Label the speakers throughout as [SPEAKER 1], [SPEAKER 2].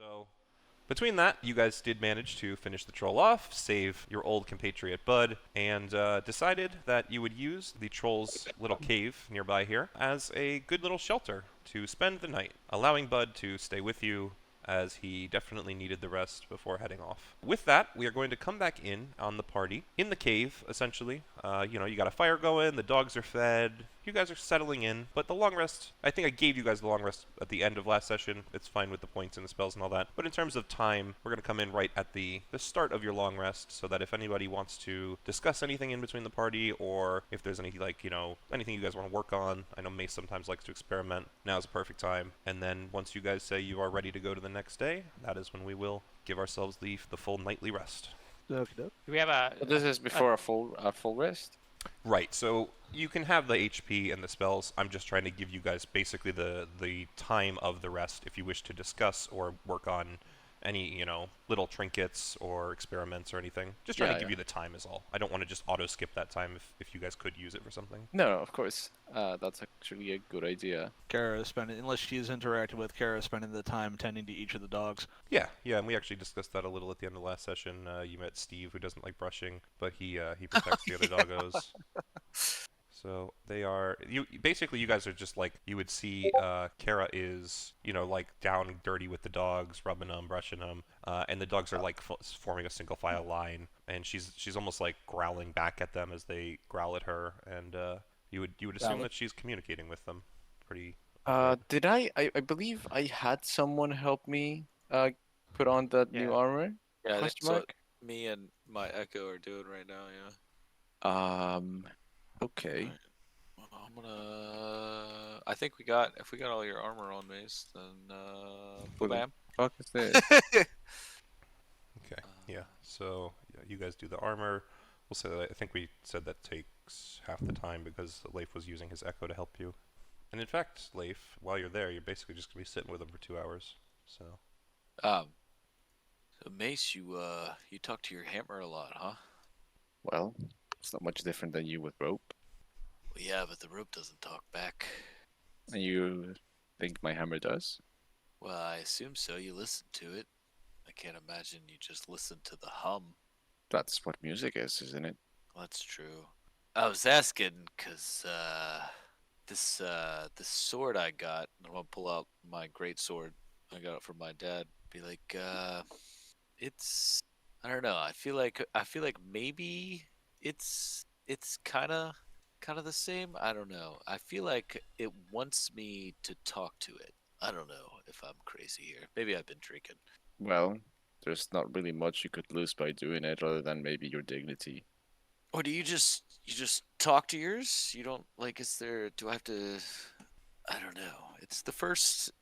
[SPEAKER 1] So, between that, you guys did manage to finish the troll off, save your old compatriot Bud, and decided that you would use the troll's little cave nearby here as a good little shelter to spend the night, allowing Bud to stay with you as he definitely needed the rest before heading off. With that, we are going to come back in on the party, in the cave, essentially. You got a fire going, the dogs are fed, you guys are settling in, but the long rest, I think I gave you guys the long rest at the end of last session. It's fine with the points and the spells and all that. But in terms of time, we're going to come in right at the start of your long rest, so that if anybody wants to discuss anything in between the party, or if there's any, anything you guys want to work on, I know Mace sometimes likes to experiment, now's a perfect time. And then once you guys say you are ready to go to the next day, that is when we will give ourselves the full nightly rest.
[SPEAKER 2] Do
[SPEAKER 3] we have a?
[SPEAKER 4] But this is before a full rest.
[SPEAKER 1] Right, so you can have the HP and the spells. I'm just trying to give you guys basically the time of the rest if you wish to discuss or work on any, little trinkets or experiments or anything. Just trying to give you the time is all. I don't want to just auto-skip that time if you guys could use it for something.
[SPEAKER 4] No, of course. That's actually a good idea.
[SPEAKER 2] Kara spending, unless she's interacting with Kara, spending the time tending to each of the dogs.
[SPEAKER 1] Yeah, and we actually discussed that a little at the end of last session. You met Steve, who doesn't like brushing, but he protects the other doggos. So they are you guys are just like you would see Kara is down dirty with the dogs, rubbing them, brushing them, and the dogs are like forming a single file line, and she's almost like growling back at them as they growl at her, and you would assume that she's communicating with them pretty.
[SPEAKER 4] Did I believe I had someone help me put on that new armor?
[SPEAKER 5] Yeah,
[SPEAKER 4] Question
[SPEAKER 5] that's
[SPEAKER 4] mark?
[SPEAKER 5] what me and my Echo are doing right now, yeah.
[SPEAKER 4] Okay.
[SPEAKER 5] Right. Well, I'm gonna. I think if we got all your armor on, Mace, then
[SPEAKER 4] What the
[SPEAKER 5] bam.
[SPEAKER 4] fuck is this?
[SPEAKER 1] Okay. Yeah. So you guys do the armor. We'll say that I think we said that takes half the time because Leif was using his Echo to help you. And in fact, Leif, while you're there, you're basically just gonna be sitting with him for 2 hours. So.
[SPEAKER 5] So Mace, you talk to your hammer a lot, huh?
[SPEAKER 4] Well, it's not much different than you with rope.
[SPEAKER 5] Well, yeah, but the rope doesn't talk back.
[SPEAKER 4] And you think my hammer does?
[SPEAKER 5] Well, I assume so. You listen to it. I can't imagine you just listen to the hum.
[SPEAKER 4] That's what music is, isn't it?
[SPEAKER 5] Well, that's true. I was asking because this sword I got, I'm gonna pull out my great sword. I got it from my dad. Be like, it's I don't know. I feel like maybe it's kind of the same. I don't know. I feel like it wants me to talk to it. I don't know if I'm crazy here. Maybe I've been drinking.
[SPEAKER 4] Well, there's not really much you could lose by doing it other than maybe your dignity.
[SPEAKER 5] Or do you just talk to yours? You don't do I have to I don't know. It's the first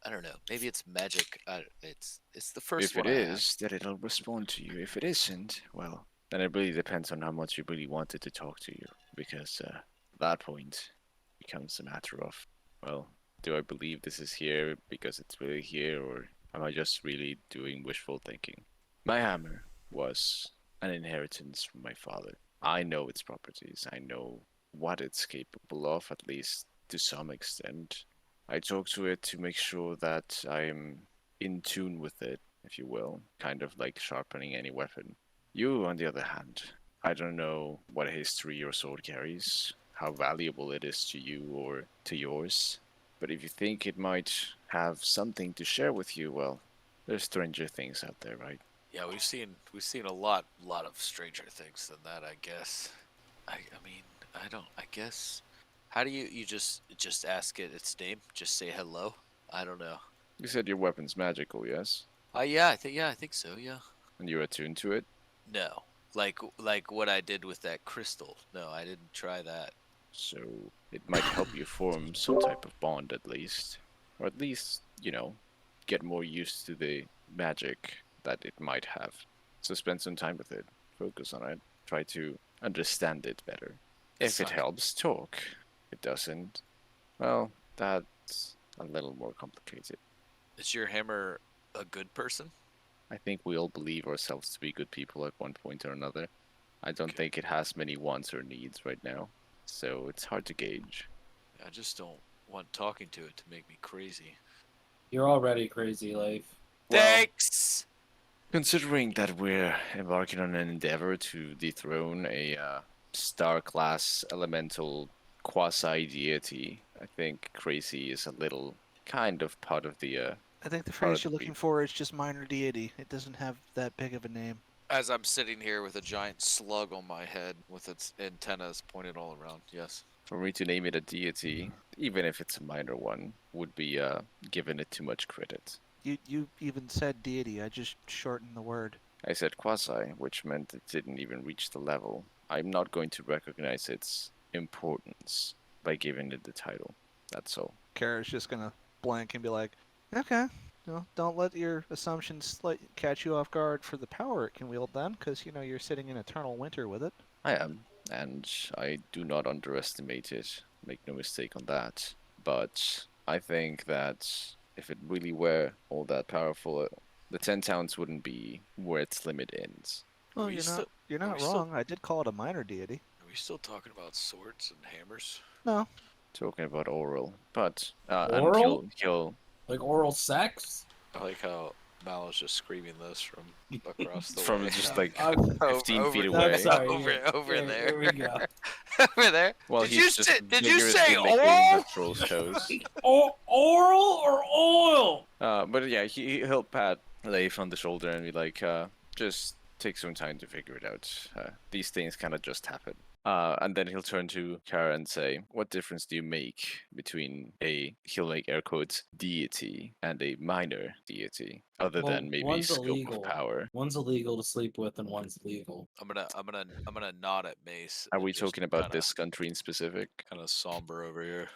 [SPEAKER 5] I don't know. Maybe it's magic. It's the first
[SPEAKER 4] If
[SPEAKER 5] one
[SPEAKER 4] it
[SPEAKER 5] I have.
[SPEAKER 4] is, then it'll respond to you. If it isn't, well, then it really depends on how much you really wanted to talk to you. Because at that point becomes a matter of, well, do I believe this is here because it's really here, or am I just really doing wishful thinking? My hammer was an inheritance from my father. I know its properties. I know what it's capable of, at least to some extent. I talk to it to make sure that I'm in tune with it, if you will, kind of like sharpening any weapon. You, on the other hand, I don't know what history your sword carries, how valuable it is to you or to yours, but if you think it might have something to share with you, well, there's stranger things out there, right?
[SPEAKER 5] Yeah, we've seen a lot of stranger things than that, I guess. I mean, I guess. How do you just ask it its name? Just say hello? I don't know.
[SPEAKER 4] You said your weapon's magical, yes?
[SPEAKER 5] Yeah, I think so, yeah.
[SPEAKER 4] And you're attuned to it?
[SPEAKER 5] No. Like what I did with that crystal. No, I didn't try that.
[SPEAKER 4] So it might help you form some type of bond at least. Or at least, get more used to the magic that it might have. So spend some time with it. Focus on it. Try to understand it better. If it helps, talk. If it doesn't, well, that's a little more complicated.
[SPEAKER 5] Is your hammer a good person?
[SPEAKER 4] I think we all believe ourselves to be good people at one point or another. I don't think it has many wants or needs right now, so it's hard to gauge.
[SPEAKER 5] I just don't want talking to it to make me crazy.
[SPEAKER 3] You're already crazy, Leif.
[SPEAKER 4] Well,
[SPEAKER 5] Thanks.
[SPEAKER 4] considering that we're embarking on an endeavor to dethrone a star class elemental quasi deity, I think crazy is a little kind of part of the
[SPEAKER 2] I think the
[SPEAKER 4] part of
[SPEAKER 2] phrase you're
[SPEAKER 4] the
[SPEAKER 2] looking
[SPEAKER 4] beat.
[SPEAKER 2] for is just minor deity. It doesn't have that big of a name.
[SPEAKER 5] As I'm sitting here with a giant slug on my head with its antennas pointed all around. Yes.
[SPEAKER 4] For me to name it a deity, even if it's a minor one, would be giving it too much credit.
[SPEAKER 2] You even said deity. I just shortened the word.
[SPEAKER 4] I said quasi, which meant it didn't even reach the level. I'm not going to recognize its importance by giving it the title. That's all.
[SPEAKER 2] Kara's just gonna blank and be like, okay. Don't let your assumptions catch you off guard for the power it can wield then, because, you're sitting in eternal winter with it.
[SPEAKER 4] I am, and I do not underestimate it. Make no mistake on that. But I think that if it really were all that powerful, the 10 towns wouldn't be where its limit ends.
[SPEAKER 2] Well,
[SPEAKER 5] Are we
[SPEAKER 2] you're
[SPEAKER 5] still-
[SPEAKER 2] not you're
[SPEAKER 5] are
[SPEAKER 2] not
[SPEAKER 5] we still-
[SPEAKER 2] wrong. I did call it a minor deity.
[SPEAKER 5] Are we still talking about swords and hammers?
[SPEAKER 2] No,
[SPEAKER 4] Talking about oral, but and
[SPEAKER 3] Oral?
[SPEAKER 4] he'll
[SPEAKER 3] Like oral sex?
[SPEAKER 5] I like how Mal is just screaming this from across the
[SPEAKER 4] from
[SPEAKER 5] way.
[SPEAKER 4] just like
[SPEAKER 3] I'm
[SPEAKER 4] 15 feet
[SPEAKER 5] over,
[SPEAKER 4] away.
[SPEAKER 3] I'm sorry.
[SPEAKER 5] Over
[SPEAKER 3] Here
[SPEAKER 5] there.
[SPEAKER 3] we go.
[SPEAKER 5] Over there.
[SPEAKER 4] Well,
[SPEAKER 5] did
[SPEAKER 4] he's
[SPEAKER 5] you
[SPEAKER 4] just
[SPEAKER 5] say? Did you
[SPEAKER 4] vigorously
[SPEAKER 5] say
[SPEAKER 4] licking
[SPEAKER 5] oral?
[SPEAKER 4] the troll's toes.
[SPEAKER 3] Oral or oil?
[SPEAKER 4] But yeah, he'll pat Leif on the shoulder and be like, just take some time to figure it out. These things kind of just happen. And then he'll turn to Kara and say, what difference do you make between he'll make air quotes, deity and a minor deity, other
[SPEAKER 3] Well,
[SPEAKER 4] than maybe
[SPEAKER 3] one's
[SPEAKER 4] scope
[SPEAKER 3] illegal.
[SPEAKER 4] of power?
[SPEAKER 3] One's illegal to sleep with, and one's legal.
[SPEAKER 5] I'm gonna nod at Mace.
[SPEAKER 4] Are
[SPEAKER 5] and
[SPEAKER 4] we
[SPEAKER 5] just
[SPEAKER 4] talking about
[SPEAKER 5] kinda,
[SPEAKER 4] this country in specific?
[SPEAKER 5] kind of somber over here?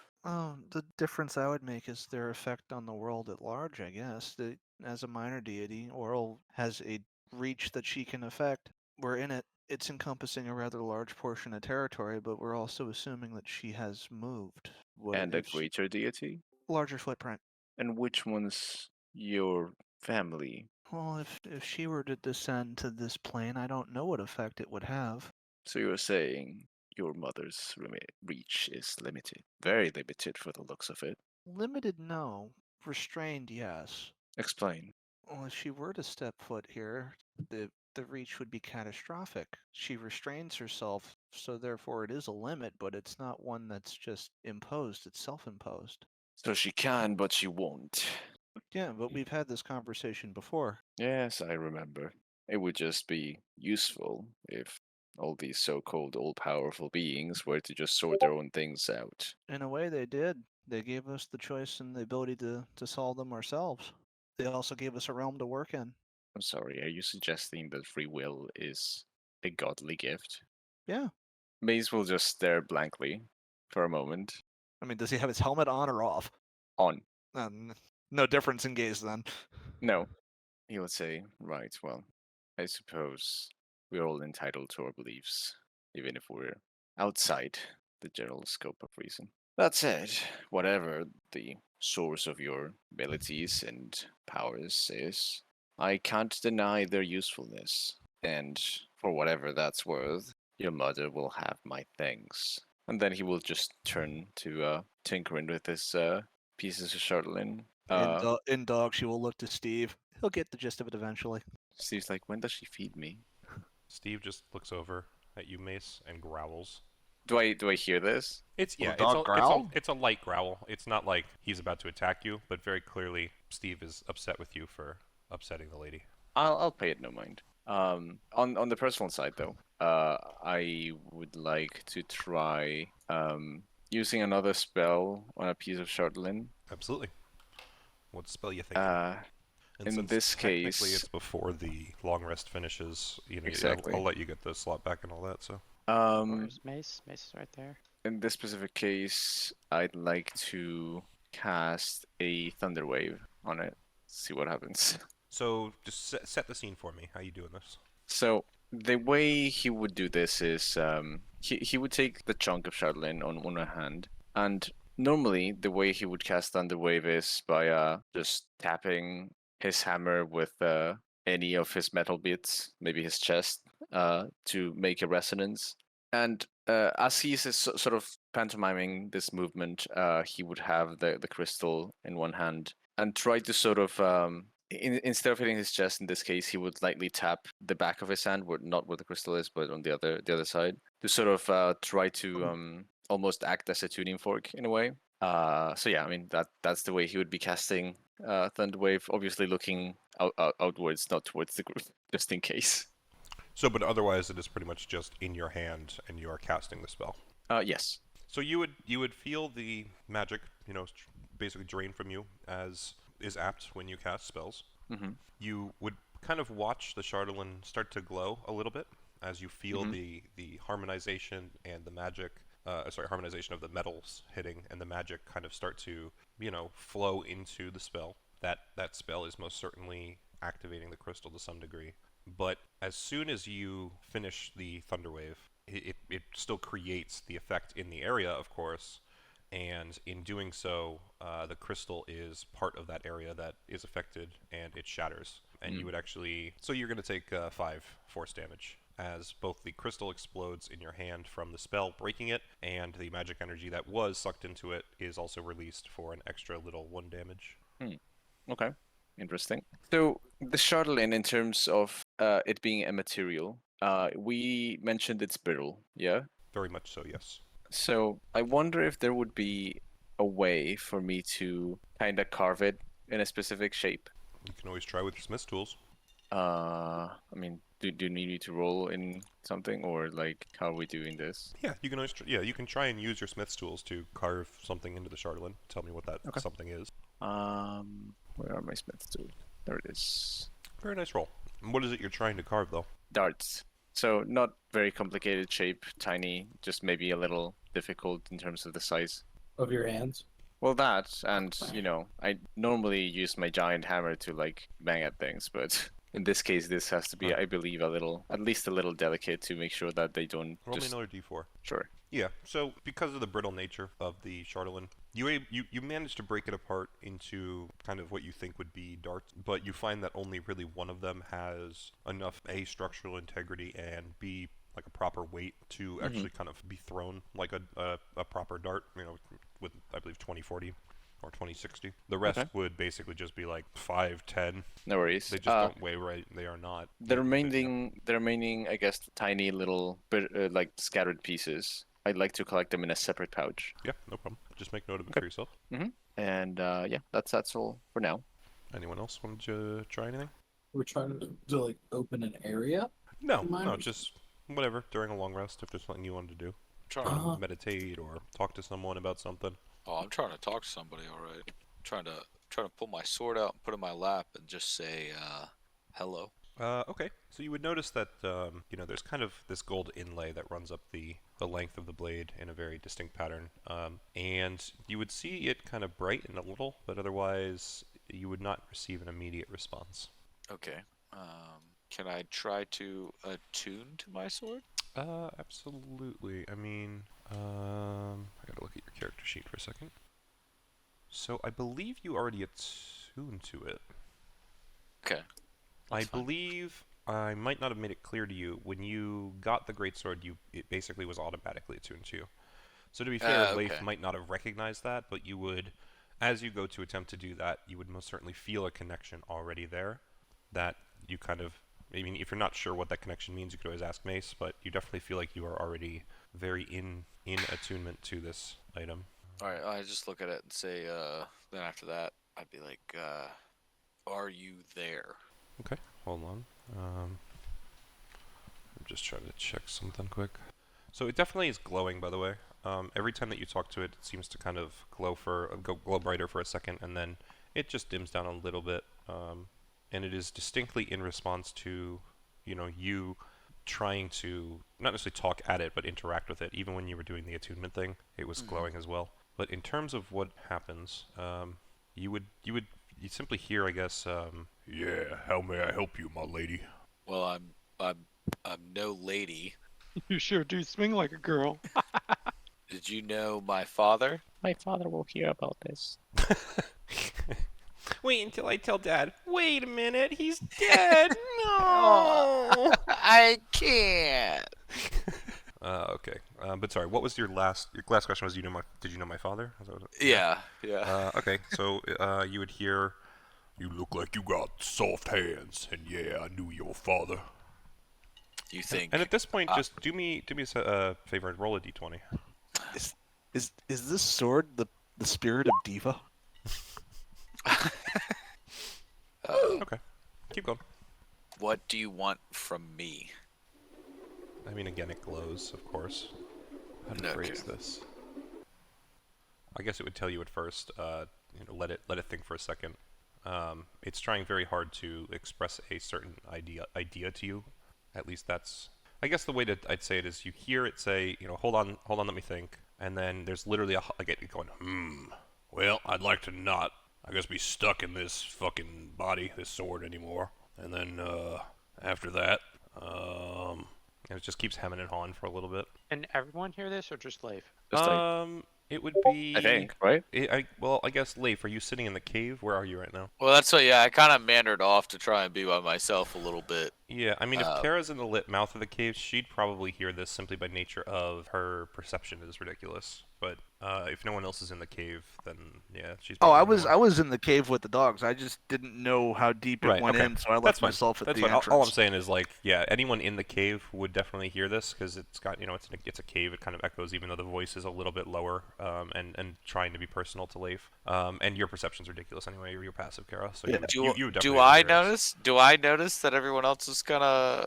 [SPEAKER 2] the difference I would make is their effect on the world at large, I guess. As a minor deity, Oral has a reach that she can affect. We're in it. It's encompassing a rather large portion of territory, but we're also assuming that she has moved.
[SPEAKER 4] And a
[SPEAKER 2] If
[SPEAKER 4] greater deity?
[SPEAKER 2] larger footprint.
[SPEAKER 4] And which one's your family?
[SPEAKER 2] Well, if she were to descend to this plane, I don't know what effect it would have.
[SPEAKER 4] So you're saying your mother's reach is limited. Very limited for the looks of it.
[SPEAKER 2] Limited, no. Restrained, yes.
[SPEAKER 4] Explain.
[SPEAKER 2] Well, if she were to step foot here, the reach would be catastrophic. She restrains herself, so therefore it is a limit, but it's not one that's just imposed, it's self-imposed.
[SPEAKER 4] So she can, but she won't.
[SPEAKER 2] Yeah, but we've had this conversation before.
[SPEAKER 4] Yes, I remember. It would just be useful if all these so-called all-powerful beings were to just sort their own things out.
[SPEAKER 2] In a way, they did. They gave us the choice and the ability to solve them ourselves. They also gave us a realm to work in.
[SPEAKER 4] I'm sorry, are you suggesting that free will is a godly gift?
[SPEAKER 2] Yeah.
[SPEAKER 4] Maze will just stare blankly for a moment.
[SPEAKER 2] I mean, does he have his helmet on or off?
[SPEAKER 4] On.
[SPEAKER 2] No difference in gaze then.
[SPEAKER 4] No. He would say, right, well, I suppose we're all entitled to our beliefs, even if we're outside the general scope of reason. That said, whatever the source of your abilities and powers is, I can't deny their usefulness. And for whatever that's worth, your mother will have my thanks. And then he will just turn to tinkering with his pieces of chatelaine.
[SPEAKER 2] In dog, she will look to Steve. He'll get the gist of it eventually.
[SPEAKER 4] Steve's like, when does she feed me?
[SPEAKER 1] Steve just looks over at you, Mace, and growls.
[SPEAKER 4] Do I hear this?
[SPEAKER 1] It's
[SPEAKER 6] Will
[SPEAKER 1] yeah,
[SPEAKER 6] the dog growl?
[SPEAKER 1] it's a light growl. It's not like he's about to attack you, but very clearly Steve is upset with you for upsetting the lady.
[SPEAKER 4] I'll pay it no mind. On the personal side though, I would like to try using another spell on a piece of chatelaine.
[SPEAKER 1] Absolutely. What spell you think? And
[SPEAKER 4] in
[SPEAKER 1] since
[SPEAKER 4] this
[SPEAKER 1] technically
[SPEAKER 4] case-
[SPEAKER 1] it's before the long rest finishes.
[SPEAKER 4] Exactly.
[SPEAKER 1] I'll let you get the slot back and all that. So
[SPEAKER 6] Where's Mace? Mace is right there.
[SPEAKER 4] in this specific case, I'd like to cast a thunder wave on it. See what happens.
[SPEAKER 1] so just set the scene for me. How you doing this?
[SPEAKER 4] So the way he would do this is he would take the chunk of chatelaine on one hand, and normally the way he would cast Thunder Wave is by just tapping his hammer with any of his metal bits, maybe his chest, to make a resonance. And as he's sort of pantomiming this movement, he would have the crystal in one hand, and try to sort of instead of hitting his chest in this case, he would lightly tap the back of his hand, not where the crystal is, but on the other side, to sort of try to almost act as a tuning fork in a way. So yeah, I mean that's the way he would be casting Thunderwave, obviously looking outwards, not towards the group, just in case.
[SPEAKER 1] So, but otherwise, it is pretty much just in your hand, and you are casting the spell.
[SPEAKER 4] Yes.
[SPEAKER 1] So you would feel the magic, basically drain from you, as is apt when you cast spells.
[SPEAKER 4] Mm-hmm.
[SPEAKER 1] You would kind of watch the Charlatan start to glow a little bit as you feel the harmonization and the magic. Harmonization of the metals hitting and the magic kind of start to, flow into the spell. That spell is most certainly activating the crystal to some degree. But as soon as you finish the Thunderwave, it still creates the effect in the area, of course, and in doing so, the crystal is part of that area that is affected, and it shatters. And you would actually... So you're going to take 5 force damage, as both the crystal explodes in your hand from the spell breaking it, and the magic energy that was sucked into it is also released for an extra little 1 damage.
[SPEAKER 4] Okay. Interesting. So the Charlatan, in terms of it being a material, we mentioned it's brittle, yeah?
[SPEAKER 1] Very much so, yes.
[SPEAKER 4] So I wonder if there would be a way for me to kind of carve it in a specific shape.
[SPEAKER 1] You can always try with your smith's tools.
[SPEAKER 4] I mean, do you need me to roll in something, or like how are we doing this?
[SPEAKER 1] Yeah, you can always you can try and use your smith's tools to carve something into the Charlatan. Tell me what that something is.
[SPEAKER 4] Where are my smith's tools? There it is.
[SPEAKER 1] Very nice roll. And what is it you're trying to carve, though?
[SPEAKER 4] Darts. So not very complicated shape, tiny, just maybe a little difficult in terms of the size.
[SPEAKER 3] Of your hands?
[SPEAKER 4] Well, that, and, I normally use my giant hammer to, like, bang at things, but in this case, this has to be, I believe, at least a little delicate to make sure that they don't
[SPEAKER 1] Roll me another d4.
[SPEAKER 4] Sure.
[SPEAKER 1] Yeah, so because of the brittle nature of the Charlatan, you managed to break it apart into kind of what you think would be darts, but you find that only really one of them has enough A, structural integrity, and B, like a proper weight to actually kind of be thrown like a proper dart, with, I believe, 2040 or 2060. The rest would basically just be like 5, 10.
[SPEAKER 4] No worries.
[SPEAKER 1] They just don't weigh right. They are not.
[SPEAKER 4] The remaining, I guess, tiny little, like, scattered pieces, I'd like to collect them in a separate pouch.
[SPEAKER 1] Yeah, no problem. Just make note of it for yourself.
[SPEAKER 4] And yeah, that's all for now.
[SPEAKER 1] Anyone else want to try anything?
[SPEAKER 3] We're trying to like open an area?
[SPEAKER 1] No, just whatever during a long rest. If there's something you wanted to do,
[SPEAKER 5] Trying
[SPEAKER 1] to meditate or talk to someone about something.
[SPEAKER 5] Oh, I'm trying to talk to somebody. All right. Trying to pull my sword out and put it in my lap and just say, hello.
[SPEAKER 1] Okay, so you would notice that there's kind of this gold inlay that runs up the length of the blade in a very distinct pattern, and you would see it kind of brighten a little, but otherwise you would not receive an immediate response.
[SPEAKER 5] Okay. Can I try to attune to my sword?
[SPEAKER 1] Absolutely. I mean, I gotta look at your character sheet for a second. So I believe you already attuned to it.
[SPEAKER 5] Okay.
[SPEAKER 1] I believe I might not have made it clear to you when you got the greatsword. It basically was automatically attuned to you. So to be fair, Leif might not have recognized that, but you would, as you go to attempt to do that, you would most certainly feel a connection already there. That you kind of, I mean, if you're not sure what that connection means, you could always ask Mace, but you definitely feel like you are already very in attunement to this item.
[SPEAKER 5] All right. I just look at it and say, then after that, I'd be like, are you there?
[SPEAKER 1] Okay, hold on. I'm just trying to check something quick. So it definitely is glowing, by the way. Every time that you talk to it, it seems to kind of glow brighter for a second, and then it just dims down a little bit. And it is distinctly in response to, you trying to not necessarily talk at it, but interact with it. Even when you were doing the attunement thing, it was glowing as well. But in terms of what happens, you simply hear, I guess, yeah, how may I help you, my lady?
[SPEAKER 5] Well, I'm no lady.
[SPEAKER 6] You sure do swing like a girl.
[SPEAKER 5] Did you know my father?
[SPEAKER 4] My father will hear about this.
[SPEAKER 1] Wait until I tell Dad. Wait a minute, he's dead. No.
[SPEAKER 5] I can't.
[SPEAKER 1] Okay. But sorry, what was your last question? Was did you know my father? Is that what
[SPEAKER 5] Yeah.
[SPEAKER 1] Okay, so you would hear, "You look like you got soft hands, and yeah, I knew your father."
[SPEAKER 5] You think?
[SPEAKER 1] And at this point, just do me a favor and roll a d20.
[SPEAKER 2] Is this sword the spirit of Diva?
[SPEAKER 1] Okay, keep going.
[SPEAKER 5] What do you want from me?
[SPEAKER 1] I mean, again, it glows, of course. How to
[SPEAKER 5] Okay.
[SPEAKER 1] phrase this? I guess it would tell you at first. Let it think for a second. It's trying very hard to express a certain idea to you. At least that's. I guess the way that I'd say it is, you hear it say, hold on, let me think, and then there's literally like it going, well, I'd like to not, I guess, be stuck in this fucking body, this sword anymore, and then after that, and it just keeps hemming and hawing for a little bit.
[SPEAKER 6] Can everyone hear this or just Leif?
[SPEAKER 4] Just like,
[SPEAKER 1] It would be.
[SPEAKER 4] I think, right?
[SPEAKER 1] I guess, Leif, are you sitting in the cave? Where are you right now?
[SPEAKER 5] Well, that's what. Yeah, I kind of meandered off to try and be by myself a little bit.
[SPEAKER 1] Yeah, I mean, if Kara's in the lit mouth of the cave, she'd probably hear this simply by nature of her perception is ridiculous. But if no one else is in the cave, then yeah, she's.
[SPEAKER 2] Oh,
[SPEAKER 1] probably
[SPEAKER 2] I
[SPEAKER 1] the
[SPEAKER 2] was
[SPEAKER 1] one.
[SPEAKER 2] I was in the cave with the dogs. I just didn't know how deep it
[SPEAKER 1] Right,
[SPEAKER 2] went
[SPEAKER 1] okay.
[SPEAKER 2] in, so I
[SPEAKER 1] That's
[SPEAKER 2] left
[SPEAKER 1] fine.
[SPEAKER 2] myself at
[SPEAKER 1] That's
[SPEAKER 2] the
[SPEAKER 1] fine.
[SPEAKER 2] entrance.
[SPEAKER 1] All I'm saying is, like, yeah, anyone in the cave would definitely hear this because it's got, it's a cave. It kind of echoes, even though the voice is a little bit lower, and trying to be personal to Leif. And your perception's ridiculous anyway. You're passive, Kara. So
[SPEAKER 2] Yeah.
[SPEAKER 1] you would definitely
[SPEAKER 5] Do I
[SPEAKER 1] hear it.
[SPEAKER 5] notice? Do I notice that everyone else is gonna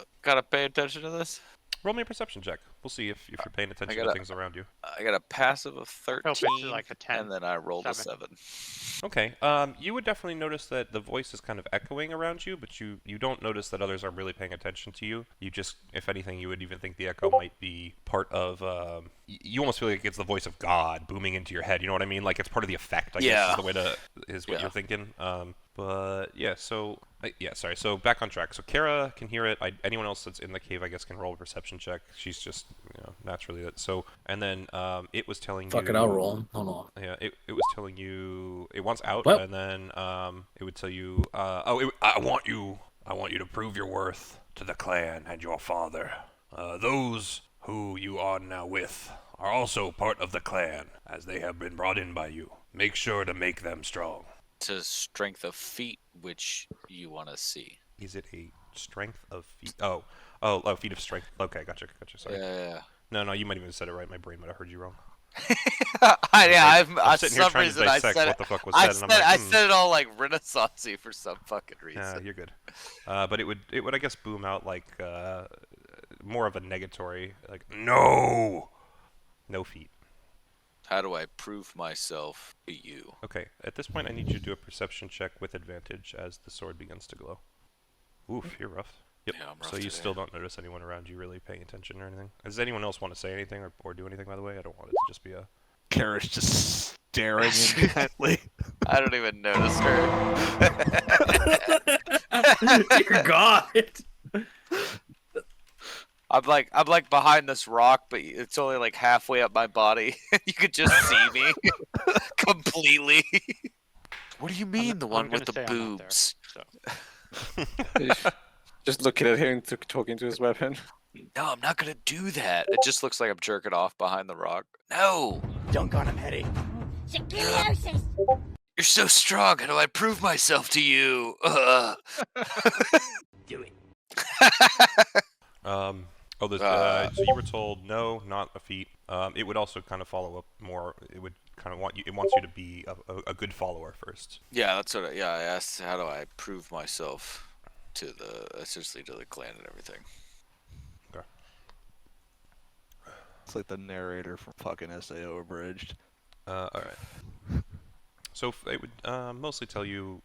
[SPEAKER 5] pay attention to this?
[SPEAKER 1] Roll me a perception check. We'll see if you're paying attention to
[SPEAKER 5] gotta-
[SPEAKER 1] things around you.
[SPEAKER 5] I got a passive of
[SPEAKER 6] Hope it's
[SPEAKER 5] 13,
[SPEAKER 6] like a 10.
[SPEAKER 5] and then I rolled a
[SPEAKER 6] 7.
[SPEAKER 5] 7.
[SPEAKER 1] Okay. You would definitely notice that the voice is kind of echoing around you, but you don't notice that others are really paying attention to you. You just, if anything, you would even think the echo might be part of. You almost feel like it's the voice of God booming into your head. You know what I mean? Like it's part of the effect. I guess
[SPEAKER 5] Yeah.
[SPEAKER 1] is the way to is what
[SPEAKER 5] Yeah.
[SPEAKER 1] you're thinking. But yeah. So sorry. So back on track. So Kara can hear it. Anyone else that's in the cave, I guess, can roll a perception check. She's just naturally that. So and then it was telling you.
[SPEAKER 3] Fuck it, I'll roll 'em. Hold on.
[SPEAKER 1] Yeah, it was telling you it wants out,
[SPEAKER 3] Well-
[SPEAKER 1] and then it would tell you, I want you to prove your worth to the clan and your father. Those who you are now with are also part of the clan, as they have been brought in by you. Make sure to make them strong.
[SPEAKER 5] To strength of feet, which you want to see.
[SPEAKER 1] Is it a strength of feet? Oh, feet of strength. Okay, gotcha. Sorry.
[SPEAKER 5] Yeah.
[SPEAKER 1] No, you might even have said it right. My brain might have heard you wrong.
[SPEAKER 5] I'm
[SPEAKER 1] sitting here
[SPEAKER 5] some
[SPEAKER 1] trying to
[SPEAKER 5] reason I
[SPEAKER 1] dissect
[SPEAKER 5] said
[SPEAKER 1] what
[SPEAKER 5] it.
[SPEAKER 1] the fuck was
[SPEAKER 5] I
[SPEAKER 1] said,
[SPEAKER 5] said
[SPEAKER 1] and I'm like,
[SPEAKER 5] I said it all like Renaissance-y for some fucking reason.
[SPEAKER 1] Yeah, you're good. But it would I guess boom out like more of a negatory, like no feet.
[SPEAKER 5] How do I prove myself to you?
[SPEAKER 1] Okay, at this point I need you to do a perception check with advantage as the sword begins to glow. Oof, you're rough. Yep.
[SPEAKER 5] Yeah, I'm rough
[SPEAKER 1] So you
[SPEAKER 5] today.
[SPEAKER 1] still don't notice anyone around you really paying attention or anything. Does anyone else want to say anything or do anything, by the way? I don't want it to just be a.
[SPEAKER 2] Kara's just staring intently.
[SPEAKER 5] I don't even notice her.
[SPEAKER 3] Dear God.
[SPEAKER 5] I'm like behind this rock, but it's only like halfway up my body. You could just see me completely. What do you mean, the one
[SPEAKER 6] I'm
[SPEAKER 5] with the
[SPEAKER 6] gonna say I'm not there,
[SPEAKER 5] boobs?
[SPEAKER 6] so.
[SPEAKER 4] Just looking at him talking to his weapon.
[SPEAKER 5] No, I'm not gonna do that. It just looks like I'm jerking off behind the rock. No,
[SPEAKER 7] Dunk on him, Hetty. Scoliosis!
[SPEAKER 5] you're so strong. How do I prove myself to you?
[SPEAKER 7] Do it.
[SPEAKER 1] So you were told no, not a feat. It would also kind of follow up more. It would kind of want you. It wants you to be a good follower first.
[SPEAKER 5] Yeah, that's what. I asked. How do I prove myself to essentially to the clan and everything?
[SPEAKER 1] Okay.
[SPEAKER 2] It's like the narrator from fucking SAO Abridged.
[SPEAKER 1] All right. So it would mostly tell you,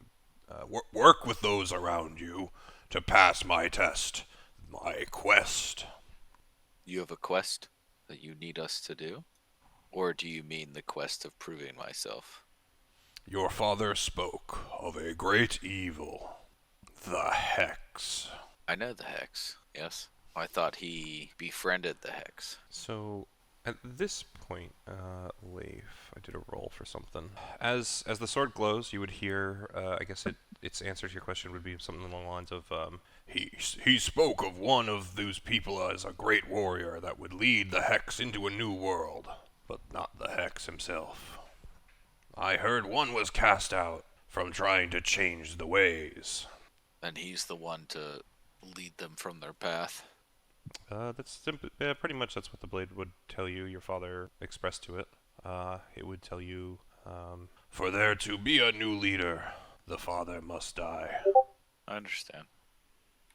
[SPEAKER 1] work with those around you to pass my test, my quest.
[SPEAKER 5] You have a quest that you need us to do, or do you mean the quest of proving myself?
[SPEAKER 1] Your father spoke of a great evil, the Hex.
[SPEAKER 5] I know the Hex. Yes, I thought he befriended the Hex.
[SPEAKER 1] So, At this point, Leif, I did a roll for something. As the sword glows, you would hear. I guess its answer to your question would be something along the lines of, he spoke of one of those people as a great warrior that would lead the Hex into a new world, but not the Hex himself. I heard one was cast out from trying to change the ways.
[SPEAKER 5] And he's the one to lead them from their path.
[SPEAKER 1] Pretty much that's what the blade would tell you. Your father expressed to it. It would tell you, for there to be a new leader, the father must die.
[SPEAKER 5] I understand.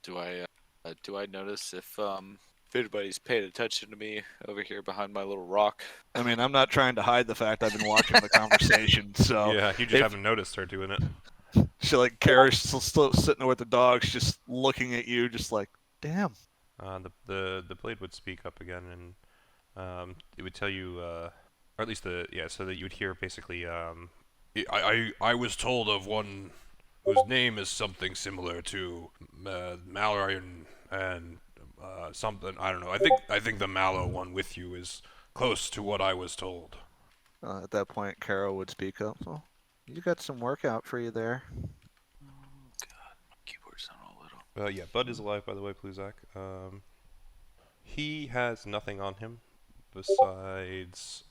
[SPEAKER 5] Do I notice if anybody's paying attention to me over here behind my little rock?
[SPEAKER 2] I mean, I'm not trying to hide the fact I've been watching the conversation, so
[SPEAKER 1] Yeah, you just haven't noticed her doing it.
[SPEAKER 2] she like Kara's still sitting there with the dogs, just looking at you, just like, damn.
[SPEAKER 1] The blade would speak up again, and it would tell you, or at least so that you would hear basically, I was told of one whose name is something similar to Mallory and something. I don't know. I think the Mallow one with you is close to what I was told.
[SPEAKER 2] At that point, Kara would speak up. Well, you got some work out for you there.
[SPEAKER 5] Keyboard's on a little.
[SPEAKER 1] Yeah, Bud is alive, by the way, Pluzak. He has nothing on him besides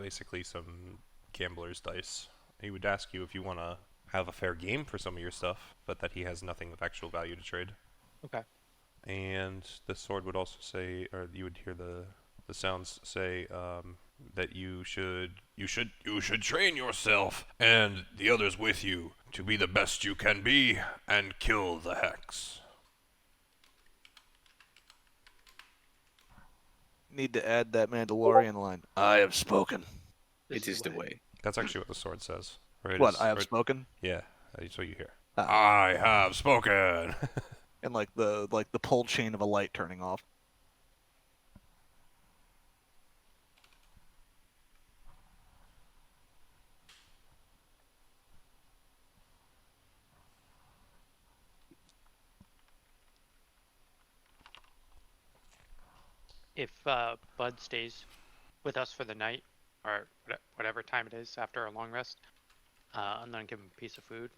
[SPEAKER 1] basically some gambler's dice. He would ask you if you want to have a fair game for some of your stuff, but that he has nothing of actual value to trade.
[SPEAKER 6] Okay.
[SPEAKER 1] And the sword would also say, or you would hear the sounds say, that you should train yourself and the others with you to be the best you can be and kill the Hex.
[SPEAKER 2] Need to add that Mandalorian line. I have spoken.
[SPEAKER 4] It is the way.
[SPEAKER 1] That's actually what the sword says. Or it
[SPEAKER 2] What?
[SPEAKER 1] is-
[SPEAKER 2] I have
[SPEAKER 1] or-
[SPEAKER 2] spoken.
[SPEAKER 1] Yeah, that's what you hear.
[SPEAKER 2] Ah.
[SPEAKER 1] I have spoken.
[SPEAKER 2] And like the pull chain of a light turning off.
[SPEAKER 6] If Bud stays with us for the night, or whatever time it is after a long rest, and then give him a piece of food.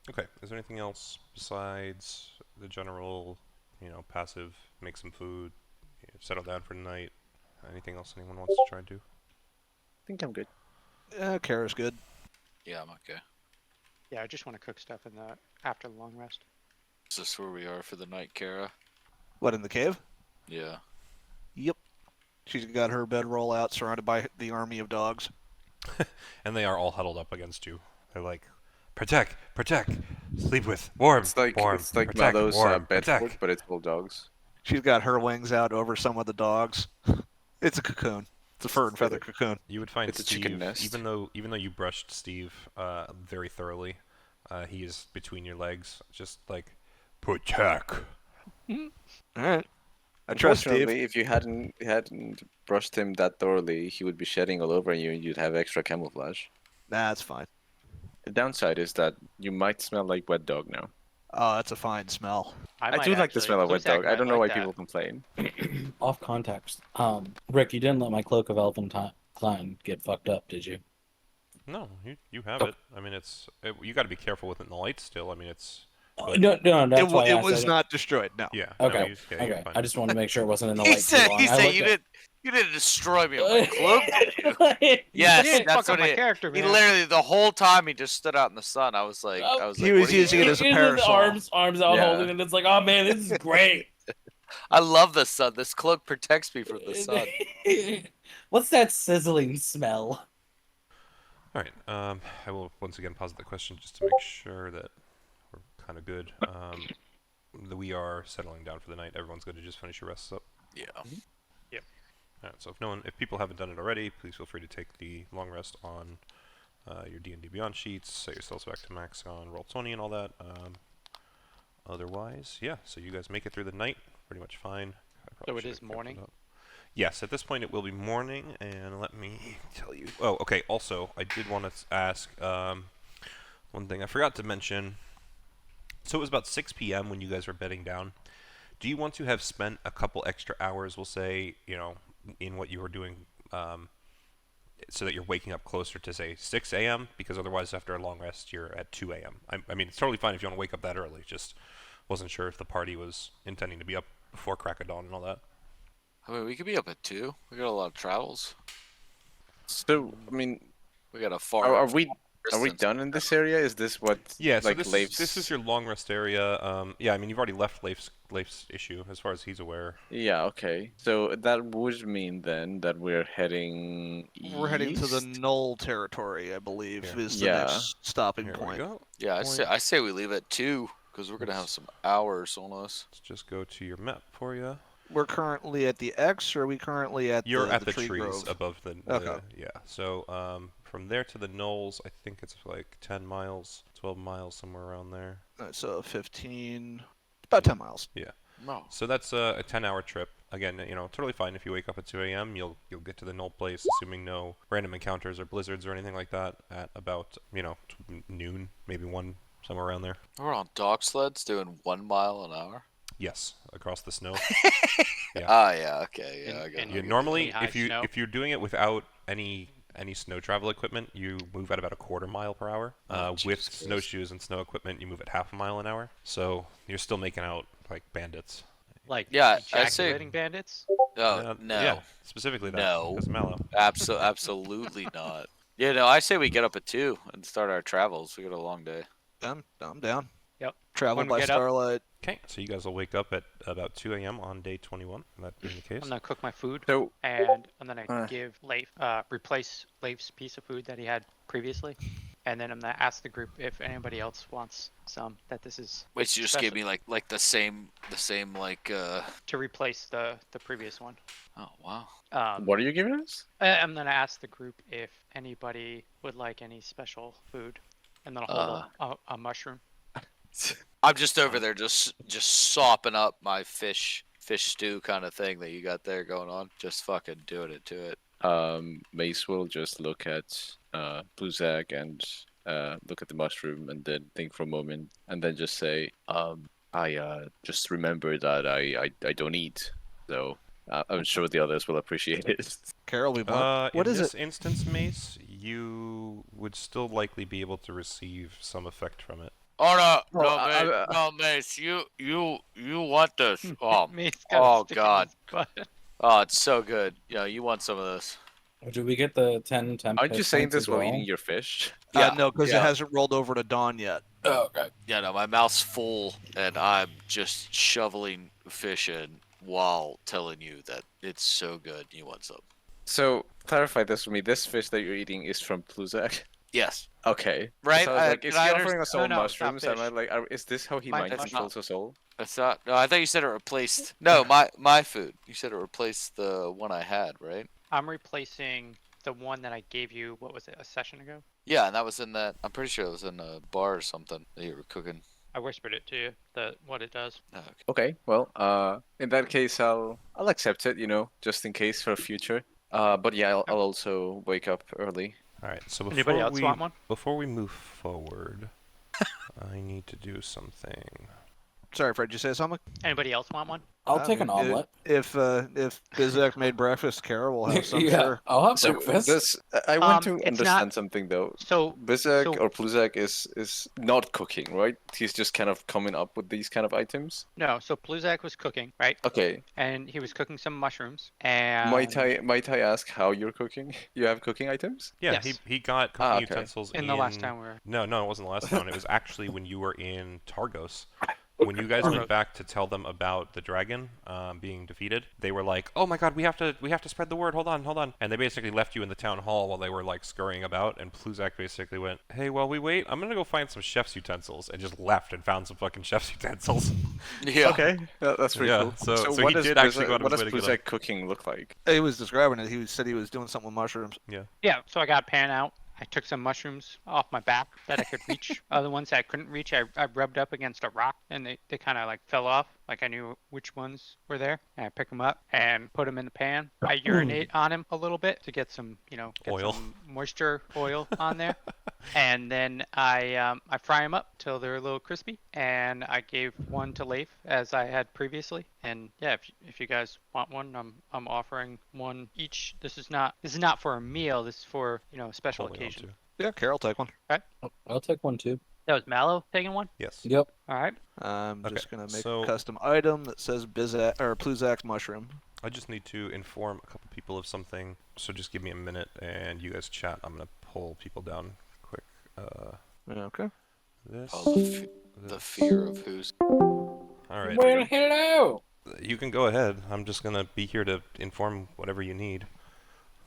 [SPEAKER 1] Okay, is there anything else besides the general, passive, make some food, settle down for the night? Anything else anyone wants to try and do?
[SPEAKER 4] I think I'm good.
[SPEAKER 2] Kara's good.
[SPEAKER 5] Yeah, I'm okay.
[SPEAKER 6] Yeah, I just want to cook stuff in the after the long rest.
[SPEAKER 5] Is this where we are for the night, Kara?
[SPEAKER 2] What, in the cave?
[SPEAKER 5] Yeah.
[SPEAKER 2] Yep. She's got her bedroll out, surrounded by the army of dogs.
[SPEAKER 1] And they are all huddled up against you. They're like, protect, sleep with, warm,
[SPEAKER 4] It's like
[SPEAKER 1] warm,
[SPEAKER 4] protect,
[SPEAKER 1] Mallows
[SPEAKER 4] bed
[SPEAKER 1] protect.
[SPEAKER 4] fort, but it's all dogs.
[SPEAKER 2] She's got her wings out over some of the dogs. It's a cocoon. It's a fur and feather cocoon.
[SPEAKER 1] You would find
[SPEAKER 4] It's a
[SPEAKER 1] Steve,
[SPEAKER 4] chicken nest.
[SPEAKER 1] even though you brushed Steve very thoroughly, he is between your legs, just like, protect.
[SPEAKER 2] All right. I trust Steve.
[SPEAKER 4] Unfortunately, if you hadn't brushed him that thoroughly, he would be shedding all over you, and you'd have extra camouflage.
[SPEAKER 2] Nah, that's fine.
[SPEAKER 4] The downside is that you might smell like wet dog now.
[SPEAKER 2] Oh, that's a fine smell.
[SPEAKER 4] I
[SPEAKER 6] might
[SPEAKER 4] do like the
[SPEAKER 6] actually-
[SPEAKER 4] smell of wet
[SPEAKER 6] Luzak
[SPEAKER 4] dog. I
[SPEAKER 6] might
[SPEAKER 4] don't know why
[SPEAKER 6] like that.
[SPEAKER 4] people complain.
[SPEAKER 3] Off context. Rick, you didn't let my cloak of elven clan get fucked up, did you?
[SPEAKER 1] No, you have
[SPEAKER 3] Oh.
[SPEAKER 1] it. I mean, you got to be careful with it in the light still. I mean, it's
[SPEAKER 3] No, that's why I
[SPEAKER 2] It
[SPEAKER 3] asked.
[SPEAKER 2] was not destroyed, no.
[SPEAKER 1] yeah.
[SPEAKER 3] Okay,
[SPEAKER 1] No, you're
[SPEAKER 3] okay.
[SPEAKER 1] fine.
[SPEAKER 3] I just wanted to make sure it wasn't in the
[SPEAKER 5] He
[SPEAKER 3] light too
[SPEAKER 5] said,
[SPEAKER 3] long.
[SPEAKER 5] he
[SPEAKER 3] I
[SPEAKER 5] said
[SPEAKER 3] looked
[SPEAKER 5] you didn't destroy me with my cloak, did you?
[SPEAKER 3] at-
[SPEAKER 5] Yes,
[SPEAKER 6] You didn't
[SPEAKER 5] that's
[SPEAKER 6] fuck up
[SPEAKER 5] what
[SPEAKER 6] my
[SPEAKER 5] he.
[SPEAKER 6] character,
[SPEAKER 5] He
[SPEAKER 6] man.
[SPEAKER 5] literally the whole time he just stood out in the sun. I was like,
[SPEAKER 3] Oh,
[SPEAKER 2] he
[SPEAKER 5] what
[SPEAKER 2] was
[SPEAKER 5] are you
[SPEAKER 2] using it
[SPEAKER 5] doing?
[SPEAKER 2] as a
[SPEAKER 3] He's with
[SPEAKER 2] parasol.
[SPEAKER 3] arms out
[SPEAKER 4] Yeah.
[SPEAKER 3] holding it. It's like, oh man, this is great.
[SPEAKER 5] I love the sun. This cloak protects me from the sun.
[SPEAKER 3] What's that sizzling smell?
[SPEAKER 1] All right. I will once again posit the question just to make sure that we're kind of good. We are settling down for the night. Everyone's going to just finish your rests up.
[SPEAKER 5] Yeah.
[SPEAKER 1] All right. So if people haven't done it already, please feel free to take the long rest on your D&D Beyond sheets. Set yourselves back to max on Roll20 and all that. Otherwise, yeah. So you guys make it through the night pretty much fine.
[SPEAKER 6] So it is morning?
[SPEAKER 1] Yes, at this point it will be morning, and let me tell you. Oh, okay. Also, I did want to ask one thing I forgot to mention. So it was about 6 p.m. when you guys were bedding down. Do you want to have spent a couple extra hours, we'll say, in what you were doing, so that you're waking up closer to, say, 6 a.m.? Because otherwise, after a long rest, you're at 2 a.m. I mean, it's totally fine if you want to wake up that early. Just wasn't sure if the party was intending to be up before crack of dawn and all that.
[SPEAKER 5] I mean, we could be up at 2. We got a lot of travels.
[SPEAKER 4] So, I mean,
[SPEAKER 5] We got a far.
[SPEAKER 4] are we
[SPEAKER 5] distance.
[SPEAKER 4] done in this area? Is this what?
[SPEAKER 1] Yeah, so
[SPEAKER 4] like
[SPEAKER 1] this is your long rest area. Yeah, I mean, you've already left Leif's issue, as far as he's aware.
[SPEAKER 4] Yeah. Okay. So that would mean then that we're heading.
[SPEAKER 2] We're heading to the
[SPEAKER 4] east?
[SPEAKER 2] Null territory, I believe,
[SPEAKER 1] Yeah.
[SPEAKER 2] is the
[SPEAKER 4] Yeah.
[SPEAKER 2] next stopping
[SPEAKER 1] Here we
[SPEAKER 2] point.
[SPEAKER 1] go.
[SPEAKER 5] Yeah, I say we leave at 2 because we're gonna have some hours on us.
[SPEAKER 1] Let's just go to your map for you.
[SPEAKER 2] We're currently at the X, or are we currently at
[SPEAKER 1] You're
[SPEAKER 2] the,
[SPEAKER 1] at the
[SPEAKER 2] tree
[SPEAKER 1] trees
[SPEAKER 2] grove?
[SPEAKER 1] above the
[SPEAKER 2] Okay.
[SPEAKER 1] yeah. So from there to the knolls, I think it's like 10 miles, 12 miles, somewhere around there.
[SPEAKER 2] So 15, about 10 miles.
[SPEAKER 5] No.
[SPEAKER 1] So that's a 10-hour trip. Again, totally fine if you wake up at 2 a.m. You'll get to the null place, assuming no random encounters or blizzards or anything like that, at about noon, maybe 1, somewhere around there.
[SPEAKER 5] We're on dog sleds doing 1 mile an hour.
[SPEAKER 1] Yes, across the snow. Yeah.
[SPEAKER 5] Ah, yeah. Okay. Yeah, I
[SPEAKER 6] In-
[SPEAKER 5] got
[SPEAKER 6] in
[SPEAKER 5] it.
[SPEAKER 1] Yeah, normally,
[SPEAKER 6] high snow.
[SPEAKER 1] if you're doing it without any snow travel equipment, you move at about a quarter mile per hour.
[SPEAKER 5] Oh,
[SPEAKER 1] With
[SPEAKER 5] Jesus.
[SPEAKER 1] snowshoes and snow equipment, you move at half a mile an hour. So you're still making out like bandits.
[SPEAKER 6] Like
[SPEAKER 5] Yeah, I say-
[SPEAKER 6] ejaculating bandits?
[SPEAKER 5] Oh, no.
[SPEAKER 1] Yeah, specifically that.
[SPEAKER 5] No.
[SPEAKER 1] Because Mallow.
[SPEAKER 5] Absolutely not. Yeah, no, I say we get up at 2 and start our travels. We got a long day.
[SPEAKER 2] I'm down.
[SPEAKER 6] Yep.
[SPEAKER 2] Travel
[SPEAKER 6] When we
[SPEAKER 2] by
[SPEAKER 6] get up-
[SPEAKER 2] starlight.
[SPEAKER 1] Okay, so you guys will wake up at about 2 a.m. on day 21. That being the case.
[SPEAKER 6] I'm gonna cook my food,
[SPEAKER 4] So
[SPEAKER 6] and I'm gonna
[SPEAKER 4] Uh.
[SPEAKER 6] give Leif, replace Leif's piece of food that he had previously, and then I'm gonna ask the group if anybody else wants some. That this is
[SPEAKER 5] Wait, you just
[SPEAKER 6] Special.
[SPEAKER 5] gave me like the same like
[SPEAKER 6] to replace the previous one.
[SPEAKER 5] oh wow.
[SPEAKER 4] what are you giving us?
[SPEAKER 6] I'm gonna ask the group if anybody would like any special food, and then I'll hold a mushroom.
[SPEAKER 5] I'm just over there just sopping up my fish stew kind of thing that you got there going on. Just fucking doing it to it.
[SPEAKER 4] Mace will just look at Bluzak and look at the mushroom and then think for a moment and then just say, I just remember that I don't eat, so I'm sure the others will appreciate it.
[SPEAKER 2] Carol, we want. What
[SPEAKER 1] in
[SPEAKER 2] is
[SPEAKER 1] this
[SPEAKER 2] it?
[SPEAKER 1] instance, Mace, you would still likely be able to receive some effect from it.
[SPEAKER 5] Oh no,
[SPEAKER 4] Well,
[SPEAKER 5] no, Mace, you want this? Oh,
[SPEAKER 6] Me's
[SPEAKER 5] oh,
[SPEAKER 6] got a stick in
[SPEAKER 5] God.
[SPEAKER 6] his butt.
[SPEAKER 5] oh, it's so good. Yeah, you want some of this?
[SPEAKER 3] Do we get the 10 temp?
[SPEAKER 4] Aren't you
[SPEAKER 3] hit
[SPEAKER 4] saying
[SPEAKER 3] points
[SPEAKER 4] this
[SPEAKER 3] as
[SPEAKER 4] while
[SPEAKER 3] well?
[SPEAKER 4] eating your fish?
[SPEAKER 5] Yeah,
[SPEAKER 2] No, because
[SPEAKER 5] yeah.
[SPEAKER 2] it hasn't rolled over to dawn yet.
[SPEAKER 3] Oh, okay.
[SPEAKER 5] Yeah, no, my mouth's full and I'm just shoveling fish in while telling you that it's so good. You want some?
[SPEAKER 4] So clarify this for me. This fish that you're eating is from Pluzak.
[SPEAKER 5] Yes.
[SPEAKER 4] Okay.
[SPEAKER 5] Right,
[SPEAKER 4] So I was
[SPEAKER 5] I-
[SPEAKER 4] like, is
[SPEAKER 5] and I
[SPEAKER 4] he offering us all
[SPEAKER 6] No, it's not
[SPEAKER 4] mushrooms? Am I
[SPEAKER 6] fish.
[SPEAKER 4] like, is this how he
[SPEAKER 6] My-
[SPEAKER 4] mind
[SPEAKER 6] it's
[SPEAKER 4] controls us all?
[SPEAKER 5] That's not. No, I thought you said it replaced. No, my food. You said it replaced the one I had, right?
[SPEAKER 6] I'm replacing the one that I gave you. What was it? A session ago?
[SPEAKER 5] Yeah, and that was in that. I'm pretty sure it was in a bar or something that you were cooking.
[SPEAKER 6] I whispered it to you. What it does.
[SPEAKER 5] Oh, okay.
[SPEAKER 4] Okay. Well, in that case, I'll accept it. Just in case for future. But yeah, I'll also wake up early.
[SPEAKER 1] All right. So
[SPEAKER 6] Anybody else want one?
[SPEAKER 1] before we move forward, I need to do something.
[SPEAKER 2] Sorry, Fred, you say something?
[SPEAKER 6] Anybody else want one?
[SPEAKER 3] I'll take an omelet.
[SPEAKER 2] If Bizek made breakfast, Carol will have some.
[SPEAKER 3] yeah,
[SPEAKER 2] Sure.
[SPEAKER 3] I'll have
[SPEAKER 4] So
[SPEAKER 3] breakfast.
[SPEAKER 4] I want to
[SPEAKER 6] it's
[SPEAKER 4] understand
[SPEAKER 6] not-
[SPEAKER 4] something though.
[SPEAKER 6] So
[SPEAKER 4] Bizek
[SPEAKER 6] so-
[SPEAKER 4] or Pluzak is not cooking, right? He's just kind of coming up with these kind of items.
[SPEAKER 6] no. So Pluzak was cooking, right?
[SPEAKER 4] Okay.
[SPEAKER 6] And he was cooking some mushrooms. And
[SPEAKER 4] Might I ask how you're cooking? You have cooking items?
[SPEAKER 1] Yeah,
[SPEAKER 6] Yes.
[SPEAKER 1] he got cooking
[SPEAKER 4] okay.
[SPEAKER 1] utensils
[SPEAKER 6] in the last time we were.
[SPEAKER 1] No, it wasn't the last time. It was actually when you were in Targos. when you guys went back to tell them about the dragon being defeated, they were like, "Oh my God, we have to spread the word. Hold on," and they basically left you in the town hall while they were like scurrying about. And Pluzak basically went, "Hey, while we wait, I'm gonna go find some chef's utensils," and just left and found some fucking chef's utensils.
[SPEAKER 5] Yeah.
[SPEAKER 4] Okay, that's pretty
[SPEAKER 1] Yeah,
[SPEAKER 4] cool.
[SPEAKER 1] so he
[SPEAKER 4] what does
[SPEAKER 1] did actually go out of
[SPEAKER 4] what
[SPEAKER 1] his
[SPEAKER 4] does
[SPEAKER 1] way to get 'em.
[SPEAKER 4] Pluzak cooking look like?
[SPEAKER 2] He was describing it. Said he was doing something with mushrooms.
[SPEAKER 6] Yeah, so I got a pan out. I took some mushrooms off my back that I could reach. Other ones that I couldn't reach, I rubbed up against a rock, and they kind of like fell off. Like I knew which ones were there. And I picked them up and put them in the pan. I urinate on him a little bit to get some, get
[SPEAKER 1] Oil.
[SPEAKER 6] some moisture oil on there. And then I fry them up till they're a little crispy. And I gave one to Leif as I had previously. And yeah, if you guys want one, I'm offering one each. This is not for a meal. This is for a special
[SPEAKER 1] Holding on
[SPEAKER 6] occasion.
[SPEAKER 1] to.
[SPEAKER 2] Yeah, Carol, take one.
[SPEAKER 3] I'll take one too.
[SPEAKER 6] That was Mallow taking one.
[SPEAKER 1] Yes.
[SPEAKER 3] Yep.
[SPEAKER 6] All right.
[SPEAKER 2] I'm
[SPEAKER 1] Okay,
[SPEAKER 2] just gonna make
[SPEAKER 1] so-
[SPEAKER 2] a custom item that says Pluzak's mushroom.
[SPEAKER 1] I just need to inform a couple people of something, so just give me a minute and you guys chat. I'm gonna pull people down quick.
[SPEAKER 2] Okay.
[SPEAKER 1] This.
[SPEAKER 5] Oh, the fear of who's.
[SPEAKER 1] All right.
[SPEAKER 3] Well, hello.
[SPEAKER 1] You can go ahead. I'm just gonna be here to inform whatever you need.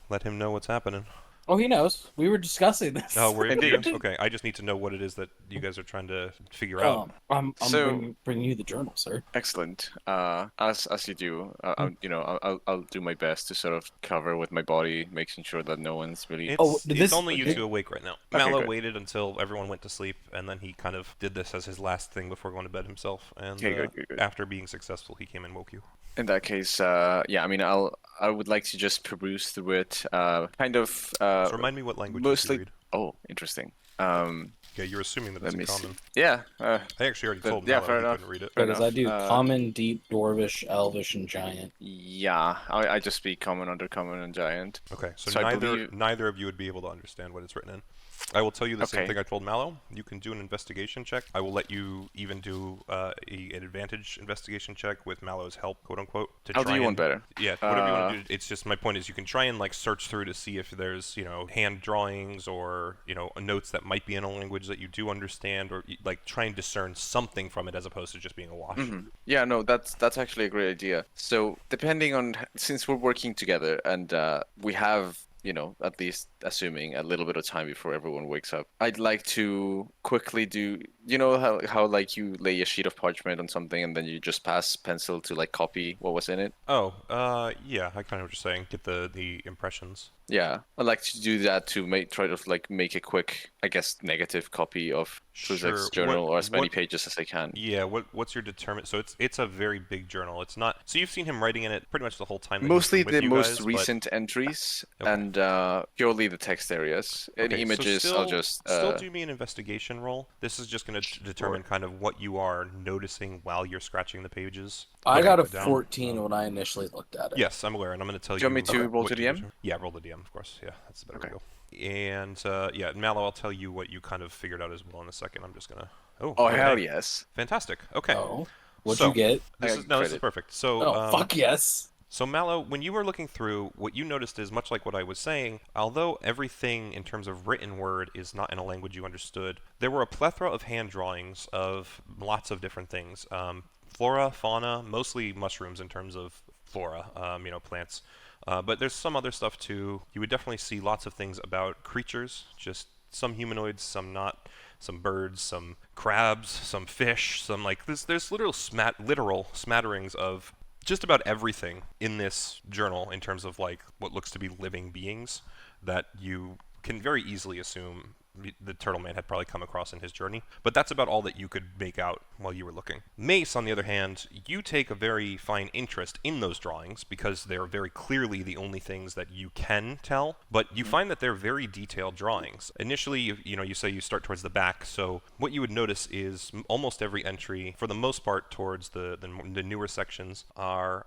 [SPEAKER 1] Let him know what's happening.
[SPEAKER 3] Oh, he knows. We were discussing this.
[SPEAKER 1] Oh, we're
[SPEAKER 4] Indeed.
[SPEAKER 1] okay. I just need to know what it is that you guys are trying to figure out.
[SPEAKER 3] I'm
[SPEAKER 4] So-
[SPEAKER 3] bringing you the journal, sir.
[SPEAKER 4] Excellent. As you do, I'll do my best to sort of cover with my body, making sure that no one's really.
[SPEAKER 1] It's,
[SPEAKER 3] did
[SPEAKER 1] it's
[SPEAKER 3] this-
[SPEAKER 1] only you
[SPEAKER 3] okay.
[SPEAKER 1] two awake right now.
[SPEAKER 4] Okay,
[SPEAKER 1] Mallow
[SPEAKER 4] good.
[SPEAKER 1] waited until everyone went to sleep, and then he kind of did this as his last thing before going to bed himself. And
[SPEAKER 4] Okay, good.
[SPEAKER 1] after being successful, he came and woke you.
[SPEAKER 4] In that case, yeah, I mean, I would like to just peruse through it, kind of.
[SPEAKER 1] So remind me what language
[SPEAKER 4] mostly-
[SPEAKER 1] you read.
[SPEAKER 4] Oh, interesting.
[SPEAKER 1] Yeah, you're assuming that
[SPEAKER 4] Let
[SPEAKER 1] it's
[SPEAKER 4] me
[SPEAKER 1] in
[SPEAKER 4] see.
[SPEAKER 1] common.
[SPEAKER 4] Yeah.
[SPEAKER 1] I actually already
[SPEAKER 4] But-
[SPEAKER 1] told
[SPEAKER 4] yeah,
[SPEAKER 1] Mallow
[SPEAKER 4] fair
[SPEAKER 1] he
[SPEAKER 4] enough.
[SPEAKER 1] couldn't read it.
[SPEAKER 4] Fair
[SPEAKER 3] Because I
[SPEAKER 4] enough.
[SPEAKER 3] do common, deep, dwarvish, elvish, and giant.
[SPEAKER 4] Yeah, I just speak common, undercommon, and giant.
[SPEAKER 1] Okay, so,
[SPEAKER 4] So I
[SPEAKER 1] neither
[SPEAKER 4] believe-
[SPEAKER 1] of you would be able to understand what it's written in. I will tell you the same
[SPEAKER 4] Okay.
[SPEAKER 1] thing I told Mallow. You can do an investigation check. I will let you even do an advantage investigation check with Mallow's help, quote unquote. To
[SPEAKER 4] I'll
[SPEAKER 1] try
[SPEAKER 4] do
[SPEAKER 1] and,
[SPEAKER 4] one better.
[SPEAKER 1] Yeah, whatever you want to do. It's just my point is you can try and like search through to see if there's hand drawings or notes that might be in a language that you do understand, or like try and discern something from it as opposed to just being a wash.
[SPEAKER 4] Yeah, no, that's actually a great idea. So depending on, since we're working together and we have, at least assuming a little bit of time before everyone wakes up, I'd like to quickly do, how like you lay a sheet of parchment on something and then you just pass pencil to like copy what was in it.
[SPEAKER 1] Oh, yeah, I kind of know what you're saying. Get the impressions.
[SPEAKER 4] Yeah, I'd like to do that to try to make a quick, I guess, negative copy of Pluzak's
[SPEAKER 1] Sure.
[SPEAKER 4] journal, or as many
[SPEAKER 1] what-
[SPEAKER 4] pages as I can.
[SPEAKER 1] Yeah, what's your determinant? So it's a very big journal. It's not. So you've seen him writing in it pretty much the whole time. That he's
[SPEAKER 4] Mostly
[SPEAKER 1] been with
[SPEAKER 4] the
[SPEAKER 1] you
[SPEAKER 4] most
[SPEAKER 1] guys, but-
[SPEAKER 4] recent entries
[SPEAKER 1] Okay.
[SPEAKER 4] and purely the text areas. In
[SPEAKER 1] Okay, so
[SPEAKER 4] images, I'll just
[SPEAKER 1] still do me an investigation roll. This is just going to determine kind of what you are noticing while you're scratching the pages.
[SPEAKER 3] I got a
[SPEAKER 1] Down.
[SPEAKER 3] 14 when I initially looked at it.
[SPEAKER 1] Yes, I'm aware, and I'm going to tell
[SPEAKER 4] Do you want me to roll
[SPEAKER 1] what
[SPEAKER 4] to
[SPEAKER 1] you
[SPEAKER 4] DM?
[SPEAKER 1] determine. Yeah, roll the DM, of course. Yeah, that's the better way to
[SPEAKER 4] Okay.
[SPEAKER 1] go. And yeah, Mallow, I'll tell you what you kind of figured out as well in a second. I'm just gonna. Oh,
[SPEAKER 4] Oh,
[SPEAKER 1] okay.
[SPEAKER 4] hell yes.
[SPEAKER 1] Fantastic. Okay.
[SPEAKER 3] Oh, what'd
[SPEAKER 1] So-
[SPEAKER 3] you get?
[SPEAKER 1] This
[SPEAKER 4] I
[SPEAKER 1] is
[SPEAKER 4] got
[SPEAKER 1] this is
[SPEAKER 4] credit.
[SPEAKER 1] perfect. So
[SPEAKER 3] Oh, fuck yes.
[SPEAKER 1] So Mallow, when you were looking through, what you noticed is much like what I was saying, although everything in terms of written word is not in a language you understood, there were a plethora of hand drawings of lots of different things. Flora, fauna, mostly mushrooms in terms of flora, plants. But there's some other stuff too. You would definitely see lots of things about creatures, just some humanoids, some not, some birds, some crabs, some fish, some like there's literal smatterings of just about everything in this journal in terms of like what looks to be living beings that you can very easily assume the Turtle Man had probably come across in his journey. But that's about all that you could make out while you were looking. Mace, on the other hand, you take a very fine interest in those drawings because they're very clearly the only things that you can tell, but you find that they're very detailed drawings. Initially, you say you start towards the back, so what you would notice is almost every entry, for the most part towards the newer sections, are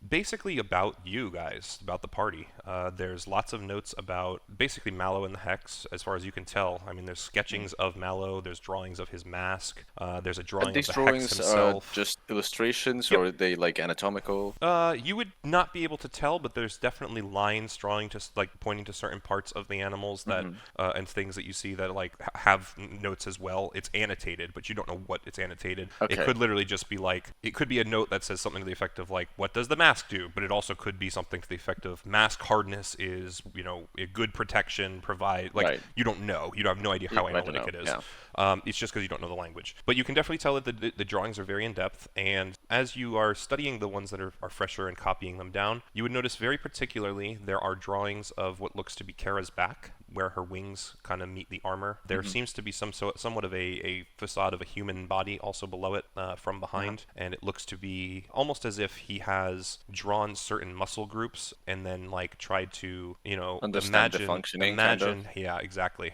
[SPEAKER 1] basically about you guys, about the party. There's lots of notes about basically Mallow and the Hex, as far as you can tell. I mean, there's sketchings of Mallow, there's drawings of his mask, there's a drawing
[SPEAKER 4] And
[SPEAKER 1] of
[SPEAKER 4] these
[SPEAKER 1] the Hex
[SPEAKER 4] drawings
[SPEAKER 1] himself.
[SPEAKER 4] are just illustrations,
[SPEAKER 1] Yep.
[SPEAKER 4] or are they like anatomical?
[SPEAKER 1] You would not be able to tell, but there's definitely lines drawing to like pointing to certain parts of the animals that and things that you see that like have notes as well. It's annotated, but you don't know what it's annotated. It
[SPEAKER 4] Okay.
[SPEAKER 1] could literally just be like, it could be a note that says something to the effect of like, what does the mask do? But it also could be something to the effect of mask hardness is, you know, a good protection provide. Like
[SPEAKER 4] Right.
[SPEAKER 1] you don't know. You have no idea how
[SPEAKER 4] I don't
[SPEAKER 1] analytic
[SPEAKER 4] know,
[SPEAKER 1] it is.
[SPEAKER 4] yeah.
[SPEAKER 1] It's just because you don't know the language. But you can definitely tell that the drawings are very in-depth, and as you are studying the ones that are fresher and copying them down, you would notice very particularly there are drawings of what looks to be Kara's back, where her wings kind of meet the armor. There seems to be somewhat of a facade of a human body also below it from behind, and it looks to be almost as if he has drawn certain muscle groups and then like tried to, you know,
[SPEAKER 4] Understand the functioning, kind of.
[SPEAKER 1] yeah, exactly.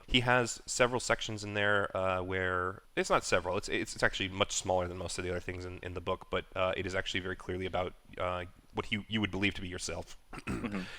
[SPEAKER 1] He has several sections in there where it's not several. It's actually much smaller than most of the other things in the book, but it is actually very clearly about what you would believe to be yourself.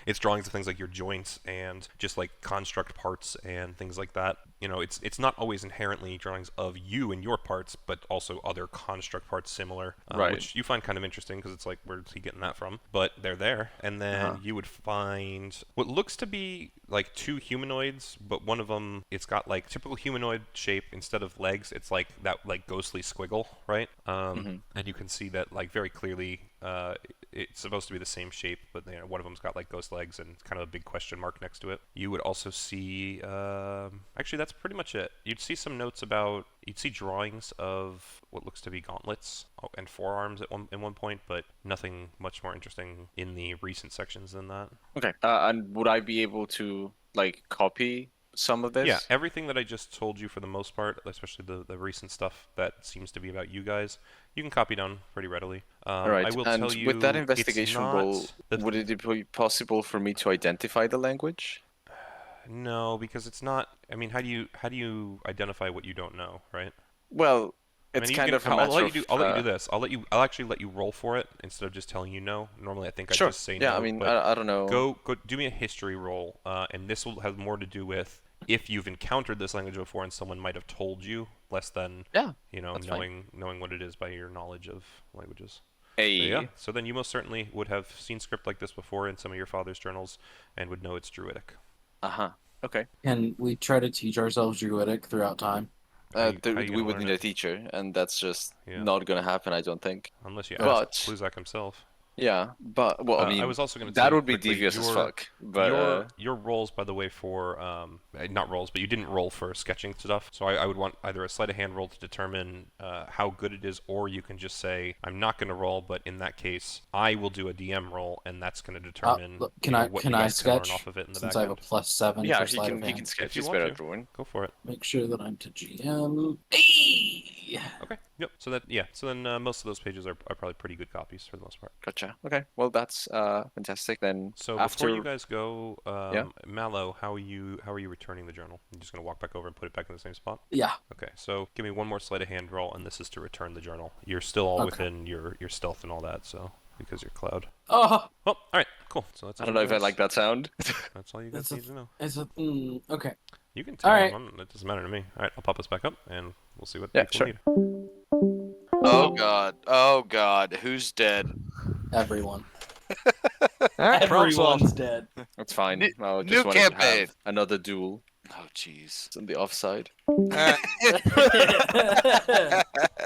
[SPEAKER 1] It's drawings of things like your joints and just like construct parts and things like that. You know, it's not always inherently drawings of you and your parts, but also other construct parts similar,
[SPEAKER 4] Right.
[SPEAKER 1] which you find kind of interesting because it's like, where's he getting that from? But they're there. And then you would find what looks to be like two humanoids, but one of them, it's got like typical humanoid shape. Instead of legs, it's like that like ghostly squiggle, right? And you can see that like very clearly it's supposed to be the same shape, but you know, one of them's got like ghost legs and kind of a big question mark next to it. You would also see, actually that's pretty much it. You'd see some notes about, you'd see drawings of what looks to be gauntlets and forearms at one point, but nothing much more interesting in the recent sections than that.
[SPEAKER 4] Okay. And would I be able to like copy some of this?
[SPEAKER 1] Yeah, everything that I just told you for the most part, especially the recent stuff that seems to be about you guys, you can copy down pretty readily.
[SPEAKER 4] All right.
[SPEAKER 1] I will
[SPEAKER 4] and
[SPEAKER 1] tell you,
[SPEAKER 4] with that
[SPEAKER 1] it's
[SPEAKER 4] investigation
[SPEAKER 1] not
[SPEAKER 4] roll,
[SPEAKER 1] the-
[SPEAKER 4] would it be possible for me to identify the language?
[SPEAKER 1] No, because it's not. I mean, how do you identify what you don't know, right?
[SPEAKER 4] Well,
[SPEAKER 1] I
[SPEAKER 4] it's
[SPEAKER 1] mean,
[SPEAKER 4] kind
[SPEAKER 1] you
[SPEAKER 4] of
[SPEAKER 1] can,
[SPEAKER 4] a matter
[SPEAKER 1] I'll let you
[SPEAKER 4] of,
[SPEAKER 1] do. I'll let you do this. I'll actually let you roll for it instead of just telling you no. Normally, I think I
[SPEAKER 4] Sure.
[SPEAKER 1] just say
[SPEAKER 4] Yeah,
[SPEAKER 1] no.
[SPEAKER 4] I mean,
[SPEAKER 1] but
[SPEAKER 4] I don't know.
[SPEAKER 1] go do me a history roll, and this will have more to do with if you've encountered this language before and someone might have told you, less than
[SPEAKER 4] Yeah,
[SPEAKER 1] you know
[SPEAKER 4] that's
[SPEAKER 1] knowing what it is by your knowledge of languages.
[SPEAKER 4] Hey.
[SPEAKER 1] So, yeah. So then you most certainly would have seen script like this before in some of your father's journals, and would know it's Druidic.
[SPEAKER 4] Uh-huh. Okay.
[SPEAKER 3] Can we try to teach ourselves Druidic throughout time?
[SPEAKER 1] How you
[SPEAKER 4] We
[SPEAKER 1] gonna
[SPEAKER 4] would
[SPEAKER 1] learn
[SPEAKER 4] need a
[SPEAKER 1] it?
[SPEAKER 4] teacher, and that's just
[SPEAKER 1] Yeah.
[SPEAKER 4] not gonna happen, I don't think.
[SPEAKER 1] Unless you
[SPEAKER 4] But-
[SPEAKER 1] ask Bluzak himself.
[SPEAKER 4] Yeah, but well, I mean,
[SPEAKER 1] I was also going to
[SPEAKER 4] that
[SPEAKER 1] say
[SPEAKER 4] would be
[SPEAKER 1] quickly,
[SPEAKER 4] devious as
[SPEAKER 1] your-
[SPEAKER 4] fuck. But
[SPEAKER 1] your rolls, by the way, for not rolls, but you didn't roll for sketching stuff. So I would want either a sleight of hand roll to determine how good it is, or you can just say I'm not going to roll, but in that case I will do a DM roll, and that's going to determine
[SPEAKER 3] Look,
[SPEAKER 1] you know, what
[SPEAKER 3] can
[SPEAKER 1] you
[SPEAKER 3] I
[SPEAKER 1] guys can learn
[SPEAKER 3] sketch?
[SPEAKER 1] off of it in the
[SPEAKER 3] Since
[SPEAKER 1] back
[SPEAKER 3] I have a
[SPEAKER 1] end.
[SPEAKER 3] +7
[SPEAKER 4] yeah,
[SPEAKER 3] for
[SPEAKER 4] he
[SPEAKER 3] sleight
[SPEAKER 4] can
[SPEAKER 3] of
[SPEAKER 4] he
[SPEAKER 3] hand.
[SPEAKER 4] can
[SPEAKER 1] If
[SPEAKER 4] sketch
[SPEAKER 1] you
[SPEAKER 4] his
[SPEAKER 1] want
[SPEAKER 4] better
[SPEAKER 1] to.
[SPEAKER 4] drawing.
[SPEAKER 1] Go for it.
[SPEAKER 3] Make sure that I'm to GM. Hey!
[SPEAKER 1] Okay. Yep. So then most of those pages are probably pretty good copies for the most part.
[SPEAKER 4] Gotcha. Okay. Well, that's fantastic. Then
[SPEAKER 1] So
[SPEAKER 4] after
[SPEAKER 1] before you guys go,
[SPEAKER 4] Yeah.
[SPEAKER 1] Mallow, how are you returning the journal? You're just gonna walk back over and put it back in the same spot?
[SPEAKER 3] Yeah.
[SPEAKER 1] Okay, so give me one more sleight of hand roll, and this is to return the journal. You're still all
[SPEAKER 3] Okay.
[SPEAKER 1] within your stealth and all that, so because you're cloud.
[SPEAKER 3] Oh,
[SPEAKER 1] Well, all right, cool. So that's
[SPEAKER 4] I don't know if I like that sound.
[SPEAKER 1] That's all you guys
[SPEAKER 3] That's a
[SPEAKER 1] need to know.
[SPEAKER 3] it's a okay.
[SPEAKER 1] You can tell
[SPEAKER 3] all right.
[SPEAKER 1] them. It doesn't matter to me. All right, I'll pop this back up, and we'll see what
[SPEAKER 4] Yeah,
[SPEAKER 1] people
[SPEAKER 4] sure.
[SPEAKER 1] need.
[SPEAKER 5] Oh God, who's dead?
[SPEAKER 3] Everyone.
[SPEAKER 2] Alright, problem
[SPEAKER 3] Everyone's
[SPEAKER 2] solved.
[SPEAKER 3] dead.
[SPEAKER 4] That's fine.
[SPEAKER 5] New-
[SPEAKER 4] I
[SPEAKER 5] new
[SPEAKER 4] just wanted
[SPEAKER 5] campaign.
[SPEAKER 4] to have another duel.
[SPEAKER 5] Oh jeez.
[SPEAKER 4] It's on the offside.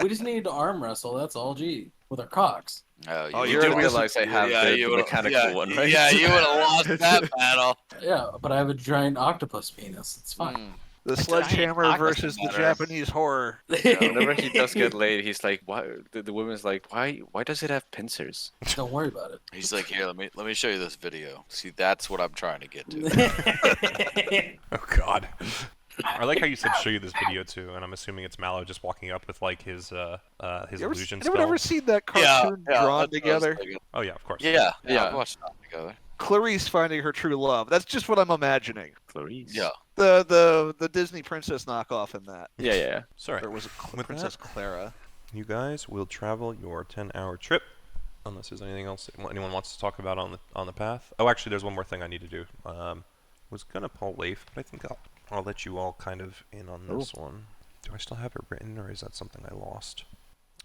[SPEAKER 3] We just needed to arm wrestle. That's all. Gee, with our cocks.
[SPEAKER 4] Oh,
[SPEAKER 5] you
[SPEAKER 4] you do
[SPEAKER 5] would've-
[SPEAKER 4] realize I have the
[SPEAKER 5] would've-
[SPEAKER 4] mechanical one, right?
[SPEAKER 5] Yeah, you would have lost that battle.
[SPEAKER 3] Yeah, but I have a giant octopus penis. It's fine.
[SPEAKER 5] Mm.
[SPEAKER 2] The
[SPEAKER 6] giant
[SPEAKER 2] sledgehammer
[SPEAKER 6] octopus
[SPEAKER 2] versus the
[SPEAKER 6] matter.
[SPEAKER 2] Japanese horror.
[SPEAKER 4] Yeah, whenever he does get laid, he's like, "Why?" The woman's like, "Why? Why does it have pincers?"
[SPEAKER 3] Don't worry about it.
[SPEAKER 5] He's like, here, let me show you this video. See, that's what I'm trying to get to.
[SPEAKER 1] Oh God. I like how you said show you this video too, and I'm assuming it's Mallow just walking up with like his illusion
[SPEAKER 2] Anyone ever
[SPEAKER 1] spell.
[SPEAKER 2] seen that cartoon drawn
[SPEAKER 5] that's what I was
[SPEAKER 2] together?
[SPEAKER 5] thinking.
[SPEAKER 1] Oh yeah, of course.
[SPEAKER 5] Yeah,
[SPEAKER 4] Yeah.
[SPEAKER 5] I've watched that together.
[SPEAKER 2] Clarice finding her true love. That's just what I'm imagining.
[SPEAKER 4] Clarice.
[SPEAKER 5] Yeah.
[SPEAKER 2] The Disney princess knockoff in that.
[SPEAKER 4] Yeah.
[SPEAKER 1] Sorry.
[SPEAKER 2] There was a
[SPEAKER 1] With
[SPEAKER 2] Princess Clara.
[SPEAKER 1] You guys will travel your 10-hour trip Unless there's anything else anyone wants to talk about on the path. Oh, actually, there's one more thing I need to do. Was gonna pull Leif, but I think I'll let you all kind of in on this one. Do I still have it written, or is that something I lost?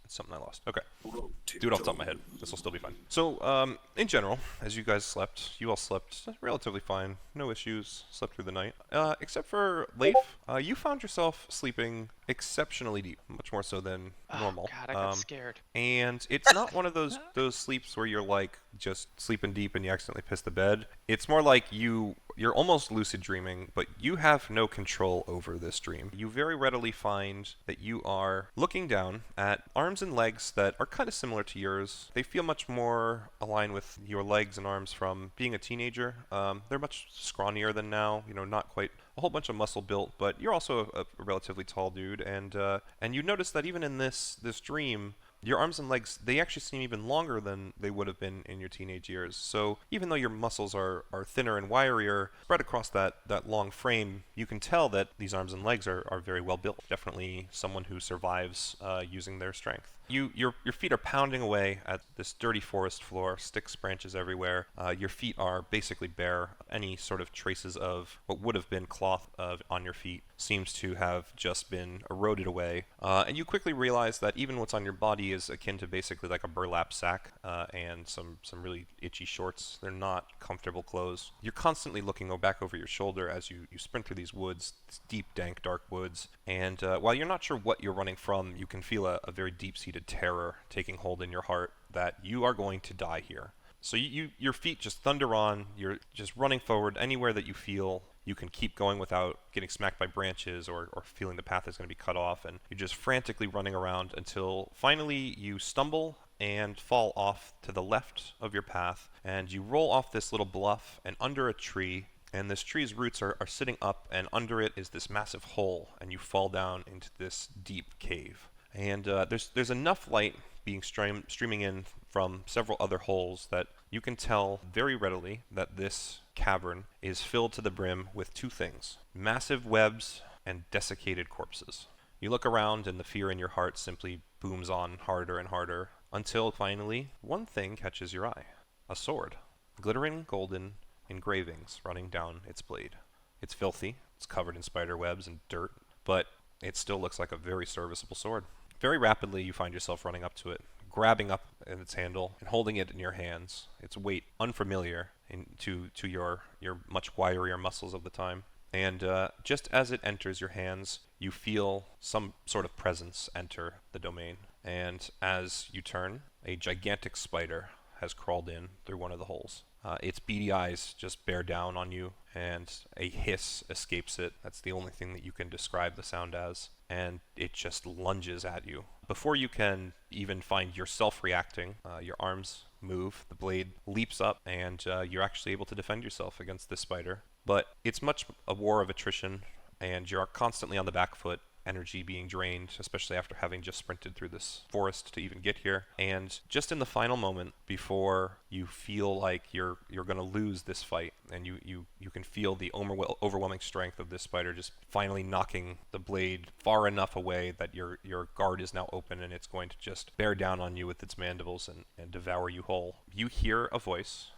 [SPEAKER 1] It's something I lost. Okay. Do it off the top of my head. This will still be fine. So, in general, as you guys slept, you all slept relatively fine. No issues. Slept through the night. Except for Leif, you found yourself sleeping exceptionally deep, much more so than normal.
[SPEAKER 6] Oh, God, I got scared.
[SPEAKER 1] And it's not one of those sleeps where you're like just sleeping deep and you accidentally piss the bed. It's more like you're almost lucid dreaming, but you have no control over this dream. You very readily find that you are looking down at arms and legs that are kind of similar to yours. They feel much more aligned with your legs and arms from being a teenager. They're much scrawnier than now, not quite a whole bunch of muscle built, but you're also a relatively tall dude, and you notice that even in this dream, your arms and legs, they actually seem even longer than they would have been in your teenage years. So even though your muscles are thinner and wirier, spread across that long frame, you can tell that these arms and legs are very well built. Definitely someone who survives using their strength. Your feet are pounding away at this dirty forest floor, sticks, branches everywhere. Your feet are basically bare. Any sort of traces of what would have been cloth on your feet seems to have just been eroded away. And you quickly realize that even what's on your body is akin to basically like a burlap sack and some really itchy shorts. They're not comfortable clothes. You're constantly looking back over your shoulder as you sprint through these woods, these deep, dank, dark woods. And while you're not sure what you're running from, you can feel a very deep-seated terror taking hold in your heart that you are going to die here. So your feet just thunder on. You're just running forward anywhere that you feel you can keep going without getting smacked by branches or feeling the path is going to be cut off. And you're just frantically running around until finally you stumble and fall off to the left of your path. And you roll off this little bluff and under a tree. And this tree's roots are sitting up, and under it is this massive hole. And you fall down into this deep cave. And there's enough light being streaming in from several other holes that you can tell very readily that this cavern is filled to the brim with two things: massive webs and desiccated corpses. You look around and the fear in your heart simply booms on harder and harder until finally one thing catches your eye: a sword, glittering golden engravings running down its blade. It's filthy, it's covered in spider webs and dirt, but it still looks like a very serviceable sword. Very rapidly, you find yourself running up to it, grabbing up at its handle and holding it in your hands. Its weight unfamiliar to your much wirier muscles of the time. And just as it enters your hands, you feel some sort of presence enter the domain. And as you turn, a gigantic spider has crawled in through one of the holes. Its beady eyes just bear down on you, and a hiss escapes it. That's the only thing that you can describe the sound as. And it just lunges at you. Before you can even find yourself reacting, your arms move, the blade leaps up, and you're actually able to defend yourself against this spider. But it's much a war of attrition, and you're constantly on the back foot, energy being drained, especially after having just sprinted through this forest to even get here. And just in the final moment before you feel like you're going to lose this fight, and you can feel the overwhelming strength of this spider just finally knocking the blade far enough away that your guard is now open and it's going to just bear down on you with its mandibles and devour you whole. You hear a voice.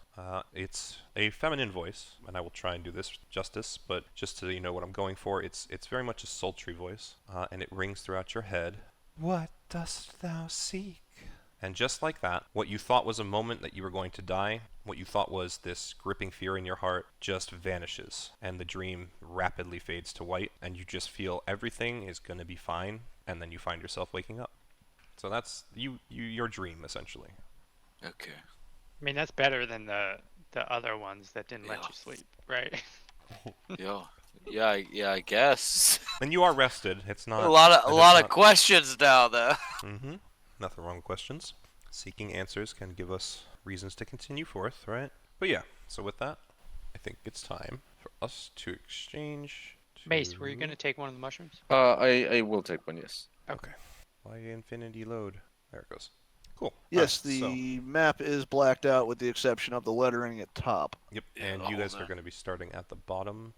[SPEAKER 1] It's a feminine voice, and I will try and do this justice, but just so you know what I'm going for, it's very much a sultry voice, and it rings throughout your head. What dost thou seek? And just like that, what you thought was a moment that you were going to die, what you thought was this gripping fear in your heart, just vanishes, and the dream rapidly fades to white, and you just feel everything is going to be fine, and then you find yourself waking up. So that's your dream, essentially.
[SPEAKER 5] Okay.
[SPEAKER 6] I mean, that's better than the other ones that didn't let
[SPEAKER 5] Yeah.
[SPEAKER 6] you sleep, right?
[SPEAKER 5] Yeah, I guess.
[SPEAKER 1] And you are rested. It's not
[SPEAKER 5] a lot
[SPEAKER 1] it is
[SPEAKER 5] of
[SPEAKER 1] not-
[SPEAKER 5] questions now, though.
[SPEAKER 1] Mm-hmm. Nothing wrong with questions. Seeking answers can give us reasons to continue forth, right? But yeah, so with that, I think it's time for us to exchange.
[SPEAKER 6] Mace, were you going to take one of the mushrooms?
[SPEAKER 4] I will take one, yes.
[SPEAKER 1] Okay. Why infinity load? There it goes. Cool.
[SPEAKER 2] Yes,
[SPEAKER 1] Alright, so-
[SPEAKER 2] the map is blacked out with the exception of the lettering at top.
[SPEAKER 1] Yep,
[SPEAKER 5] Yeah,
[SPEAKER 1] and
[SPEAKER 5] the
[SPEAKER 1] you guys
[SPEAKER 5] whole
[SPEAKER 1] are
[SPEAKER 5] map.
[SPEAKER 1] going to be starting at the bottom.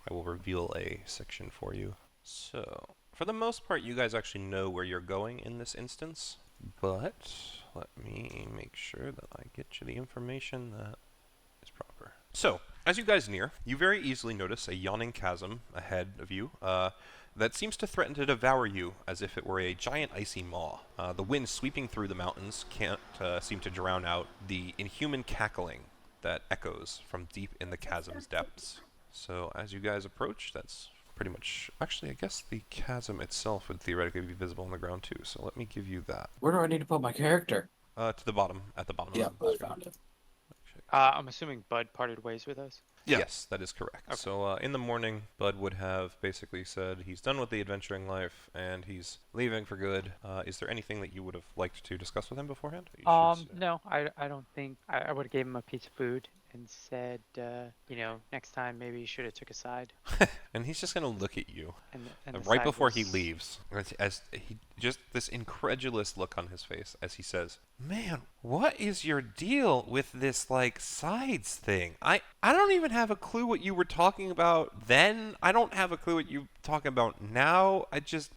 [SPEAKER 1] I will reveal a section for you. So, for the most part, you guys actually know where you're going in this instance. But let me make sure that I get you the information that is proper. So, as you guys near, you very easily notice a yawning chasm ahead of you that seems to threaten to devour you as if it were a giant icy maw. The wind sweeping through the mountains can't seem to drown out the inhuman cackling that echoes from deep in the chasm's depths. So, as you guys approach, that's pretty much... Actually, I guess the chasm itself would theoretically be visible on the ground too, so let me give you that.
[SPEAKER 3] Where do I need to put my character?
[SPEAKER 1] To the bottom, at the bottom
[SPEAKER 3] Yeah,
[SPEAKER 1] of the
[SPEAKER 3] I
[SPEAKER 1] screen.
[SPEAKER 3] found it.
[SPEAKER 6] I'm assuming Bud parted ways with us.
[SPEAKER 2] Yeah.
[SPEAKER 1] Yes, that is correct.
[SPEAKER 6] Okay.
[SPEAKER 1] So in the morning, Bud would have basically said he's done with the adventuring life and he's leaving for good. Is there anything that you would have liked to discuss with him beforehand? You should say.
[SPEAKER 6] No, I don't think I would have gave him a piece of food and said, next time maybe you should have took a side.
[SPEAKER 1] And he's just gonna look at you
[SPEAKER 6] And the
[SPEAKER 1] right
[SPEAKER 6] side
[SPEAKER 1] before he
[SPEAKER 6] was-
[SPEAKER 1] leaves, as he just this incredulous look on his face as he says, "Man, what is your deal with this like sides thing? I don't even have a clue what you were talking about then. I don't have a clue what you're talking about now.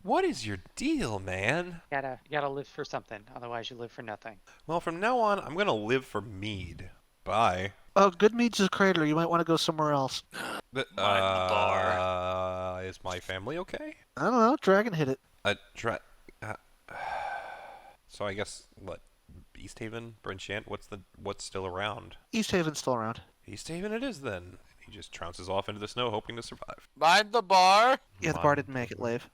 [SPEAKER 1] What is your deal, man?"
[SPEAKER 6] You gotta live for something, otherwise you live for nothing.
[SPEAKER 1] Well, from now on, I'm gonna live for mead. Bye.
[SPEAKER 2] Oh, good meat's a crater. You might want to go somewhere else.
[SPEAKER 1] But,
[SPEAKER 5] Mind the bar.
[SPEAKER 1] Is my family okay?
[SPEAKER 2] I don't know. Dragon hit it.
[SPEAKER 1] So I guess what? East Haven, Brinchant. What's still around?
[SPEAKER 2] East Haven's still around.
[SPEAKER 1] East Haven it is then. He just trounces off into the snow, hoping to survive.
[SPEAKER 5] Mind the bar.
[SPEAKER 2] Yeah, the bar didn't make it, Lave.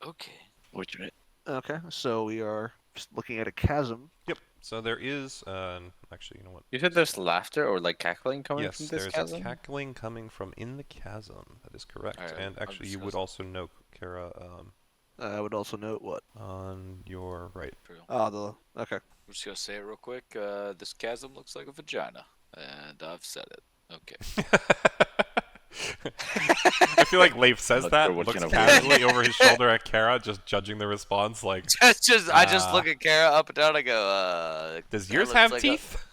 [SPEAKER 5] Okay.
[SPEAKER 4] Fortunate.
[SPEAKER 2] Okay, so we are just looking at a chasm.
[SPEAKER 1] Yep. So there is, actually, you know what?
[SPEAKER 4] You said there's laughter or like cackling coming
[SPEAKER 1] Yes,
[SPEAKER 4] from this
[SPEAKER 1] there's
[SPEAKER 4] chasm?
[SPEAKER 1] a cackling coming from in the chasm. That is correct.
[SPEAKER 5] Alright,
[SPEAKER 1] And
[SPEAKER 5] I'm
[SPEAKER 1] actually,
[SPEAKER 5] just
[SPEAKER 1] you
[SPEAKER 5] gonna
[SPEAKER 1] would also know, Kara,
[SPEAKER 2] I would also note what.
[SPEAKER 1] on your right.
[SPEAKER 5] True.
[SPEAKER 2] Oh, okay.
[SPEAKER 5] I'm just gonna say it real quick. This chasm looks like a vagina, and I've said it. Okay.
[SPEAKER 1] I feel like Leif says
[SPEAKER 4] Not
[SPEAKER 1] that,
[SPEAKER 4] sure what
[SPEAKER 1] looks
[SPEAKER 4] kind of
[SPEAKER 1] casually over his shoulder at Kara, just judging the response, like,
[SPEAKER 5] I just look at Kara up and down. I go,
[SPEAKER 1] does
[SPEAKER 5] that
[SPEAKER 1] yours
[SPEAKER 5] looks
[SPEAKER 1] have
[SPEAKER 5] like
[SPEAKER 1] teeth?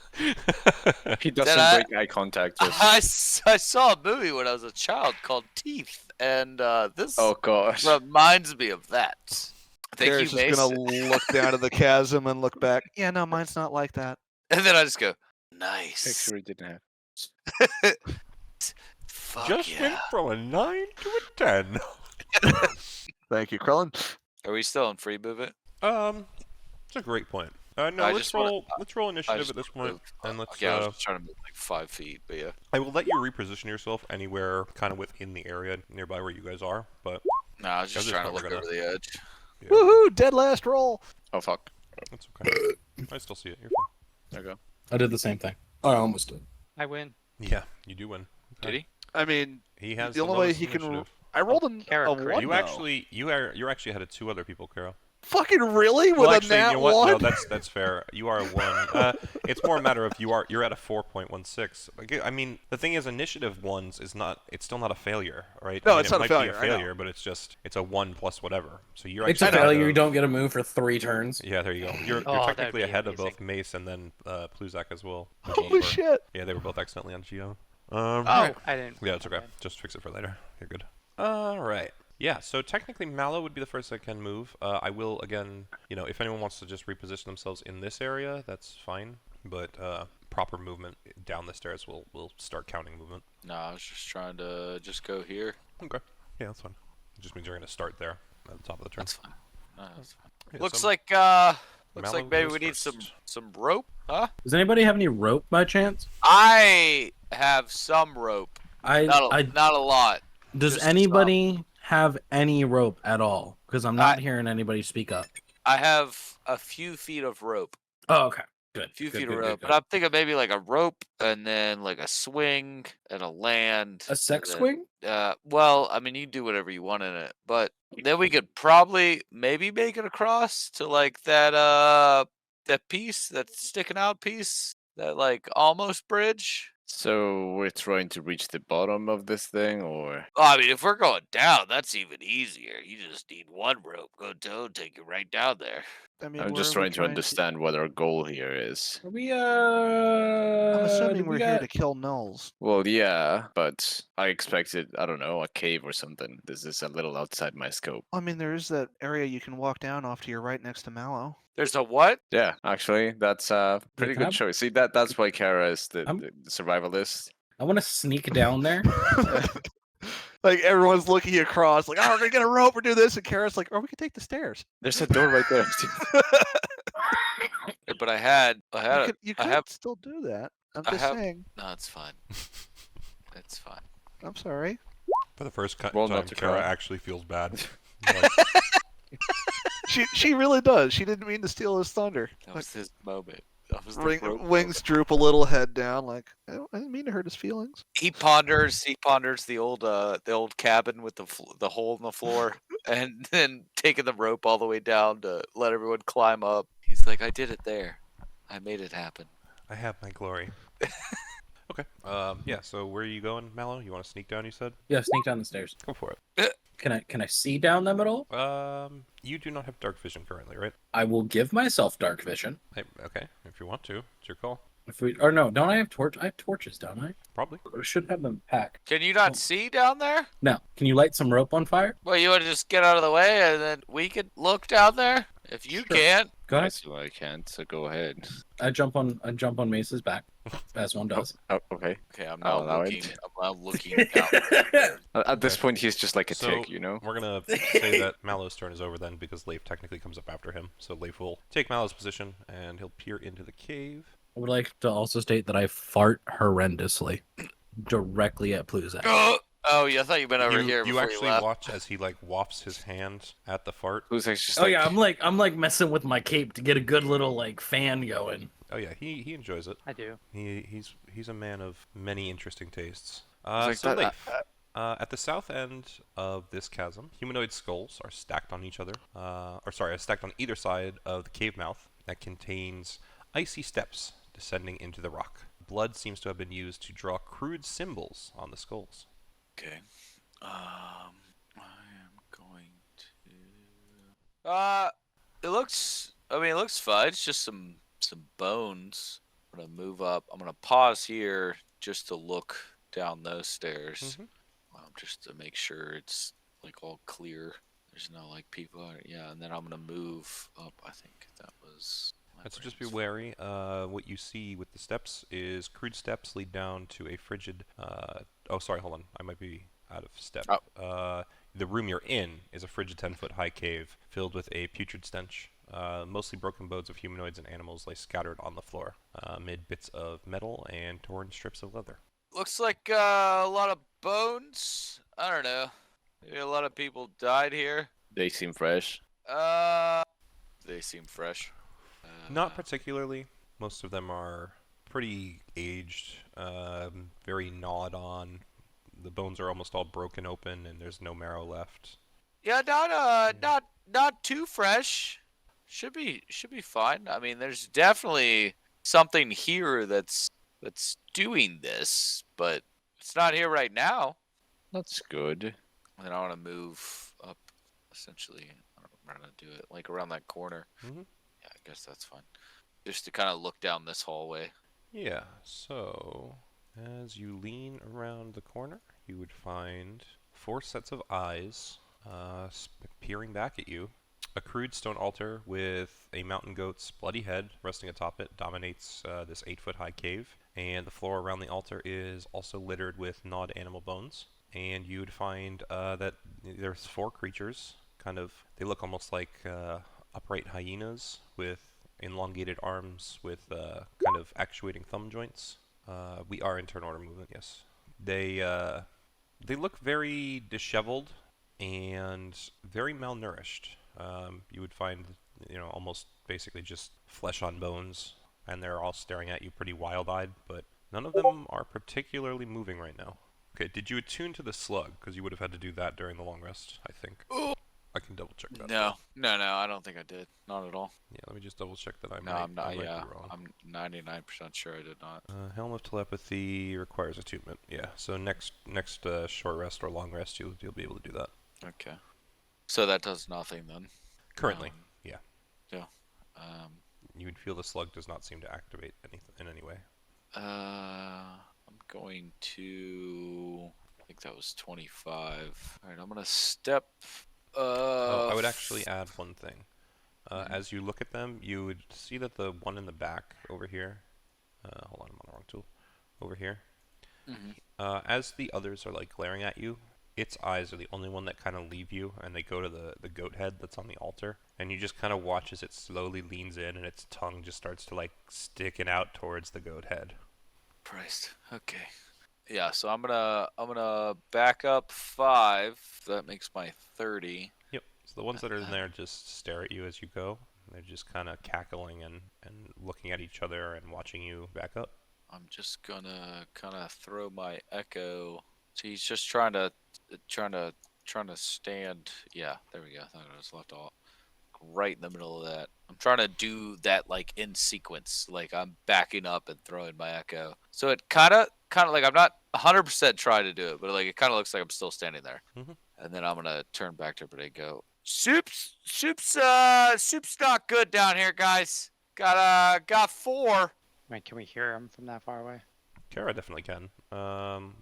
[SPEAKER 4] He doesn't
[SPEAKER 5] I-
[SPEAKER 4] break eye contact with.
[SPEAKER 5] I saw a movie when I was a child called Teeth, and this
[SPEAKER 4] Oh gosh.
[SPEAKER 5] reminds me of that. Thank
[SPEAKER 2] Kara's
[SPEAKER 5] you,
[SPEAKER 2] just
[SPEAKER 5] Mace.
[SPEAKER 2] gonna look down at the chasm and look back. Yeah, no, mine's not like that.
[SPEAKER 5] And then I just go,
[SPEAKER 4] Make
[SPEAKER 5] nice.
[SPEAKER 4] sure he didn't have.
[SPEAKER 5] Fuck
[SPEAKER 1] Just
[SPEAKER 5] yeah.
[SPEAKER 1] went from a 9 to a 10.
[SPEAKER 2] Thank you, Krellin.
[SPEAKER 5] Are we still on free move it?
[SPEAKER 1] It's a great point. No,
[SPEAKER 5] I
[SPEAKER 1] let's
[SPEAKER 5] just wanna-
[SPEAKER 1] roll. Let's roll
[SPEAKER 5] I
[SPEAKER 1] initiative
[SPEAKER 5] just
[SPEAKER 1] at this
[SPEAKER 5] wanna
[SPEAKER 1] point,
[SPEAKER 5] move-
[SPEAKER 1] and let's.
[SPEAKER 5] yeah, I was just trying to move like 5 feet, but yeah.
[SPEAKER 1] I will let you reposition yourself anywhere, kind of within the area nearby where you guys are. But
[SPEAKER 5] No, I was just
[SPEAKER 1] this
[SPEAKER 5] trying to
[SPEAKER 1] point
[SPEAKER 5] look
[SPEAKER 1] we're
[SPEAKER 5] over
[SPEAKER 1] gonna-
[SPEAKER 5] the edge.
[SPEAKER 1] yeah,
[SPEAKER 2] Woohoo! Dead last roll.
[SPEAKER 4] Oh fuck.
[SPEAKER 1] that's okay. I still see it. You're fine.
[SPEAKER 4] There you go.
[SPEAKER 3] I did the same thing. I almost did.
[SPEAKER 6] I win.
[SPEAKER 1] Yeah, you do win.
[SPEAKER 5] Did he?
[SPEAKER 2] I mean,
[SPEAKER 1] He has
[SPEAKER 2] the
[SPEAKER 1] the
[SPEAKER 2] only way
[SPEAKER 1] lowest
[SPEAKER 2] he can.
[SPEAKER 1] initiative.
[SPEAKER 2] I rolled
[SPEAKER 6] Kara
[SPEAKER 2] a
[SPEAKER 6] crit.
[SPEAKER 2] one.
[SPEAKER 1] You
[SPEAKER 2] though.
[SPEAKER 1] actually, you're actually ahead of 2 other people, Carol.
[SPEAKER 2] Fucking really? With
[SPEAKER 1] Well,
[SPEAKER 2] a
[SPEAKER 1] actually,
[SPEAKER 2] nat
[SPEAKER 1] you know what?
[SPEAKER 2] one?
[SPEAKER 1] No, that's fair. You are a 1. It's more a matter of you're at a 4.16. I mean, the thing is, initiative ones is not. It's still not a failure, right?
[SPEAKER 2] No,
[SPEAKER 1] I mean,
[SPEAKER 2] it's
[SPEAKER 1] it
[SPEAKER 2] not a
[SPEAKER 1] might
[SPEAKER 2] failure,
[SPEAKER 1] be
[SPEAKER 2] I
[SPEAKER 1] a
[SPEAKER 2] know.
[SPEAKER 1] failure, but it's a 1 plus whatever. So you're
[SPEAKER 3] It's a
[SPEAKER 1] actually ahead
[SPEAKER 3] failure. You
[SPEAKER 1] of-
[SPEAKER 3] don't get a move for 3 turns.
[SPEAKER 1] Yeah, there you go. You're
[SPEAKER 6] Oh, that'd
[SPEAKER 1] technically
[SPEAKER 6] be
[SPEAKER 1] ahead of both
[SPEAKER 6] amazing.
[SPEAKER 1] Mace and then Pluzak as well. who
[SPEAKER 2] Holy
[SPEAKER 1] both were-
[SPEAKER 2] shit!
[SPEAKER 1] Yeah, they were both accidentally on Geo.
[SPEAKER 6] Oh,
[SPEAKER 1] Right.
[SPEAKER 6] I didn't.
[SPEAKER 1] Yeah, it's
[SPEAKER 6] my
[SPEAKER 1] okay.
[SPEAKER 6] bad.
[SPEAKER 1] Just fix it for later. You're good. Alright. Yeah, so technically Mallow would be the first that can move. I will, again, if anyone wants to just reposition themselves in this area, that's fine. But proper movement down the stairs will start counting movement.
[SPEAKER 5] No, I was just trying to just go here.
[SPEAKER 1] Okay. Yeah, that's fine. It just means you're going to start there at the top of the turn.
[SPEAKER 5] That's fine. No, that's fine.
[SPEAKER 1] Yeah,
[SPEAKER 5] Looks
[SPEAKER 1] so
[SPEAKER 5] like
[SPEAKER 1] Mallow
[SPEAKER 5] maybe
[SPEAKER 1] goes
[SPEAKER 5] we need
[SPEAKER 1] first.
[SPEAKER 5] some rope, huh?
[SPEAKER 3] Does anybody have any rope by chance?
[SPEAKER 5] I have some rope. Not a lot.
[SPEAKER 3] Does
[SPEAKER 5] just
[SPEAKER 3] anybody have any rope at all? Because I'm not hearing anybody speak up.
[SPEAKER 5] I have a few feet of rope.
[SPEAKER 3] Oh, okay. Good.
[SPEAKER 5] A few
[SPEAKER 3] Good,
[SPEAKER 5] feet
[SPEAKER 3] good,
[SPEAKER 5] of
[SPEAKER 3] good,
[SPEAKER 5] rope.
[SPEAKER 3] good.
[SPEAKER 5] But I'm thinking maybe like a rope and then like a swing and a land.
[SPEAKER 3] A sex
[SPEAKER 5] and
[SPEAKER 3] swing?
[SPEAKER 5] then- well, I mean, you do whatever you want in it, but then we could probably maybe make it across to like that piece, that sticking out piece, that like almost bridge.
[SPEAKER 4] So we're trying to reach the bottom of this thing, or
[SPEAKER 5] Oh, I mean, if we're going down, that's even easier. You just need one rope. Go down, take you right down there.
[SPEAKER 2] I mean,
[SPEAKER 4] I'm
[SPEAKER 2] where
[SPEAKER 4] just
[SPEAKER 2] are we
[SPEAKER 4] trying to understand what our goal here is.
[SPEAKER 3] Are we
[SPEAKER 2] I'm assuming
[SPEAKER 3] did we
[SPEAKER 2] we're here
[SPEAKER 3] got-
[SPEAKER 2] to kill gnolls.
[SPEAKER 4] Well, yeah, but I expected, I don't know, a cave or something. This is a little outside my scope.
[SPEAKER 2] I mean, there is that area you can walk down off to your right next to Mallow.
[SPEAKER 5] There's a what?
[SPEAKER 4] Yeah, actually, that's a pretty
[SPEAKER 3] can
[SPEAKER 4] good
[SPEAKER 3] I-
[SPEAKER 4] choice. See, that's why Kara is the
[SPEAKER 3] I'm-
[SPEAKER 4] survivalist.
[SPEAKER 3] I want to sneak down there.
[SPEAKER 2] Like everyone's looking across, like, oh, we're gonna get a rope or do this, and Kara's like, oh, we could take the stairs.
[SPEAKER 4] There's a door right there.
[SPEAKER 5] But I had
[SPEAKER 2] You
[SPEAKER 5] I
[SPEAKER 2] could
[SPEAKER 5] have
[SPEAKER 2] still do that. I'm
[SPEAKER 5] I
[SPEAKER 2] just
[SPEAKER 5] have-
[SPEAKER 2] saying.
[SPEAKER 5] no, it's fine. It's fine.
[SPEAKER 2] I'm sorry.
[SPEAKER 1] For the first
[SPEAKER 4] Well,
[SPEAKER 1] time,
[SPEAKER 4] not to
[SPEAKER 1] Kara
[SPEAKER 4] cry.
[SPEAKER 1] actually feels bad. Like,
[SPEAKER 2] She really does. She didn't mean to steal his thunder.
[SPEAKER 5] That was his moment. That was the
[SPEAKER 2] Ring,
[SPEAKER 5] rope
[SPEAKER 2] wings
[SPEAKER 5] moment.
[SPEAKER 2] droop a little, head down. Like I didn't mean to hurt his feelings.
[SPEAKER 5] He ponders the old cabin with the hole in the floor, and then taking the rope all the way down to let everyone climb up. He's like, I did it there. I made it happen.
[SPEAKER 1] I have my glory. Okay. Yeah. So where are you going, Mallow? You want to sneak down? You said.
[SPEAKER 3] Yeah, sneak down the stairs.
[SPEAKER 1] Go for
[SPEAKER 3] Can I see down them at all?
[SPEAKER 1] it. You do not have dark vision currently, right?
[SPEAKER 3] I will give myself dark vision.
[SPEAKER 1] Okay. If you want to, it's your call.
[SPEAKER 3] If we or no, don't I have torch? I have torches, don't I?
[SPEAKER 1] Probably.
[SPEAKER 3] Or should have them packed.
[SPEAKER 5] Can you not see down there?
[SPEAKER 3] No. Can you light some rope on fire?
[SPEAKER 5] Well, you want to just get out of the way and then we can look down there? If you
[SPEAKER 3] Sure.
[SPEAKER 5] can't.
[SPEAKER 3] Go
[SPEAKER 4] I
[SPEAKER 3] ahead.
[SPEAKER 4] see why I can't, so go ahead.
[SPEAKER 3] I jump on Mace's back, as one does.
[SPEAKER 4] Oh, okay.
[SPEAKER 5] Okay, I'm
[SPEAKER 4] I'll
[SPEAKER 5] now
[SPEAKER 4] allow
[SPEAKER 5] looking.
[SPEAKER 4] it.
[SPEAKER 5] I'm now looking down.
[SPEAKER 4] At this
[SPEAKER 1] Okay.
[SPEAKER 4] point, he's just like a
[SPEAKER 1] So-
[SPEAKER 4] tick, you know?
[SPEAKER 1] We're gonna say that Mallow's turn is over then, because Leif technically comes up after him. So Leif will take Mallow's position, and he'll peer into the cave.
[SPEAKER 3] I would like to also state that I fart horrendously directly at Pluzak.
[SPEAKER 5] Oh, yeah, I thought you meant over here
[SPEAKER 1] You
[SPEAKER 5] before
[SPEAKER 1] actually
[SPEAKER 5] you left.
[SPEAKER 1] watch as he like wafts his hand at the fart.
[SPEAKER 4] Who's actually just
[SPEAKER 3] Oh yeah, I'm like messing with my cape to get a good little like fan going.
[SPEAKER 1] Oh yeah, he enjoys it.
[SPEAKER 6] I do.
[SPEAKER 1] He's a man of many interesting tastes.
[SPEAKER 4] like
[SPEAKER 1] So
[SPEAKER 4] that-
[SPEAKER 1] Leif, at the south end of this chasm, humanoid skulls are stacked on each other. Are stacked on either side of the cave mouth that contains icy steps descending into the rock. Blood seems to have been used to draw crude symbols on the skulls.
[SPEAKER 5] Okay. I am going to. It looks. I mean, it looks fine. It's just some bones. I'm gonna move up. I'm gonna pause here just to look down those stairs,
[SPEAKER 1] Mhm.
[SPEAKER 5] just to make sure it's like all clear. There's no like people. Yeah, and then I'm gonna move up. I think that was.
[SPEAKER 1] And so just be wary. What you see with the steps is crude steps lead down to a frigid. Oh, sorry, hold on. I might be out of step. The room you're in is a frigid 10-foot high cave filled with a putrid stench. Mostly broken bones of humanoids and animals lay scattered on the floor, amid bits of metal and torn strips of leather.
[SPEAKER 5] Looks like a lot of bones. I don't know. Maybe a lot of people died here.
[SPEAKER 4] They seem fresh.
[SPEAKER 5] They seem fresh.
[SPEAKER 1] Not particularly. Most of them are pretty aged, very gnawed on. The bones are almost all broken open, and there's no marrow left.
[SPEAKER 5] Yeah, not too fresh. Should be fine. I mean, there's definitely something here that's doing this, but it's not here right now.
[SPEAKER 4] That's good.
[SPEAKER 5] And then I want to move up, essentially. I don't know how to do it, like around that corner.
[SPEAKER 1] Mhm.
[SPEAKER 5] Yeah, I guess that's fine. Just to kind of look down this hallway.
[SPEAKER 1] Yeah, so as you lean around the corner, you would find 4 sets of eyes peering back at you. A crude stone altar with a mountain goat's bloody head resting atop it dominates this 8-foot high cave, and the floor around the altar is also littered with gnawed animal bones. And you would find that there's 4 creatures. They look almost like upright hyenas with elongated arms with kind of actuating thumb joints. We are in turn order movement, yes. They look very disheveled and very malnourished. You would find, almost basically just flesh on bones, and they're all staring at you pretty wild-eyed, but none of them are particularly moving right now. Okay, did you attune to the slug? Because you would have had to do that during the long rest, I think. I can double check that.
[SPEAKER 5] No, I don't think I did. Not at all.
[SPEAKER 1] Yeah, let me just double check that I
[SPEAKER 5] No,
[SPEAKER 1] might,
[SPEAKER 5] I'm not.
[SPEAKER 1] I might
[SPEAKER 5] Yeah,
[SPEAKER 1] be wrong.
[SPEAKER 5] I'm 99% sure I did not.
[SPEAKER 1] Helm of Telepathy requires attunement. Yeah, so next short rest or long rest, you'll be able to do that.
[SPEAKER 5] Okay. So that does nothing then.
[SPEAKER 1] Currently,
[SPEAKER 5] Um,
[SPEAKER 1] yeah.
[SPEAKER 5] Yeah.
[SPEAKER 1] You would feel the slug does not seem to activate in any way.
[SPEAKER 5] I'm going to. I think that was 25. All right, I'm gonna step.
[SPEAKER 1] I would actually add one thing.
[SPEAKER 5] Mhm.
[SPEAKER 1] As you look at them, you would see that the one in the back over here. Hold on, I'm on the wrong tool. Over here.
[SPEAKER 5] Mhm.
[SPEAKER 1] As the others are like glaring at you, its eyes are the only one that kind of leave you, and they go to the goat head that's on the altar, and you just kind of watch as it slowly leans in, and its tongue just starts to like sticking out towards the goat head.
[SPEAKER 5] Christ. Okay. Yeah, so I'm gonna back up 5. That makes my 30.
[SPEAKER 1] Yep. So the ones that are in there just stare at you as you go. They're just kind of cackling and looking at each other and watching you back up.
[SPEAKER 5] I'm just gonna kind of throw my echo. So he's just trying to stand. Yeah, there we go. I thought I was left off right in the middle of that. I'm trying to do that like in sequence. Like I'm backing up and throwing my echo. So it kind of like I'm not 100% trying to do it, but like it kind of looks like I'm still standing there.
[SPEAKER 1] Mhm.
[SPEAKER 5] And then I'm gonna turn back to everybody and go, soup's not good down here, guys. Got 4.
[SPEAKER 6] Wait, can we hear him from that far away?
[SPEAKER 1] Kara definitely can.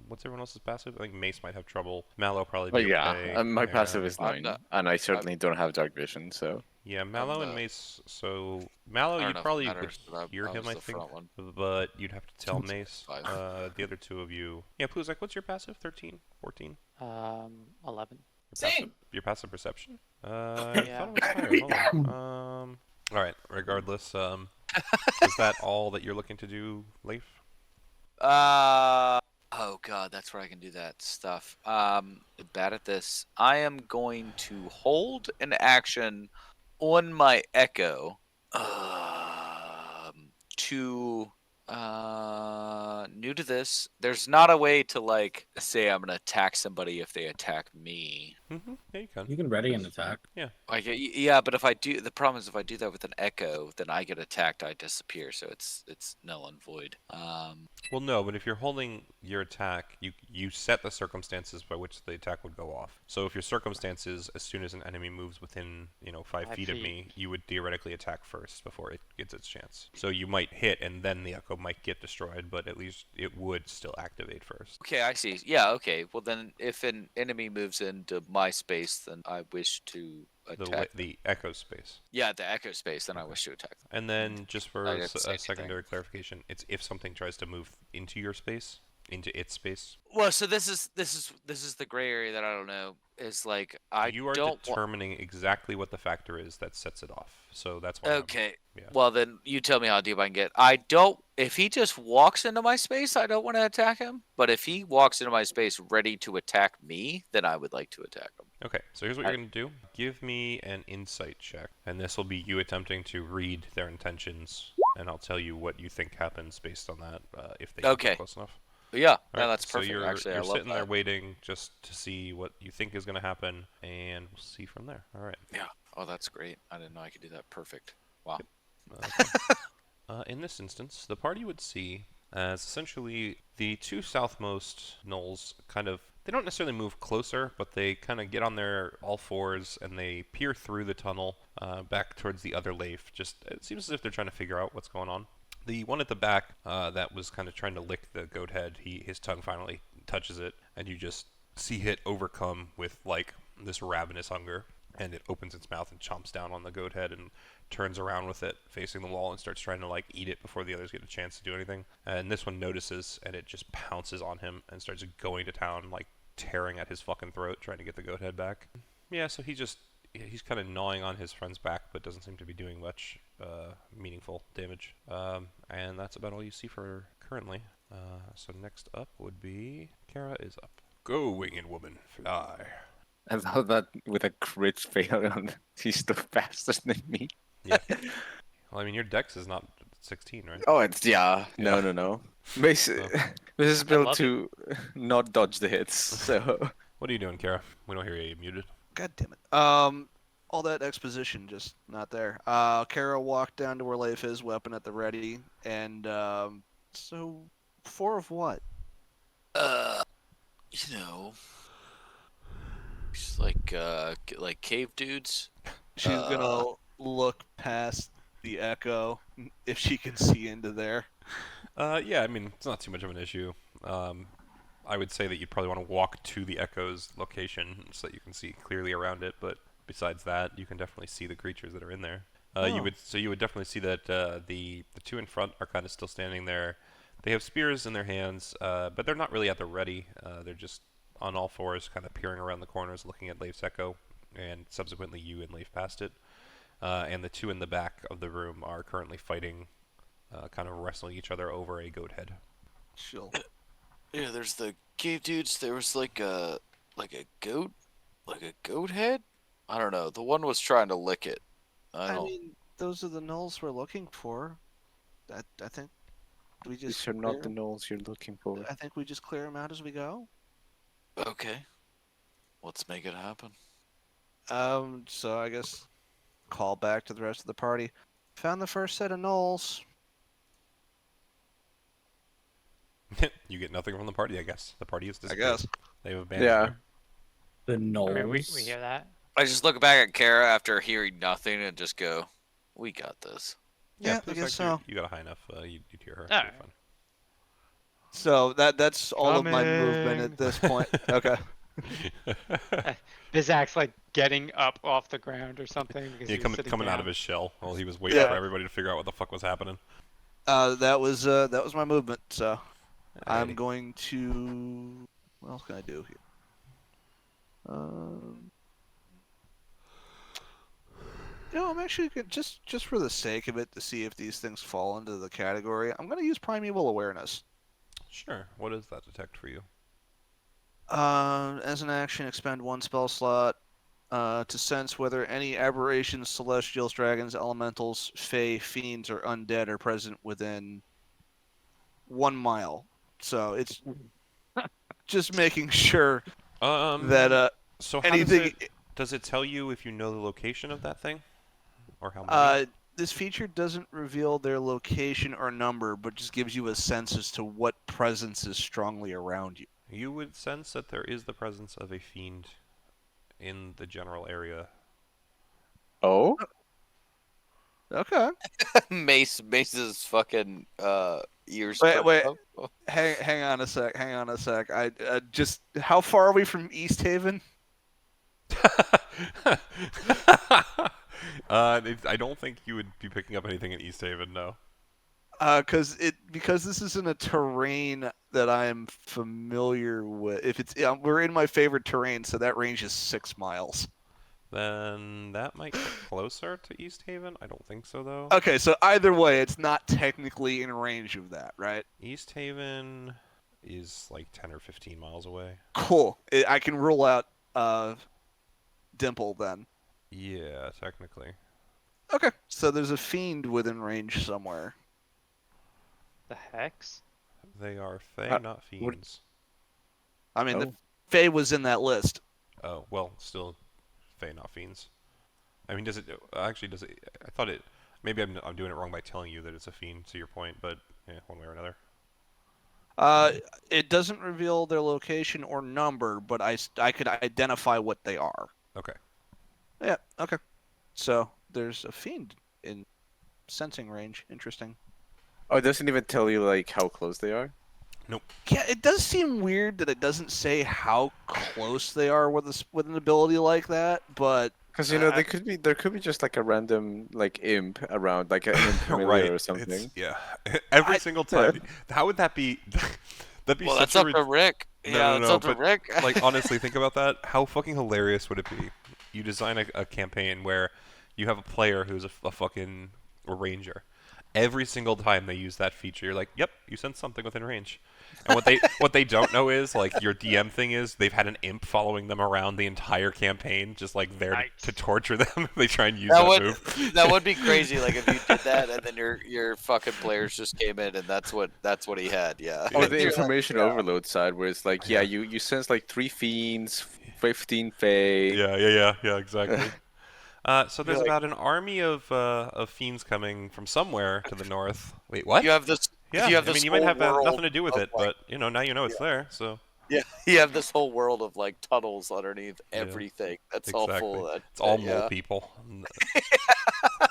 [SPEAKER 1] What's everyone else's passive? I think Mace might have trouble. Mallow probably
[SPEAKER 4] Well,
[SPEAKER 1] be
[SPEAKER 4] yeah,
[SPEAKER 1] okay.
[SPEAKER 4] my passive
[SPEAKER 1] Kara-
[SPEAKER 4] is
[SPEAKER 5] I'm
[SPEAKER 4] 9,
[SPEAKER 5] not-
[SPEAKER 4] and I certainly don't have dark vision, so.
[SPEAKER 1] Yeah, Mallow and
[SPEAKER 5] the-
[SPEAKER 1] Mace. So Mallow,
[SPEAKER 5] I don't
[SPEAKER 1] you'd
[SPEAKER 5] know if it
[SPEAKER 1] probably
[SPEAKER 5] matters,
[SPEAKER 1] would
[SPEAKER 5] but
[SPEAKER 1] hear
[SPEAKER 5] I
[SPEAKER 1] him,
[SPEAKER 5] was
[SPEAKER 1] I
[SPEAKER 5] the
[SPEAKER 1] think,
[SPEAKER 5] front one.
[SPEAKER 1] but you'd have to tell Mace.
[SPEAKER 5] 5.
[SPEAKER 1] The other two of you. Yeah, Pluzak, what's your passive? 13, 14.
[SPEAKER 6] 11.
[SPEAKER 1] Your passive perception? I
[SPEAKER 6] Yeah.
[SPEAKER 1] thought it was higher. Hold on. All right. Regardless, is that all that you're looking to do, Leif?
[SPEAKER 5] Oh god, that's where I can do that stuff. Bad at this. I am going to hold an action on my echo. To new to this. There's not a way to like say I'm gonna attack somebody if they attack me.
[SPEAKER 1] Mm-hmm. Yeah, you can.
[SPEAKER 3] You can ready an attack.
[SPEAKER 5] Like yeah, but if I do, the problem is if I do that with an echo, then I get attacked, I disappear, so it's null and void.
[SPEAKER 1] Well, no, but if you're holding your attack, you set the circumstances by which the attack would go off. So if your circumstances, as soon as an enemy moves within 5
[SPEAKER 6] 5
[SPEAKER 1] feet of
[SPEAKER 6] feet.
[SPEAKER 1] me, you would theoretically attack first before it gets its chance. So you might hit, and then the echo might get destroyed, but at least it would still activate first.
[SPEAKER 5] Okay, I see. Yeah, okay. Well, then if an enemy moves into my space, then I wish to attack.
[SPEAKER 1] The echo space.
[SPEAKER 5] Yeah, the echo space, then I wish to attack them.
[SPEAKER 1] And then, just for
[SPEAKER 5] I
[SPEAKER 1] a
[SPEAKER 5] didn't say anything.
[SPEAKER 1] secondary clarification, it's if something tries to move into your space, into its space.
[SPEAKER 5] Well, so this is the gray area that I don't know. Is like I
[SPEAKER 1] You are
[SPEAKER 5] don't wa-
[SPEAKER 1] determining exactly what the factor is that sets it off. So that's why.
[SPEAKER 5] Okay.
[SPEAKER 1] Yeah.
[SPEAKER 5] Well, then you tell me how deep I can get. I don't. If he just walks into my space, I don't want to attack him. But if he walks into my space ready to attack me, then I would like to attack him.
[SPEAKER 1] Okay, so here's what you're going to do. Give me an insight check, and this will be you attempting to read their intentions, and I'll tell you what you think happens based on that, if they
[SPEAKER 5] Okay.
[SPEAKER 1] get close enough.
[SPEAKER 5] But yeah,
[SPEAKER 1] All
[SPEAKER 5] no,
[SPEAKER 1] right,
[SPEAKER 5] that's
[SPEAKER 1] so
[SPEAKER 5] perfect.
[SPEAKER 1] you're,
[SPEAKER 5] Actually,
[SPEAKER 1] you're
[SPEAKER 5] I love
[SPEAKER 1] sitting there
[SPEAKER 5] that.
[SPEAKER 1] waiting just to see what you think is going to happen, and we'll see from there. All right.
[SPEAKER 5] Yeah. Oh, that's great. I didn't know I could do that. Perfect. Wow.
[SPEAKER 1] Okay. In this instance, the party would see as essentially the two southmost gnolls they don't necessarily move closer, but they kind of get on their all fours and they peer through the tunnel back towards the other Leif. It seems as if they're trying to figure out what's going on. The one at the back that was kind of trying to lick the goat head, his tongue finally touches it, and you just see it overcome with like this ravenous hunger, and it opens its mouth and chomps down on the goat head and turns around with it facing the wall and starts trying to like eat it before the others get a chance to do anything. And this one notices and it just pounces on him and starts going to town, like tearing at his fucking throat, trying to get the goat head back. Yeah, so he's kind of gnawing on his friend's back, but doesn't seem to be doing much meaningful damage. And that's about all you see for currently. So next up would be Kara is up. Go, winged woman, fly.
[SPEAKER 4] I love that with a crit fail on he's still faster than me.
[SPEAKER 1] Yeah. Well, I mean, your dex is not 16, right?
[SPEAKER 4] Oh, it's no. This is
[SPEAKER 6] I
[SPEAKER 4] built
[SPEAKER 6] love
[SPEAKER 4] to not dodge the hits. So
[SPEAKER 1] What are you doing, Kara? We don't hear you. You're muted.
[SPEAKER 2] God damn it. All that exposition just not there. Kara walked down to where Leif is, weapon at the ready, and so 4 of what?
[SPEAKER 5] Just like cave dudes.
[SPEAKER 2] She's gonna look past the echo if she can see into there.
[SPEAKER 1] Yeah, I mean, it's not too much of an issue. I would say that you'd probably want to walk to the echo's location so that you can see clearly around it. But besides that, you can definitely see the creatures that are in there. You would definitely see that the two in front are kind of still standing there. They have spears in their hands, but they're not really at the ready. They're just on all fours, kind of peering around the corners, looking at Leif's echo, and subsequently you and Leif past it. And the two in the back of the room are currently fighting, kind of wrestling each other over a goat head.
[SPEAKER 2] Chill.
[SPEAKER 5] Yeah, there's the cave dudes. There was like a goat head. I don't know. The one was trying to lick it. I
[SPEAKER 2] I
[SPEAKER 5] don't.
[SPEAKER 2] mean, those are the gnolls we're looking for. I think we just
[SPEAKER 4] These are not the
[SPEAKER 2] clear-
[SPEAKER 4] gnolls you're looking for.
[SPEAKER 2] I think we just clear them out as we go.
[SPEAKER 5] Okay. Let's make it happen.
[SPEAKER 2] So I guess call back to the rest of the party. Found the first set of gnolls.
[SPEAKER 1] You get nothing from the party, I guess. The party is
[SPEAKER 2] I
[SPEAKER 1] disappeared.
[SPEAKER 2] guess.
[SPEAKER 1] They've abandoned
[SPEAKER 4] Yeah.
[SPEAKER 1] you.
[SPEAKER 3] The
[SPEAKER 6] I
[SPEAKER 3] gnolls.
[SPEAKER 6] mean, we hear that.
[SPEAKER 5] I just look back at Kara after hearing nothing and just go, "We got this."
[SPEAKER 2] Yeah, I
[SPEAKER 1] looks
[SPEAKER 2] guess
[SPEAKER 1] like
[SPEAKER 2] so.
[SPEAKER 1] You got a high enough. You'd hear her.
[SPEAKER 6] Alright.
[SPEAKER 1] You're fine.
[SPEAKER 2] So that's all of my movement
[SPEAKER 6] Coming.
[SPEAKER 2] at this point. Okay.
[SPEAKER 6] Bizak's like getting up off the ground or something. Because
[SPEAKER 1] Yeah,
[SPEAKER 6] he was sitting
[SPEAKER 1] coming out
[SPEAKER 6] down.
[SPEAKER 1] of his shell while he was waiting
[SPEAKER 2] Yeah.
[SPEAKER 1] for everybody to figure out what the fuck was happening.
[SPEAKER 2] That was my movement. So I'm
[SPEAKER 1] Alrighty.
[SPEAKER 2] going to. What else can I do here? I'm actually just for the sake of it to see if these things fall into the category. I'm going to use primeval awareness.
[SPEAKER 1] Sure. What does that detect for you?
[SPEAKER 2] As an action, expend one spell slot to sense whether any aberrations, celestials, dragons, elementals, fae, fiends, or undead are present within 1 mile. So it's just making sure that
[SPEAKER 1] So how
[SPEAKER 2] anything.
[SPEAKER 1] does it tell you if you know the location of that thing, or how many?
[SPEAKER 2] This feature doesn't reveal their location or number, but just gives you a sense as to what presence is strongly around you.
[SPEAKER 1] You would sense that there is the presence of a fiend in the general area.
[SPEAKER 4] Oh?
[SPEAKER 2] Okay.
[SPEAKER 5] Mace's fucking ears.
[SPEAKER 2] Wait,
[SPEAKER 5] perked
[SPEAKER 2] wait.
[SPEAKER 5] up.
[SPEAKER 2] Hang on a sec. I just how far are we from East Haven?
[SPEAKER 1] I don't think you would be picking up anything in East Haven, no.
[SPEAKER 2] Because this is in a terrain that I'm familiar with. If it's we're in my favorite terrain, so that range is 6 miles.
[SPEAKER 1] Then that might get closer to East Haven. I don't think so, though.
[SPEAKER 2] Okay, so either way, it's not technically in range of that, right?
[SPEAKER 1] East Haven is like 10 or 15 miles away.
[SPEAKER 2] Cool. I can rule out Dimple then.
[SPEAKER 1] Yeah, technically.
[SPEAKER 2] Okay, so there's a fiend within range somewhere.
[SPEAKER 6] The hex?
[SPEAKER 1] They are Fae, not fiends.
[SPEAKER 2] I mean, the
[SPEAKER 4] Oh.
[SPEAKER 2] Fae was in that list.
[SPEAKER 1] Oh, well, still Fae, not fiends. I mean, does it... Actually, does it... I thought it... Maybe I'm doing it wrong by telling you that it's a fiend, to your point, but yeah, one way or another.
[SPEAKER 2] It doesn't reveal their location or number, but I could identify what they are.
[SPEAKER 1] Okay.
[SPEAKER 2] Yeah, okay. So there's a fiend in sensing range. Interesting.
[SPEAKER 4] Oh, it doesn't even tell you like how close they are.
[SPEAKER 2] Yeah, it does seem weird that it doesn't say how close they are with an ability like that, but
[SPEAKER 4] Because you know there could be just like a random like imp around, like an imp familiar
[SPEAKER 1] Right.
[SPEAKER 4] or
[SPEAKER 1] It's,
[SPEAKER 4] something.
[SPEAKER 1] yeah. Every single time. How would that be... That'd be
[SPEAKER 5] Well,
[SPEAKER 1] such
[SPEAKER 5] that's
[SPEAKER 1] a...
[SPEAKER 5] up to Rick.
[SPEAKER 1] No,
[SPEAKER 5] Yeah,
[SPEAKER 1] no,
[SPEAKER 5] it's
[SPEAKER 1] no,
[SPEAKER 5] up to
[SPEAKER 1] but,
[SPEAKER 5] Rick.
[SPEAKER 1] like, honestly, think about that. How fucking hilarious would it be? You design a campaign where you have a player who's a fucking ranger. Every single time they use that feature, you're like, yep, you sense something within range. And what they don't know is, like, your DM thing is they've had an imp following them around the entire campaign, just, like, there
[SPEAKER 6] Nice.
[SPEAKER 1] to torture them. They try and use
[SPEAKER 5] That
[SPEAKER 1] that
[SPEAKER 5] would
[SPEAKER 1] move.
[SPEAKER 5] that would be crazy. Like if you did that and then your fucking players just came in and that's what he had. Yeah.
[SPEAKER 4] Or the
[SPEAKER 5] You're like,
[SPEAKER 4] information overload side, where it's like, yeah, you sense like 3 fiends, 15 fae.
[SPEAKER 1] Yeah, exactly. So there's
[SPEAKER 4] like-
[SPEAKER 1] about an army of fiends coming from somewhere to the north. Wait, what?
[SPEAKER 5] You have this.
[SPEAKER 1] Yeah,
[SPEAKER 5] you have
[SPEAKER 1] I
[SPEAKER 5] this
[SPEAKER 1] mean, you might
[SPEAKER 5] whole
[SPEAKER 1] have
[SPEAKER 5] world
[SPEAKER 1] nothing to do with
[SPEAKER 5] of,
[SPEAKER 1] it,
[SPEAKER 5] like-
[SPEAKER 1] but, you know, now you know it's there, so...
[SPEAKER 5] Yeah, you have this whole world of like tunnels underneath
[SPEAKER 1] Yeah,
[SPEAKER 5] everything. That's all
[SPEAKER 1] exactly.
[SPEAKER 5] full of that.
[SPEAKER 1] It's all
[SPEAKER 5] shit,
[SPEAKER 1] mole
[SPEAKER 5] yeah.
[SPEAKER 1] people.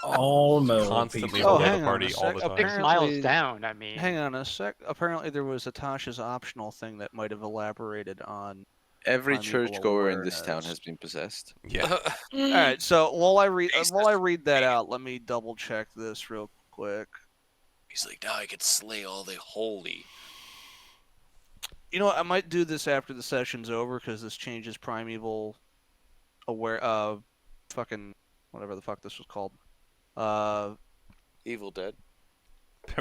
[SPEAKER 3] All mole
[SPEAKER 1] Constantly
[SPEAKER 3] people.
[SPEAKER 2] Oh,
[SPEAKER 1] below the
[SPEAKER 2] hang on a
[SPEAKER 1] party all
[SPEAKER 2] sec.
[SPEAKER 1] the time.
[SPEAKER 6] 6 miles
[SPEAKER 2] Apparently,
[SPEAKER 6] down. I mean,
[SPEAKER 2] hang on a sec. Apparently, there was Atasha's optional thing that might have elaborated on
[SPEAKER 4] Every
[SPEAKER 2] primeval
[SPEAKER 4] churchgoer in this town
[SPEAKER 2] awareness.
[SPEAKER 4] has been possessed.
[SPEAKER 1] Yeah.
[SPEAKER 2] All right, so while I read
[SPEAKER 5] Jesus.
[SPEAKER 2] that out, let me double check this real quick.
[SPEAKER 5] He's like, now I can slay all the holy.
[SPEAKER 2] You know what? I might do this after the session's over because this changes primeval fucking whatever the fuck this was called.
[SPEAKER 5] Evil Dead.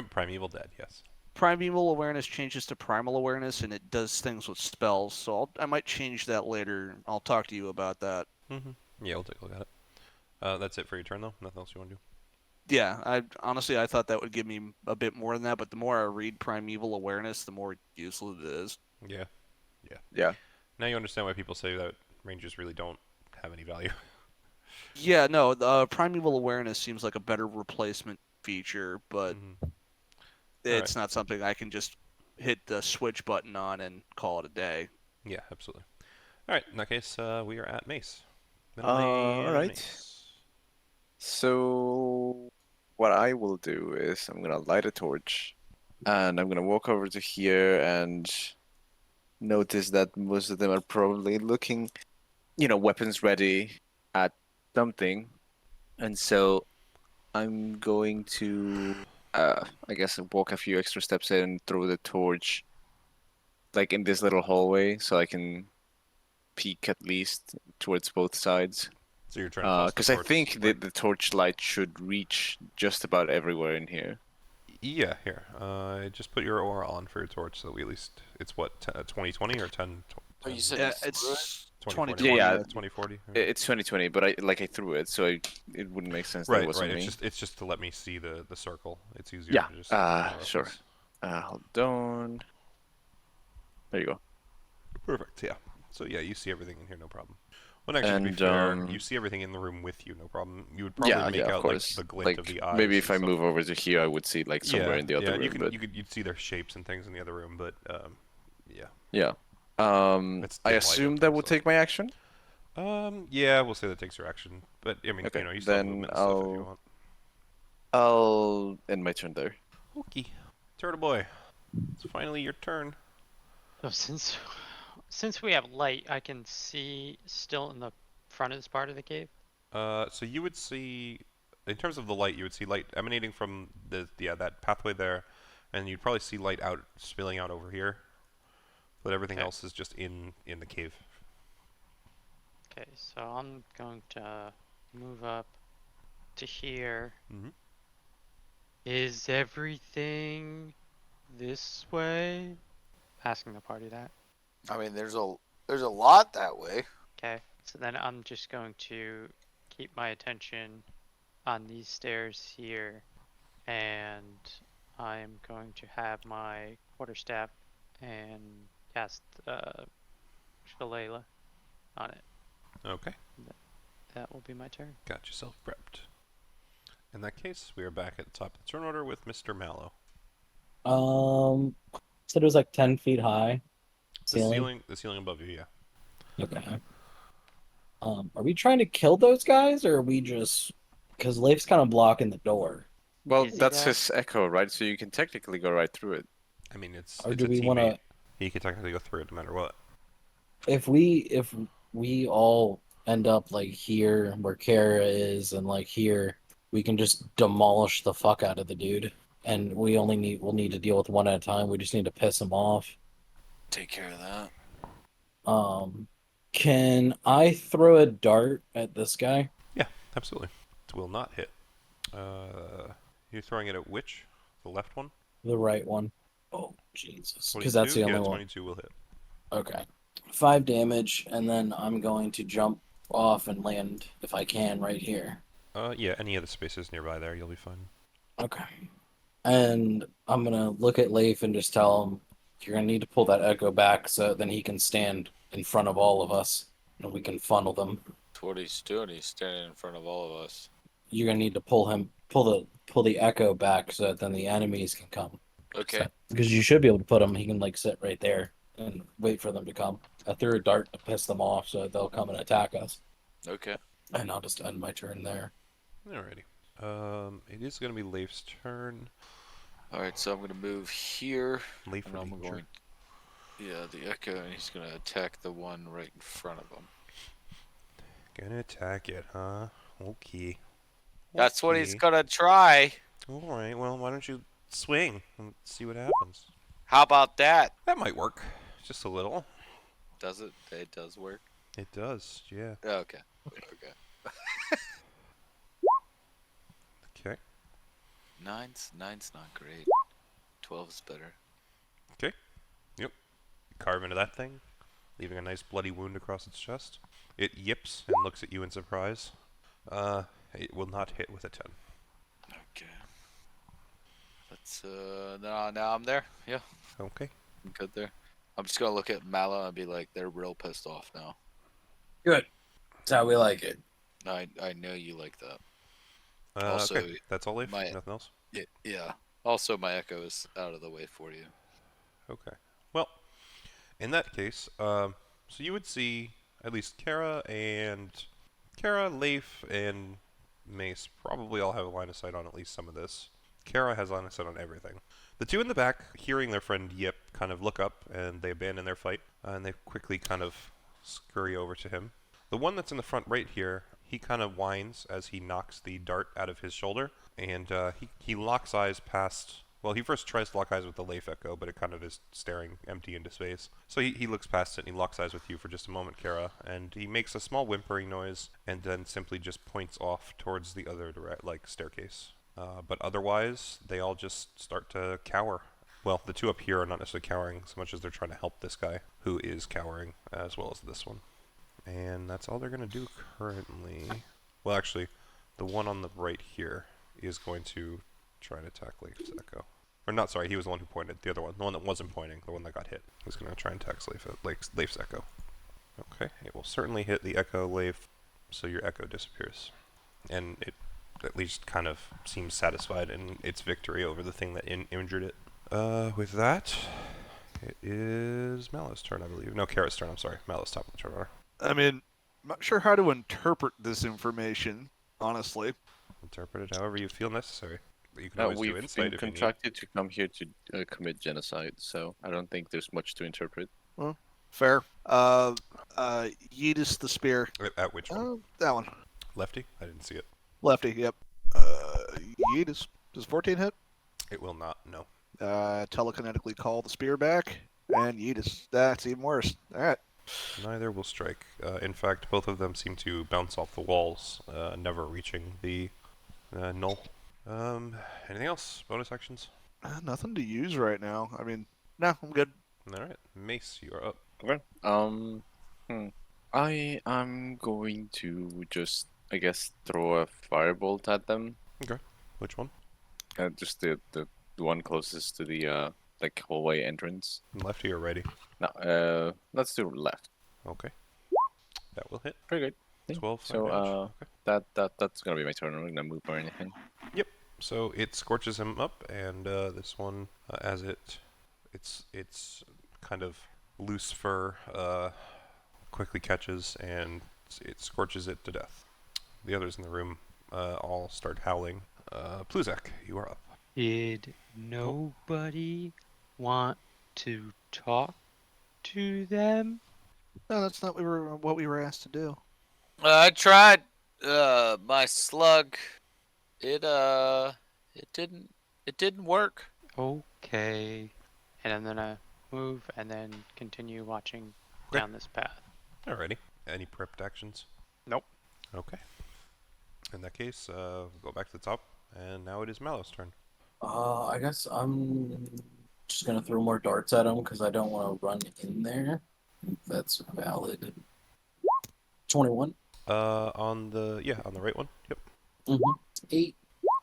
[SPEAKER 1] Primeval Dead, yes.
[SPEAKER 2] Primeval awareness changes to primal awareness, and it does things with spells. So I might change that later. I'll talk to you about that.
[SPEAKER 1] Yeah, we'll take a look at it. That's it for your turn, though? Nothing else you want to do?
[SPEAKER 2] Yeah, I thought that would give me a bit more than that, but the more I read primeval awareness, the more useless it is.
[SPEAKER 1] Yeah.
[SPEAKER 4] Yeah.
[SPEAKER 1] Now you understand why people say that rangers really don't have any value.
[SPEAKER 2] Yeah, no, the primeval awareness seems like a better replacement feature, but it's not something I can just hit the switch button on and call it a day.
[SPEAKER 1] Yeah, absolutely. All right, in that case, we are at Mace.
[SPEAKER 4] All right.
[SPEAKER 1] Mace.
[SPEAKER 4] So what I will do is I'm gonna light a torch, and I'm gonna walk over to here and notice that most of them are probably looking, weapons ready at something, and so I'm going to, I guess, walk a few extra steps in and throw the torch, like in this little hallway, so I can peek at least towards both sides.
[SPEAKER 1] So you're trying to toss the
[SPEAKER 4] Because I
[SPEAKER 1] torch,
[SPEAKER 4] think
[SPEAKER 1] right?
[SPEAKER 4] the torch light should reach just about everywhere in here.
[SPEAKER 1] Yeah, here. Just put your aura on for your torch, so we at least it's what 2020 or 10.
[SPEAKER 5] Oh, you said
[SPEAKER 2] Yeah,
[SPEAKER 5] you threw it?
[SPEAKER 2] it's
[SPEAKER 1] 2040.
[SPEAKER 2] 2020.
[SPEAKER 4] Yeah,
[SPEAKER 1] 2040.
[SPEAKER 4] It's 2020, but I threw it, so it wouldn't make sense that it
[SPEAKER 1] Right,
[SPEAKER 4] wasn't
[SPEAKER 1] right.
[SPEAKER 4] me.
[SPEAKER 1] It's just to let me see the circle. It's easier.
[SPEAKER 4] Yeah.
[SPEAKER 1] To just
[SPEAKER 4] Sure. Hold on. There you go.
[SPEAKER 1] Perfect. Yeah. So yeah, you see everything in here, no problem. Well, actually, to be
[SPEAKER 4] And,
[SPEAKER 1] fair, you see everything in the room with you, no problem. You would probably make
[SPEAKER 4] of
[SPEAKER 1] out
[SPEAKER 4] course.
[SPEAKER 1] like the glint of the eyes.
[SPEAKER 4] Maybe if
[SPEAKER 1] and
[SPEAKER 4] I
[SPEAKER 1] stuff.
[SPEAKER 4] move over to here, I would see like somewhere in the other room. But
[SPEAKER 1] you'd see their shapes and things in the other room, but yeah.
[SPEAKER 4] yeah.
[SPEAKER 1] It's
[SPEAKER 4] I
[SPEAKER 1] dim light
[SPEAKER 4] assume
[SPEAKER 1] out
[SPEAKER 4] that
[SPEAKER 1] there,
[SPEAKER 4] would
[SPEAKER 1] so-
[SPEAKER 4] take my action.
[SPEAKER 1] Yeah, we'll say that takes your action, but I mean,
[SPEAKER 4] Okay,
[SPEAKER 1] you still have
[SPEAKER 4] then
[SPEAKER 1] movement and stuff if you want.
[SPEAKER 4] I'll end my turn there.
[SPEAKER 1] Okay, Turtle Boy, it's finally your turn.
[SPEAKER 6] so since we have light, I can see still in the front of this part of the cave.
[SPEAKER 1] So you would see, in terms of the light, you would see light emanating from that pathway there, and you'd probably see light out spilling out over here. But everything else is just in the cave.
[SPEAKER 6] Okay, so I'm going to move up to here.
[SPEAKER 1] Mhm.
[SPEAKER 6] Is everything this way? Asking the party that.
[SPEAKER 5] I mean, there's a lot that way.
[SPEAKER 6] Okay, so then I'm just going to keep my attention on these stairs here, and I'm going to have my quarterstaff and cast Shillelagh on it.
[SPEAKER 1] Okay,
[SPEAKER 6] That will be my turn.
[SPEAKER 1] got yourself prepped. In that case, we are back at the top of the turn order with Mr. Mallow.
[SPEAKER 3] Said it was like 10 feet high.
[SPEAKER 1] The ceiling above you, yeah.
[SPEAKER 3] Okay. Are we trying to kill those guys, or are we just... Because Leif's kind of blocking the door.
[SPEAKER 4] Well,
[SPEAKER 6] Easy
[SPEAKER 4] that's
[SPEAKER 6] guy.
[SPEAKER 4] his echo, right? So you can technically go right through it.
[SPEAKER 1] I mean, it's
[SPEAKER 3] Or
[SPEAKER 1] it's
[SPEAKER 3] do
[SPEAKER 1] a
[SPEAKER 3] we
[SPEAKER 1] teammate.
[SPEAKER 3] want to...
[SPEAKER 1] He could technically go through it no matter what.
[SPEAKER 3] If we all end up like here where Kara is and like here, we can just demolish the fuck out of the dude. And we'll need to deal with one at a time. We just need to piss him off.
[SPEAKER 5] Take care of that.
[SPEAKER 3] Can I throw a dart at this guy?
[SPEAKER 1] Yeah, absolutely. It will not hit. You're throwing it at which? The left one?
[SPEAKER 3] The right one. Oh, Jesus.
[SPEAKER 1] 22?
[SPEAKER 3] Because that's the only
[SPEAKER 1] yeah,
[SPEAKER 3] one.
[SPEAKER 1] 22 will hit.
[SPEAKER 3] Okay. 5 damage, and then I'm going to jump off and land, if I can, right here.
[SPEAKER 1] Yeah, any of the spaces nearby there, you'll be fine.
[SPEAKER 3] Okay. And I'm going to look at Leif and just tell him, you're going to need to pull that echo back so then he can stand in front of all of us, and we can funnel them.
[SPEAKER 5] That's what he's doing. He's standing in front of all of us.
[SPEAKER 3] You're going to need to pull the echo back so that then the enemies can come.
[SPEAKER 5] Okay.
[SPEAKER 3] Because you should be able to put him, he can, like, sit right there. and wait for them to come. I threw a dart to piss them off so they'll come and attack us.
[SPEAKER 5] Okay.
[SPEAKER 3] And I'll just end my turn there.
[SPEAKER 1] Alrighty. It is going to be Leif's turn.
[SPEAKER 5] All right, so I'm gonna move here,
[SPEAKER 1] Leif
[SPEAKER 5] and
[SPEAKER 1] for
[SPEAKER 5] I'm
[SPEAKER 1] danger.
[SPEAKER 5] going. Yeah, the echo, and he's gonna attack the one right in front of him.
[SPEAKER 1] Gonna attack it, huh? Okay.
[SPEAKER 5] That's what he's
[SPEAKER 1] Okay.
[SPEAKER 5] gonna try.
[SPEAKER 1] Alright, well, why don't you swing and see what happens?
[SPEAKER 5] How about that?
[SPEAKER 1] That might work. Just a little.
[SPEAKER 5] Does it? It does work.
[SPEAKER 1] It does, yeah.
[SPEAKER 5] Okay. Okay.
[SPEAKER 1] Okay.
[SPEAKER 5] Nine's not great. 12's better.
[SPEAKER 1] Carve into that thing, leaving a nice bloody wound across its chest. It yips and looks at you in surprise. It will not hit with a 10.
[SPEAKER 5] Okay. Let's now I'm there. Yeah,
[SPEAKER 1] Okay.
[SPEAKER 5] I'm good there. I'm just gonna look at Mallow and be like, they're real pissed off now.
[SPEAKER 3] Good. That's how we like it.
[SPEAKER 5] I know you like that. Also,
[SPEAKER 1] okay. That's all, Leif?
[SPEAKER 5] my-
[SPEAKER 1] Nothing else?
[SPEAKER 5] Yeah. Also, my echo is out of the way for you.
[SPEAKER 1] Okay. Well, in that case, so you would see at least Kara, Leif, and Mace probably all have a line of sight on at least some of this. Kara has line of sight on everything. The two in the back, hearing their friend yip, kind of look up and they abandon their fight, and they quickly kind of scurry over to him. The one that's in the front right here, he kind of whines as he knocks the dart out of his shoulder, and he locks eyes past. Well, he first tries to lock eyes with the Leif Echo, but it kind of is staring empty into space. So he looks past it and he locks eyes with you for just a moment, Kara, and he makes a small whimpering noise and then simply just points off towards the other staircase. But otherwise, they all just start to cower. Well, the two up here are not necessarily cowering so much as they're trying to help this guy, who is cowering, as well as this one. And that's all they're going to do currently. Well, actually, the one on the right here is going to try to attack Leif's Echo. Or not, sorry, he was the one who pointed. The other one, the one that wasn't pointing, the one that got hit, is going to try and attack Leif's Echo. Okay, it will certainly hit the Echo, Leif, so your Echo disappears. And it at least kind of seems satisfied in its victory over the thing that injured it. With that, it is Mallow's turn, I believe. No, Kara's turn, I'm sorry. Mallow's top of the turn order.
[SPEAKER 2] I mean, I'm not sure how to interpret this information, honestly.
[SPEAKER 1] Interpret it however you feel necessary. You can always do
[SPEAKER 4] We've
[SPEAKER 1] insight
[SPEAKER 4] been
[SPEAKER 1] if you need.
[SPEAKER 4] contracted to come here to commit genocide, so I don't think there's much to interpret.
[SPEAKER 2] Fair. Yeetus the spear.
[SPEAKER 1] At which one?
[SPEAKER 2] That one.
[SPEAKER 1] Lefty? I didn't see it.
[SPEAKER 2] Lefty, yep. Yeetus. Does 14 hit?
[SPEAKER 1] It will not, no.
[SPEAKER 2] Telekinetically call the spear back, and Yeetus. That's even worse. Alright.
[SPEAKER 1] Neither will strike. In fact, both of them seem to bounce off the walls, never reaching the null. Anything else? Bonus actions?
[SPEAKER 2] Nothing to use right now. I mean, no, I'm good.
[SPEAKER 1] Alright, Mace, you are up.
[SPEAKER 4] Okay. I am going to just, I guess, throw a firebolt at them.
[SPEAKER 1] Which one?
[SPEAKER 4] Just the one closest to the hallway entrance.
[SPEAKER 1] Lefty or righty?
[SPEAKER 4] No, let's do left.
[SPEAKER 1] Okay. That will hit.
[SPEAKER 4] Pretty good.
[SPEAKER 1] 12 fire
[SPEAKER 4] So
[SPEAKER 1] damage. Okay.
[SPEAKER 4] that's gonna be my turn. I'm not gonna move or anything.
[SPEAKER 1] So it scorches him up, and this one, as it's kind of loose fur, quickly catches and it scorches it to death. The others in the room all start howling. Pluzak, you are up.
[SPEAKER 6] Did nobody want to talk to them?
[SPEAKER 2] No, that's not what we were asked to do.
[SPEAKER 5] I tried my slug. It didn't work.
[SPEAKER 6] Okay. And I'm gonna move and then continue watching
[SPEAKER 1] Okay.
[SPEAKER 6] down this path.
[SPEAKER 1] Alrighty. Any prepped actions?
[SPEAKER 6] Nope.
[SPEAKER 1] Okay. In that case, we'll go back to the top, and now it is Mallow's turn.
[SPEAKER 3] I guess I'm just gonna throw more darts at him because I don't want to run in there. If that's valid. 21.
[SPEAKER 1] On the right one. Yep.
[SPEAKER 3] 8.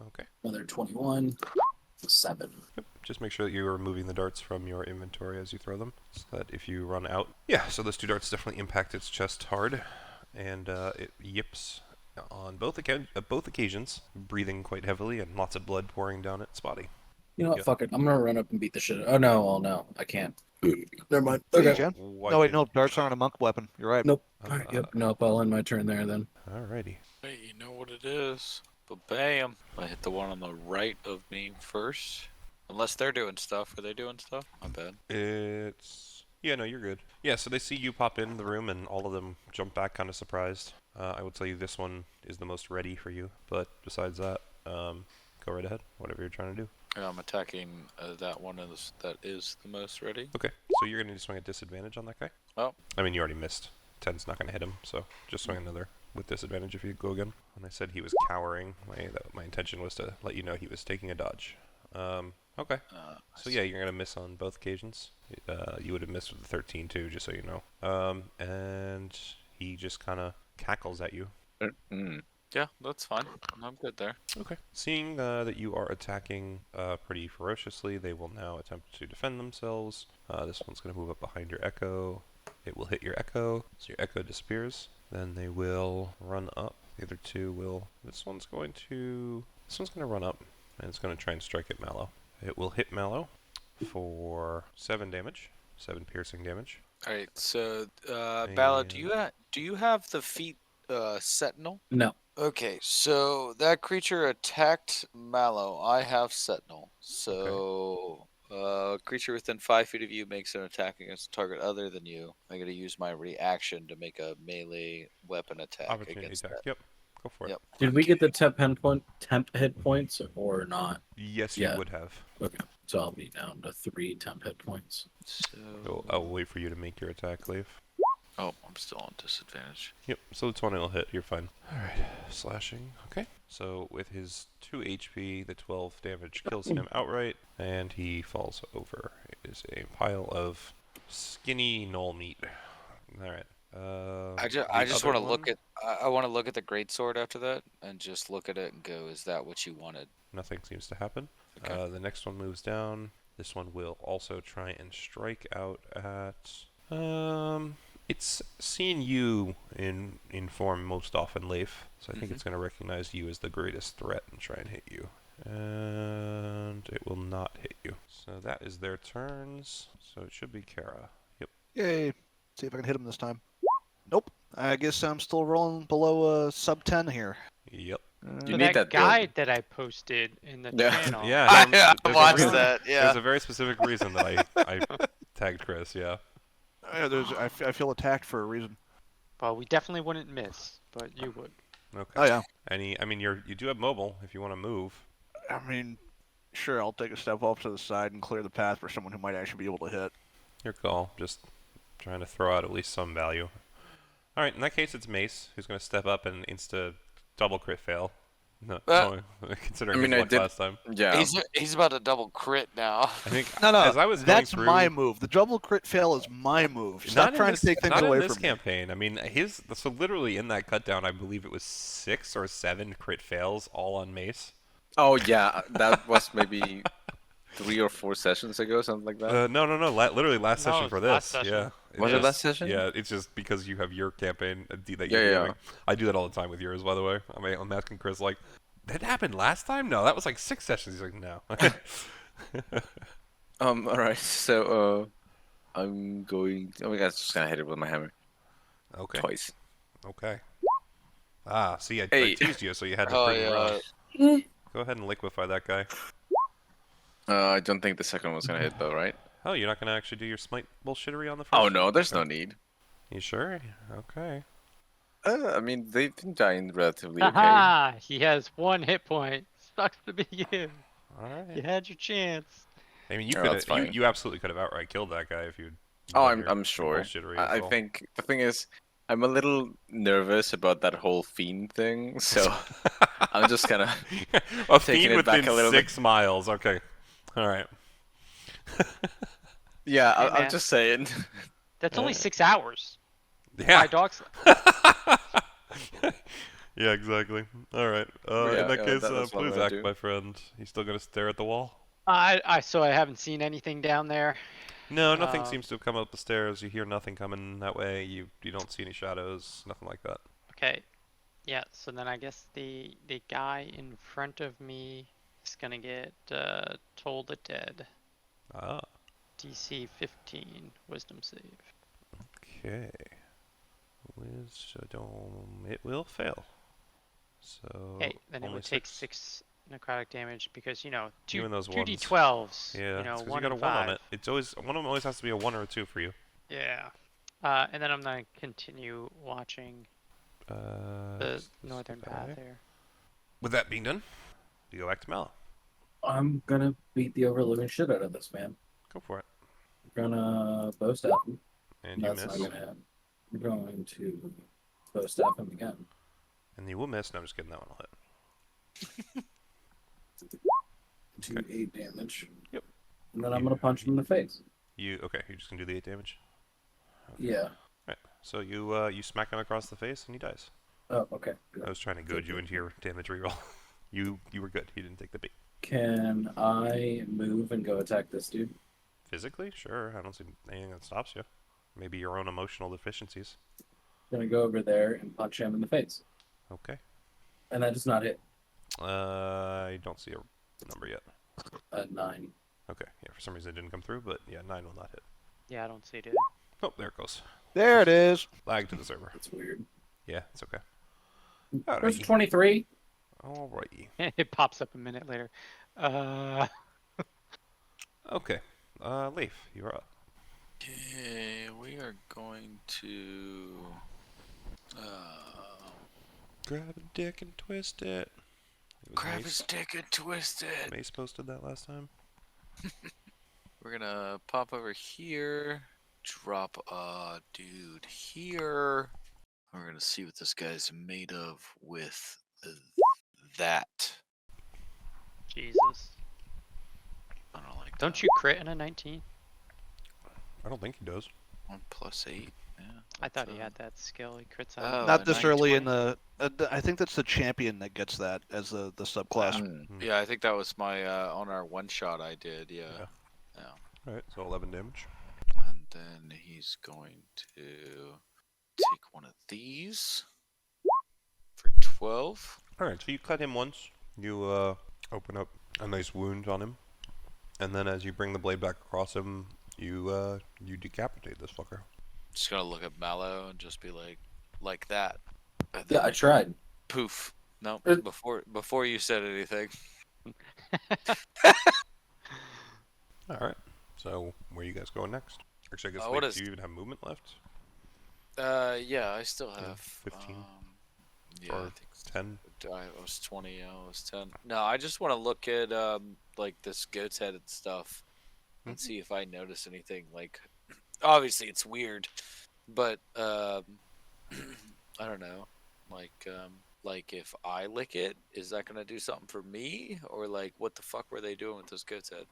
[SPEAKER 1] Okay.
[SPEAKER 3] Another 21. 7.
[SPEAKER 1] Yep. Just make sure that you are removing the darts from your inventory as you throw them, so that if you run out. Yeah. So those two darts definitely impact its chest hard, and it yips on both occasions, breathing quite heavily and lots of blood pouring down its body.
[SPEAKER 3] You know what?
[SPEAKER 1] Yeah.
[SPEAKER 3] Fuck it. I'm gonna run up and beat the shit. Oh no! Oh no! I can't. Never mind.
[SPEAKER 2] Yeah, you
[SPEAKER 3] Okay.
[SPEAKER 2] can.
[SPEAKER 1] Why
[SPEAKER 2] No, wait,
[SPEAKER 1] can't
[SPEAKER 2] no. Darts aren't a monk weapon. You're right.
[SPEAKER 3] Nope.
[SPEAKER 1] you?
[SPEAKER 3] Yep. Nope. I'll end my turn there then.
[SPEAKER 1] Alrighty.
[SPEAKER 5] Hey, you know what it is. But bam, I hit the one on the right of me first. Unless they're doing stuff. Are they doing stuff? My bad.
[SPEAKER 1] It's yeah, no, you're good. Yeah, so they see you pop in the room, and all of them jump back, kind of surprised. I would tell you this one is the most ready for you, but besides that, go right ahead. Whatever you're trying to do.
[SPEAKER 5] Yeah, I'm attacking that one that is the most ready.
[SPEAKER 1] Okay, so you're gonna swing a disadvantage on that guy.
[SPEAKER 5] Oh.
[SPEAKER 1] I mean, you already missed. 10's not gonna hit him, so just swing another with disadvantage if you go again. When I said he was cowering, my intention was to let you know he was taking a dodge. Okay. So yeah, you're gonna miss on both occasions. You would have missed with the 13 too, just so you know. And he just kind of cackles at you.
[SPEAKER 5] Yeah, that's fine. I'm good there.
[SPEAKER 1] Okay. Seeing that you are attacking pretty ferociously, they will now attempt to defend themselves. This one's gonna move up behind your echo. It will hit your echo, so your echo disappears. Then they will run up. The other two will. This one's gonna run up, and it's gonna try and strike at Mallow. It will hit Mallow for 7 damage, 7 piercing damage.
[SPEAKER 5] All right, so Bala, do you have the feat Sentinel?
[SPEAKER 3] No.
[SPEAKER 5] Okay, so that creature attacked Mallow. I have Sentinel. So, creature within 5 feet of you makes an attack against a target other than you. I gotta use my reaction to make a melee weapon attack
[SPEAKER 1] Opportunity
[SPEAKER 5] against
[SPEAKER 1] attack.
[SPEAKER 5] that.
[SPEAKER 1] Yep. Go for it.
[SPEAKER 5] Yep.
[SPEAKER 3] Did we get the temp hit points or not?
[SPEAKER 1] Yes,
[SPEAKER 3] Yeah.
[SPEAKER 1] you would have.
[SPEAKER 3] Okay. So I'll be down to 3 temp hit points.
[SPEAKER 1] So I will wait for you to make your attack, Leif.
[SPEAKER 5] Oh, I'm still on disadvantage.
[SPEAKER 1] Yep, so this one will hit. You're fine. Alright, slashing. Okay. So with his 2 HP, the 12 damage kills him outright, and he falls over. It is a pile of skinny knoll meat. Alright.
[SPEAKER 5] I just want to look at. I want to look at the greatsword after that, and just look at it and go, "Is that what you wanted?"
[SPEAKER 1] Nothing seems to happen.
[SPEAKER 5] Okay.
[SPEAKER 1] The next one moves down. This one will also try and strike out at. It's seen you in form most often, Leif, so I think it's going to recognize you as the greatest threat and try and hit you. And it will not hit you. So that is their turns. So it should be Kara. Yep.
[SPEAKER 2] Yay. See if I can hit him this time. Nope. I guess I'm still rolling below sub 10 here.
[SPEAKER 1] Yep.
[SPEAKER 6] So
[SPEAKER 4] You need that build.
[SPEAKER 6] guide that I posted in the
[SPEAKER 4] Yeah.
[SPEAKER 6] channel.
[SPEAKER 1] Yeah.
[SPEAKER 5] I
[SPEAKER 1] there's a
[SPEAKER 5] watched
[SPEAKER 1] reason-
[SPEAKER 5] that. Yeah.
[SPEAKER 1] There's a very specific reason that I tagged Chris, yeah.
[SPEAKER 2] I feel attacked for a reason.
[SPEAKER 6] Well, we definitely wouldn't miss, but you would.
[SPEAKER 1] Okay.
[SPEAKER 2] Oh, yeah.
[SPEAKER 1] You do have mobile if you want to move.
[SPEAKER 2] I mean, sure, I'll take a step off to the side and clear the path for someone who might actually be able to hit.
[SPEAKER 1] Your call. Just trying to throw out at least some value. Alright, in that case, it's Mace, who's going to step up and insta double crit fail. No, considering his luck last time.
[SPEAKER 4] Yeah.
[SPEAKER 5] He's about to double crit now.
[SPEAKER 1] I think
[SPEAKER 2] No,
[SPEAKER 1] as I was going
[SPEAKER 2] that's
[SPEAKER 1] through,
[SPEAKER 2] my move. The double crit fail is my move. Stop
[SPEAKER 1] not in
[SPEAKER 2] trying
[SPEAKER 1] this,
[SPEAKER 2] to take things
[SPEAKER 1] not
[SPEAKER 2] away
[SPEAKER 1] in this
[SPEAKER 2] from me.
[SPEAKER 1] campaign. I mean, so literally in that cut down, I believe it was 6 or 7 crit fails all on Mace.
[SPEAKER 4] Oh yeah, that was maybe 3 or 4 sessions ago, something like that.
[SPEAKER 1] No. Literally last
[SPEAKER 6] No,
[SPEAKER 1] session
[SPEAKER 6] it
[SPEAKER 1] for
[SPEAKER 6] was last
[SPEAKER 1] this.
[SPEAKER 6] session.
[SPEAKER 1] Yeah.
[SPEAKER 4] Was it
[SPEAKER 1] just-
[SPEAKER 4] last session?
[SPEAKER 1] Yeah, it's just because you have your campaign that
[SPEAKER 4] Yeah,
[SPEAKER 1] you're
[SPEAKER 4] yeah.
[SPEAKER 1] doing. I do that all the time with yours, by the way. I'm asking Chris like, that happened last time? No, that was like 6 sessions. He's like, no.
[SPEAKER 4] All right. So I'm going. Oh my god, just gonna hit it with my hammer
[SPEAKER 1] Okay.
[SPEAKER 4] twice.
[SPEAKER 1] Okay. See, I
[SPEAKER 4] Hey.
[SPEAKER 1] teased you, so you had to
[SPEAKER 5] Oh
[SPEAKER 1] bring it
[SPEAKER 5] yeah.
[SPEAKER 1] around. Go ahead and liquefy that guy.
[SPEAKER 4] I don't think the second one's gonna hit though, right?
[SPEAKER 1] Oh, you're not gonna actually do your smite bullshittery on the first?
[SPEAKER 4] Oh no, there's
[SPEAKER 1] Okay.
[SPEAKER 4] no need.
[SPEAKER 1] You sure? Okay.
[SPEAKER 4] I mean, they've been dying relatively okay.
[SPEAKER 6] Haha! He has 1 hit point. Sucks to be you.
[SPEAKER 1] All right.
[SPEAKER 6] You had your chance.
[SPEAKER 1] I mean, you
[SPEAKER 4] Oh,
[SPEAKER 1] could
[SPEAKER 4] that's fine.
[SPEAKER 1] you absolutely could have outright killed that guy if you'd.
[SPEAKER 4] Oh,
[SPEAKER 1] done your
[SPEAKER 4] I'm sure.
[SPEAKER 1] bullshittery
[SPEAKER 4] I
[SPEAKER 1] as well.
[SPEAKER 4] think the thing is, I'm a little nervous about that whole fiend thing, so I'm just kind of.
[SPEAKER 1] a
[SPEAKER 4] taking
[SPEAKER 1] fiend
[SPEAKER 4] it back
[SPEAKER 1] within
[SPEAKER 4] a little bit.
[SPEAKER 1] 6 miles. Okay. All right.
[SPEAKER 4] Yeah,
[SPEAKER 6] Hey,
[SPEAKER 4] I'm
[SPEAKER 6] man.
[SPEAKER 4] just saying.
[SPEAKER 6] That's only 6 hours.
[SPEAKER 1] Yeah.
[SPEAKER 6] My dog's.
[SPEAKER 1] Yeah, exactly. All right.
[SPEAKER 4] Yeah,
[SPEAKER 1] in that
[SPEAKER 4] yeah,
[SPEAKER 1] case,
[SPEAKER 4] that's what I'm gonna
[SPEAKER 1] Bluzak,
[SPEAKER 4] do.
[SPEAKER 1] my friend, you still gonna stare at the wall?
[SPEAKER 6] So I haven't seen anything down there.
[SPEAKER 1] No, nothing
[SPEAKER 6] Um,
[SPEAKER 1] seems to have come up the stairs. You hear nothing coming that way. You don't see any shadows. Nothing like that.
[SPEAKER 6] Okay. Yeah, so then I guess the guy in front of me It's gonna get Toll the Dead.
[SPEAKER 1] Ah,
[SPEAKER 6] DC 15 Wisdom save.
[SPEAKER 1] okay. Wisdom. It will fail. So
[SPEAKER 6] Hey, then it
[SPEAKER 1] only
[SPEAKER 6] would take
[SPEAKER 1] 6.
[SPEAKER 6] 6 necrotic damage because
[SPEAKER 1] Even those
[SPEAKER 6] two
[SPEAKER 1] ones.
[SPEAKER 6] d12s.
[SPEAKER 1] Yeah, it's because you
[SPEAKER 6] 1
[SPEAKER 1] got a
[SPEAKER 6] and
[SPEAKER 1] 1 on
[SPEAKER 6] 5.
[SPEAKER 1] it. It's always one of them always has to be a 1 or a 2 for you.
[SPEAKER 6] Yeah. And then I'm gonna continue watching the
[SPEAKER 1] Is this
[SPEAKER 6] northern path
[SPEAKER 1] guy?
[SPEAKER 6] there.
[SPEAKER 1] With that being done, you go back to Mallow.
[SPEAKER 3] I'm gonna beat the overliving shit out of this man.
[SPEAKER 1] Go for it.
[SPEAKER 3] I'm gonna bow staff him.
[SPEAKER 1] And you
[SPEAKER 3] That's
[SPEAKER 1] miss.
[SPEAKER 3] not gonna happen. I'm going to bow staff him again.
[SPEAKER 1] And you will miss. No, I'm just kidding. That one will hit.
[SPEAKER 3] 8 damage.
[SPEAKER 1] Yep.
[SPEAKER 3] And then I'm gonna punch him in the face.
[SPEAKER 1] Okay? You're just gonna do the 8 damage.
[SPEAKER 3] Yeah.
[SPEAKER 1] Right. So you smack him across the face and he dies.
[SPEAKER 3] Oh, okay.
[SPEAKER 1] I was trying to goad you into your damage reroll. you were good. You didn't take the bait.
[SPEAKER 3] Can I move and go attack this dude?
[SPEAKER 1] Physically, sure. I don't see anything that stops you. Maybe your own emotional deficiencies.
[SPEAKER 3] Gonna go over there and punch him in the face.
[SPEAKER 1] Okay.
[SPEAKER 3] And that does not hit.
[SPEAKER 1] I don't see a number yet.
[SPEAKER 3] 9.
[SPEAKER 1] Okay. Yeah, for some reason it didn't come through, but yeah, 9 will not hit.
[SPEAKER 6] Yeah, I don't see it either.
[SPEAKER 1] Oh, there it goes.
[SPEAKER 2] There it is.
[SPEAKER 1] Lag to the server.
[SPEAKER 3] That's weird.
[SPEAKER 1] Yeah, it's okay.
[SPEAKER 3] There's
[SPEAKER 1] Alrighty.
[SPEAKER 3] 23.
[SPEAKER 1] Alrighty.
[SPEAKER 6] It pops up a minute later.
[SPEAKER 1] Okay. Leif, you're up.
[SPEAKER 5] Okay, we are going to.
[SPEAKER 1] Grab a dick and twist it.
[SPEAKER 5] Grab his dick and twist it.
[SPEAKER 1] Mace posted that last time.
[SPEAKER 5] We're gonna pop over here, drop a dude here. We're gonna see what this guy's made of with that.
[SPEAKER 6] Jesus.
[SPEAKER 5] I don't like
[SPEAKER 6] Don't
[SPEAKER 5] that.
[SPEAKER 6] you crit in a 19?
[SPEAKER 1] I don't think he does.
[SPEAKER 5] 1 + 8. Yeah.
[SPEAKER 6] I thought
[SPEAKER 5] that's,
[SPEAKER 6] he had that skill. He crits
[SPEAKER 5] Oh,
[SPEAKER 6] on.
[SPEAKER 2] Not this
[SPEAKER 5] 9,
[SPEAKER 2] early in
[SPEAKER 5] 20.
[SPEAKER 2] the. I think that's the champion that gets that as the subclass.
[SPEAKER 5] Yeah, I think that was my on our one shot I did. Yeah.
[SPEAKER 1] Alright, so 11 damage.
[SPEAKER 5] And then he's going to take one of these for 12.
[SPEAKER 1] Alright, so you cut him once. You open up a nice wound on him. And then as you bring the blade back across him, you decapitate this fucker.
[SPEAKER 5] Just gonna look at Mallow and just be like that. And
[SPEAKER 3] Yeah,
[SPEAKER 5] then
[SPEAKER 3] I tried.
[SPEAKER 5] poof. No,
[SPEAKER 3] Uh,
[SPEAKER 5] before you said anything.
[SPEAKER 1] Alright, so where are you guys going next? Actually, I guess,
[SPEAKER 5] what
[SPEAKER 1] Leif,
[SPEAKER 5] is-
[SPEAKER 1] do you even have movement left?
[SPEAKER 5] Yeah, I still
[SPEAKER 1] Yeah,
[SPEAKER 5] have
[SPEAKER 1] 15
[SPEAKER 5] yeah,
[SPEAKER 1] or
[SPEAKER 5] I think
[SPEAKER 1] 10?
[SPEAKER 5] I was 20. I was 10. No, I just want to look at like this goat's head and stuff, and see if I notice anything. Like, obviously it's weird, but I don't know. Like if I lick it, is that gonna do something for me, or like what the fuck were they doing with this goat's head?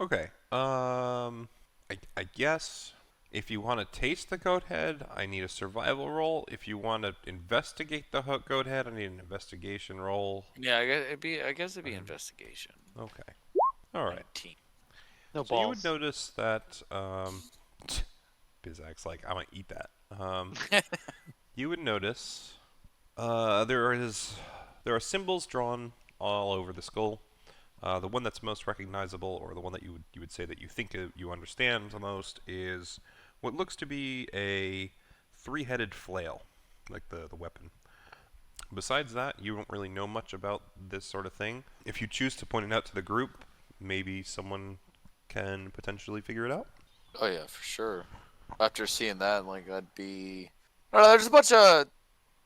[SPEAKER 1] Okay, I guess if you want to taste the goat head, I need a survival roll. If you want to investigate the goat head, I need an investigation roll.
[SPEAKER 5] Yeah, I guess it'd be investigation.
[SPEAKER 1] Okay. Alright.
[SPEAKER 5] 19.
[SPEAKER 6] No
[SPEAKER 1] So you
[SPEAKER 6] balls.
[SPEAKER 1] would notice that, Bizak's like, I'm gonna eat that. You would notice, there are symbols drawn all over the skull. The one that's most recognizable, or the one that you would say that you think you understand the most, is what looks to be a 3-headed flail, like the weapon. Besides that, you don't really know much about this sort of thing. If you choose to point it out to the group, maybe someone can potentially figure it out.
[SPEAKER 5] Oh yeah, for sure. After seeing that, like I'd be. I don't know. There's a bunch of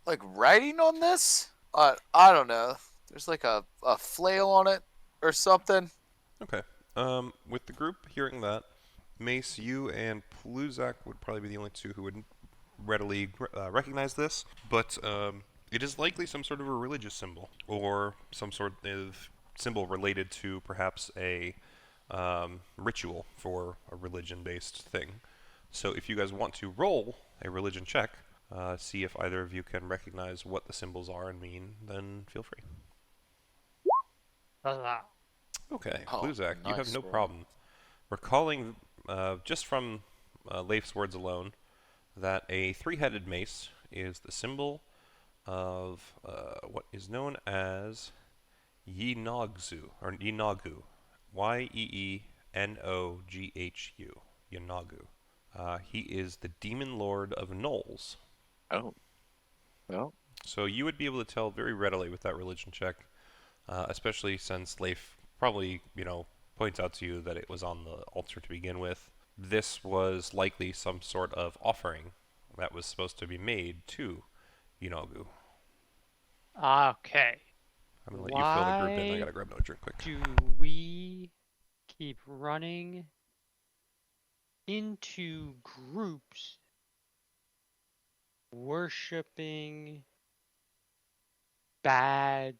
[SPEAKER 5] like writing on this. I don't know. There's like a flail on it or something.
[SPEAKER 1] Okay. With the group hearing that, Mace, you and Pluzak would probably be the only two who would readily recognize this, but it is likely some sort of a religious symbol, or some sort of symbol related to perhaps a ritual for a religion-based thing. So if you guys want to roll a religion check, see if either of you can recognize what the symbols are and mean, then feel free. Okay,
[SPEAKER 5] Oh,
[SPEAKER 1] Pluzak, you have
[SPEAKER 5] nice
[SPEAKER 1] no
[SPEAKER 5] roll.
[SPEAKER 1] problem recalling, just from Leif's words alone, that a 3-headed mace is the symbol of what is known as Yeenogzu, or Yeenoghu. Yeenoghhu. Yeenoghu. He is the demon lord of gnolls.
[SPEAKER 4] Oh, well,
[SPEAKER 1] So you would be able to tell very readily with that religion check, especially since Leif probably, points out to you that it was on the altar to begin with. This was likely some sort of offering that was supposed to be made to Yeenoghu.
[SPEAKER 6] Okay.
[SPEAKER 1] I'm gonna let you fill the group in. I
[SPEAKER 6] Why
[SPEAKER 1] gotta grab another drink quick.
[SPEAKER 6] do we keep running into groups worshipping bad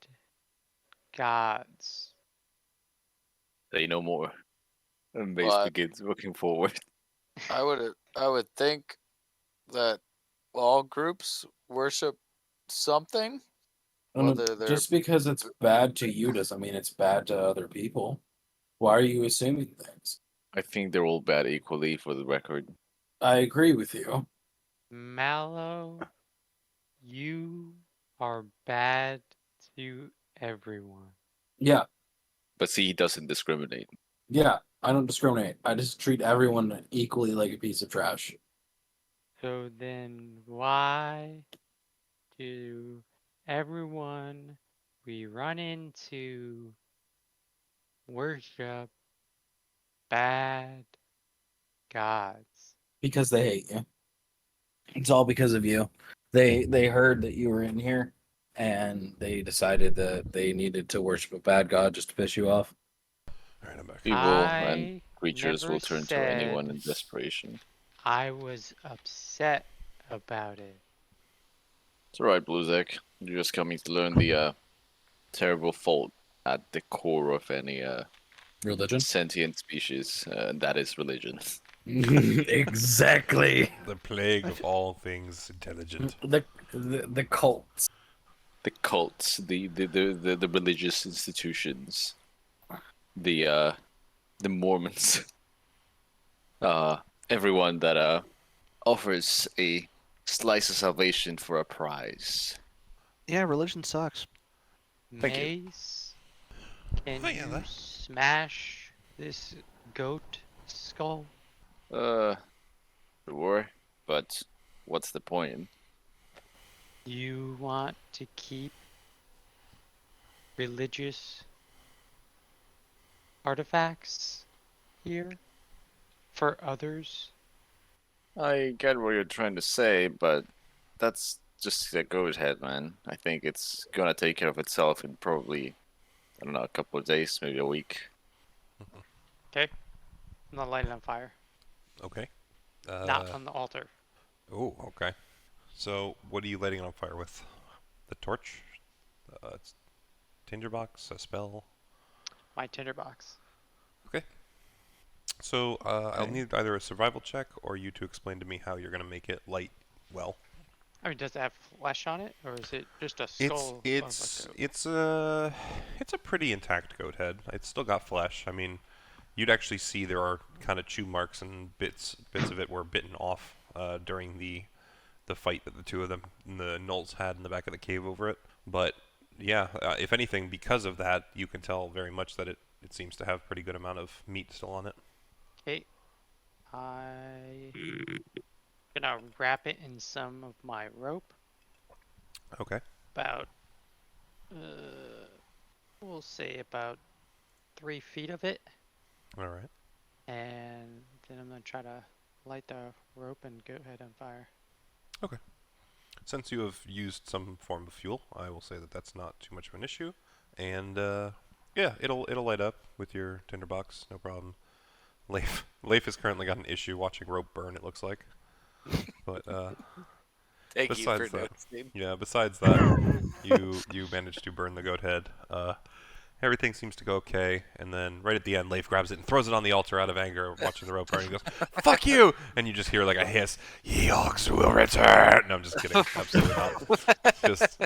[SPEAKER 6] gods?
[SPEAKER 4] say no more. And Mace
[SPEAKER 5] Well,
[SPEAKER 4] begins looking forward.
[SPEAKER 5] I would think that all groups worship something, whether they're
[SPEAKER 3] Just because it's bad to you doesn't mean it's bad to other people. Why are you assuming things?
[SPEAKER 4] I think they're all bad equally, for the record.
[SPEAKER 3] I agree with you.
[SPEAKER 6] Mallow, you are bad to everyone.
[SPEAKER 3] Yeah,
[SPEAKER 4] But see, he doesn't discriminate.
[SPEAKER 3] yeah. I don't discriminate. I just treat everyone equally like a piece of trash.
[SPEAKER 6] So then why do everyone we run into worship bad gods?
[SPEAKER 3] Because they hate you. It's all because of you. They heard that you were in here, and they decided that they needed to worship a bad god just to piss you off.
[SPEAKER 1] All right, I'm back.
[SPEAKER 4] Evil and
[SPEAKER 6] I
[SPEAKER 4] creatures
[SPEAKER 6] never
[SPEAKER 4] will turn to anyone in
[SPEAKER 6] said
[SPEAKER 4] desperation.
[SPEAKER 6] I was upset about it.
[SPEAKER 4] It's alright, Bluzek. You're just coming to learn the terrible fault at the core of any
[SPEAKER 3] Religion?
[SPEAKER 4] sentient species, and that is religion.
[SPEAKER 3] Exactly.
[SPEAKER 1] The plague of all things intelligent.
[SPEAKER 3] The cults.
[SPEAKER 4] The cults, the religious institutions, the Mormons, everyone that offers a slice of salvation for a prize.
[SPEAKER 2] Yeah, religion sucks.
[SPEAKER 4] Thank you.
[SPEAKER 6] Mace, can
[SPEAKER 1] Oh, yeah,
[SPEAKER 6] you
[SPEAKER 1] that-
[SPEAKER 6] smash this goat skull?
[SPEAKER 4] Sure, but what's the point?
[SPEAKER 6] You want to keep religious artifacts here for others?
[SPEAKER 4] I get what you're trying to say, but that's just a go ahead, man. I think it's gonna take care of itself in probably, I don't know, a couple of days, maybe a week.
[SPEAKER 6] Okay. I'm not lighting on fire.
[SPEAKER 1] Okay.
[SPEAKER 6] Not on the altar.
[SPEAKER 1] Oh, okay. So, what are you lighting it on fire with? The torch? It's tinderbox? A spell?
[SPEAKER 6] My tinderbox.
[SPEAKER 1] Okay. So, I'll
[SPEAKER 4] Okay.
[SPEAKER 1] need either a survival check or you to explain to me how you're going to make it light well.
[SPEAKER 6] I mean, does it have flesh on it, or is it just a skull?
[SPEAKER 1] It's
[SPEAKER 6] of a goat?
[SPEAKER 1] it's a it's a pretty intact goat head. It's still got flesh. I mean, you'd actually see there are kind of chew marks and bits of it were bitten off during the fight that the two of them, the gnolls, had in the back of the cave over it. But yeah, if anything, because of that, you can tell very much that it seems to have pretty good amount of meat still on it.
[SPEAKER 6] Okay. I gonna wrap it in some of my rope.
[SPEAKER 1] Okay.
[SPEAKER 6] About, we'll say about 3 feet of it,
[SPEAKER 1] All right.
[SPEAKER 6] and then I'm gonna try to light the rope and goat head on fire.
[SPEAKER 1] Since you have used some form of fuel, I will say that that's not too much of an issue, and yeah, it'll light up with your tinderbox, no problem. Leif has currently got an issue watching rope burn. It looks like, but
[SPEAKER 5] thank you
[SPEAKER 1] besides
[SPEAKER 5] for
[SPEAKER 1] that,
[SPEAKER 5] noticing.
[SPEAKER 1] yeah, besides that, you managed to burn the goat head. Everything seems to go okay, and then right at the end, Leif grabs it and throws it on the altar out of anger, watching the rope burn. He goes, "Fuck you!" And you just hear like a hiss. "Yeox will return." No, I'm just kidding. Absolutely not. Just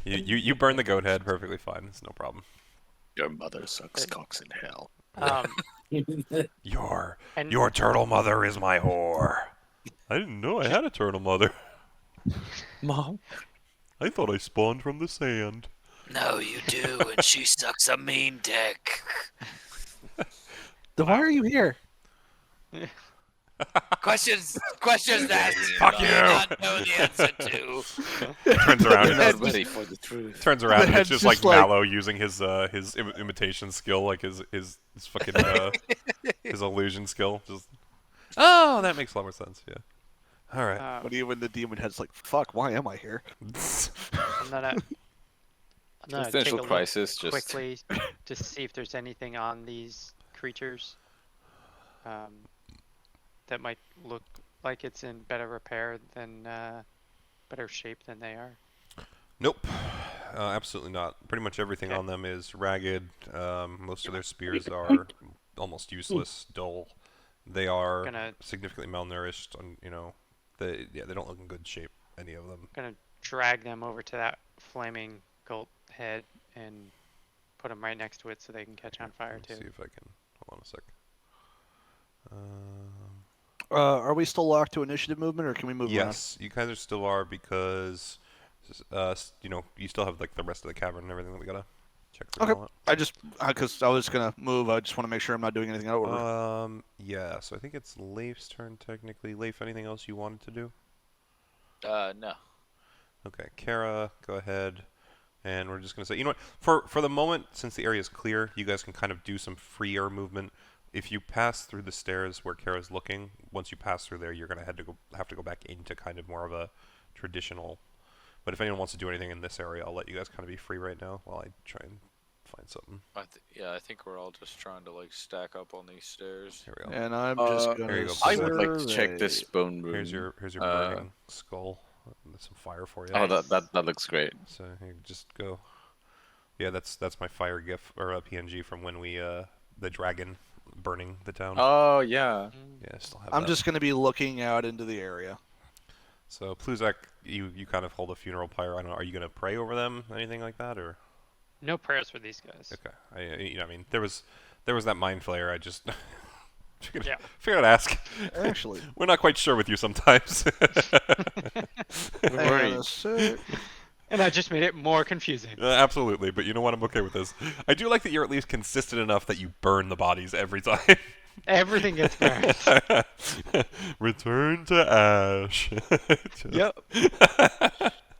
[SPEAKER 1] you burn the goat head perfectly fine. It's no problem.
[SPEAKER 4] Your mother sucks cocks in hell.
[SPEAKER 1] Your
[SPEAKER 6] And
[SPEAKER 1] your turtle mother is my whore. I didn't know I had a turtle mother.
[SPEAKER 3] Mom.
[SPEAKER 1] I thought I spawned from the sand.
[SPEAKER 5] No, you do, and she sucks a mean dick.
[SPEAKER 2] Then why are you here?
[SPEAKER 5] Questions that you
[SPEAKER 1] Fuck
[SPEAKER 5] may
[SPEAKER 1] you.
[SPEAKER 5] not know the answer to.
[SPEAKER 1] Turns around
[SPEAKER 4] You're
[SPEAKER 1] and
[SPEAKER 4] not ready for the truth.
[SPEAKER 1] turns around and it's
[SPEAKER 2] head's
[SPEAKER 1] just
[SPEAKER 2] just
[SPEAKER 1] like
[SPEAKER 2] like-
[SPEAKER 1] Mallow using his imitation skill, like his fucking his illusion skill. Just that makes a lot more sense. Yeah. All right.
[SPEAKER 2] But even the demon head's like, fuck, why am I here?
[SPEAKER 6] I'm gonna take
[SPEAKER 4] Existential
[SPEAKER 6] a look
[SPEAKER 4] crisis, just-
[SPEAKER 6] quickly to see if there's anything on these creatures that might look like it's in better repair than better shape than they are.
[SPEAKER 1] Nope. Absolutely not. Pretty much everything on them is ragged. Most of their spears are almost useless, dull. They are
[SPEAKER 6] Gonna-
[SPEAKER 1] significantly malnourished. They don't look in good shape. Any of them.
[SPEAKER 6] Gonna drag them over to that flaming goat head and put them right next to it so they can catch on fire
[SPEAKER 1] Let's
[SPEAKER 6] too.
[SPEAKER 1] see if I can. Hold on a sec.
[SPEAKER 2] Are we still locked to initiative movement, or can we move around?
[SPEAKER 1] Yes, you guys still are because, you still have like the rest of the cavern and everything that we gotta check through.
[SPEAKER 2] Okay.
[SPEAKER 1] and all
[SPEAKER 2] I just, because I was going to move, I just want to make sure I'm not doing anything out of
[SPEAKER 1] that.
[SPEAKER 2] order.
[SPEAKER 1] Yeah. So I think it's Leif's turn technically. Leif, anything else you wanted to do?
[SPEAKER 5] No.
[SPEAKER 1] Okay, Kara, go ahead. And we're just gonna say, you know what? For the moment, since the area is clear, you guys can kind of do some free air movement. If you pass through the stairs where Kara's looking, once you pass through there, you're gonna have to go back into kind of more of a traditional. But if anyone wants to do anything in this area, I'll let you guys kind of be free right now while I try and find something.
[SPEAKER 5] I think we're all just trying to like stack up on these stairs.
[SPEAKER 1] Here we go.
[SPEAKER 2] And I'm just going
[SPEAKER 1] there you
[SPEAKER 2] to
[SPEAKER 1] go.
[SPEAKER 4] I would like to check this bone room.
[SPEAKER 1] Here's your burning skull. There's some fire for you.
[SPEAKER 4] Oh, that looks great.
[SPEAKER 1] So here, just go. Yeah, that's my fire gif or a PNG from when we the dragon burning the town.
[SPEAKER 4] Oh yeah.
[SPEAKER 1] Yeah, I still have
[SPEAKER 2] I'm
[SPEAKER 1] that.
[SPEAKER 2] just going to be looking out into the area.
[SPEAKER 1] So Pluzak, you kind of hold a funeral pyre. I don't know. Are you gonna pray over them, anything like that, or?
[SPEAKER 6] No prayers for these guys.
[SPEAKER 1] Okay. I mean, there was that mind flayer. I just figured
[SPEAKER 6] Yeah.
[SPEAKER 1] I'd ask.
[SPEAKER 2] Actually.
[SPEAKER 1] We're not quite sure with you sometimes.
[SPEAKER 2] Hang on a sec.
[SPEAKER 6] And I just made it more confusing.
[SPEAKER 1] Absolutely, but you know what? I'm okay with this. I do like that you're at least consistent enough that you burn the bodies every time.
[SPEAKER 6] Everything gets burned.
[SPEAKER 1] Return to ash.
[SPEAKER 2] Yep.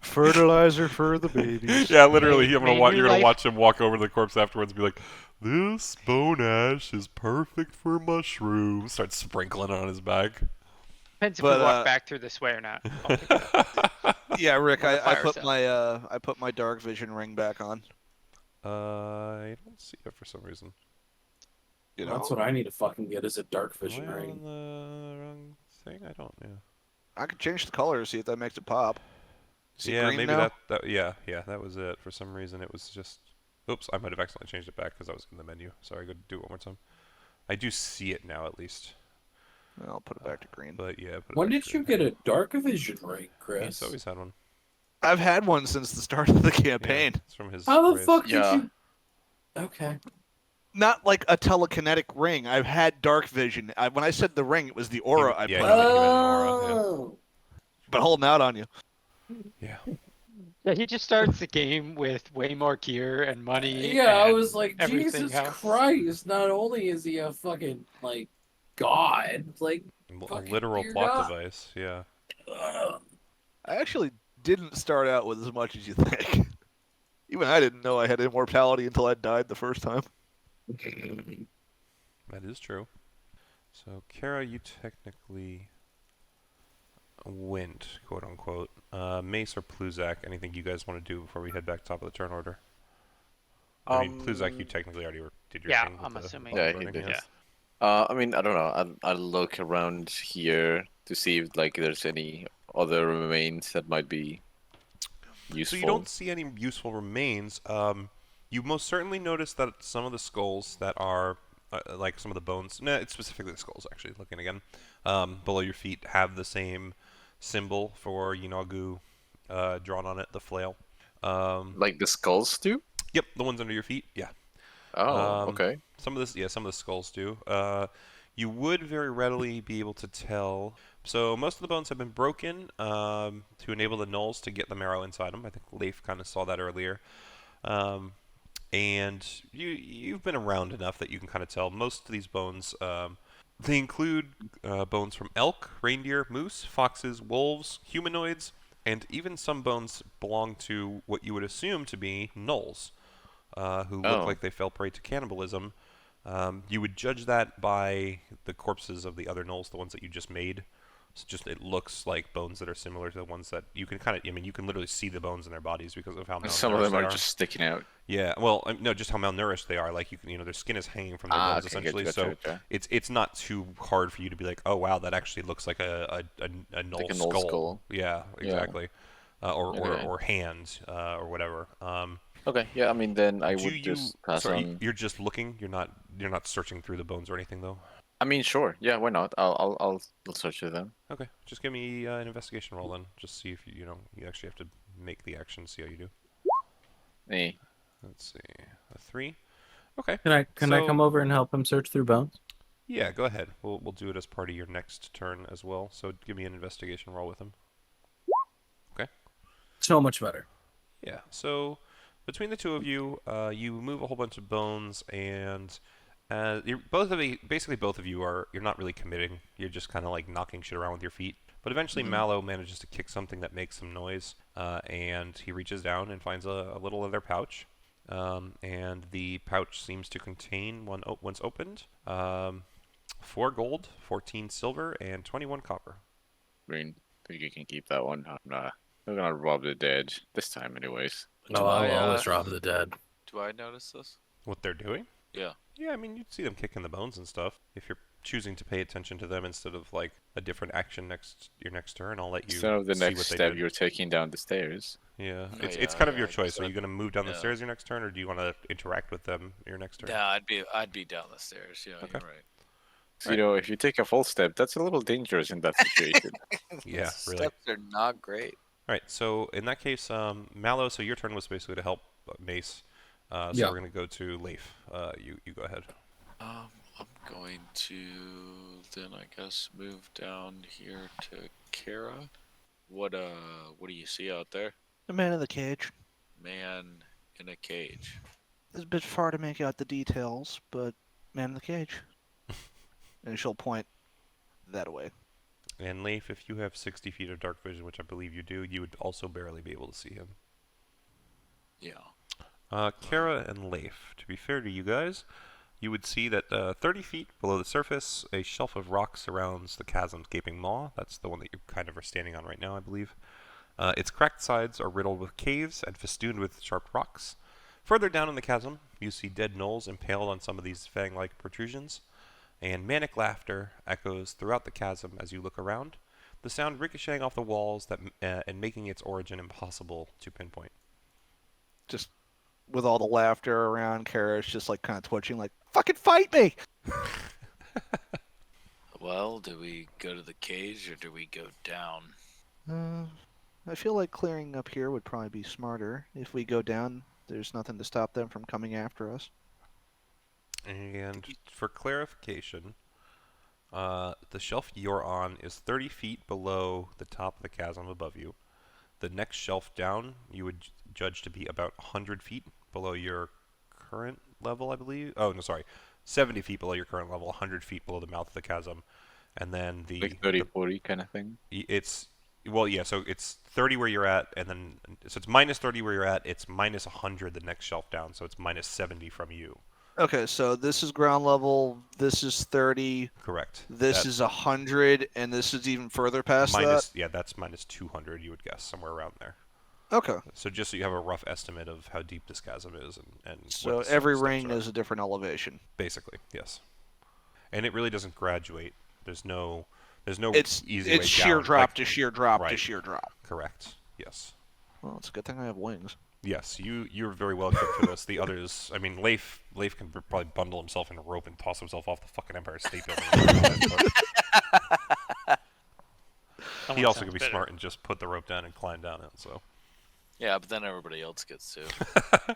[SPEAKER 2] Fertilizer for the babies.
[SPEAKER 1] Yeah, literally. You're
[SPEAKER 6] Made
[SPEAKER 1] gonna
[SPEAKER 6] new life.
[SPEAKER 1] watch him walk over to the corpse afterwards and be like, "This bone ash is perfect for mushrooms." Start sprinkling it on his back.
[SPEAKER 6] Depends if
[SPEAKER 2] But,
[SPEAKER 6] we walk back through the way or not. I'll pick it up.
[SPEAKER 2] Yeah, Rick, I
[SPEAKER 6] fire
[SPEAKER 2] put
[SPEAKER 6] cell.
[SPEAKER 2] my I put my dark vision ring back on.
[SPEAKER 1] I don't see it for some reason.
[SPEAKER 2] You know,
[SPEAKER 3] That's what I need to fucking get is a dark
[SPEAKER 1] Am
[SPEAKER 3] vision
[SPEAKER 1] I
[SPEAKER 3] ring.
[SPEAKER 1] on the wrong thing? I don't know.
[SPEAKER 2] I could change the color, see if that makes it pop. See
[SPEAKER 1] Yeah,
[SPEAKER 2] green
[SPEAKER 1] maybe
[SPEAKER 2] now?
[SPEAKER 1] that was it. For some reason, it was just. Oops, I might have accidentally changed it back because I was in the menu. Sorry, go do it one more time. I do see it now, at least.
[SPEAKER 2] I'll put it back to green.
[SPEAKER 1] But yeah. put it
[SPEAKER 3] When
[SPEAKER 1] back
[SPEAKER 3] did
[SPEAKER 1] to
[SPEAKER 3] you
[SPEAKER 1] green.
[SPEAKER 3] get a dark vision ring, Chris?
[SPEAKER 1] He's always had one.
[SPEAKER 2] I've had one since the start of the
[SPEAKER 1] Yeah,
[SPEAKER 2] campaign.
[SPEAKER 1] it's from his.
[SPEAKER 3] How the
[SPEAKER 1] race.
[SPEAKER 3] fuck did
[SPEAKER 4] Yeah.
[SPEAKER 3] you? Okay.
[SPEAKER 2] Not like a telekinetic ring. I've had dark vision. When I said the ring, it was the aura I
[SPEAKER 1] yeah,
[SPEAKER 2] put
[SPEAKER 1] he-
[SPEAKER 2] on.
[SPEAKER 1] he meant an aura, yeah.
[SPEAKER 3] Oh.
[SPEAKER 2] But holding out on you.
[SPEAKER 1] Yeah.
[SPEAKER 6] Yeah, he just starts the game with way more gear and money.
[SPEAKER 3] Yeah, I
[SPEAKER 6] and
[SPEAKER 3] was like,
[SPEAKER 6] everything
[SPEAKER 3] Jesus
[SPEAKER 6] else.
[SPEAKER 3] Christ! Not only is he a fucking like god, like
[SPEAKER 1] A
[SPEAKER 3] Fucking
[SPEAKER 1] literal
[SPEAKER 3] weird
[SPEAKER 1] plot
[SPEAKER 3] up.
[SPEAKER 1] device. Yeah.
[SPEAKER 2] I actually didn't start out with as much as you think. Even I didn't know I had immortality until I died the first time.
[SPEAKER 1] That is true. So, Kara, you technically went, quote unquote. Mace or Pluzak, anything you guys want to do before we head back top of the turn order? I mean, Pluzak, you technically already did your
[SPEAKER 6] Yeah,
[SPEAKER 1] thing. with
[SPEAKER 6] I'm
[SPEAKER 1] the
[SPEAKER 6] assuming.
[SPEAKER 4] Yeah,
[SPEAKER 1] burning,
[SPEAKER 4] he did.
[SPEAKER 6] Yeah.
[SPEAKER 4] I mean, I don't know. I'll look around here to see if like there's any other remains that might be useful.
[SPEAKER 1] So you don't see any useful remains. You most certainly notice that some of the skulls that are, like some of the bones, it's specifically the skulls actually, looking again, below your feet have the same symbol for Yinagu drawn on it, the flail.
[SPEAKER 4] Like the skulls do?
[SPEAKER 1] Yep, the ones under your feet, yeah.
[SPEAKER 4] Oh, okay.
[SPEAKER 1] Some of the skulls do. You would very readily be able to tell. So most of the bones have been broken to enable the gnolls to get the marrow inside them. I think Leif kind of saw that earlier. And you've been around enough that you can kind of tell most of these bones. They include bones from elk, reindeer, moose, foxes, wolves, humanoids, and even some bones belong to what you would assume to be gnolls, who look
[SPEAKER 4] Oh.
[SPEAKER 1] like they fell prey to cannibalism. You would judge that by the corpses of the other gnolls, the ones that you just made. It's just it looks like bones that are similar to the ones that you can kind of. I mean, you can literally see the bones in their bodies because of how malnourished
[SPEAKER 4] Some of them
[SPEAKER 1] they
[SPEAKER 4] are
[SPEAKER 1] are.
[SPEAKER 4] just sticking out.
[SPEAKER 1] Yeah, well, no, just how malnourished they are. Like their skin is hanging from their bones
[SPEAKER 4] Okay,
[SPEAKER 1] essentially.
[SPEAKER 4] gotcha,
[SPEAKER 1] So
[SPEAKER 4] gotcha.
[SPEAKER 1] it's not too hard for you to be like, oh wow, that actually looks like a gnoll
[SPEAKER 4] Like a gnoll skull.
[SPEAKER 1] Yeah,
[SPEAKER 4] Yeah.
[SPEAKER 1] exactly. Or
[SPEAKER 4] Okay.
[SPEAKER 1] hand or whatever.
[SPEAKER 4] Okay, yeah, I mean then I
[SPEAKER 1] Do
[SPEAKER 4] would
[SPEAKER 1] you?
[SPEAKER 4] just pass
[SPEAKER 1] Sorry,
[SPEAKER 4] on.
[SPEAKER 1] you're just looking. You're not searching through the bones or anything though.
[SPEAKER 4] I mean, sure, yeah, why not? I'll search for them.
[SPEAKER 1] Okay, just give me an investigation roll then. Just see if you actually have to make the action. See how you do.
[SPEAKER 4] Eh.
[SPEAKER 1] Let's see, a 3. Okay.
[SPEAKER 3] Can I
[SPEAKER 1] So-
[SPEAKER 3] come over and help him search through bones?
[SPEAKER 1] Yeah, go ahead. We'll do it as part of your next turn as well. So give me an investigation roll with him.
[SPEAKER 3] So much better.
[SPEAKER 1] Yeah. So between the two of you, you move a whole bunch of bones, and basically both of you you're not really committing. You're just kind of like knocking shit around with your feet. But eventually, Mallow manages to kick something that makes some noise, and he reaches down and finds a little leather pouch. And the pouch seems to contain once opened, 4 gold, 14 silver, and 21 copper.
[SPEAKER 4] Green, think you can keep that one. I'm gonna rob the dead this time, anyways.
[SPEAKER 3] No, I will always rob the dead.
[SPEAKER 5] Do I notice this?
[SPEAKER 1] What they're doing?
[SPEAKER 5] Yeah.
[SPEAKER 1] Yeah, I mean, you'd see them kicking the bones and stuff. If you're choosing to pay attention to them instead of like a different action your next turn, I'll let you
[SPEAKER 4] Instead of the
[SPEAKER 1] see
[SPEAKER 4] next
[SPEAKER 1] what they
[SPEAKER 4] step,
[SPEAKER 1] did.
[SPEAKER 4] you're taking down the stairs.
[SPEAKER 1] Yeah,
[SPEAKER 5] Oh,
[SPEAKER 1] it's
[SPEAKER 5] yeah,
[SPEAKER 1] kind of
[SPEAKER 5] yeah,
[SPEAKER 1] your
[SPEAKER 5] I
[SPEAKER 1] choice.
[SPEAKER 5] guess
[SPEAKER 1] Are you going to move down the
[SPEAKER 5] yeah.
[SPEAKER 1] stairs your next turn, or do you want to interact with them your next turn?
[SPEAKER 5] Yeah, I'd be down the stairs. Yeah,
[SPEAKER 1] Okay.
[SPEAKER 5] you're right.
[SPEAKER 4] So, you know, if you take a false step, that's a little dangerous in that situation.
[SPEAKER 1] Yeah, really.
[SPEAKER 5] Steps are not great.
[SPEAKER 1] All right, so in that case, Mallow, so your turn was basically to help Mace. So
[SPEAKER 3] Yeah.
[SPEAKER 1] we're going to go to Leif. You go ahead.
[SPEAKER 5] I'm going to then I guess move down here to Kara. What do you see out there?
[SPEAKER 2] The man in the cage.
[SPEAKER 5] Man in a cage.
[SPEAKER 2] It's a bit far to make out the details, but man in the cage. And she'll point that way.
[SPEAKER 1] And Leif, if you have 60 feet of dark vision, which I believe you do, you would also barely be able to see him.
[SPEAKER 5] Yeah.
[SPEAKER 1] Kara and Leif, to be fair to you guys, you would see that 30 feet below the surface, a shelf of rock surrounds the chasm's gaping maw. That's the one that you kind of are standing on right now, I believe. Its cracked sides are riddled with caves and festooned with sharp rocks. Further down in the chasm, you see dead gnolls impaled on some of these fang-like protrusions, and manic laughter echoes throughout the chasm as you look around, the sound ricocheting off the walls and making its origin impossible to pinpoint.
[SPEAKER 2] Just with all the laughter around, Kara's just like kind of twitching, like, fucking fight me!
[SPEAKER 5] Well, do we go to the cage or do we go down?
[SPEAKER 2] I feel like clearing up here would probably be smarter. If we go down, there's nothing to stop them from coming after us.
[SPEAKER 1] And for clarification, the shelf you're on is 30 feet below the top of the chasm above you. The next shelf down you would judge to be about 100 feet below your current level, I believe. Oh, no, sorry. 70 feet below your current level, 100 feet below the mouth of the chasm. And then
[SPEAKER 4] Like 30-40 kind of thing.
[SPEAKER 1] Well, yeah, so it's 30 where you're at, and then, so it's minus 30 where you're at, it's minus 100 the next shelf down, so it's minus 70 from you.
[SPEAKER 2] Okay, so this is ground level, this is 30,
[SPEAKER 1] Correct.
[SPEAKER 2] this is 100, and this is even further past
[SPEAKER 1] Yeah, that's minus 200, you would guess, somewhere around there.
[SPEAKER 2] that? Okay.
[SPEAKER 1] So just so you have a rough estimate of how deep this chasm is, and
[SPEAKER 2] So
[SPEAKER 1] what the
[SPEAKER 2] every
[SPEAKER 1] steps
[SPEAKER 2] ring
[SPEAKER 1] are.
[SPEAKER 2] is a different elevation.
[SPEAKER 1] Basically, yes. And it really doesn't graduate. There's no
[SPEAKER 2] It's
[SPEAKER 1] easy way
[SPEAKER 2] sheer
[SPEAKER 1] down.
[SPEAKER 2] drop
[SPEAKER 1] Like,
[SPEAKER 2] to sheer drop to
[SPEAKER 1] right.
[SPEAKER 2] sheer drop.
[SPEAKER 1] correct. Yes.
[SPEAKER 2] Well, it's a good thing I have wings.
[SPEAKER 1] Yes, you're very well equipped for this. The others, I mean, Leif can probably bundle himself in a rope and toss himself off the fucking Empire State Building. He also could be smart and just put the rope down and climb down it. So
[SPEAKER 5] Yeah, but then everybody else gets to.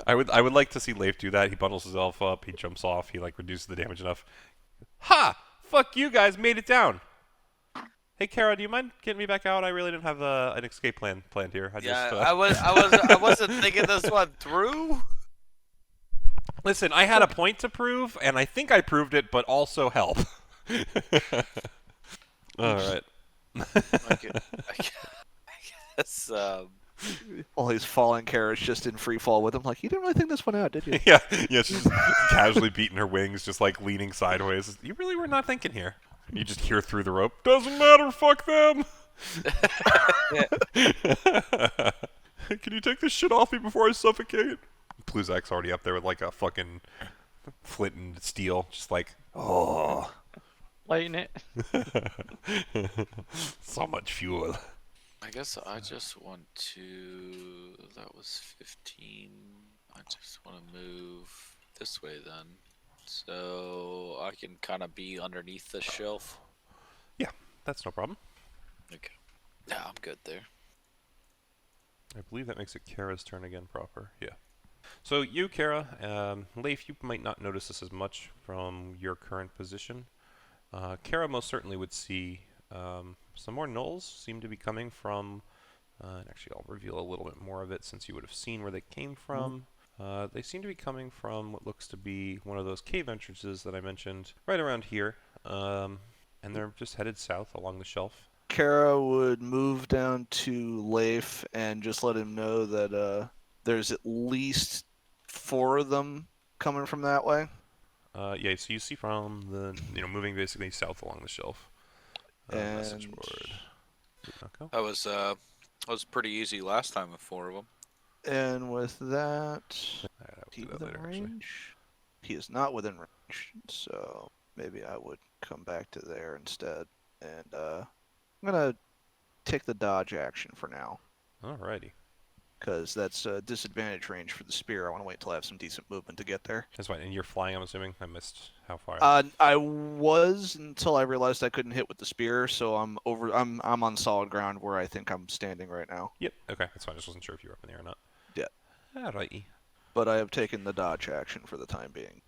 [SPEAKER 1] I would like to see Leif do that. He bundles himself up, he jumps off, he like reduces the damage enough. Ha! Fuck you guys, made it down. Hey, Kara, do you mind getting me back out? I really didn't have an escape plan planned here.
[SPEAKER 5] I wasn't thinking this one through.
[SPEAKER 1] Listen, I had a point to prove, and I think I proved it, but also help. All right.
[SPEAKER 5] I guess.
[SPEAKER 2] All these falling carrots just in free fall with him. Like, you didn't really think this one out, did you?
[SPEAKER 1] Yeah, she's just casually beating her wings, just like leaning sideways. You really were not thinking here. You just hear through the rope. Doesn't matter, fuck them. Can you take this shit off me before I suffocate? Pluzak's already up there with like a fucking flint and steel, just like, oh.
[SPEAKER 6] Lighten it.
[SPEAKER 1] So much fuel.
[SPEAKER 5] I guess I just want to. That was 15. I just want to move this way then. So I can kind of be underneath the shelf.
[SPEAKER 1] Yeah, that's no problem.
[SPEAKER 5] Okay. Yeah, I'm good there.
[SPEAKER 1] I believe that makes it Kara's turn again proper. Yeah. So you, Kara, Leif, you might not notice this as much from your current position. Kara most certainly would see some more gnolls seem to be coming from, and actually I'll reveal a little bit more of it since you would have seen where they came from. They seem to be coming from what looks to be one of those cave entrances that I mentioned right around here, and they're just headed south along the shelf.
[SPEAKER 2] Kara would move down to Leif and just let him know that there's at least 4 of them coming from that way.
[SPEAKER 1] Yeah, so you see from the, moving basically south along the shelf. Message
[SPEAKER 2] And-
[SPEAKER 1] board. Did not go.
[SPEAKER 5] That was pretty easy last time with 4 of them.
[SPEAKER 2] And with that,
[SPEAKER 1] Alright, I will
[SPEAKER 2] he
[SPEAKER 1] do that
[SPEAKER 2] within
[SPEAKER 1] later, actually.
[SPEAKER 2] range? He is not within range, so maybe I would come back to there instead. And I'm gonna take the dodge action for now,
[SPEAKER 1] Alrighty.
[SPEAKER 2] because that's disadvantage range for the spear. I want to wait till I have some decent movement to get there.
[SPEAKER 1] That's fine. And you're flying, I'm assuming? I missed how far.
[SPEAKER 2] I was until I realized I couldn't hit with the spear, so I'm on solid ground where I think I'm standing right now.
[SPEAKER 1] Yep, okay, that's fine. I just wasn't sure if you were up in the air or not.
[SPEAKER 2] Yeah.
[SPEAKER 1] Alrighty.
[SPEAKER 2] But I have taken the dodge action for the time being.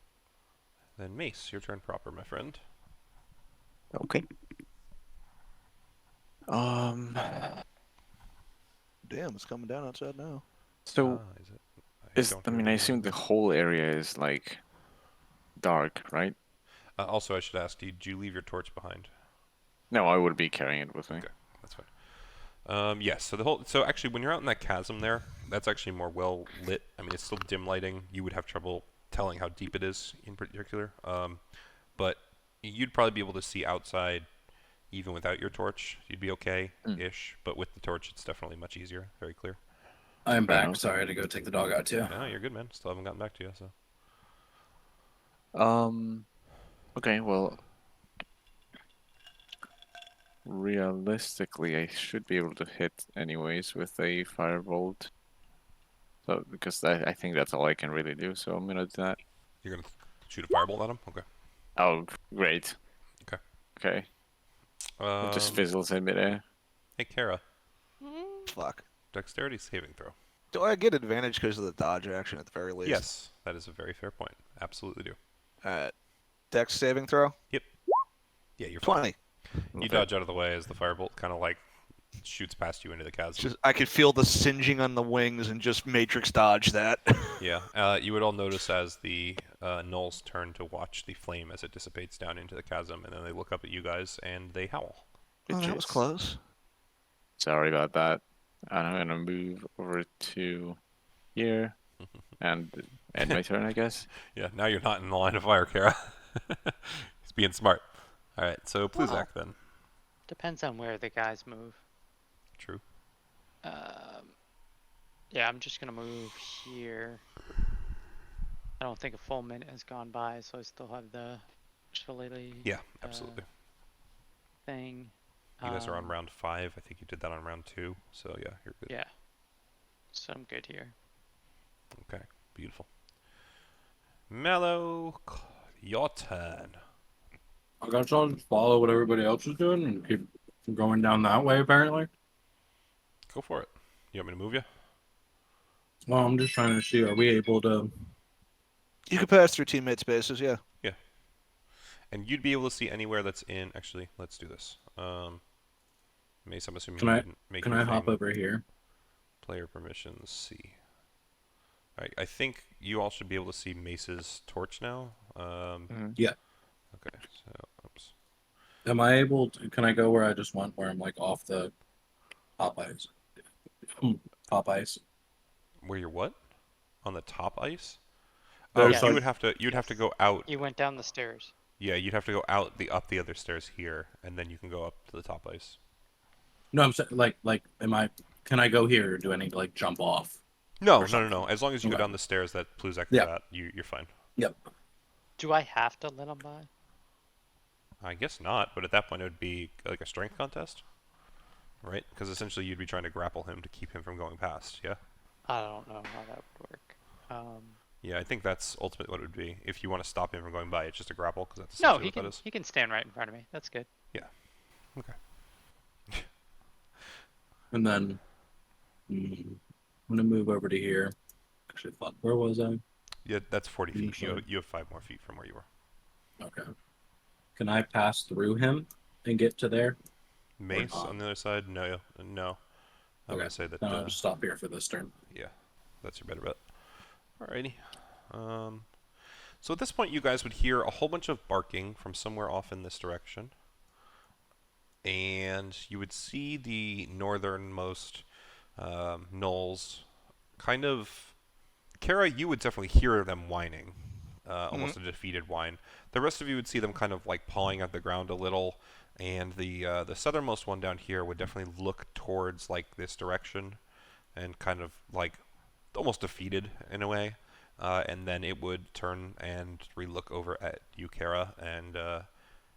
[SPEAKER 1] Then Mace, your turn proper, my friend.
[SPEAKER 4] Okay.
[SPEAKER 2] Damn, it's coming down outside now.
[SPEAKER 4] So
[SPEAKER 1] Is it?
[SPEAKER 4] I mean, I assume the whole area is like dark, right?
[SPEAKER 1] Also, I should ask, did you leave your torch behind?
[SPEAKER 4] No, I would be carrying it with me.
[SPEAKER 1] Okay, that's fine. Yes, so actually, when you're out in that chasm there, that's actually more well lit. I mean, it's still dim lighting. You would have trouble telling how deep it is in particular. But you'd probably be able to see outside even without your torch. You'd be okay-ish. But with the torch, it's definitely much easier. Very clear.
[SPEAKER 3] I'm back. Sorry, I had to go take the dog out too.
[SPEAKER 1] No, you're good, man. Still haven't gotten back to you, so.
[SPEAKER 4] Okay, well, realistically, I should be able to hit anyways with a firebolt. So, because I think that's all I can really do, so I'm gonna do that.
[SPEAKER 1] You're going to shoot a firebolt at him? Okay.
[SPEAKER 4] Oh, great.
[SPEAKER 1] Okay.
[SPEAKER 4] Okay. It just
[SPEAKER 1] Um,
[SPEAKER 4] fizzles in midair.
[SPEAKER 1] hey, Kara.
[SPEAKER 2] Fuck.
[SPEAKER 1] Dexterity saving throw.
[SPEAKER 2] Do I get advantage because of the dodge action at the very least?
[SPEAKER 1] Yes, that is a very fair point. Absolutely do.
[SPEAKER 2] Alright. Dex saving throw?
[SPEAKER 1] Yeah, you're fine.
[SPEAKER 2] 20.
[SPEAKER 1] You dodge out of the way as the firebolt kind of like shoots past you into the chasm.
[SPEAKER 2] Just I could feel the singeing on the wings and just matrix dodge that.
[SPEAKER 1] Yeah, you would all notice as the gnolls turn to watch the flame as it dissipates down into the chasm, and then they look up at you guys and they howl.
[SPEAKER 2] Oh, that was
[SPEAKER 4] Bitches.
[SPEAKER 2] close.
[SPEAKER 4] Sorry about that. I'm gonna move over to here and end my turn, I guess.
[SPEAKER 1] Yeah, now you're not in the line of fire, Kara. He's being smart. All right, so Pluzak then.
[SPEAKER 6] Depends on where the guys move.
[SPEAKER 1] True.
[SPEAKER 6] Yeah, I'm just gonna move here. I don't think a full minute has gone by, so I still have the chilly
[SPEAKER 1] Yeah, absolutely.
[SPEAKER 6] thing.
[SPEAKER 1] You guys are on round 5. I think you did that on round 2. So yeah, you're good.
[SPEAKER 6] Yeah. So I'm good here.
[SPEAKER 1] Okay, beautiful. Mellow, your turn.
[SPEAKER 3] I guess I'll just follow what everybody else is doing and keep going down that way, apparently.
[SPEAKER 1] Go for it. You want me to move you?
[SPEAKER 3] Well, I'm just trying to see, are we able to...
[SPEAKER 2] You could pass through teammate spaces, yeah.
[SPEAKER 1] And you'd be able to see anywhere that's in... Actually, let's do this. Mace, I'm assuming
[SPEAKER 3] Can
[SPEAKER 1] you
[SPEAKER 3] I
[SPEAKER 1] didn't make
[SPEAKER 3] can
[SPEAKER 1] your
[SPEAKER 3] I hop
[SPEAKER 1] thing.
[SPEAKER 3] over here?
[SPEAKER 1] Player permissions, C. Alright, I think you all should be able to see Mace's torch now.
[SPEAKER 3] Yeah.
[SPEAKER 1] Okay, so, oops.
[SPEAKER 3] Am I able to? Can I go where I just went, where I'm like off the top ice? Top ice.
[SPEAKER 1] Where you're what? On the top ice? Oh,
[SPEAKER 3] There's
[SPEAKER 6] Yes.
[SPEAKER 1] you
[SPEAKER 3] like
[SPEAKER 1] would have to you'd have to
[SPEAKER 6] Yes.
[SPEAKER 1] go out.
[SPEAKER 6] You went down the stairs.
[SPEAKER 1] Yeah, you'd have to go out up the other stairs here, and then you can go up to the top ice.
[SPEAKER 3] no, I'm saying like am I? Can I go here, or do I need to like jump off?
[SPEAKER 1] No,
[SPEAKER 3] Or
[SPEAKER 1] no, no, no.
[SPEAKER 3] something.
[SPEAKER 1] As long as you go
[SPEAKER 3] Okay.
[SPEAKER 1] down the stairs that Pluzak is
[SPEAKER 3] Yeah.
[SPEAKER 1] at, you're fine.
[SPEAKER 3] Yep.
[SPEAKER 6] Do I have to let him by?
[SPEAKER 1] I guess not, but at that point it would be like a strength contest, right? Because essentially you'd be trying to grapple him to keep him from going past. Yeah.
[SPEAKER 6] I don't know how that would work.
[SPEAKER 1] Yeah, I think that's ultimately what it would be. If you want to stop him from going by, it's just a grapple, because that's
[SPEAKER 6] No,
[SPEAKER 1] essentially
[SPEAKER 6] he
[SPEAKER 1] what that
[SPEAKER 6] can
[SPEAKER 1] is.
[SPEAKER 6] he can stand right in front of me. That's good.
[SPEAKER 1] Okay.
[SPEAKER 3] And then I'm gonna move over to here. Actually, fuck. Where was I?
[SPEAKER 1] Yeah, that's 40 feet.
[SPEAKER 3] Sure.
[SPEAKER 1] You have 5 more feet from where you were.
[SPEAKER 3] Okay. Can I pass through him and get to there?
[SPEAKER 1] Mace
[SPEAKER 3] not.
[SPEAKER 1] on the other side? No, no. I'm
[SPEAKER 3] Okay.
[SPEAKER 1] gonna say that.
[SPEAKER 3] Then I'll just stop here for this turn.
[SPEAKER 1] Yeah, that's your better bet. Alrighty. So at this point, you guys would hear a whole bunch of barking from somewhere off in this direction, and you would see the northernmost gnolls kind of. Kara, you would definitely hear them whining, almost a defeated whine. The rest of you would see them kind of like pawing at the ground a little, and the southernmost one down here would definitely look towards like this direction, and kind of like almost defeated in a way. And then it would turn and re-look over at you, Kara, and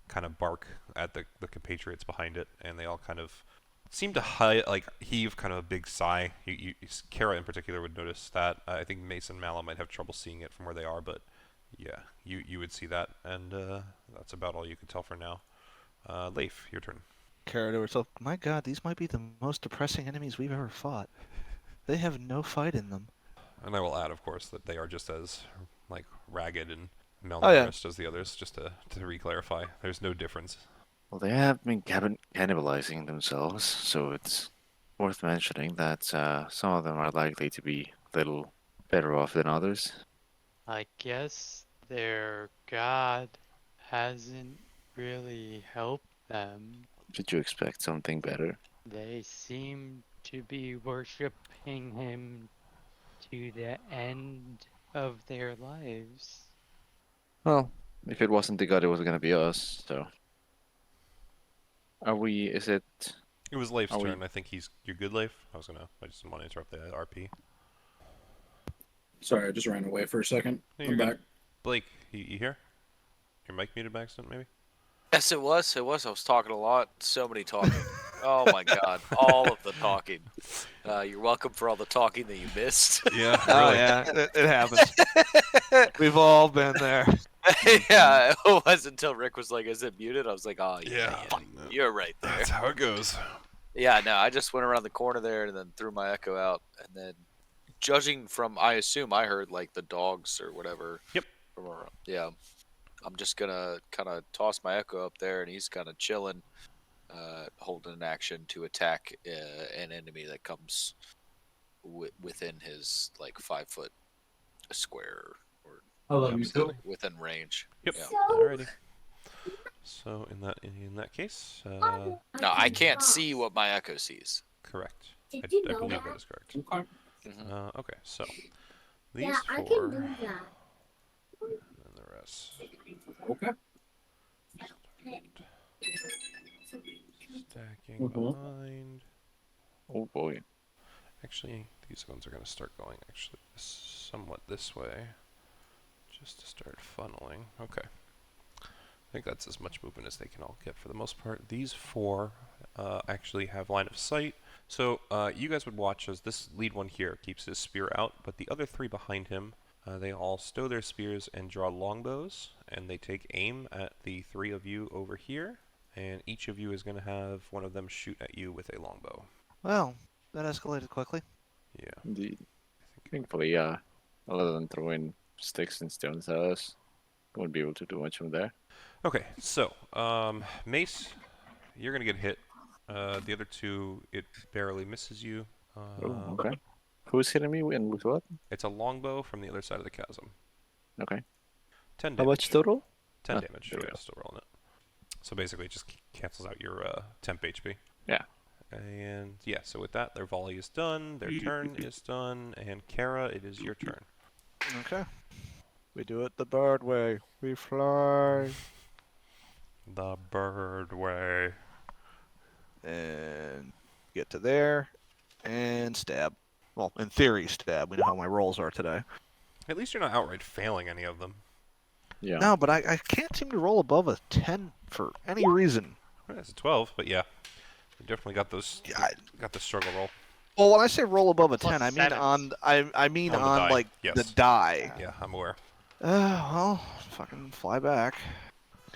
[SPEAKER 1] kind of bark at the compatriots behind it, and they all kind of seem to heave kind of a big sigh. Kara in particular would notice that. I think Mason and Malum might have trouble seeing it from where they are, but yeah, you would see that, and that's about all you could tell for now. Leif, your turn.
[SPEAKER 2] Kara to herself, my god, these might be the most depressing enemies we've ever fought. They have no fight in them.
[SPEAKER 1] And I will add, of course, that they are just as like ragged and
[SPEAKER 2] Oh, yeah.
[SPEAKER 1] malnourished as the others. Just to re-clarify, there's no difference.
[SPEAKER 4] Well, they have been cannibalizing themselves, so it's worth mentioning that some of them are likely to be a little better off than others.
[SPEAKER 6] I guess their god hasn't really helped them.
[SPEAKER 4] Did you expect something better?
[SPEAKER 6] They seem to be worshipping him to the end of their lives.
[SPEAKER 4] Well, if it wasn't the god, it was gonna be us. So, are we? Is it?
[SPEAKER 1] It was Leif's
[SPEAKER 4] Are we-
[SPEAKER 1] turn. I think you're good, Leif. I just didn't want to interrupt the RP.
[SPEAKER 3] Sorry, I just ran away for a second.
[SPEAKER 1] No,
[SPEAKER 3] I'm
[SPEAKER 1] you're good.
[SPEAKER 3] back.
[SPEAKER 1] Blake, you here? Your mic muted by accident, maybe?
[SPEAKER 5] Yes, it was. It was. I was talking a lot. So many talking. Oh my god, all of the talking. You're welcome for all the talking that you missed.
[SPEAKER 1] Yeah,
[SPEAKER 2] Oh, yeah, it happens. We've all been there.
[SPEAKER 5] Yeah, it wasn't until Rick was like, "Is it muted?" I was like, "Oh yeah,
[SPEAKER 1] Yeah.
[SPEAKER 5] you're right there."
[SPEAKER 1] That's how it goes.
[SPEAKER 5] Yeah, no, I just went around the corner there and then threw my echo out, and then judging from, I assume I heard like the dogs or whatever.
[SPEAKER 1] Yep.
[SPEAKER 5] From around. Yeah, I'm just gonna kind of toss my echo up there, and he's kind of chilling, holding an action to attack an enemy that comes within his like 5-foot square or
[SPEAKER 3] I love you too.
[SPEAKER 5] within range.
[SPEAKER 1] Yep.
[SPEAKER 5] Yeah.
[SPEAKER 1] Alrighty. So in that case,
[SPEAKER 5] No, I can't see what my echo sees.
[SPEAKER 1] correct. I
[SPEAKER 7] Did you know
[SPEAKER 1] believe
[SPEAKER 7] that?
[SPEAKER 1] that is correct.
[SPEAKER 3] Okay.
[SPEAKER 5] Mhm.
[SPEAKER 1] Okay, so these
[SPEAKER 7] Yeah, I
[SPEAKER 1] four,
[SPEAKER 7] can do that.
[SPEAKER 1] and the rest.
[SPEAKER 3] Okay.
[SPEAKER 1] Stacking behind.
[SPEAKER 4] Oh boy.
[SPEAKER 1] Actually, these ones are going to start going somewhat this way, just to start funneling. Okay. I think that's as much movement as they can all get for the most part. These four actually have line of sight. So you guys would watch as this lead one here keeps his spear out, but the other three behind him, they all stow their spears and draw longbows, and they take aim at the three of you over here, and each of you is going to have one of them shoot at you with a longbow.
[SPEAKER 2] Well, that escalated quickly.
[SPEAKER 1] Yeah.
[SPEAKER 4] Indeed. Thankfully, other than throwing sticks and stones at us, won't be able to do much from there.
[SPEAKER 1] Okay, so Mace, you're gonna get hit The other two, it barely misses you.
[SPEAKER 4] Oh, okay. Who's hitting me and with what?
[SPEAKER 1] It's a longbow from the other side of the chasm.
[SPEAKER 4] Okay.
[SPEAKER 1] 10
[SPEAKER 4] How
[SPEAKER 1] damage.
[SPEAKER 4] much total?
[SPEAKER 1] 10
[SPEAKER 4] Ah,
[SPEAKER 1] damage.
[SPEAKER 4] there we
[SPEAKER 1] Yeah,
[SPEAKER 4] go.
[SPEAKER 1] still rolling it. So basically, it just cancels out your temp HP.
[SPEAKER 4] Yeah.
[SPEAKER 1] And yeah, so with that, their volley is done, their turn is done, and Kara, it is your turn.
[SPEAKER 2] Okay. We do it the bird way. We fly.
[SPEAKER 1] The bird way.
[SPEAKER 2] And get to there. And stab. Well, in theory, stab. We know how my rolls are today.
[SPEAKER 1] At least you're not outright failing any of them.
[SPEAKER 4] Yeah.
[SPEAKER 2] No, but I can't seem to roll above a 10 for any reason.
[SPEAKER 1] Well, that's a 12, but yeah, you definitely got those.
[SPEAKER 2] Yeah,
[SPEAKER 1] Got the struggle roll.
[SPEAKER 2] Well, when I say roll above a
[SPEAKER 6] Plus
[SPEAKER 2] 10, I mean
[SPEAKER 6] sevens.
[SPEAKER 2] on I mean
[SPEAKER 1] On the
[SPEAKER 2] on
[SPEAKER 1] die,
[SPEAKER 2] like
[SPEAKER 1] yes.
[SPEAKER 2] the die.
[SPEAKER 1] Yeah, I'm aware.
[SPEAKER 2] Well, fucking fly back.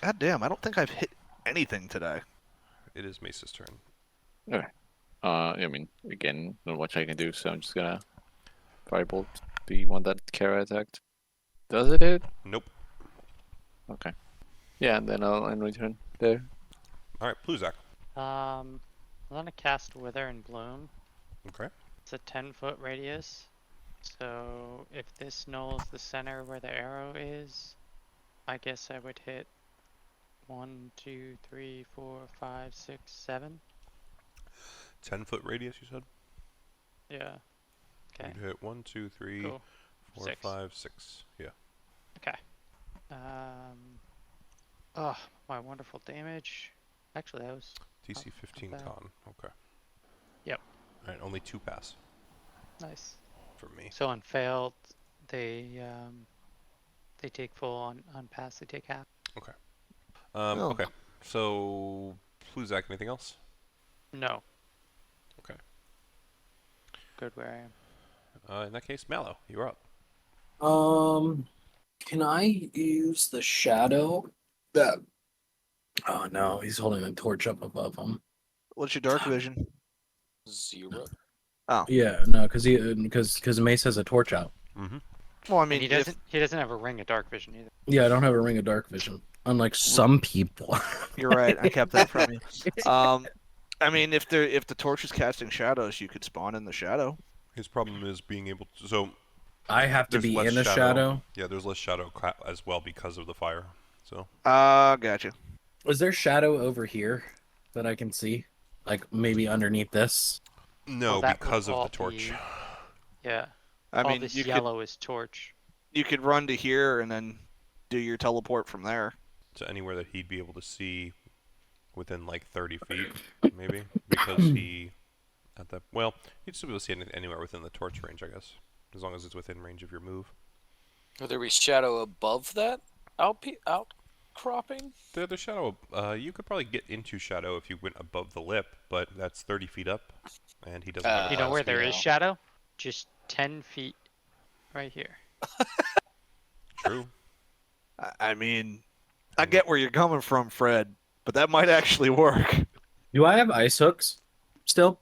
[SPEAKER 2] God damn, I don't think I've hit anything today.
[SPEAKER 1] It is Mesa's turn.
[SPEAKER 4] Okay. I mean, again, not much I can do, so I'm just gonna firebolt the one that Kara attacked. Does it hit?
[SPEAKER 1] Nope.
[SPEAKER 4] Okay. Yeah, and then I'll end my turn there.
[SPEAKER 1] All right, Pluzak.
[SPEAKER 6] I'm gonna cast Wither and Bloom.
[SPEAKER 1] Okay.
[SPEAKER 6] It's a 10-foot radius. So if this nulls the center where the arrow is, I guess I would hit 1, 2, 3, 4, 5, 6, 7.
[SPEAKER 1] 10-foot radius, you said?
[SPEAKER 6] Yeah. Okay.
[SPEAKER 1] You'd hit 1, 2, 3,
[SPEAKER 6] Cool.
[SPEAKER 1] 4,
[SPEAKER 6] 6.
[SPEAKER 1] 5, 6. Yeah.
[SPEAKER 6] Okay. Oh, my wonderful damage. Actually, that was
[SPEAKER 1] DC 15
[SPEAKER 6] bad.
[SPEAKER 1] con. Okay.
[SPEAKER 6] Yep.
[SPEAKER 1] All right, only 2 pass
[SPEAKER 6] nice.
[SPEAKER 1] from me.
[SPEAKER 6] So on failed, they take full. On pass, they take half.
[SPEAKER 2] Oh.
[SPEAKER 1] Okay. So, Pluzak, anything else?
[SPEAKER 6] No.
[SPEAKER 1] Okay.
[SPEAKER 6] Good where I am.
[SPEAKER 1] In that case, Mallow, you're up.
[SPEAKER 3] Can I use the shadow that? Oh no, he's holding the torch up above him.
[SPEAKER 2] What's your dark vision?
[SPEAKER 5] 0.
[SPEAKER 3] Yeah, no, because Mace has a torch out.
[SPEAKER 1] Mm-hmm.
[SPEAKER 2] Well, I
[SPEAKER 6] And
[SPEAKER 2] mean,
[SPEAKER 6] he doesn't have a ring of dark vision either.
[SPEAKER 3] Yeah, I don't have a ring of dark vision, unlike some people.
[SPEAKER 2] you're right. I kept that from you. I mean, if the torch is casting shadows, you could spawn in the shadow.
[SPEAKER 1] His problem is being able to. So,
[SPEAKER 3] I have to
[SPEAKER 1] there's
[SPEAKER 3] be
[SPEAKER 1] less
[SPEAKER 3] in the shadow.
[SPEAKER 1] Yeah, there's less shadow as well because of the fire. So,
[SPEAKER 2] Gotcha.
[SPEAKER 3] Is there shadow over here that I can see? Like maybe underneath this?
[SPEAKER 1] no,
[SPEAKER 6] Well, that would
[SPEAKER 1] because of
[SPEAKER 6] all
[SPEAKER 1] the torch.
[SPEAKER 6] be- Yeah.
[SPEAKER 2] I
[SPEAKER 6] all
[SPEAKER 2] mean,
[SPEAKER 6] this
[SPEAKER 2] you could
[SPEAKER 6] yellow is torch.
[SPEAKER 2] run to here and then do your teleport from there.
[SPEAKER 1] To anywhere that he'd be able to see within like 30 feet, maybe, because he at that he'd still be able to see anywhere within the torch range, I guess, as long as it's within range of your move.
[SPEAKER 5] Will there be shadow above that outcropping?
[SPEAKER 1] The shadow, you could probably get into shadow if you went above the lip, but that's 30 feet up, and he doesn't. have a
[SPEAKER 6] You know
[SPEAKER 1] class
[SPEAKER 6] where
[SPEAKER 1] speed.
[SPEAKER 6] there is shadow? Just 10 feet, right here.
[SPEAKER 1] True.
[SPEAKER 2] I mean, I get where you're coming from, Fred, but that might actually work.
[SPEAKER 3] Do I have ice hooks still?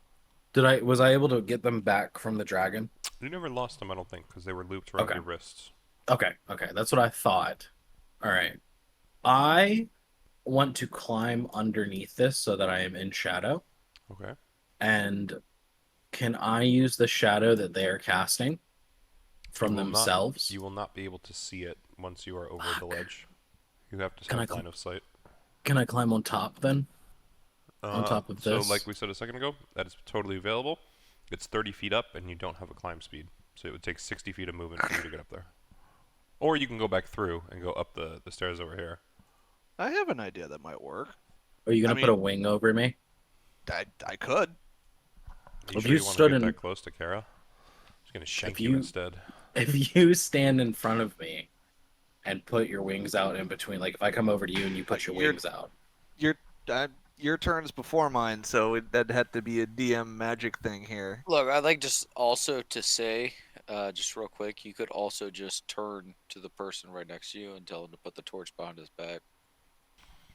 [SPEAKER 3] Was I able to get them back from the dragon?
[SPEAKER 1] You never lost them, I don't think, because they were looped around
[SPEAKER 3] Okay.
[SPEAKER 1] your wrists.
[SPEAKER 3] Okay, that's what I thought. All right. I want to climb underneath this so that I am in shadow.
[SPEAKER 1] Okay.
[SPEAKER 3] And can I use the shadow that they are casting from
[SPEAKER 1] You will not-
[SPEAKER 3] themselves?
[SPEAKER 1] You will not be able to see it once you are over the ledge. You have to
[SPEAKER 3] Can
[SPEAKER 1] have
[SPEAKER 3] I
[SPEAKER 1] line of sight.
[SPEAKER 3] Can I climb on top then? On top of this?
[SPEAKER 1] So, like we said a second ago, that is totally available. It's 30 feet up, and you don't have a climb speed, so it would take 60 feet of movement for you to get up there. Or you can go back through and go up the stairs over here.
[SPEAKER 2] I have an idea that might work.
[SPEAKER 3] Are you
[SPEAKER 2] I
[SPEAKER 3] gonna put a
[SPEAKER 2] mean-
[SPEAKER 3] wing over me?
[SPEAKER 2] I could.
[SPEAKER 1] Are you
[SPEAKER 3] If
[SPEAKER 1] sure
[SPEAKER 3] you
[SPEAKER 1] you want to
[SPEAKER 3] stood
[SPEAKER 1] get
[SPEAKER 3] in-
[SPEAKER 1] that close to Kara? She's gonna shank
[SPEAKER 3] If
[SPEAKER 1] you
[SPEAKER 3] you-
[SPEAKER 1] instead.
[SPEAKER 3] If you stand in front of me and put your wings out in between, like if I come over to you and you put your
[SPEAKER 2] You're-
[SPEAKER 3] wings out.
[SPEAKER 2] Your turn's before mine, so that'd have to be a DM magic thing here.
[SPEAKER 5] Look, I'd like just also to say, just real quick, you could also just turn to the person right next to you and tell him to put the torch behind his back.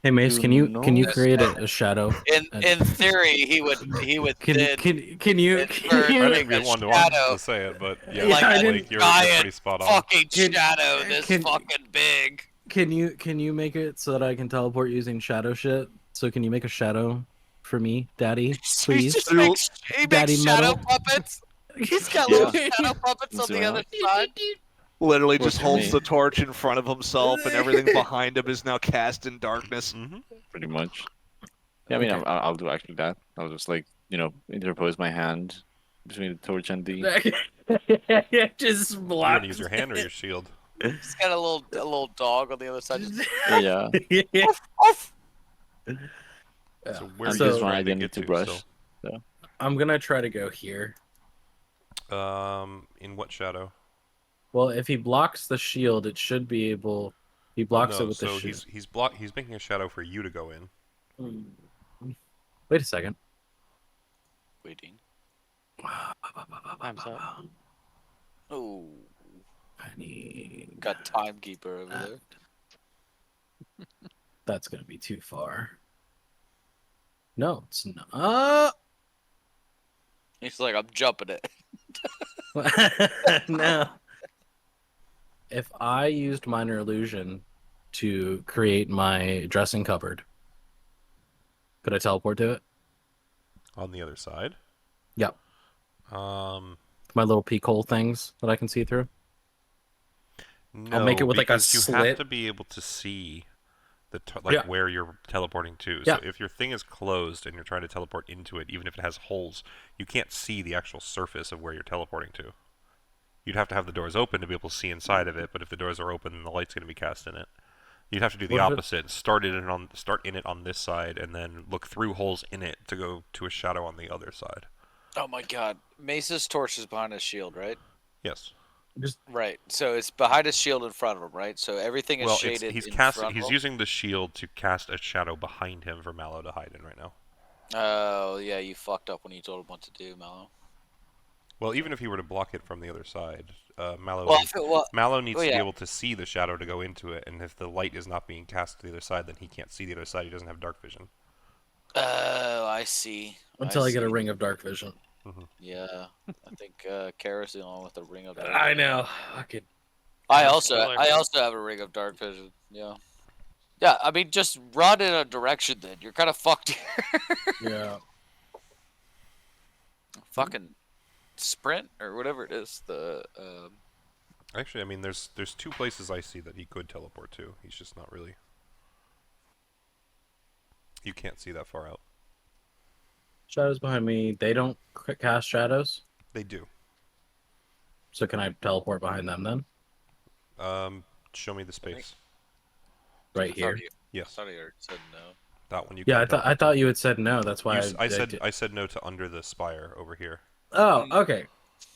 [SPEAKER 3] Hey Mace,
[SPEAKER 2] You
[SPEAKER 3] can you
[SPEAKER 2] know-
[SPEAKER 3] create a shadow?
[SPEAKER 5] In theory, he would then
[SPEAKER 3] Can you
[SPEAKER 5] invert
[SPEAKER 3] you-
[SPEAKER 1] I didn't
[SPEAKER 5] Make a
[SPEAKER 1] be one to
[SPEAKER 5] shadow.
[SPEAKER 1] say it, but yeah,
[SPEAKER 3] Like
[SPEAKER 1] like,
[SPEAKER 3] a
[SPEAKER 1] you're
[SPEAKER 5] giant
[SPEAKER 1] pretty spot on.
[SPEAKER 5] fucking
[SPEAKER 3] Can-
[SPEAKER 5] shadow this
[SPEAKER 3] can-
[SPEAKER 5] fucking big.
[SPEAKER 3] can you make it so that I can teleport using shadow shit? So can you make a shadow for me, Daddy?
[SPEAKER 5] He
[SPEAKER 3] Please.
[SPEAKER 5] just makes, he
[SPEAKER 3] Daddy
[SPEAKER 5] makes shadow
[SPEAKER 3] metal.
[SPEAKER 5] puppets.
[SPEAKER 3] He's got
[SPEAKER 4] Yeah.
[SPEAKER 3] little
[SPEAKER 5] Shadow puppets on
[SPEAKER 4] Zoom
[SPEAKER 5] the other
[SPEAKER 4] out.
[SPEAKER 5] side.
[SPEAKER 2] Literally
[SPEAKER 4] Works
[SPEAKER 2] just
[SPEAKER 4] for
[SPEAKER 2] holds
[SPEAKER 4] me.
[SPEAKER 2] the torch in front of himself, and everything behind him is now cast in darkness.
[SPEAKER 1] Mm-hmm.
[SPEAKER 4] Pretty much. Yeah, I mean,
[SPEAKER 3] Okay.
[SPEAKER 4] I'll do actually that. I'll just like interpose my hand between the torch and the.
[SPEAKER 3] Just
[SPEAKER 1] You're
[SPEAKER 3] block.
[SPEAKER 1] gonna use your hand or your shield?
[SPEAKER 5] He's got a little dog on the other side.
[SPEAKER 4] Yeah.
[SPEAKER 1] So where are
[SPEAKER 4] And
[SPEAKER 1] you
[SPEAKER 4] this one
[SPEAKER 1] trying
[SPEAKER 4] I
[SPEAKER 1] to
[SPEAKER 4] didn't
[SPEAKER 1] get
[SPEAKER 4] need to
[SPEAKER 1] to?
[SPEAKER 4] brush.
[SPEAKER 3] I'm gonna try to go here.
[SPEAKER 1] In what shadow?
[SPEAKER 3] Well, if he blocks the shield, it should be able. He blocks
[SPEAKER 1] no,
[SPEAKER 3] it with the
[SPEAKER 1] so
[SPEAKER 3] shield.
[SPEAKER 1] he's making a shadow for you to go in.
[SPEAKER 3] Wait a second.
[SPEAKER 5] Waiting.
[SPEAKER 6] Time's up.
[SPEAKER 5] Oh,
[SPEAKER 3] I need.
[SPEAKER 5] got timekeeper over there.
[SPEAKER 3] That's gonna be too far. No, it's not.
[SPEAKER 5] He's like, I'm jumping it.
[SPEAKER 3] No. If I used minor illusion to create my dressing cupboard, could I teleport to it?
[SPEAKER 1] On the other side?
[SPEAKER 3] Yep.
[SPEAKER 1] Um,
[SPEAKER 3] My little peek hole things that I can see through.
[SPEAKER 1] no,
[SPEAKER 3] make it with, like, a
[SPEAKER 1] because you have
[SPEAKER 3] slit.
[SPEAKER 1] to be able to see the
[SPEAKER 3] Yeah.
[SPEAKER 1] where you're teleporting to.
[SPEAKER 3] Yeah.
[SPEAKER 1] So if your thing is closed and you're trying to teleport into it, even if it has holes, you can't see the actual surface of where you're teleporting to. You'd have to have the doors open to be able to see inside of it, but if the doors are open, then the light's going to be cast in it. You'd have to do the
[SPEAKER 3] What if it-
[SPEAKER 1] opposite. Start in it on this side, and then look through holes in it to go to a shadow on the other side.
[SPEAKER 5] Oh my god. Mace's torch is behind his shield, right?
[SPEAKER 1] Yes.
[SPEAKER 5] Right. So it's behind his shield in front of him, right? So everything is
[SPEAKER 1] Well,
[SPEAKER 5] shaded
[SPEAKER 1] he's
[SPEAKER 5] in
[SPEAKER 1] casting.
[SPEAKER 5] front
[SPEAKER 1] He's
[SPEAKER 5] of him.
[SPEAKER 1] using the shield to cast a shadow behind him for Mallow to hide in right now.
[SPEAKER 5] Oh, yeah, you fucked up when you told him what to do, Mallow.
[SPEAKER 1] Well, even if he were to block it from the other side, Mallow
[SPEAKER 5] Well,
[SPEAKER 1] needs,
[SPEAKER 5] well,
[SPEAKER 1] Mallow needs
[SPEAKER 5] well,
[SPEAKER 1] to be
[SPEAKER 5] yeah.
[SPEAKER 1] able to see the shadow to go into it, and if the light is not being cast to the other side, then he can't see the other side. He doesn't have dark vision.
[SPEAKER 5] Oh, I see.
[SPEAKER 3] Until I get a
[SPEAKER 5] see.
[SPEAKER 3] ring of dark vision.
[SPEAKER 5] Yeah, I think Kara's the only one with a ring of dark
[SPEAKER 3] I
[SPEAKER 5] vision.
[SPEAKER 3] know. Fucking.
[SPEAKER 5] I also
[SPEAKER 6] Spoiler.
[SPEAKER 5] have a ring of dark vision. Yeah. Yeah, I mean, just run in a direction then. You're kind of fucked here.
[SPEAKER 3] Yeah.
[SPEAKER 5] Fucking sprint or whatever it is. The
[SPEAKER 1] Actually, I mean, there's two places I see that he could teleport to. He's just not really. You can't see that far out.
[SPEAKER 3] Shadows behind me. They don't cast shadows.
[SPEAKER 1] They do.
[SPEAKER 3] So can I teleport behind them then?
[SPEAKER 1] Show me the space.
[SPEAKER 3] Right here.
[SPEAKER 5] I
[SPEAKER 1] Yes,
[SPEAKER 5] thought he already said no.
[SPEAKER 1] that one you.
[SPEAKER 3] Yeah,
[SPEAKER 1] can
[SPEAKER 3] I thought you had said no. That's why
[SPEAKER 1] teleport to.
[SPEAKER 3] did.
[SPEAKER 1] I said no to under the spire over here.
[SPEAKER 3] Oh, okay.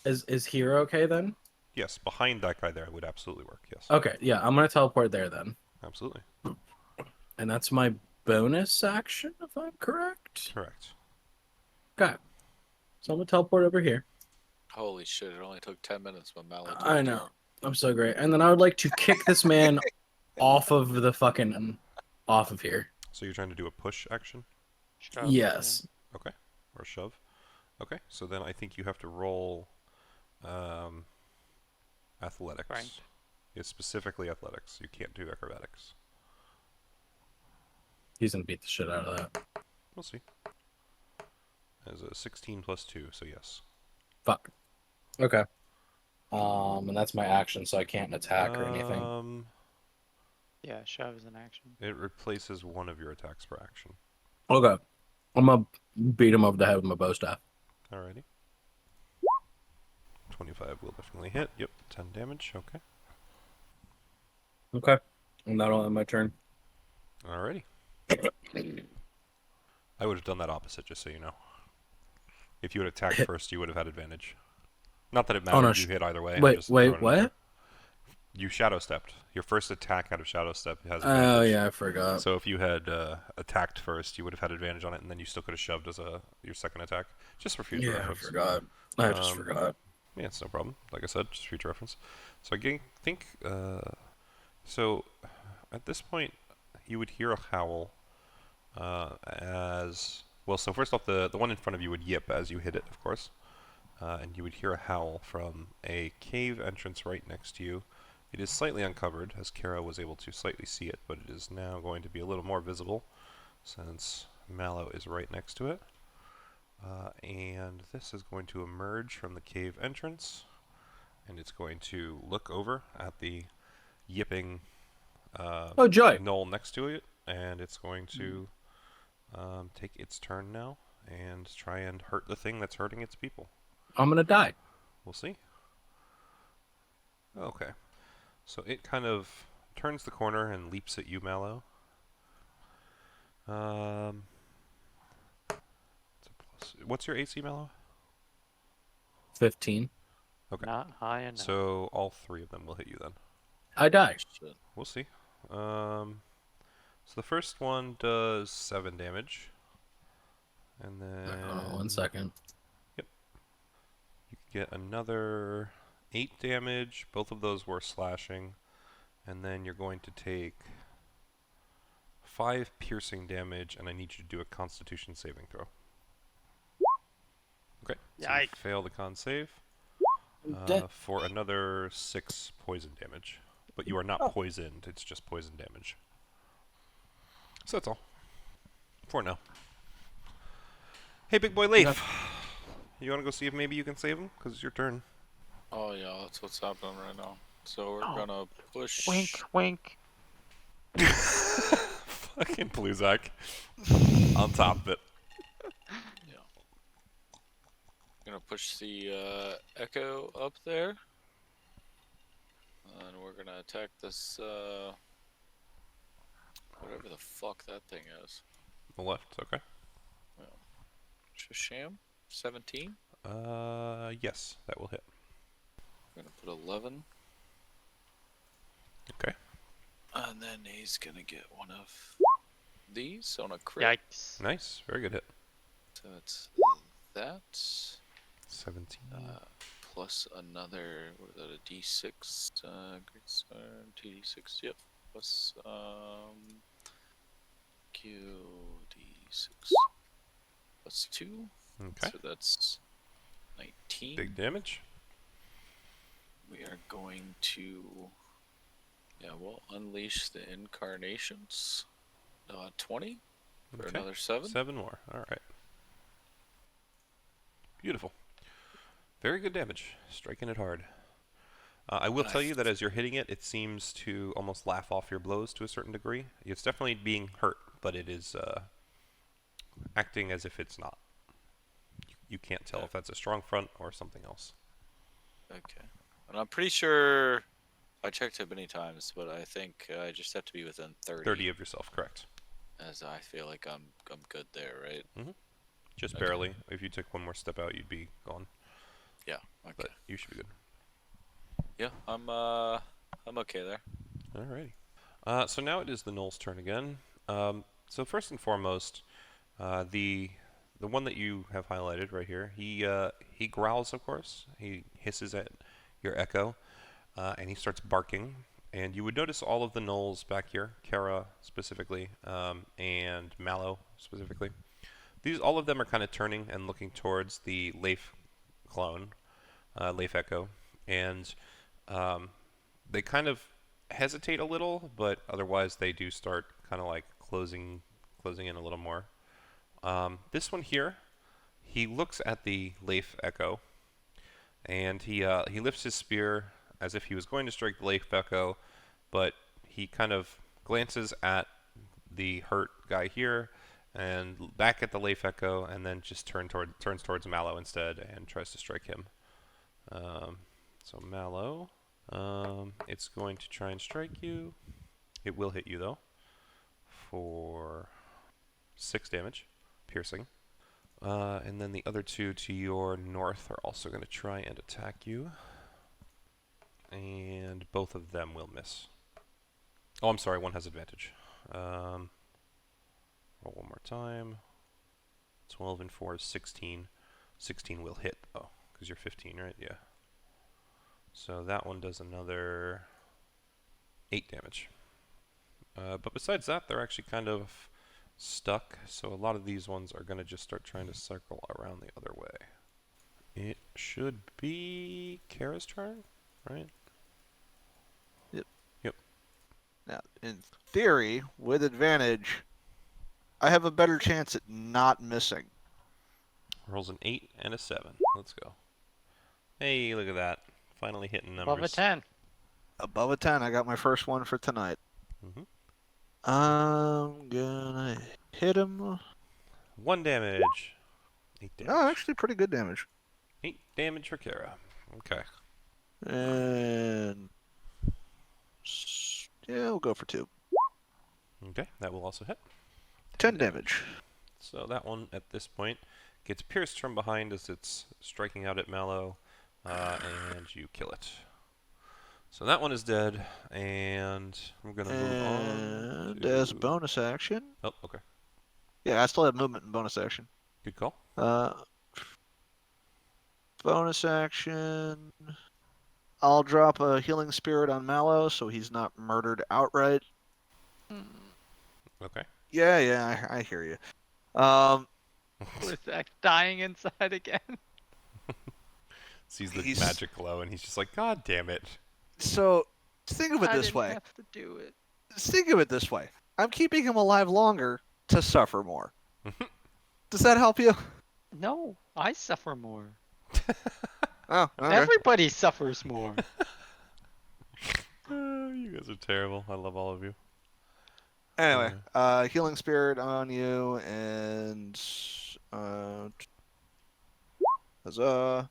[SPEAKER 3] Is here okay then?
[SPEAKER 1] Yes, behind that guy there would absolutely work. Yes,
[SPEAKER 3] Okay, yeah, I'm gonna teleport there then,
[SPEAKER 1] absolutely
[SPEAKER 3] and that's my bonus action if I'm correct.
[SPEAKER 1] correct.
[SPEAKER 3] Okay, so I'm gonna teleport over here.
[SPEAKER 5] Holy shit! It only took 10 minutes when Mallow.
[SPEAKER 3] I know, I'm so great. And then I would like to kick this man off of here.
[SPEAKER 1] So you're trying to do a push action?
[SPEAKER 6] Shove,
[SPEAKER 3] Yes.
[SPEAKER 1] Okay. Or shove. Okay, so then I think you have to roll athletics.
[SPEAKER 6] Right.
[SPEAKER 1] Yeah, specifically athletics. You can't do acrobatics.
[SPEAKER 3] He's gonna beat the shit out of that.
[SPEAKER 1] We'll see. As a 16 plus 2, so yes.
[SPEAKER 3] Fuck. Okay. And that's my action, so I can't attack or anything.
[SPEAKER 6] Yeah, shove is an action.
[SPEAKER 1] It replaces one of your attacks per action.
[SPEAKER 3] Okay. I'm gonna beat him over the head with my bow staff.
[SPEAKER 1] Alrighty. 25 will definitely hit. Yep, 10 damage. Okay.
[SPEAKER 3] Okay. And that'll end my turn.
[SPEAKER 1] Alrighty. I would have done that opposite, just so you know. If you had attacked first, you would have had advantage. Not that it mattered.
[SPEAKER 3] no,
[SPEAKER 1] You hit either way. I'm
[SPEAKER 3] Wait,
[SPEAKER 1] just throwing it out there.
[SPEAKER 3] what?
[SPEAKER 1] You shadow stepped. Your first attack out of shadow step has
[SPEAKER 3] Oh
[SPEAKER 1] advantage.
[SPEAKER 3] yeah, I forgot.
[SPEAKER 1] So if you had attacked first, you would have had advantage on it, and then you still could have shoved as your second attack, just for future
[SPEAKER 3] Yeah, I
[SPEAKER 1] reference.
[SPEAKER 3] forgot. I just forgot.
[SPEAKER 1] Yeah, it's no problem. Like I said, just future reference. So I think. So at this point, you would hear a howl. As well. So first off, the one in front of you would yip as you hit it, of course, and you would hear a howl from a cave entrance right next to you. It is slightly uncovered, as Kara was able to slightly see it, but it is now going to be a little more visible, since Mallow is right next to it. And this is going to emerge from the cave entrance. And it's going to look over at the yipping
[SPEAKER 3] Oh, joy.
[SPEAKER 1] knoll next to it. And it's going to take its turn now and try and hurt the thing that's hurting its people.
[SPEAKER 3] I'm gonna die.
[SPEAKER 1] We'll see. Okay. So it kind of turns the corner and leaps at you, Mallow. It's a plus. What's your AC, Mallow?
[SPEAKER 3] 15.
[SPEAKER 1] Okay.
[SPEAKER 6] Not high enough.
[SPEAKER 1] So all three of them will hit you then.
[SPEAKER 3] I die.
[SPEAKER 5] Shit.
[SPEAKER 1] We'll see. So the first one does 7 damage. And then
[SPEAKER 3] 1 second.
[SPEAKER 1] you get another 8 damage. Both of those were slashing. And then you're going to take 5 piercing damage, and I need you to do a Constitution saving throw. Okay. So you
[SPEAKER 6] Yikes.
[SPEAKER 1] fail the con save
[SPEAKER 3] Dead.
[SPEAKER 1] for another 6 poison damage. But you are not poisoned, it's just poison damage. So that's all. For now. Hey, big boy Leif. You want to go see if maybe you can save him? Because it's your turn.
[SPEAKER 5] Oh yeah, that's what's happening right now. So we're gonna push.
[SPEAKER 6] Wink, wink.
[SPEAKER 1] Fucking Bluzak. On top of it.
[SPEAKER 5] Gonna push the echo up there, and we're gonna attack this whatever the fuck that thing is.
[SPEAKER 1] The left, okay.
[SPEAKER 5] Sham, 17.
[SPEAKER 1] Yes, that will hit.
[SPEAKER 5] I'm gonna put 11.
[SPEAKER 1] Okay.
[SPEAKER 5] And then he's gonna get one of these on a crit.
[SPEAKER 6] Yikes.
[SPEAKER 1] Nice, very good hit.
[SPEAKER 5] So it's that
[SPEAKER 1] 17.
[SPEAKER 5] plus another, what is that, a D6? Great Sword, 2D6. Yep. Plus QD6 plus 2.
[SPEAKER 1] Okay.
[SPEAKER 5] So that's 19.
[SPEAKER 1] Big damage.
[SPEAKER 5] We are going to, we'll unleash the incarnations. 20 for
[SPEAKER 1] Okay.
[SPEAKER 5] another 7.
[SPEAKER 1] 7 more. All right. Beautiful. Very good damage. Striking it hard. I will tell you that as you're hitting it, it seems to almost laugh off your blows to a certain degree. It's definitely being hurt, but it is acting as if it's not. You can't tell if that's a strong front or something else.
[SPEAKER 5] Okay. And I'm pretty sure I checked it many times, but I think I just have to be within 30.
[SPEAKER 1] 30 of yourself, correct.
[SPEAKER 5] As I feel like I'm good there, right?
[SPEAKER 1] Just
[SPEAKER 5] Okay.
[SPEAKER 1] barely. If you took one more step out, you'd be gone.
[SPEAKER 5] Yeah. Okay.
[SPEAKER 1] But you should be good.
[SPEAKER 5] Yeah, I'm okay there.
[SPEAKER 1] Alrighty. So now it is the Knoll's turn again. So first and foremost, the one that you have highlighted right here, he growls, of course. He hisses at your echo, and he starts barking. And you would notice all of the Knolls back here, Kara specifically, and Mallow specifically. All of them are kind of turning and looking towards the Leif clone, Leif Echo, and they kind of hesitate a little, but otherwise they do start kind of like closing in a little more. This one here, he looks at the Leif Echo, and he lifts his spear as if he was going to strike the Leif Echo, but he kind of glances at the hurt guy here, and back at the Leif Echo, and then just turns towards Mallow instead and tries to strike him. So Mallow, it's going to try and strike you. It will hit you though for 6 damage, piercing. And then the other two to your north are also going to try and attack you. And both of them will miss. Oh, I'm sorry, one has advantage. Roll one more time. 12 and 4 is 16. 16 will hit, though, because you're 15, right? Yeah. So that one does another 8 damage. But besides that, they're actually kind of stuck, so a lot of these ones are going to just start trying to circle around the other way. It should be Kara's turn, right?
[SPEAKER 2] Now, in theory, with advantage, I have a better chance at not missing.
[SPEAKER 1] Rolls an 8 and a 7. Let's go. Hey, look at that. Finally hitting numbers.
[SPEAKER 6] Above a 10.
[SPEAKER 2] Above a 10, I got my first one for tonight.
[SPEAKER 1] Mhm.
[SPEAKER 2] I'm gonna hit him.
[SPEAKER 1] 1 damage. 8 damage.
[SPEAKER 2] Oh, actually, pretty good damage.
[SPEAKER 1] 8 damage for Kara. Okay.
[SPEAKER 2] And yeah, we'll go for 2.
[SPEAKER 1] Okay, that will also hit.
[SPEAKER 2] 10 damage.
[SPEAKER 1] So that one, at this point, gets pierced from behind as it's striking out at Mallow, and you kill it. So that one is dead, and we're going to move on
[SPEAKER 2] And
[SPEAKER 1] to...
[SPEAKER 2] as a bonus action,
[SPEAKER 1] Oh, okay.
[SPEAKER 2] yeah, I still have movement and bonus action.
[SPEAKER 1] Good call.
[SPEAKER 2] Bonus action, I'll drop a healing spirit on Mallow so he's not murdered outright.
[SPEAKER 1] Okay.
[SPEAKER 2] Yeah, I hear you.
[SPEAKER 6] Was Zach dying inside again?
[SPEAKER 1] Sees the
[SPEAKER 2] He's-
[SPEAKER 1] magic glow, and he's just like, God damn it.
[SPEAKER 2] So think of it
[SPEAKER 6] I
[SPEAKER 2] this
[SPEAKER 6] didn't
[SPEAKER 2] way.
[SPEAKER 6] have to do it.
[SPEAKER 2] Think of it this way. I'm keeping him alive longer to suffer more. Does that help you?
[SPEAKER 6] No, I suffer more.
[SPEAKER 2] Oh, okay.
[SPEAKER 6] Everybody suffers more.
[SPEAKER 1] You guys are terrible. I love all of you.
[SPEAKER 2] Anyway, healing spirit on you, and huzzah.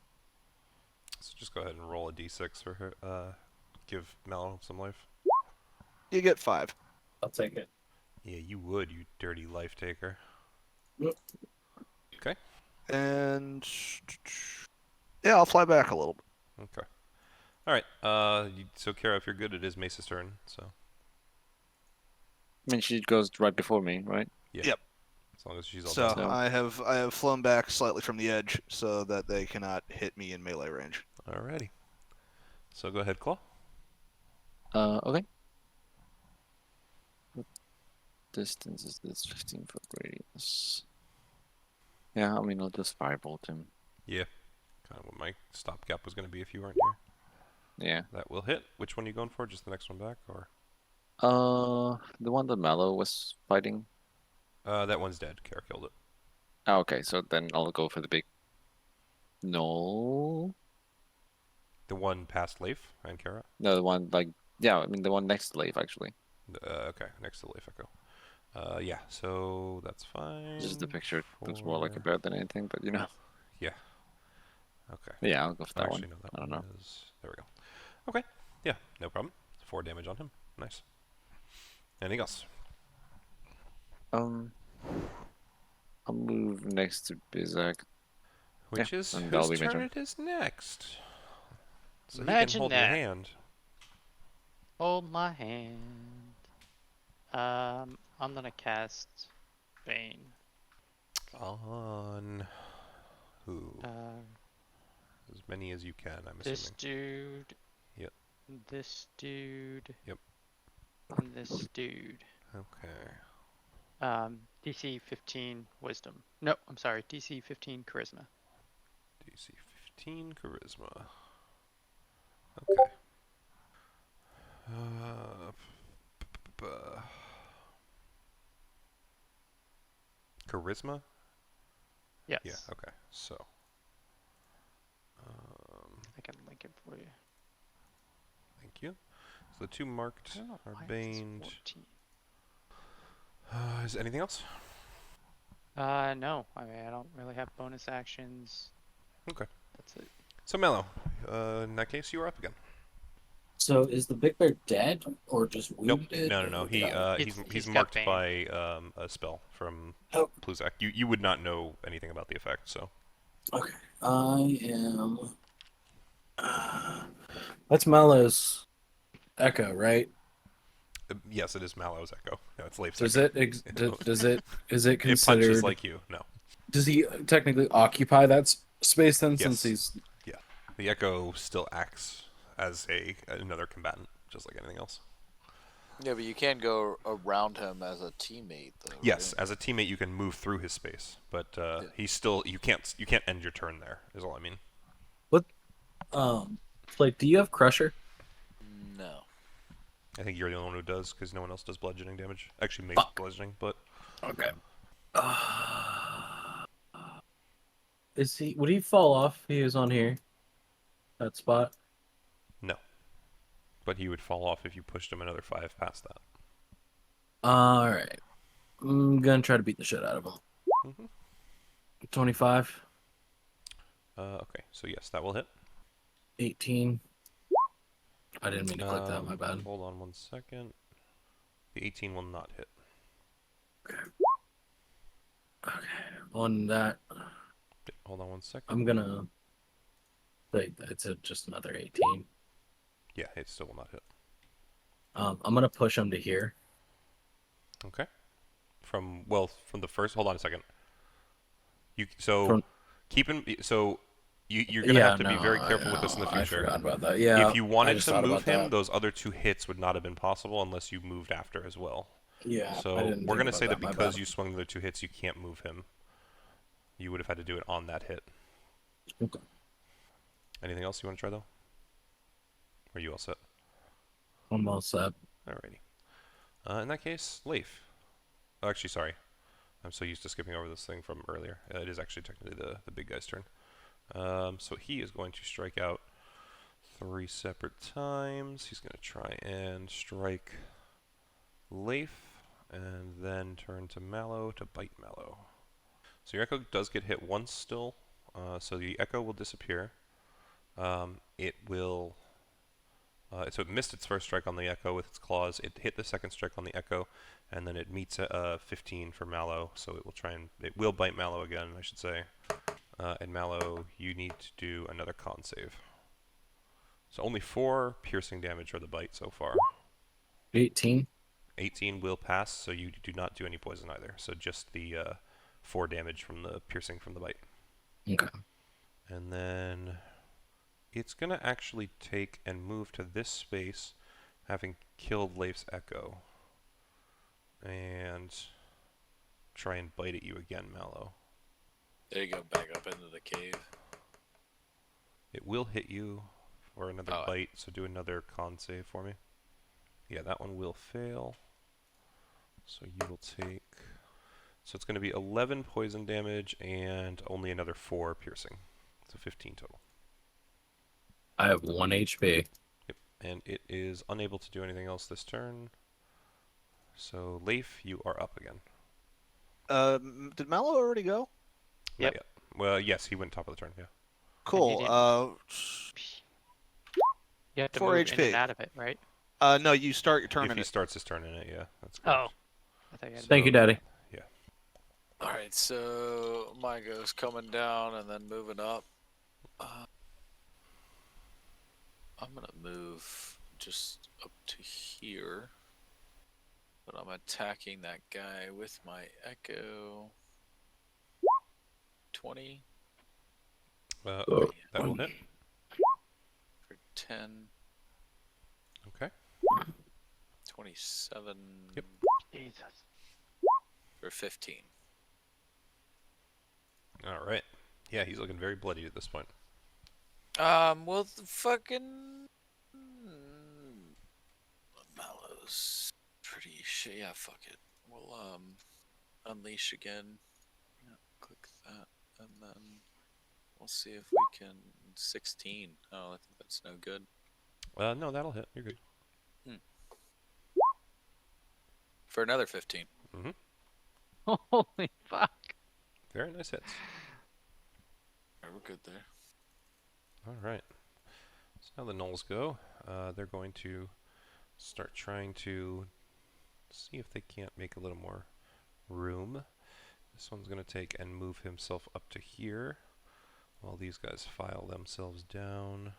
[SPEAKER 1] So just go ahead and roll a d6 for her. Give Mallow some life.
[SPEAKER 2] You get 5.
[SPEAKER 3] I'll take it.
[SPEAKER 1] Yeah, you would, you dirty life taker. Okay.
[SPEAKER 2] And yeah, I'll fly back a little bit.
[SPEAKER 1] Okay. All right. So Kara, if you're good, it is Mesa's turn. So
[SPEAKER 4] I mean, she goes right before me, right?
[SPEAKER 1] yeah.
[SPEAKER 2] Yep.
[SPEAKER 1] As long as she's all
[SPEAKER 2] So
[SPEAKER 1] done.
[SPEAKER 2] I have flown back slightly from the edge so that they cannot hit me in melee range.
[SPEAKER 1] Alrighty. So go ahead, Claw.
[SPEAKER 4] Okay. What distance is this? 15-foot radius. Yeah, I mean, I'll just firebolt him.
[SPEAKER 1] Yeah. Kind of what my stopgap was going to be if you weren't here.
[SPEAKER 4] Yeah.
[SPEAKER 1] That will hit. Which one are you going for? Just the next one back, or?
[SPEAKER 4] The one that Mallow was fighting.
[SPEAKER 1] That one's dead. Kara killed it.
[SPEAKER 4] Oh, okay, so then I'll go for the big. No.
[SPEAKER 1] The one past Leif and Kara.
[SPEAKER 4] No, the one yeah, I mean the one next to Leif actually.
[SPEAKER 1] Okay, next to Leif Echo. Yeah. So that's fine.
[SPEAKER 4] Just the picture looks more like a bird than anything, but you know.
[SPEAKER 1] Yeah. Okay.
[SPEAKER 4] Yeah, I'll go for that
[SPEAKER 1] Actually,
[SPEAKER 4] one.
[SPEAKER 1] no, that
[SPEAKER 4] I don't
[SPEAKER 1] one
[SPEAKER 4] know.
[SPEAKER 1] is... There we go. Okay. Yeah, no problem. 4 damage on him. Nice. Anything else?
[SPEAKER 4] I'll move next to Bizak.
[SPEAKER 1] Which is
[SPEAKER 4] and that'll
[SPEAKER 1] whose
[SPEAKER 4] be my
[SPEAKER 1] turn
[SPEAKER 4] turn.
[SPEAKER 1] it is next. So he
[SPEAKER 6] Imagine
[SPEAKER 1] can hold
[SPEAKER 6] that.
[SPEAKER 1] your hand.
[SPEAKER 6] Hold my hand. I'm gonna cast Bane.
[SPEAKER 1] On who? As many as you can, I'm
[SPEAKER 6] This
[SPEAKER 1] assuming.
[SPEAKER 6] dude.
[SPEAKER 1] Yep.
[SPEAKER 6] This dude.
[SPEAKER 1] Yep.
[SPEAKER 6] And this dude.
[SPEAKER 1] Okay.
[SPEAKER 6] DC 15 Wisdom. No, I'm sorry. DC 15 Charisma.
[SPEAKER 1] DC 15 Charisma. Okay. Charisma?
[SPEAKER 6] Yes.
[SPEAKER 1] Yeah, okay. So.
[SPEAKER 6] I can link it for you.
[SPEAKER 1] Thank you. So the 2 marked
[SPEAKER 6] I don't know
[SPEAKER 1] are
[SPEAKER 6] why it says
[SPEAKER 1] baned.
[SPEAKER 6] 14.
[SPEAKER 1] Is anything else?
[SPEAKER 6] No. I mean, I don't really have bonus actions.
[SPEAKER 1] Okay.
[SPEAKER 6] That's it.
[SPEAKER 1] So Mello, in that case, you are up again.
[SPEAKER 3] So is the big bear dead or just
[SPEAKER 1] Nope.
[SPEAKER 3] wounded?
[SPEAKER 1] No.
[SPEAKER 3] or
[SPEAKER 1] He
[SPEAKER 3] died?
[SPEAKER 1] he's
[SPEAKER 6] He's got
[SPEAKER 1] marked
[SPEAKER 6] bane.
[SPEAKER 1] by a spell from
[SPEAKER 3] Oh.
[SPEAKER 1] Pluzak. You would not know anything about the effect, so.
[SPEAKER 3] Okay. I am. That's Mallow's echo, right?
[SPEAKER 1] Yes, it is Mallow's echo. No, it's Leif's
[SPEAKER 3] Does
[SPEAKER 1] echo.
[SPEAKER 3] it? Does it? Is it
[SPEAKER 1] It
[SPEAKER 3] considered?
[SPEAKER 1] punches like you. No.
[SPEAKER 3] Does he technically occupy that space then?
[SPEAKER 1] Yes.
[SPEAKER 3] Since he's
[SPEAKER 1] The echo still acts as another combatant, just like anything else.
[SPEAKER 5] Yeah, but you can't go around him as a teammate, though.
[SPEAKER 1] Yes,
[SPEAKER 5] right?
[SPEAKER 1] as a teammate, you can move through his space, but he's still you can't end your turn there. Is all I mean.
[SPEAKER 3] like, do you have Crusher?
[SPEAKER 5] No.
[SPEAKER 1] I think you're the only one who does, because no one else does bludgeoning damage. Actually, makes
[SPEAKER 3] Fuck.
[SPEAKER 1] bludgeoning, but
[SPEAKER 3] Okay. Is he? Would he fall off if he was on here? That spot?
[SPEAKER 1] No. But he would fall off if you pushed him another 5 past that.
[SPEAKER 3] Alright. I'm gonna try to beat the shit out of him.
[SPEAKER 1] Mm-hmm.
[SPEAKER 3] 25.
[SPEAKER 1] Okay, so yes, that will hit.
[SPEAKER 3] 18. I didn't mean to click that, my bad.
[SPEAKER 1] Hold on 1 second. The 18 will not hit.
[SPEAKER 3] Okay. On that,
[SPEAKER 1] Okay, hold on 1 second.
[SPEAKER 3] I'm gonna... Wait, it's just another 18.
[SPEAKER 1] Yeah, it still will not hit.
[SPEAKER 3] I'm gonna push him to here.
[SPEAKER 1] Okay. From the first. Hold on a second. You're gonna have to be very careful with this in the future.
[SPEAKER 3] I forgot about that. Yeah.
[SPEAKER 1] If you wanted
[SPEAKER 3] just
[SPEAKER 1] to
[SPEAKER 3] thought
[SPEAKER 1] move
[SPEAKER 3] about
[SPEAKER 1] him,
[SPEAKER 3] that.
[SPEAKER 1] those other 2 hits would not have been possible unless you moved after as well.
[SPEAKER 3] Yeah.
[SPEAKER 1] So
[SPEAKER 3] I didn't
[SPEAKER 1] we're
[SPEAKER 3] think
[SPEAKER 1] gonna
[SPEAKER 3] about
[SPEAKER 1] say that
[SPEAKER 3] my
[SPEAKER 1] because
[SPEAKER 3] bad.
[SPEAKER 1] you swung the other 2 hits, you can't move him. You would have had to do it on that hit.
[SPEAKER 3] Okay.
[SPEAKER 1] Anything else you want to try though? Or are you all set?
[SPEAKER 3] I'm all set.
[SPEAKER 1] Alrighty. In that case, Leif. Oh, actually, sorry. I'm so used to skipping over this thing from earlier. It is actually technically the big guy's turn. So he is going to strike out 3 separate times. He's going to try and strike Leif, and then turn to Mallow to bite Mallow. So your Echo does get hit once still, so the Echo will disappear. It will... so it missed its first strike on the Echo with its claws. It hit the second strike on the Echo, and then it meets a 15 for Mallow. So it will bite Mallow again, I should say. And Mallow, you need to do another con save. So only 4 piercing damage for the bite so far.
[SPEAKER 3] 18.
[SPEAKER 1] 18 will pass, so you do not do any poison either. So just the 4 damage from the piercing from the bite.
[SPEAKER 3] Okay.
[SPEAKER 1] And then it's going to actually take and move to this space, having killed Leif's Echo. And try and bite at you again, Mallow.
[SPEAKER 5] There you go, back up into the cave.
[SPEAKER 1] It will hit you for another bite, so do another con save for me. Yeah, that one will fail. So you will take... So it's going to be 11 poison damage and only another 4 piercing. So 15 total.
[SPEAKER 3] I have 1 HP.
[SPEAKER 1] Yep, and it is unable to do anything else this turn. So Leif, you are up again.
[SPEAKER 2] Did Mallow already go?
[SPEAKER 1] Not yet. Well, yes, he went top of the turn, yeah.
[SPEAKER 2] Cool.
[SPEAKER 6] You have to
[SPEAKER 2] 4
[SPEAKER 6] move
[SPEAKER 2] HP.
[SPEAKER 6] in and out of it, right?
[SPEAKER 2] No, you start your turn
[SPEAKER 1] If
[SPEAKER 2] in
[SPEAKER 1] he
[SPEAKER 2] it.
[SPEAKER 1] starts his turn in it, yeah. That's
[SPEAKER 6] Oh.
[SPEAKER 1] correct.
[SPEAKER 6] I thought you had to
[SPEAKER 3] Thank you, Daddy.
[SPEAKER 5] Alright, so mine goes coming down and then moving up. I'm gonna move just up to here. But I'm attacking that guy with my Echo. 20
[SPEAKER 1] Okay, that will hit.
[SPEAKER 5] for 10.
[SPEAKER 1] Okay.
[SPEAKER 5] 27
[SPEAKER 1] Yep.
[SPEAKER 6] Jesus.
[SPEAKER 5] for 15.
[SPEAKER 1] Alright. Yeah, he's looking very bloody at this point.
[SPEAKER 5] Well, the fucking Mallow's pretty shit. Yeah, fuck it. We'll unleash again. Yeah, click that, and then we'll see if we can 16. Oh, I think that's no good.
[SPEAKER 1] No, that'll hit. You're good.
[SPEAKER 5] For another 15.
[SPEAKER 1] Mm-hmm.
[SPEAKER 6] Holy fuck.
[SPEAKER 1] Very nice hits.
[SPEAKER 5] Alright, we're good there.
[SPEAKER 1] Alright. So now the gnolls go. They're going to start trying to see if they can't make a little more room. This one's going to take and move himself up to here while these guys file themselves down.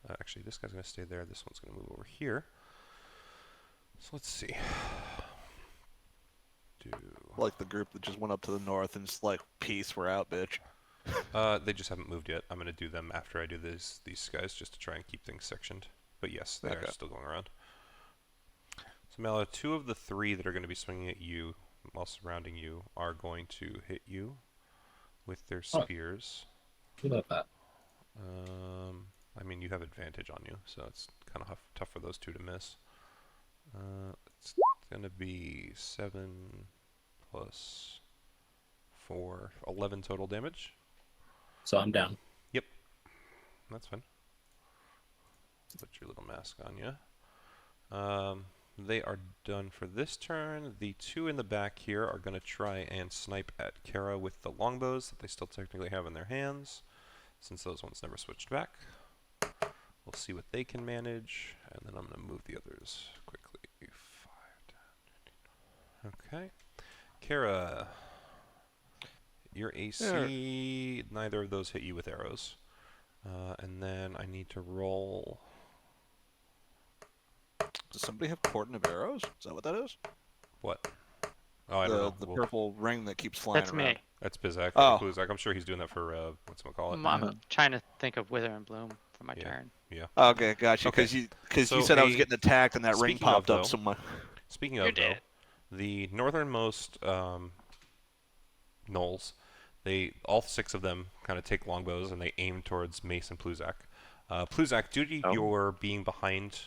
[SPEAKER 1] Actually, this guy's going to stay there. This one's going to move over here. So let's see.
[SPEAKER 2] Like the group that just went up to the north and just like, peace, we're out, bitch.
[SPEAKER 1] They just haven't moved yet. I'm going to do them after I do these guys just to try and keep things sectioned. But yes, they are still going around. So Mallow, 2 of the 3 that are going to be swinging at you while surrounding you are going to hit you with their spears.
[SPEAKER 3] What about that?
[SPEAKER 1] I mean, you have advantage on you, so it's kind of tough for those 2 to miss. It's going to be 7 plus 4, 11 total damage.
[SPEAKER 3] So I'm down.
[SPEAKER 1] Yep, that's fine. Put your little mask on you. They are done for this turn. The 2 in the back here are going to try and snipe at Kara with the longbows that they still technically have in their hands, since those ones never switched back. We'll see what they can manage, and then I'm going to move the others quickly. 5, 10, 15. Okay. Kara, your AC, neither of those hit you with arrows. And then I need to roll...
[SPEAKER 2] Does somebody have cordon of arrows? Is that what that is?
[SPEAKER 1] What? Oh, I don't know.
[SPEAKER 2] The
[SPEAKER 1] We'll-
[SPEAKER 2] purple ring that keeps flying
[SPEAKER 6] That's
[SPEAKER 2] around.
[SPEAKER 6] me.
[SPEAKER 1] That's Bizak.
[SPEAKER 2] Oh.
[SPEAKER 1] Bluzak. I'm sure he's doing that for, whatchamacallit.
[SPEAKER 6] I'm trying to think of Wither and Bloom for my
[SPEAKER 1] Yeah.
[SPEAKER 6] turn.
[SPEAKER 2] Okay, got you.
[SPEAKER 1] Okay.
[SPEAKER 2] Because
[SPEAKER 1] So
[SPEAKER 2] you said I was
[SPEAKER 1] a-
[SPEAKER 2] getting attacked and that ring
[SPEAKER 1] speaking of,
[SPEAKER 2] popped up
[SPEAKER 1] though-
[SPEAKER 2] so much.
[SPEAKER 1] Speaking
[SPEAKER 6] You're
[SPEAKER 1] of, though,
[SPEAKER 6] dead.
[SPEAKER 1] the northernmost gnolls, all 6 of them kind of take longbows and they aim towards Mace and Pluzak. Pluzak, due to your being behind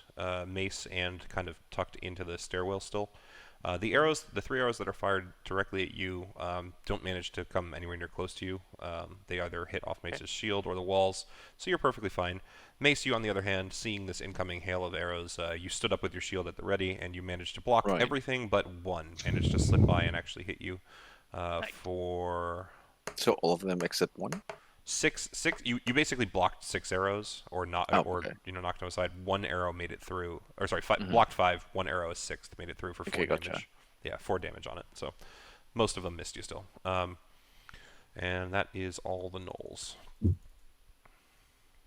[SPEAKER 1] Mace and kind of tucked into the stairwell still, the 3 arrows that are fired directly at you don't manage to come anywhere near close to you. They either hit off Mace's shield or the walls, so you're perfectly fine. Mace, you on the other hand, seeing this incoming hail of arrows, you stood up with your shield at the ready, and you managed to block everything but one. Managed to slip by and actually hit you for...
[SPEAKER 8] So all of them except one?
[SPEAKER 1] 6. You basically blocked 6 arrows, or not,
[SPEAKER 8] okay.
[SPEAKER 1] knocked them aside. 1 arrow made it through, or sorry,
[SPEAKER 8] Mhm.
[SPEAKER 1] blocked 5. 1 arrow is 6th, made it through for 4
[SPEAKER 8] Okay,
[SPEAKER 1] damage.
[SPEAKER 8] gotcha.
[SPEAKER 1] Yeah, 4 damage on it. So most of them missed you still. And that is all the gnolls.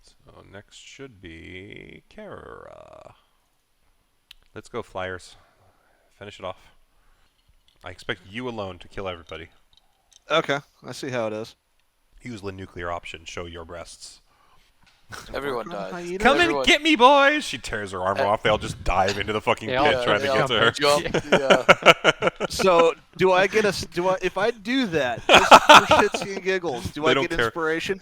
[SPEAKER 1] So next should be Kara. Let's go, Flyers. Finish it off. I expect you alone to kill everybody.
[SPEAKER 2] Okay, I see how it is.
[SPEAKER 1] Use the nuclear option. Show your breasts.
[SPEAKER 5] Everyone
[SPEAKER 2] Working on
[SPEAKER 5] dies.
[SPEAKER 2] hyena.
[SPEAKER 1] Come
[SPEAKER 5] Everyone-
[SPEAKER 1] and get me, boys! She tears her armor off. They all just dive into the fucking
[SPEAKER 6] They
[SPEAKER 1] pit
[SPEAKER 6] all-
[SPEAKER 1] trying to
[SPEAKER 6] they
[SPEAKER 1] get
[SPEAKER 6] all
[SPEAKER 1] to her.
[SPEAKER 5] Jump, yeah.
[SPEAKER 2] So, do I get if I do that, just for shits and giggles, do
[SPEAKER 1] They
[SPEAKER 2] I
[SPEAKER 1] don't
[SPEAKER 2] get
[SPEAKER 1] care.
[SPEAKER 2] inspiration?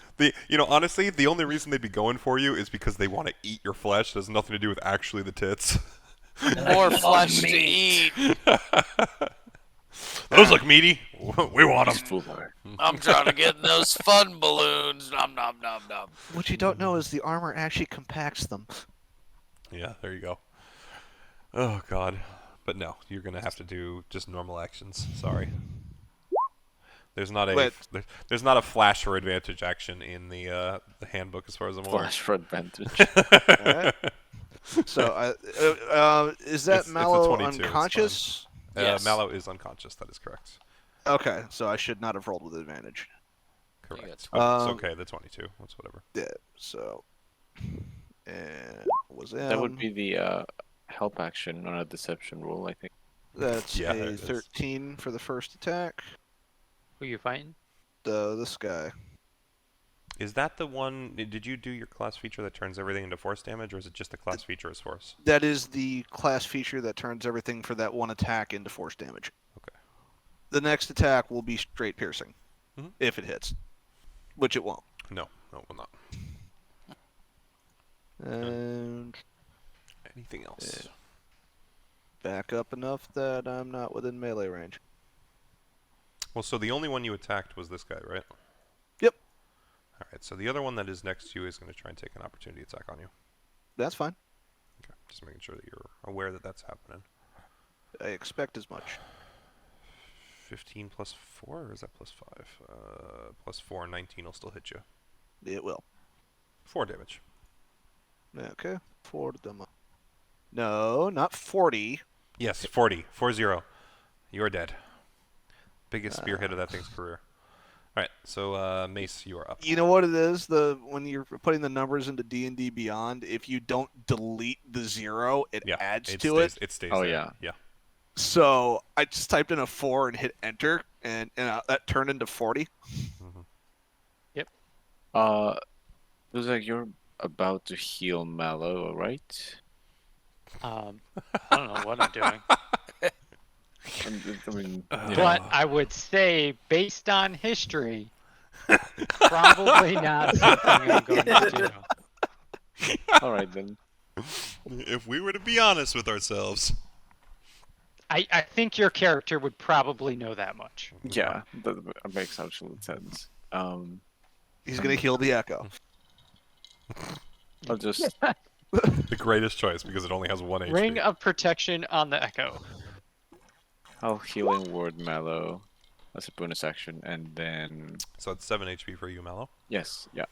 [SPEAKER 1] Honestly, the only reason they'd be going for you is because they want to eat your flesh. It has nothing to do with actually the tits.
[SPEAKER 5] More flesh to eat.
[SPEAKER 1] Those look meaty. We want them.
[SPEAKER 8] Full bar.
[SPEAKER 5] I'm trying to get in those fun balloons. Nom nom nom nom.
[SPEAKER 2] What you don't know is the armor actually compacts them.
[SPEAKER 1] Yeah, there you go. Oh, God. But no, you're going to have to do just normal actions. Sorry. There's not
[SPEAKER 2] Wait.
[SPEAKER 1] there's not a flash or advantage action in the handbook as far as I'm aware.
[SPEAKER 8] Flash for advantage.
[SPEAKER 2] Alright. So, is that
[SPEAKER 1] It's a
[SPEAKER 2] Mallow
[SPEAKER 1] 22, it's
[SPEAKER 2] unconscious?
[SPEAKER 5] Yes.
[SPEAKER 1] Mallow is unconscious. That is correct.
[SPEAKER 2] Okay, so I should not have rolled with advantage.
[SPEAKER 1] Correct.
[SPEAKER 5] it's
[SPEAKER 1] But it's
[SPEAKER 2] Um,
[SPEAKER 1] okay. The 22. That's whatever.
[SPEAKER 2] Yeah, so. And was
[SPEAKER 8] That would be the help action on a deception roll, I think.
[SPEAKER 2] That's
[SPEAKER 1] Yeah,
[SPEAKER 2] a
[SPEAKER 1] it is.
[SPEAKER 2] 13 for the first attack.
[SPEAKER 6] Who you fighting?
[SPEAKER 2] This guy.
[SPEAKER 1] Is that the one? Did you do your class feature that turns everything into force damage, or is it just the class feature as force?
[SPEAKER 2] That is the class feature that turns everything for that one attack into force damage.
[SPEAKER 1] Okay.
[SPEAKER 2] The next attack will be straight piercing,
[SPEAKER 1] Mhm.
[SPEAKER 2] if it hits, which it won't.
[SPEAKER 1] No, it will not.
[SPEAKER 2] And
[SPEAKER 1] Anything else?
[SPEAKER 2] back up enough that I'm not within melee range.
[SPEAKER 1] Well, so the only one you attacked was this guy, right?
[SPEAKER 2] Yep.
[SPEAKER 1] All right. So the other one that is next to you is going to try and take an opportunity attack on you.
[SPEAKER 2] That's fine.
[SPEAKER 1] Okay. Just making sure that you're aware that that's happening.
[SPEAKER 2] I expect as much.
[SPEAKER 1] 15 plus 4, or is that plus 5? Plus 4, 19 will still hit you.
[SPEAKER 2] It will.
[SPEAKER 1] 4 damage.
[SPEAKER 2] Okay. 4 to them. No, not 40.
[SPEAKER 1] Yes, 40. 4-0. You're dead. Biggest spearhead of that thing's career. All right, so Mace, you are up.
[SPEAKER 2] You know what it is? When you're putting the numbers into D&D Beyond, if you don't delete the 0, it
[SPEAKER 1] Yeah,
[SPEAKER 2] adds
[SPEAKER 1] it
[SPEAKER 2] to
[SPEAKER 1] stays,
[SPEAKER 2] it.
[SPEAKER 1] It stays
[SPEAKER 8] Oh,
[SPEAKER 1] there.
[SPEAKER 8] yeah.
[SPEAKER 1] Yeah.
[SPEAKER 2] So I just typed in a 4 and hit enter, and that turned into 40.
[SPEAKER 8] Looks like you're about to heal Mallow, right?
[SPEAKER 6] I don't know what I'm doing.
[SPEAKER 8] I mean,
[SPEAKER 6] But I would say, based on history, probably not something I'm going to do.
[SPEAKER 8] all right then.
[SPEAKER 1] If we were to be honest with ourselves.
[SPEAKER 6] I think your character would probably know that much.
[SPEAKER 8] Yeah, that makes absolute sense.
[SPEAKER 2] He's gonna heal the echo.
[SPEAKER 8] I'll just
[SPEAKER 1] The greatest choice because it only has 1 HP.
[SPEAKER 6] Ring of protection on the echo.
[SPEAKER 8] I'll healing word Mallow as a bonus action, and then
[SPEAKER 1] So it's 7 HP for you, Mallow.
[SPEAKER 8] yes, yeah.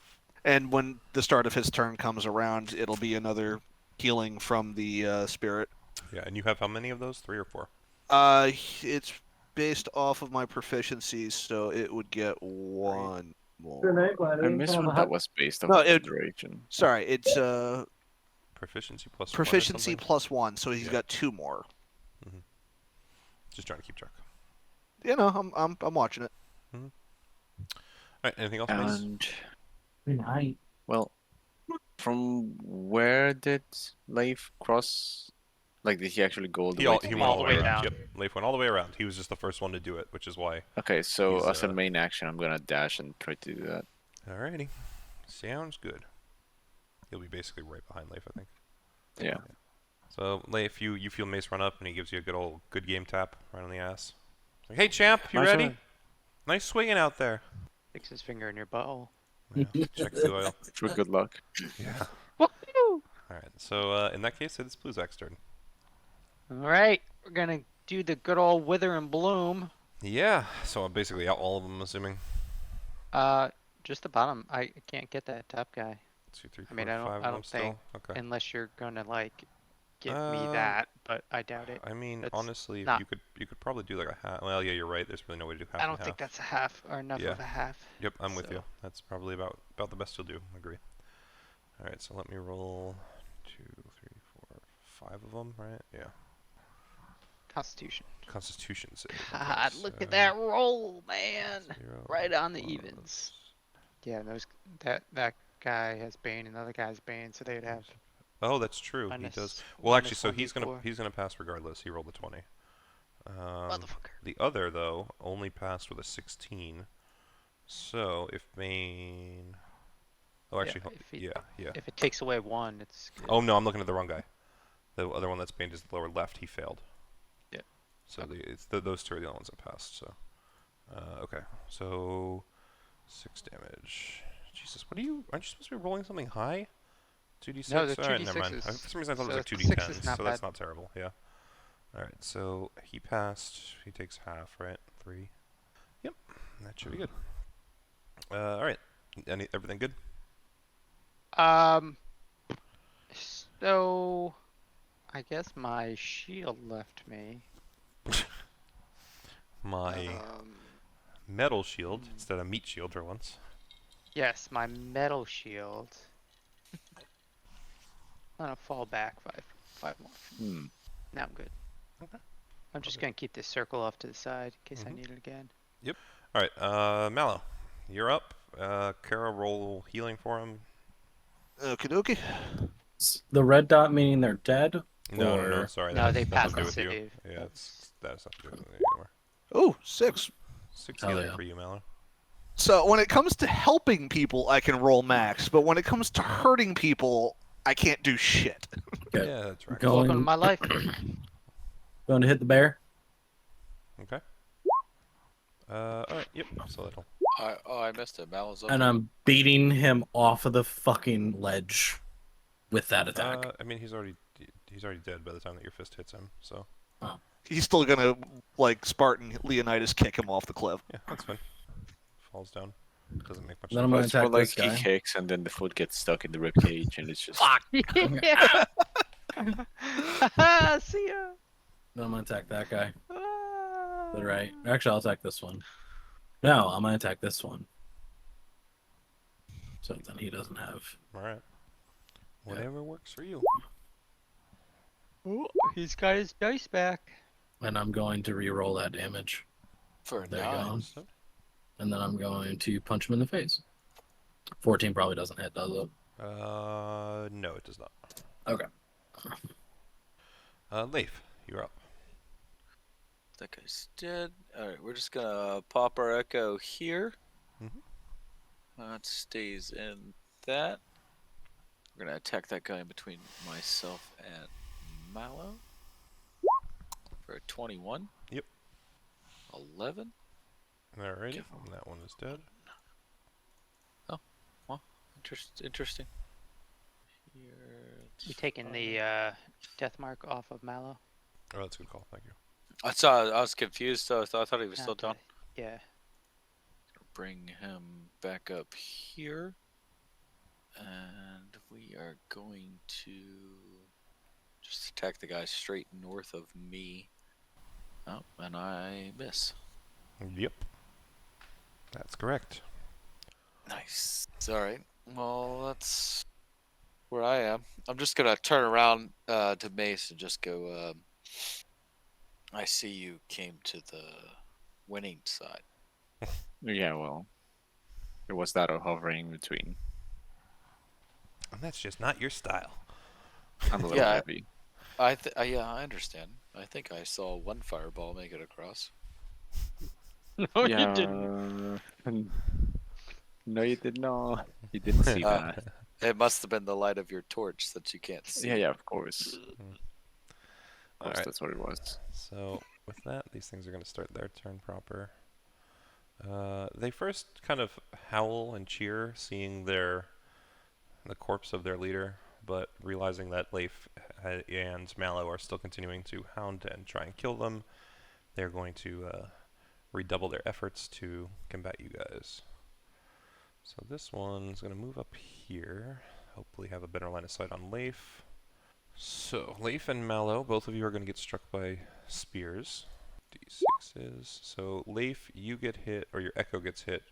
[SPEAKER 2] And when the start of his turn comes around, it'll be another healing from the spirit.
[SPEAKER 1] Yeah, and you have how many of those? 3 or 4?
[SPEAKER 2] It's based off of my proficiencies, so it would get 1 more.
[SPEAKER 8] I miss what that was based off
[SPEAKER 2] No,
[SPEAKER 8] of the
[SPEAKER 2] it-
[SPEAKER 8] duration.
[SPEAKER 2] Sorry, it's
[SPEAKER 1] Proficiency plus 1 or
[SPEAKER 2] proficiency
[SPEAKER 1] something?
[SPEAKER 2] plus 1, so he's
[SPEAKER 1] Yeah.
[SPEAKER 2] got 2 more.
[SPEAKER 1] Just trying to keep track.
[SPEAKER 2] You know, I'm watching it.
[SPEAKER 1] Alright, anything else, please?
[SPEAKER 8] And
[SPEAKER 3] Good night.
[SPEAKER 8] well, from where did Leif cross? Like, did he actually go all the
[SPEAKER 1] He,
[SPEAKER 8] way?
[SPEAKER 1] all,
[SPEAKER 8] to
[SPEAKER 1] he
[SPEAKER 8] the
[SPEAKER 1] went all the way
[SPEAKER 6] way
[SPEAKER 1] around.
[SPEAKER 6] down.
[SPEAKER 1] Yep, Leif went all the way around. He was just the first one to do it, which is why.
[SPEAKER 8] Okay, so
[SPEAKER 1] He's,
[SPEAKER 8] as a main action, I'm gonna dash and try to do that.
[SPEAKER 1] Alrighty. Sounds good. He'll be basically right behind Leif, I think.
[SPEAKER 8] Yeah.
[SPEAKER 1] So, Leif, you feel Mace run up, and he gives you a good game tap right on the ass. Like, hey, champ, you
[SPEAKER 8] Nice
[SPEAKER 1] ready?
[SPEAKER 8] one.
[SPEAKER 1] Nice swinging out there.
[SPEAKER 6] Sticks his finger in your butthole.
[SPEAKER 1] Yeah, checks the oil.
[SPEAKER 8] For good luck.
[SPEAKER 1] Yeah.
[SPEAKER 6] Woohoo!
[SPEAKER 1] Alright, so in that case, it's Bluzak's turn.
[SPEAKER 6] All right, we're gonna do the good old wither and bloom.
[SPEAKER 1] Yeah, so I'm basically out all of them, assuming.
[SPEAKER 6] Just the bottom. I can't get that top guy
[SPEAKER 1] 2, 3, 4,
[SPEAKER 6] I mean, I don't-
[SPEAKER 1] 5
[SPEAKER 6] I
[SPEAKER 1] of them
[SPEAKER 6] don't
[SPEAKER 1] still?
[SPEAKER 6] think-
[SPEAKER 1] Okay.
[SPEAKER 6] unless you're gonna like give me
[SPEAKER 1] Um,
[SPEAKER 6] that, but I doubt it.
[SPEAKER 1] I mean,
[SPEAKER 6] That's
[SPEAKER 1] honestly,
[SPEAKER 6] not-
[SPEAKER 1] you could probably do like a half. Well, yeah, you're right. There's really no way to do half
[SPEAKER 6] I
[SPEAKER 1] and
[SPEAKER 6] don't
[SPEAKER 1] half.
[SPEAKER 6] think that's a half or enough
[SPEAKER 1] Yeah.
[SPEAKER 6] of a half.
[SPEAKER 1] Yep, I'm with you.
[SPEAKER 6] so-
[SPEAKER 1] That's probably about the best you'll do. Agree. All right, so let me roll 2, 3, 4, 5 of them, right? Yeah.
[SPEAKER 6] Constitution.
[SPEAKER 1] Constitution save.
[SPEAKER 6] God,
[SPEAKER 1] Okay,
[SPEAKER 6] look
[SPEAKER 1] so
[SPEAKER 6] at that roll, man!
[SPEAKER 1] 0
[SPEAKER 6] Right on the
[SPEAKER 1] plus-
[SPEAKER 6] evens. Yeah, that guy has Bane and the other guy's Bane, so they'd have.
[SPEAKER 1] Oh, that's true. He
[SPEAKER 6] minus-
[SPEAKER 1] does. Well, actually,
[SPEAKER 6] minus
[SPEAKER 1] so he's
[SPEAKER 6] 1d4.
[SPEAKER 1] gonna pass regardless. He rolled a 20.
[SPEAKER 6] Motherfucker.
[SPEAKER 1] The other though only passed with a 16. So if Bane. Oh, actually,
[SPEAKER 6] if he-
[SPEAKER 1] yeah.
[SPEAKER 6] If it takes away one, it's good.
[SPEAKER 1] Oh no, I'm looking at the wrong guy. The other one that's Bane is the lower left. He failed.
[SPEAKER 6] Yeah.
[SPEAKER 1] So those two are the only ones that passed. So, okay. So 6 damage. Jesus, what are you? Aren't you supposed to be rolling something high? 2d6.
[SPEAKER 6] No, they're
[SPEAKER 1] Alright, never mind.
[SPEAKER 6] 2d6s.
[SPEAKER 1] For some reason I thought it was like
[SPEAKER 6] So
[SPEAKER 1] 2d10s.
[SPEAKER 6] 6 is not
[SPEAKER 1] So that's
[SPEAKER 6] bad.
[SPEAKER 1] not terrible. Yeah. All right. So he passed. He takes half. Right. 3. Yep. That should be good. All right. Everything good?
[SPEAKER 6] So I guess my shield left me.
[SPEAKER 1] My metal shield instead of meat shield for once.
[SPEAKER 6] Yes, my metal shield. I'm gonna fall back five more.
[SPEAKER 8] Hmm.
[SPEAKER 6] Now I'm good.
[SPEAKER 1] Okay.
[SPEAKER 6] I'm just gonna keep this circle off to the side in case I
[SPEAKER 1] Mhm.
[SPEAKER 6] need it again.
[SPEAKER 1] All right. Mallow, you're up. Kara, roll healing for him.
[SPEAKER 2] Okie dokie.
[SPEAKER 3] The red dot meaning they're dead?
[SPEAKER 1] No,
[SPEAKER 3] Or-
[SPEAKER 1] sorry.
[SPEAKER 6] No,
[SPEAKER 1] that
[SPEAKER 6] they
[SPEAKER 1] has
[SPEAKER 6] passed
[SPEAKER 1] nothing to
[SPEAKER 6] the
[SPEAKER 1] do with you.
[SPEAKER 6] save.
[SPEAKER 1] Yeah,
[SPEAKER 6] That's-
[SPEAKER 1] that's nothing to do with it anymore.
[SPEAKER 2] Oh, 6.
[SPEAKER 1] 6
[SPEAKER 3] Hell
[SPEAKER 1] healing
[SPEAKER 3] yeah.
[SPEAKER 1] for you, Mallow.
[SPEAKER 2] So when it comes to helping people, I can roll max, but when it comes to hurting people, I can't do shit.
[SPEAKER 3] Okay.
[SPEAKER 1] Yeah, that's right.
[SPEAKER 3] Go-
[SPEAKER 6] Welcome to
[SPEAKER 3] Going-
[SPEAKER 6] my life.
[SPEAKER 3] Going to hit the bear?
[SPEAKER 1] Okay. All right. Yep. So that'll.
[SPEAKER 5] I missed it. Mal was up.
[SPEAKER 3] And I'm beating him off of the fucking ledge with that attack.
[SPEAKER 1] I mean, he's already dead by the time that your fist hits him. So
[SPEAKER 2] He's still gonna, like, Spartan Leonidas kick him off the cliff.
[SPEAKER 1] yeah, that's fine. Falls down. Doesn't make much.
[SPEAKER 3] Then I'm
[SPEAKER 1] difference.
[SPEAKER 3] gonna
[SPEAKER 8] It's more
[SPEAKER 3] attack
[SPEAKER 8] like
[SPEAKER 3] this
[SPEAKER 8] he
[SPEAKER 3] guy.
[SPEAKER 8] kicks and then the foot gets stuck in the rib cage and it's just
[SPEAKER 6] yeah. See ya.
[SPEAKER 3] Then I'm gonna attack that guy.
[SPEAKER 6] Ah.
[SPEAKER 3] Is that right? Actually, I'll attack this one. No, I'm gonna attack this one. So then he doesn't have.
[SPEAKER 1] All right. Whatever works for you.
[SPEAKER 6] Ooh, he's got his dice back.
[SPEAKER 3] And I'm going to re-roll that damage.
[SPEAKER 5] For
[SPEAKER 3] There you
[SPEAKER 5] nine.
[SPEAKER 3] go. And then I'm going to punch him in the face. 14 probably doesn't hit, does it?
[SPEAKER 1] No, it does not.
[SPEAKER 3] Okay.
[SPEAKER 1] Leif, you're up.
[SPEAKER 5] That guy's dead. Alright, we're just gonna pop our echo here.
[SPEAKER 1] Mhm.
[SPEAKER 5] That stays in that. We're gonna attack that guy in between myself and Mallow. for a 21.
[SPEAKER 1] Yep.
[SPEAKER 5] 11.
[SPEAKER 1] Alrighty.
[SPEAKER 5] Give
[SPEAKER 1] And that one is dead.
[SPEAKER 5] Interesting. Here,
[SPEAKER 6] You taking the death mark off of Mallow?
[SPEAKER 1] Oh, that's a good call. Thank you.
[SPEAKER 5] I was confused, so I thought he was still
[SPEAKER 6] Okay.
[SPEAKER 5] down.
[SPEAKER 6] Yeah.
[SPEAKER 5] Bring him back up here. And we are going to just attack the guy straight north of me. Oh, and I miss.
[SPEAKER 1] Yep. That's correct.
[SPEAKER 5] Nice. Alright. Well, that's where I am. I'm just going to turn around to Mace and just go, I see you came to the winning side.
[SPEAKER 8] Yeah, well, it was that of hovering between.
[SPEAKER 1] And that's just not your style.
[SPEAKER 8] I'm a little
[SPEAKER 5] Yeah,
[SPEAKER 8] heavy.
[SPEAKER 5] Yeah, I understand. I think I saw one fireball make it across.
[SPEAKER 6] No, you didn't.
[SPEAKER 8] No, you did not. You didn't see
[SPEAKER 5] Uh,
[SPEAKER 8] that.
[SPEAKER 5] It must have been the light of your torch that you can't see.
[SPEAKER 8] Yeah, of course.
[SPEAKER 1] Alright.
[SPEAKER 8] That's what it was.
[SPEAKER 1] So with that, these things are going to start their turn proper. They first kind of howl and cheer, seeing the corpse of their leader, but realizing that Leif and Mallow are still continuing to hound and try and kill them, they're going to redouble their efforts to combat you guys. So this one's going to move up here, hopefully have a better line of sight on Leif. So Leif and Mallow, both of you are going to get struck by spears. D6s. So Leif, you get hit, or your echo gets hit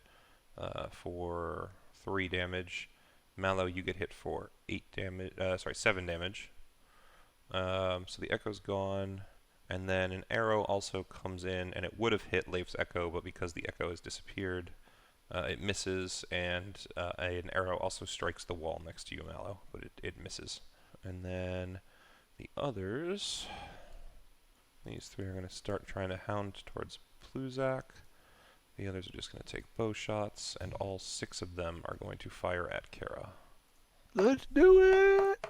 [SPEAKER 1] for 3 damage. Mallow, you get hit for 7 damage. So the echo's gone, and then an arrow also comes in, and it would have hit Leif's echo, but because the echo has disappeared, it misses, and an arrow also strikes the wall next to you, Mallow, but it misses. And then the others, these 3 are going to start trying to hound towards Pluzak. The others are just going to take bow shots, and all 6 of them are going to fire at Kara.
[SPEAKER 2] Let's do it!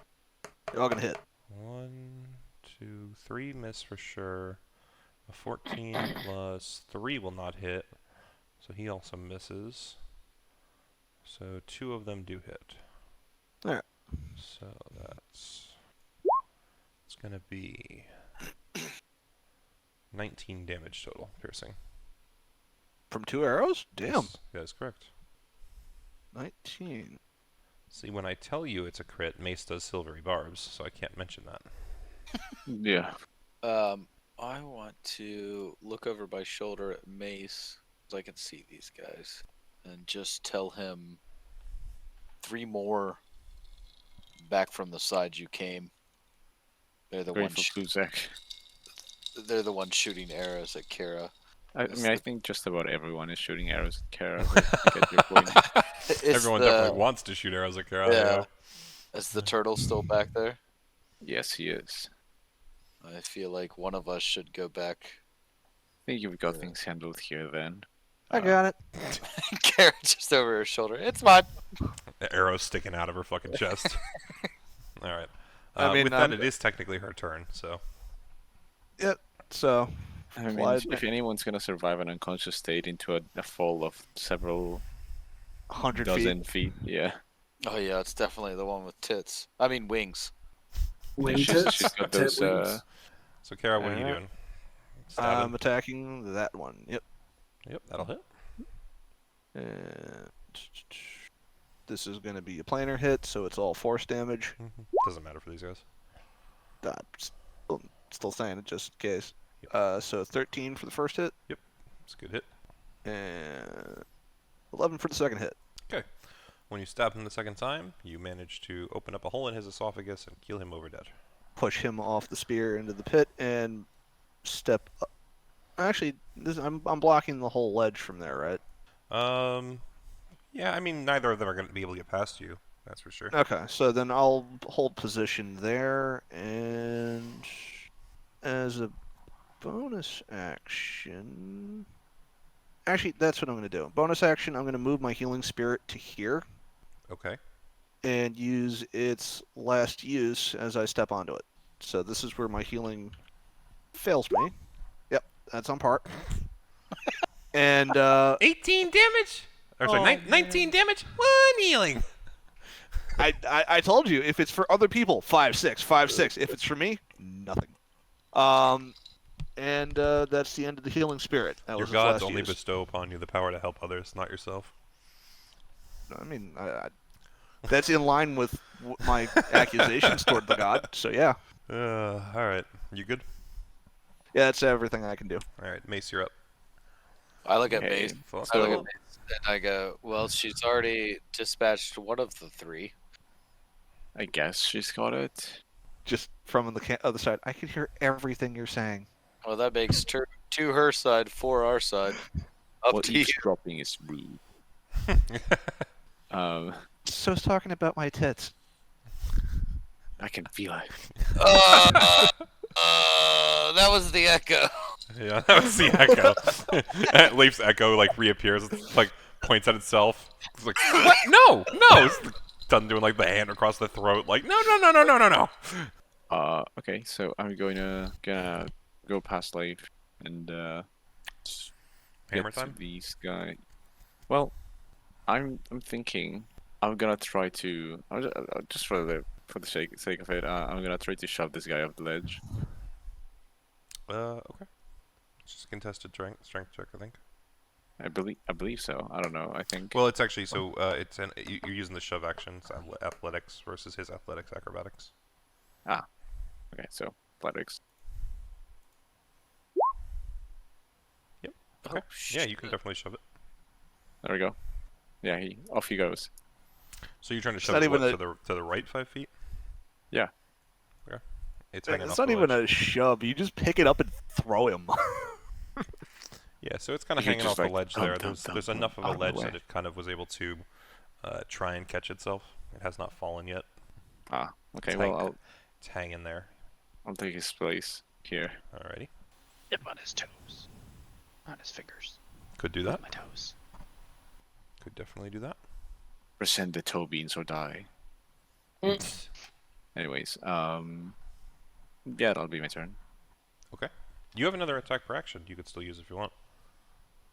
[SPEAKER 2] They're all gonna hit.
[SPEAKER 1] 1, 2, 3 miss for sure. A 14 plus 3 will not hit, so he also misses. So 2 of them do hit.
[SPEAKER 2] Alright.
[SPEAKER 1] So it's going to be 19 damage total, piercing.
[SPEAKER 2] From 2 arrows? Damn.
[SPEAKER 1] Yes, that is correct.
[SPEAKER 2] 19.
[SPEAKER 1] See, when I tell you it's a crit, Mace does silvery barbs, so I can't mention that.
[SPEAKER 8] Yeah.
[SPEAKER 5] I want to look over my shoulder at Mace, so I can see these guys, and just tell him 3 more back from the side you came. They're the ones.
[SPEAKER 8] Grateful Pluzak.
[SPEAKER 5] They're the ones shooting arrows at Kara.
[SPEAKER 8] I
[SPEAKER 5] It's
[SPEAKER 8] mean, I
[SPEAKER 5] the-
[SPEAKER 8] think just about everyone is shooting arrows at Kara. But I get your point.
[SPEAKER 1] Everyone definitely wants to shoot arrows at Kara.
[SPEAKER 5] Yeah. Is the turtle still back there?
[SPEAKER 8] Yes, he is.
[SPEAKER 5] I feel like one of us should go back.
[SPEAKER 8] I think you've got
[SPEAKER 5] Yeah.
[SPEAKER 8] things handled here then.
[SPEAKER 2] I got it.
[SPEAKER 5] Kara just over her shoulder. It's fine.
[SPEAKER 1] The arrow sticking out of her fucking chest. All right.
[SPEAKER 2] I mean,
[SPEAKER 1] with that, it is technically her turn, so.
[SPEAKER 2] So,
[SPEAKER 8] I mean,
[SPEAKER 2] Fly
[SPEAKER 8] if anyone's gonna survive an unconscious state into a fall of several
[SPEAKER 2] 100
[SPEAKER 8] dozen
[SPEAKER 2] feet.
[SPEAKER 8] feet, yeah.
[SPEAKER 5] Oh yeah, it's definitely the one with tits. I mean wings.
[SPEAKER 8] She's got those.
[SPEAKER 1] So, Kara, what are you
[SPEAKER 8] Alright.
[SPEAKER 1] doing? Stabbing?
[SPEAKER 2] I'm attacking that one. Yep.
[SPEAKER 1] Yep, that'll hit.
[SPEAKER 2] And this is going to be a planar hit, so it's all force damage.
[SPEAKER 1] Doesn't matter for these guys.
[SPEAKER 2] Still saying it just in case.
[SPEAKER 1] Yep.
[SPEAKER 2] So 13 for the first hit,
[SPEAKER 1] It's a good hit.
[SPEAKER 2] and 11 for the second hit.
[SPEAKER 1] When you stab him the second time, you manage to open up a hole in his esophagus and keel him over dead.
[SPEAKER 2] Push him off the spear into the pit and step up. Actually, I'm blocking the whole ledge from there, right?
[SPEAKER 1] Yeah, I mean, neither of them are going to be able to get past you. That's for sure.
[SPEAKER 2] Okay, so then I'll hold position there, and as a bonus action... Actually, that's what I'm going to do. Bonus action, I'm going to move my healing spirit to here
[SPEAKER 1] Okay.
[SPEAKER 2] and use its last use as I step onto it. So this is where my healing fails me. Yep, that's on par. And
[SPEAKER 1] 18 damage. Or sorry,
[SPEAKER 2] Oh,
[SPEAKER 1] 19 damage. 1 healing.
[SPEAKER 2] I told you, if it's for other people, 5-6, 5-6. If it's for me, nothing. And that's the end of the healing spirit. That
[SPEAKER 1] Your
[SPEAKER 2] was his
[SPEAKER 1] gods
[SPEAKER 2] last
[SPEAKER 1] only
[SPEAKER 2] use.
[SPEAKER 1] bestow upon you the power to help others, not yourself.
[SPEAKER 2] I mean, that's in line with my accusations toward the god. So yeah,
[SPEAKER 1] All right. You good?
[SPEAKER 2] yeah, that's everything I can do.
[SPEAKER 1] All right, Mace, you're up.
[SPEAKER 5] I look at
[SPEAKER 8] Okay.
[SPEAKER 5] Mace.
[SPEAKER 1] Full
[SPEAKER 5] I look at
[SPEAKER 1] level.
[SPEAKER 5] Mace and I go, well, she's already dispatched one of the 3.
[SPEAKER 8] I guess she's got it.
[SPEAKER 2] Just from the other side, I can hear everything you're saying.
[SPEAKER 5] Well, that makes 2 her side, 4 our side. Up
[SPEAKER 8] Well,
[SPEAKER 5] to you.
[SPEAKER 8] eavesdropping is rude.
[SPEAKER 2] So I was talking about my tits.
[SPEAKER 8] I can feel it.
[SPEAKER 5] That was the echo.
[SPEAKER 1] Yeah, that was the echo. Leaf's echo like reappears, like points at itself. It's like, what? No, no. It's done doing like the hand across the throat, like no, no, no, no, no, no, no.
[SPEAKER 8] Okay, so I'm gonna go past life and just
[SPEAKER 1] Hammer
[SPEAKER 8] get to
[SPEAKER 1] time.
[SPEAKER 8] these guys. Well, I'm thinking I'm gonna try to just for the sake of it, I'm gonna try to shove this guy off the ledge.
[SPEAKER 1] Okay. It's just a contested strength check, I think.
[SPEAKER 8] I believe so. I don't know. I think.
[SPEAKER 1] Well, it's actually so. You're using the shove action. It's athletics versus his athletics acrobatics.
[SPEAKER 8] Okay, so athletics.
[SPEAKER 1] Okay.
[SPEAKER 5] Oh,
[SPEAKER 1] Yeah, you can definitely shove it.
[SPEAKER 8] There we go. Yeah, off he goes.
[SPEAKER 1] So you're trying to
[SPEAKER 2] It's
[SPEAKER 1] shove
[SPEAKER 2] not
[SPEAKER 1] it
[SPEAKER 2] even
[SPEAKER 1] to the right 5 feet?
[SPEAKER 8] Yeah.
[SPEAKER 1] Okay. It's hanging
[SPEAKER 2] It's
[SPEAKER 1] off
[SPEAKER 2] not
[SPEAKER 1] the
[SPEAKER 2] even
[SPEAKER 1] ledge.
[SPEAKER 2] a shove. You just pick it up and throw him.
[SPEAKER 1] Yeah, so it's kind of
[SPEAKER 8] You
[SPEAKER 1] hanging
[SPEAKER 8] just,
[SPEAKER 1] off the
[SPEAKER 8] like,
[SPEAKER 1] ledge
[SPEAKER 8] thump,
[SPEAKER 1] there.
[SPEAKER 8] thump,
[SPEAKER 1] There's
[SPEAKER 8] thump,
[SPEAKER 1] enough of
[SPEAKER 8] out
[SPEAKER 1] a
[SPEAKER 8] of the
[SPEAKER 1] ledge
[SPEAKER 8] way.
[SPEAKER 1] that it kind of was able to try and catch itself. It has not fallen yet.
[SPEAKER 8] Okay.
[SPEAKER 1] It's
[SPEAKER 8] Well,
[SPEAKER 1] It's hanging there.
[SPEAKER 8] I'll take his place here.
[SPEAKER 1] Alrighty.
[SPEAKER 6] Nip on his toes. On his fingers.
[SPEAKER 1] Could do that.
[SPEAKER 6] My toes.
[SPEAKER 1] Could definitely do that.
[SPEAKER 8] Present the toe beans or die. Anyways, yeah, that'll be my turn.
[SPEAKER 1] Okay. You have another attack per action. You could still use if you want.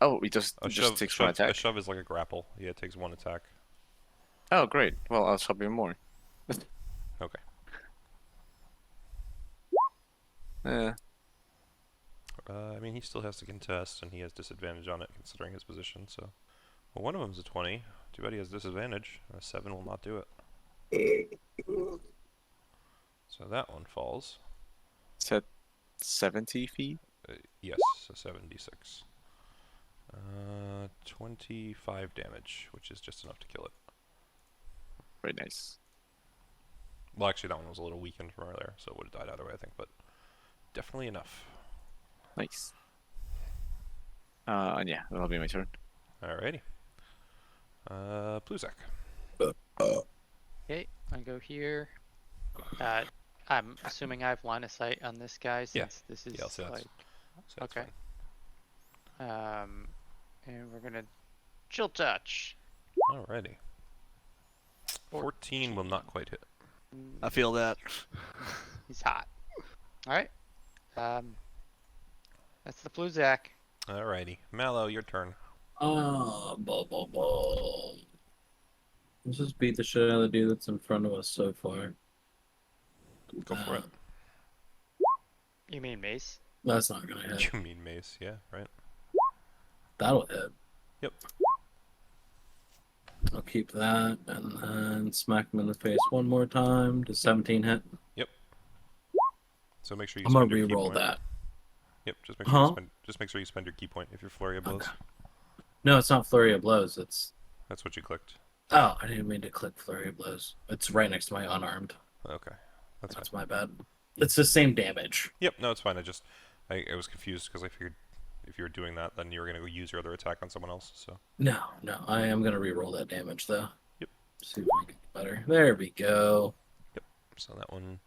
[SPEAKER 8] Oh, it just
[SPEAKER 1] A
[SPEAKER 8] takes one attack.
[SPEAKER 1] A shove is like a grapple. Yeah, it takes 1 attack.
[SPEAKER 8] Oh, great. Well, I'll shove him more.
[SPEAKER 1] Okay. I mean, he still has to contest, and he has disadvantage on it considering his position. So, well, one of them's a 20. Too bad he has disadvantage. A 7 will not do it. So that one falls.
[SPEAKER 8] It's at 70 feet.
[SPEAKER 1] Yes, so 76. 25 damage, which is just enough to kill it.
[SPEAKER 8] Very nice.
[SPEAKER 1] Well, actually, that one was a little weakened from earlier, so it would have died either way, I think, but definitely enough.
[SPEAKER 8] Nice. And yeah, that'll be my turn.
[SPEAKER 1] Alrighty. Pluzak.
[SPEAKER 6] Okay, I go here. I'm assuming I have line of sight on this guy since this is
[SPEAKER 1] Yeah, so that's,
[SPEAKER 6] like
[SPEAKER 1] so that's
[SPEAKER 6] okay.
[SPEAKER 1] fine.
[SPEAKER 6] And we're gonna chill touch.
[SPEAKER 1] Alrighty. 14 will not quite hit.
[SPEAKER 2] I feel that.
[SPEAKER 6] He's hot. All right. That's the Fluzak.
[SPEAKER 1] Alrighty. Mallow, your turn.
[SPEAKER 3] Let's just beat the shit out of the dude that's in front of us so far.
[SPEAKER 1] Go for it.
[SPEAKER 6] You mean Mace?
[SPEAKER 3] That's not gonna hit.
[SPEAKER 1] You mean Mace, yeah, right?
[SPEAKER 3] That'll hit.
[SPEAKER 1] Yep.
[SPEAKER 3] I'll keep that and then smack him in the face one more time. Does 17 hit?
[SPEAKER 1] So make sure you
[SPEAKER 3] I'm gonna
[SPEAKER 1] spend your key
[SPEAKER 3] re-roll
[SPEAKER 1] point.
[SPEAKER 3] that.
[SPEAKER 1] Yep, just make sure
[SPEAKER 3] Huh?
[SPEAKER 1] just make sure you spend your key point if you're flurry of blows.
[SPEAKER 3] Okay. No, it's not flurry of blows. It's
[SPEAKER 1] That's what you clicked.
[SPEAKER 3] oh, I didn't mean to click flurry of blows. It's right next to my unarmed.
[SPEAKER 1] Okay. That's fine.
[SPEAKER 3] That's my bad. It's the same damage.
[SPEAKER 1] Yep, no, it's fine. I was confused because I figured if you were doing that, then you were going to go use your other attack on someone else, so.
[SPEAKER 3] No, I am gonna re-roll that damage though.
[SPEAKER 1] Yep.
[SPEAKER 3] See if I can get better. There we go.
[SPEAKER 1] So that one,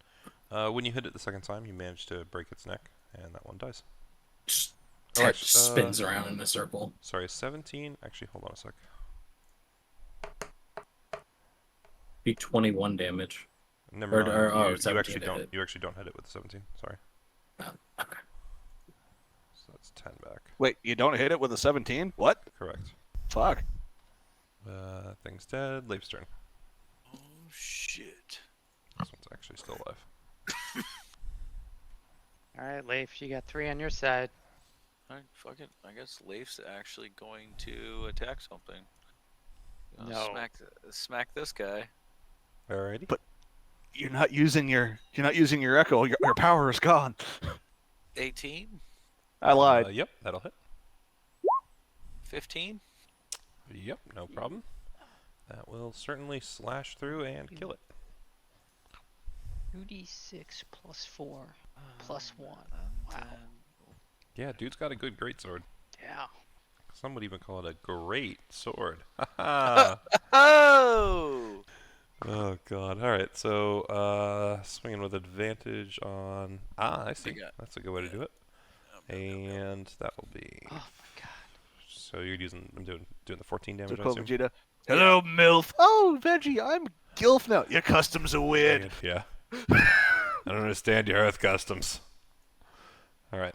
[SPEAKER 1] when you hit it the second time, you manage to break its neck, and that one dies.
[SPEAKER 3] Just
[SPEAKER 1] Oh,
[SPEAKER 3] just spins around in a circle.
[SPEAKER 1] Sorry, 17. Actually, hold on a sec.
[SPEAKER 3] Be 21 damage.
[SPEAKER 1] Never mind.
[SPEAKER 3] or
[SPEAKER 1] You
[SPEAKER 3] 17
[SPEAKER 1] actually
[SPEAKER 3] to
[SPEAKER 1] don't.
[SPEAKER 3] hit.
[SPEAKER 1] You actually don't hit it with the 17. Sorry.
[SPEAKER 3] Oh, okay.
[SPEAKER 1] 10 back.
[SPEAKER 2] Wait, you don't hit it with a 17? What?
[SPEAKER 1] Correct.
[SPEAKER 2] Fuck.
[SPEAKER 1] Thing's dead. Leif's turn.
[SPEAKER 5] Oh shit.
[SPEAKER 1] This one's actually still alive.
[SPEAKER 6] All right, Leif, you got 3 on your side.
[SPEAKER 5] Alright, fuck it. I guess Leif's actually going to attack something.
[SPEAKER 6] No.
[SPEAKER 5] Smack this guy.
[SPEAKER 1] Alrighty.
[SPEAKER 2] But you're not using your echo. Your power is gone.
[SPEAKER 5] 18,
[SPEAKER 2] I lied.
[SPEAKER 1] Yep, that'll hit.
[SPEAKER 5] 15.
[SPEAKER 1] Yep, no problem. That will certainly slash through and kill it.
[SPEAKER 9] 2d6 plus 4 plus 1. Wow.
[SPEAKER 1] Yeah, dude's got a good greatsword.
[SPEAKER 9] Yeah.
[SPEAKER 1] Some would even call it a great sword. Haha.
[SPEAKER 5] Oh!
[SPEAKER 1] Oh god. Alright, so swinging with advantage on I see.
[SPEAKER 5] got-
[SPEAKER 1] That's a good way to do it. And that will be
[SPEAKER 9] Oh my god.
[SPEAKER 1] so you're using I'm doing the 14 damage, I
[SPEAKER 2] Cool,
[SPEAKER 1] assume?
[SPEAKER 2] Vegeta. Hello, MILF. Oh, Veggie, I'm Gilf now. Your customs are weird.
[SPEAKER 1] Yeah. I don't understand your Earth customs. Alright,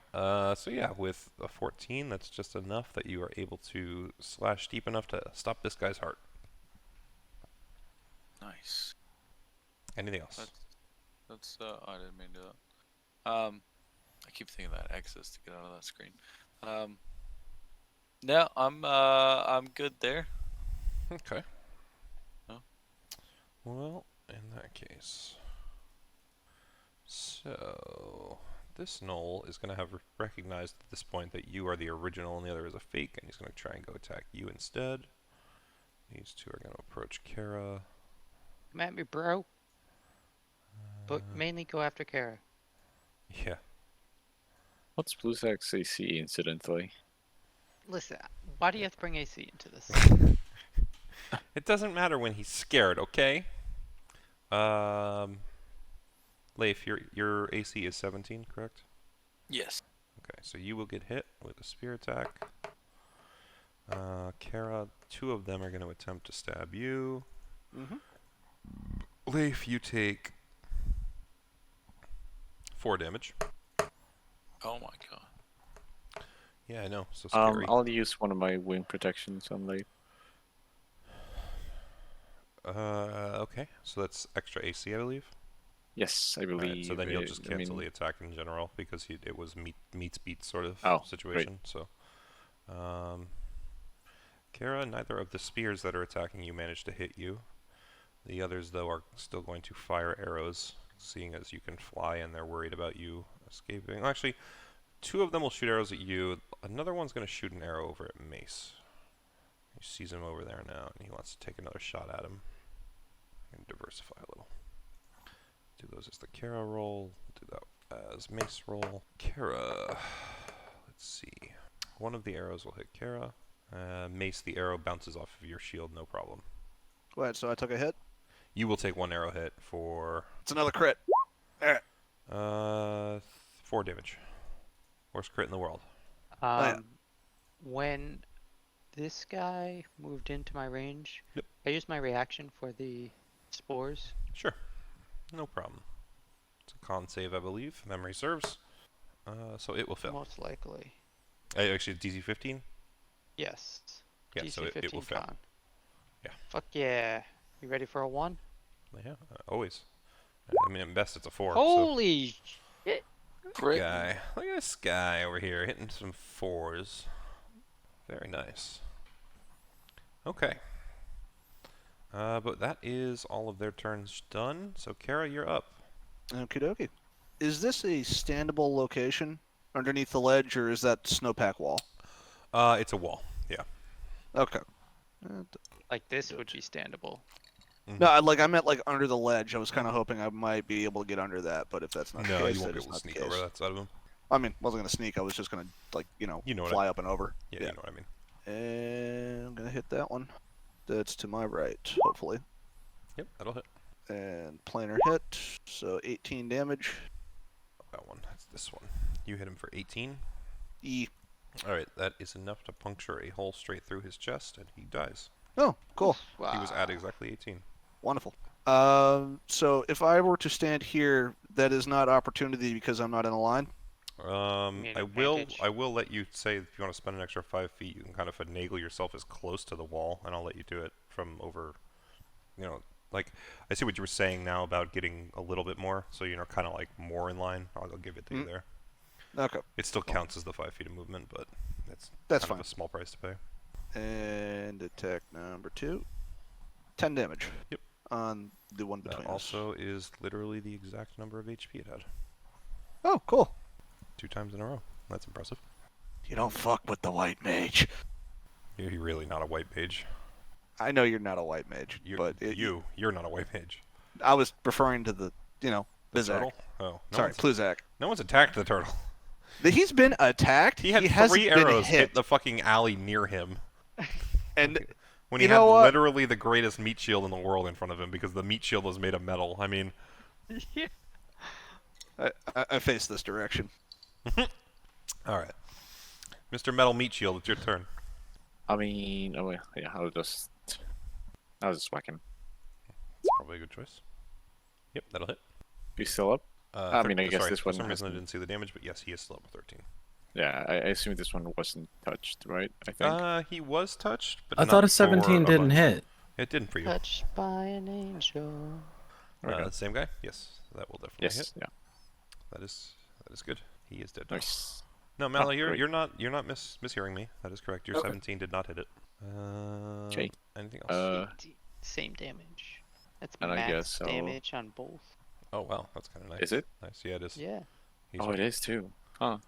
[SPEAKER 1] so yeah, with a 14, that's just enough that you are able to slash deep enough to stop this guy's heart.
[SPEAKER 5] Nice.
[SPEAKER 1] Anything else?
[SPEAKER 5] That's I didn't mean to do that. I keep thinking that access to get out of that screen. No, I'm good there.
[SPEAKER 1] Okay.
[SPEAKER 5] No?
[SPEAKER 1] Well, in that case. So, this Knoll is going to have recognized at this point that you are the original and the other is a fake, and he's going to try and go attack you instead. These two are going to approach Kara.
[SPEAKER 6] Come at me, bro. But mainly go after Kara.
[SPEAKER 1] Yeah.
[SPEAKER 8] What's Blue Sack's AC, incidentally?
[SPEAKER 6] Listen, why do you have to bring AC into this?
[SPEAKER 1] It doesn't matter when he's scared, okay? Leif, your AC is 17, correct?
[SPEAKER 5] Yes.
[SPEAKER 1] Okay, so you will get hit with a spear attack. Kara, 2 of them are going to attempt to stab you.
[SPEAKER 2] Mm-hmm.
[SPEAKER 1] Leif, you take 4 damage.
[SPEAKER 5] Oh my god.
[SPEAKER 1] Yeah, I know, so scary.
[SPEAKER 8] I'll use one of my wing protections on Leif.
[SPEAKER 1] Okay, so that's extra AC, I believe.
[SPEAKER 8] Yes, I
[SPEAKER 1] Alright,
[SPEAKER 8] believe.
[SPEAKER 1] so then you'll just
[SPEAKER 8] I
[SPEAKER 1] cancel
[SPEAKER 8] mean,
[SPEAKER 1] the attack in general because it was meets beats sort of
[SPEAKER 8] Oh,
[SPEAKER 1] situation. So, Kara, neither of the spears that are attacking you managed to hit you. The others, though, are still going to fire arrows, seeing as you can fly and they're worried about you escaping. Actually, 2 of them will shoot arrows at you. Another one's going to shoot an arrow over at Mace. He sees him over there now, and he wants to take another shot at him. And diversify a little. Do those as the Kara roll. Do that as Mace roll. Kara. Let's see. One of the arrows will hit Kara. Mace, the arrow bounces off of your shield, no problem.
[SPEAKER 2] Wait, so I took a hit?
[SPEAKER 1] You will take 1 arrow hit for
[SPEAKER 2] It's another crit. Alright.
[SPEAKER 1] 4 damage. Worst crit in the world.
[SPEAKER 2] yeah.
[SPEAKER 6] When this guy moved into my range,
[SPEAKER 1] Yep.
[SPEAKER 6] I used my reaction for the spores.
[SPEAKER 1] Sure. No problem. It's a con save, I believe. Memory serves. So it will fail.
[SPEAKER 6] Most likely.
[SPEAKER 1] Actually, DC 15?
[SPEAKER 6] Yes.
[SPEAKER 1] Yeah,
[SPEAKER 6] DC
[SPEAKER 1] so it
[SPEAKER 6] 15
[SPEAKER 1] will fail.
[SPEAKER 6] con.
[SPEAKER 1] Yeah.
[SPEAKER 6] Fuck yeah. You ready for a 1?
[SPEAKER 1] Yeah, always. I mean, at best it's a 4.
[SPEAKER 6] Holy shit.
[SPEAKER 1] So guy. Look at this guy over here hitting some 4s. Very nice. Okay. But that is all of their turns done. So, Kara, you're up.
[SPEAKER 2] Okie dokie. Is this a standable location underneath the ledge, or is that snowpack wall?
[SPEAKER 1] It's a wall. Yeah.
[SPEAKER 2] Okay.
[SPEAKER 6] Like this would be standable.
[SPEAKER 2] No, I meant like under the ledge. I was kind of hoping I might be able to get under that, but if that's not the
[SPEAKER 1] No,
[SPEAKER 2] case,
[SPEAKER 1] you won't
[SPEAKER 2] that
[SPEAKER 1] be
[SPEAKER 2] is
[SPEAKER 1] able to
[SPEAKER 2] not the
[SPEAKER 1] sneak over
[SPEAKER 2] case.
[SPEAKER 1] that side of him.
[SPEAKER 2] I mean, wasn't gonna sneak. I was just gonna
[SPEAKER 1] You know what
[SPEAKER 2] fly up and over.
[SPEAKER 1] Yeah, you know what I mean.
[SPEAKER 2] And I'm gonna hit that one. That's to my right, hopefully.
[SPEAKER 1] Yep, that'll hit.
[SPEAKER 2] And planar hit, so 18 damage.
[SPEAKER 1] That one. That's this one. You hit him for 18.
[SPEAKER 2] E.
[SPEAKER 1] Alright, that is enough to puncture a hole straight through his chest, and he dies.
[SPEAKER 2] Oh, cool.
[SPEAKER 6] Wow.
[SPEAKER 1] He was at exactly 18.
[SPEAKER 2] Wonderful. So if I were to stand here, that is not opportunity because I'm not in a line.
[SPEAKER 6] mean,
[SPEAKER 1] I will
[SPEAKER 6] advantage?
[SPEAKER 1] let you say if you want to spend an extra 5 feet, you can kind of finagle yourself as close to the wall, and I'll let you do it from over. Like I see what you were saying now about getting a little bit more, so kind of like more in line. I'll give it to you there.
[SPEAKER 2] Okay.
[SPEAKER 1] It still counts as the 5 feet of movement, but that's
[SPEAKER 2] That's
[SPEAKER 1] kind
[SPEAKER 2] fine.
[SPEAKER 1] of a small price to pay.
[SPEAKER 2] And attack number 2. 10 damage.
[SPEAKER 1] Yep.
[SPEAKER 2] On the one
[SPEAKER 1] That
[SPEAKER 2] between us.
[SPEAKER 1] also is literally the exact number of HP it had.
[SPEAKER 2] Oh, cool.
[SPEAKER 1] 2 times in a row. That's impressive.
[SPEAKER 2] You don't fuck with the white mage.
[SPEAKER 1] You're really not a white mage.
[SPEAKER 2] I know you're not a white mage, but
[SPEAKER 1] You're not a white mage.
[SPEAKER 2] I was referring to the,
[SPEAKER 1] The
[SPEAKER 2] Bizak.
[SPEAKER 1] turtle? Oh,
[SPEAKER 2] Sorry, Pluzak.
[SPEAKER 1] no one's attacked the turtle.
[SPEAKER 2] He's been attacked.
[SPEAKER 1] He had
[SPEAKER 2] hasn't
[SPEAKER 1] 3
[SPEAKER 2] been
[SPEAKER 1] arrows hit
[SPEAKER 2] hit.
[SPEAKER 1] the fucking alley near him.
[SPEAKER 2] And
[SPEAKER 1] When he
[SPEAKER 2] you
[SPEAKER 1] had
[SPEAKER 2] know what?
[SPEAKER 1] literally the greatest meat shield in the world in front of him because the meat shield was made of metal. I mean,
[SPEAKER 2] I face this direction.
[SPEAKER 1] all right. Mr. Metal Meat Shield, it's your turn.
[SPEAKER 8] I mean, yeah, I'll just whack him.
[SPEAKER 1] It's probably a good choice. Yep, that'll hit.
[SPEAKER 8] You still up? I mean, I guess
[SPEAKER 1] sorry,
[SPEAKER 8] this
[SPEAKER 1] for
[SPEAKER 8] one
[SPEAKER 1] some reason I
[SPEAKER 8] hasn't-
[SPEAKER 1] didn't see the damage, but yes, he is still up with 13.
[SPEAKER 8] Yeah, I assume this one wasn't touched, right? I think.
[SPEAKER 1] He was touched, but
[SPEAKER 3] I
[SPEAKER 1] not
[SPEAKER 3] thought a
[SPEAKER 1] for
[SPEAKER 3] 17 didn't
[SPEAKER 1] bunch.
[SPEAKER 3] hit.
[SPEAKER 1] It didn't for you.
[SPEAKER 9] Touched by an angel.
[SPEAKER 8] Okay.
[SPEAKER 1] Same guy? Yes, that will definitely
[SPEAKER 8] Yes.
[SPEAKER 1] hit.
[SPEAKER 8] Yeah.
[SPEAKER 1] That is good. He is dead. now.
[SPEAKER 8] Nice.
[SPEAKER 1] No, Mala, you're
[SPEAKER 8] great.
[SPEAKER 1] you're not mishearing me. That is correct. Your
[SPEAKER 8] Okay.
[SPEAKER 1] 17 did not hit it.
[SPEAKER 8] Okay.
[SPEAKER 1] Anything else?
[SPEAKER 9] Same damage. That's
[SPEAKER 8] And I
[SPEAKER 9] max
[SPEAKER 8] guess I'll-
[SPEAKER 9] damage on both.
[SPEAKER 1] Oh wow, that's kind of nice.
[SPEAKER 8] Is it?
[SPEAKER 1] Nice. Yeah, it is.
[SPEAKER 9] Yeah.
[SPEAKER 1] He's
[SPEAKER 8] Oh, it is too. Huh.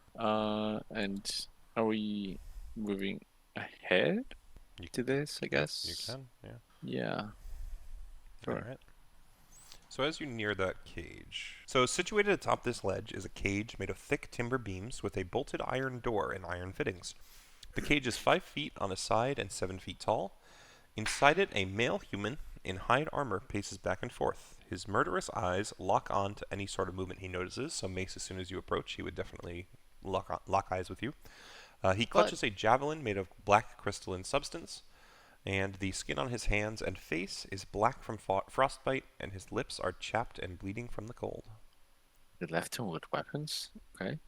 [SPEAKER 8] And are we moving ahead
[SPEAKER 1] You-
[SPEAKER 8] to this? I guess.
[SPEAKER 1] You can. Yeah.
[SPEAKER 8] Yeah. Sure.
[SPEAKER 1] Alright. So as you near that cage, situated atop this ledge is a cage made of thick timber beams with a bolted iron door and iron fittings. The cage is 5 feet on a side and 7 feet tall. Inside it, a male human in hide armor paces back and forth. His murderous eyes lock on to any sort of movement he notices, so Mace, as soon as you approach, he would definitely lock eyes with you. He clutches a javelin made of black crystalline substance, and the skin on his hands and face is black from frostbite, and his lips are chapped and bleeding from the cold.
[SPEAKER 8] They left him with weapons. Okay.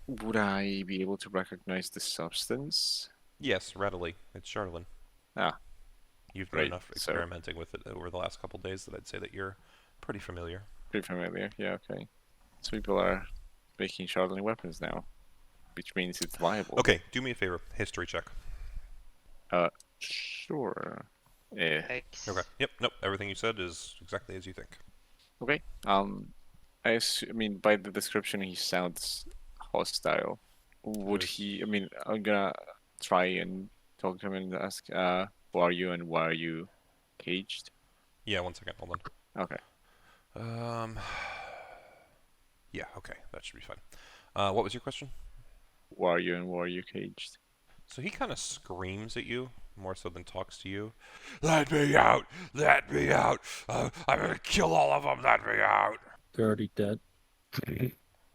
[SPEAKER 8] Would I be able to recognize the substance?
[SPEAKER 1] Yes, readily. It's Charlatan.
[SPEAKER 8] Ah.
[SPEAKER 1] You've done
[SPEAKER 8] Great,
[SPEAKER 1] enough
[SPEAKER 8] so-
[SPEAKER 1] experimenting with it over the last couple days that I'd say that you're pretty familiar.
[SPEAKER 8] Pretty familiar. Yeah. Okay. So people are making charlatan weapons now, which means it's viable.
[SPEAKER 1] Okay, do me a favor. History check.
[SPEAKER 8] Sure. Eh.
[SPEAKER 9] X.
[SPEAKER 1] Okay. Yep. Nope. Everything you said is exactly as you think.
[SPEAKER 8] Okay. I mean, by the description, he sounds hostile. Would
[SPEAKER 1] Yes.
[SPEAKER 8] he? I mean, I'm gonna try and talk to him and ask, who are you and why are you caged?
[SPEAKER 1] Yeah. 1 second. Hold on.
[SPEAKER 8] Okay.
[SPEAKER 1] Yeah. Okay. That should be fine. What was your question?
[SPEAKER 8] Who are you and why are you caged?
[SPEAKER 1] So he kind of screams at you more so than talks to you. Let me out! Let me out! I'm gonna kill all of them! Let me out!
[SPEAKER 3] They're already dead.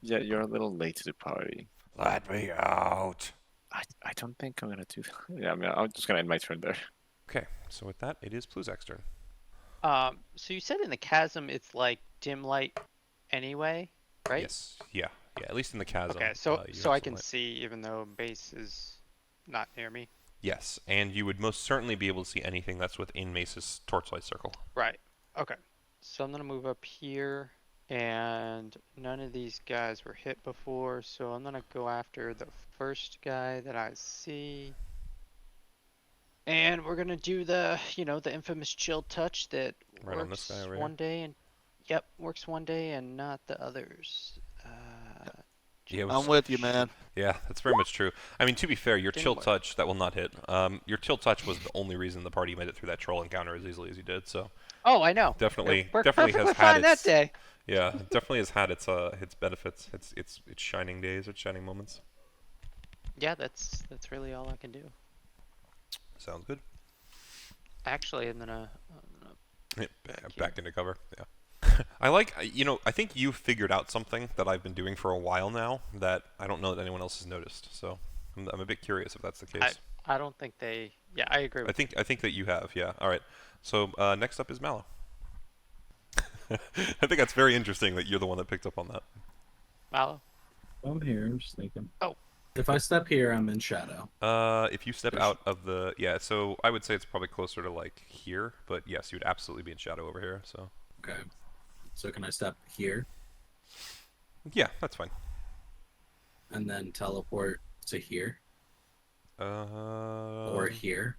[SPEAKER 8] Yeah, you're a little late to the party.
[SPEAKER 1] Let me out!
[SPEAKER 8] I don't think I'm gonna do that. Yeah, I mean, I'm just gonna end my turn there.
[SPEAKER 1] Okay. So with that, it is Pluzak's turn.
[SPEAKER 6] So you said in the chasm it's like dim light anyway, right?
[SPEAKER 1] Yes. Yeah. Yeah. At least in the chasm.
[SPEAKER 6] Okay, so
[SPEAKER 1] you
[SPEAKER 6] so
[SPEAKER 1] have
[SPEAKER 6] I
[SPEAKER 1] some
[SPEAKER 6] can
[SPEAKER 1] light.
[SPEAKER 6] see even though base is not near me.
[SPEAKER 1] Yes, and you would most certainly be able to see anything that's within Mace's torchlight circle.
[SPEAKER 6] Right. Okay. So I'm gonna move up here, and none of these guys were hit before, so I'm gonna go after the first guy that I see. And we're gonna do the infamous chill touch that
[SPEAKER 1] Right on
[SPEAKER 6] works
[SPEAKER 1] this guy over
[SPEAKER 6] one day and works one day and not the others.
[SPEAKER 1] Yeah,
[SPEAKER 2] I'm with you, man.
[SPEAKER 1] Yeah, that's very much true. I mean, to be fair, your
[SPEAKER 6] Dim
[SPEAKER 1] chill
[SPEAKER 6] light.
[SPEAKER 1] touch that will not hit. Your chill touch was the only reason the party made it through that troll encounter as easily as you did. So
[SPEAKER 6] Oh, I know.
[SPEAKER 1] definitely,
[SPEAKER 6] It worked
[SPEAKER 1] definitely
[SPEAKER 6] perfectly
[SPEAKER 1] has had
[SPEAKER 6] fine that
[SPEAKER 1] its
[SPEAKER 6] day.
[SPEAKER 1] yeah, it definitely has had its benefits. It's shining days, its shining moments.
[SPEAKER 6] Yeah, that's really all I can do.
[SPEAKER 1] Sounds good.
[SPEAKER 6] Actually, I'm gonna
[SPEAKER 1] Back into cover. Yeah. I think you figured out something that I've been doing for a while now that I don't know that anyone else has noticed. So I'm a bit curious if that's the case.
[SPEAKER 6] I don't think they. Yeah, I agree.
[SPEAKER 1] I think that you have. Yeah. All right. So next up is Mallow. I think that's very interesting that you're the one that picked up on that.
[SPEAKER 6] Mallow?
[SPEAKER 3] I'm here. I'm just thinking.
[SPEAKER 6] Oh.
[SPEAKER 3] If I step here, I'm in shadow.
[SPEAKER 1] If you step out of the so I would say it's probably closer to like here, but yes, you would absolutely be in shadow over here. So
[SPEAKER 3] Okay. So can I step here
[SPEAKER 1] yeah, that's fine.
[SPEAKER 3] and then teleport to here or here?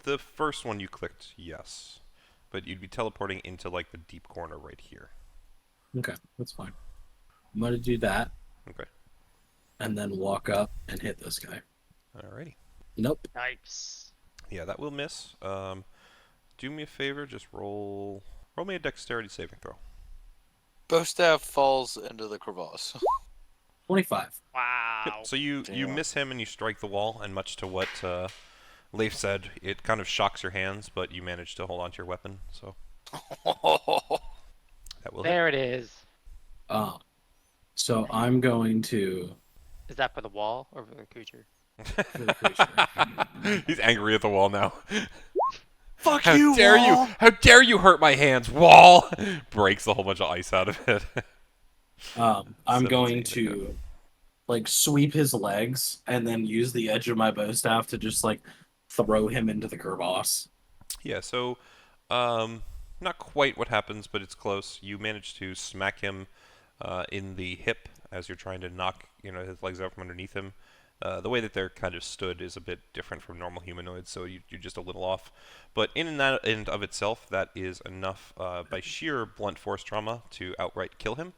[SPEAKER 1] The first one you clicked, yes, but you'd be teleporting into like the deep corner right here.
[SPEAKER 3] Okay, that's fine. I'm gonna do that.
[SPEAKER 1] Okay.
[SPEAKER 3] And then walk up and hit this guy.
[SPEAKER 1] Alrighty.
[SPEAKER 3] Nope.
[SPEAKER 6] Nice.
[SPEAKER 1] Yeah, that will miss. Do me a favor, just roll me a dexterity saving throw.
[SPEAKER 5] Bowstaff falls into the crevasse.
[SPEAKER 3] 25.
[SPEAKER 6] Wow.
[SPEAKER 1] Yep. So you
[SPEAKER 4] Damn.
[SPEAKER 1] miss him and you strike the wall, and much to what Leif said, it kind of shocks your hands, but you manage to hold onto your weapon. So that will hit.
[SPEAKER 6] There it is.
[SPEAKER 3] So I'm going to.
[SPEAKER 6] Is that for the wall or for the creature?
[SPEAKER 3] For the creature.
[SPEAKER 1] He's angry at the wall now.
[SPEAKER 2] Fuck
[SPEAKER 1] How
[SPEAKER 2] you,
[SPEAKER 1] dare
[SPEAKER 2] wall!
[SPEAKER 1] you! How dare you hurt my hands, wall! Breaks a whole bunch of ice out of it.
[SPEAKER 3] I'm
[SPEAKER 1] 17,
[SPEAKER 3] going
[SPEAKER 1] okay.
[SPEAKER 3] to like sweep his legs and then use the edge of my bow staff to just like throw him into the crevasse.
[SPEAKER 1] Yeah, so not quite what happens, but it's close. You manage to smack him in the hip as you're trying to knock his legs out from underneath him. The way that they're kind of stood is a bit different from normal humanoids, so you're just a little off. But in and of itself, that is enough by sheer blunt force trauma to outright kill him,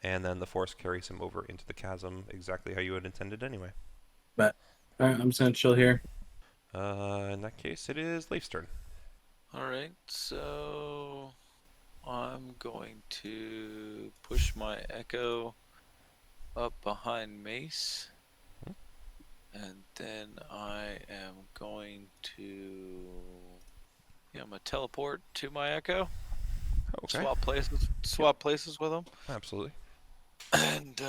[SPEAKER 1] and then the force carries him over into the chasm exactly how you had intended anyway.
[SPEAKER 3] But alright, I'm just gonna chill here.
[SPEAKER 1] In that case, it is Leif's turn.
[SPEAKER 5] Alright, so I'm going to push my echo up behind Mace. And then I am going to I'm gonna teleport to my echo.
[SPEAKER 1] Okay.
[SPEAKER 5] Swap places with him.
[SPEAKER 1] Absolutely.
[SPEAKER 5] And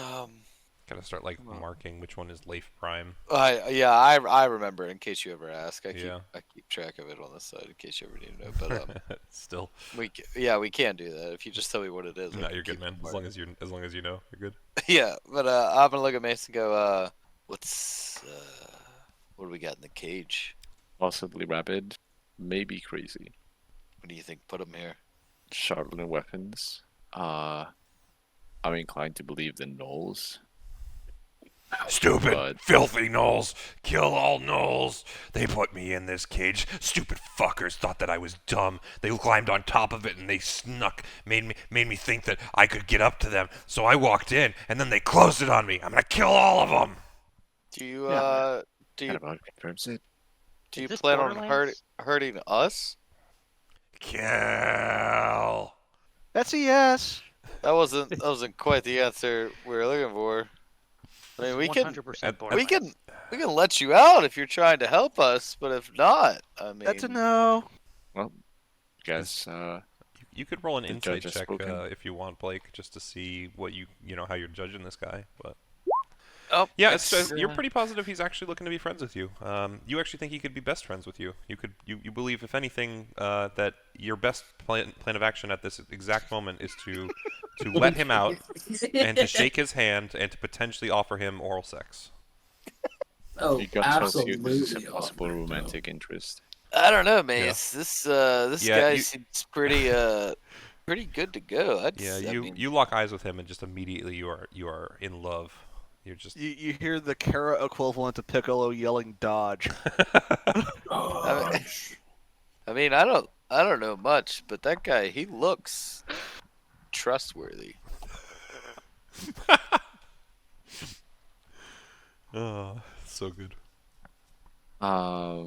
[SPEAKER 1] Gotta start like marking which one is Leif Prime.
[SPEAKER 5] I remember in case you ever ask. I keep track of it on this side in case you ever need to know. But
[SPEAKER 1] Still.
[SPEAKER 5] we can't do that. If you just tell me what it is.
[SPEAKER 1] No, you're good, man. As long as you know, you're good.
[SPEAKER 5] Yeah, but I'm gonna look at Mace and go, what do we got in the cage?
[SPEAKER 8] Possibly rabid, maybe crazy.
[SPEAKER 5] What do you think? Put him here.
[SPEAKER 8] Charlatan weapons. I'm inclined to believe the gnolls.
[SPEAKER 1] Stupid,
[SPEAKER 8] But-
[SPEAKER 1] filthy gnolls. Kill all gnolls. They put me in this cage. Stupid fuckers thought that I was dumb. They climbed on top of it and they snuck. Made me think that I could get up to them. So I walked in and then they closed it on me. I'm gonna kill all of them.
[SPEAKER 5] Do you
[SPEAKER 8] Kind of confirms it.
[SPEAKER 5] do you
[SPEAKER 6] Is this
[SPEAKER 5] plan on
[SPEAKER 6] Borderlands?
[SPEAKER 5] hurting us?
[SPEAKER 1] Kill.
[SPEAKER 2] That's a yes.
[SPEAKER 5] That wasn't quite the answer we were looking for. I mean, we can
[SPEAKER 6] 100%
[SPEAKER 5] we
[SPEAKER 6] Borderlands.
[SPEAKER 5] can let you out if you're trying to help us, but if not, I mean,
[SPEAKER 2] That's a no.
[SPEAKER 8] Guess
[SPEAKER 1] You could roll an
[SPEAKER 8] The
[SPEAKER 1] insight
[SPEAKER 8] judge has
[SPEAKER 1] check
[SPEAKER 8] spoken.
[SPEAKER 1] if you want, Blake, just to see what how you're judging this guy. But
[SPEAKER 5] yeah,
[SPEAKER 1] you're pretty positive he's actually looking to be friends with you. You actually think he could be best friends with you. You believe, if anything, that your best plan of action at this exact moment is to let him out and to shake his hand and to potentially offer him oral sex.
[SPEAKER 3] Oh,
[SPEAKER 8] you got tells you
[SPEAKER 3] absolutely.
[SPEAKER 8] this is a possible
[SPEAKER 3] offer it,
[SPEAKER 8] romantic interest.
[SPEAKER 5] I don't know, Mace. This
[SPEAKER 1] Yeah,
[SPEAKER 5] guy
[SPEAKER 1] you-
[SPEAKER 5] seems pretty good to go.
[SPEAKER 1] You lock eyes with him and just immediately you are in love. You're just
[SPEAKER 2] You hear the Kara equivalent to Piccolo yelling "Dodge."
[SPEAKER 3] Gosh.
[SPEAKER 5] I mean, I don't know much, but that guy, he looks trustworthy.
[SPEAKER 1] oh, so good.
[SPEAKER 5] Yeah,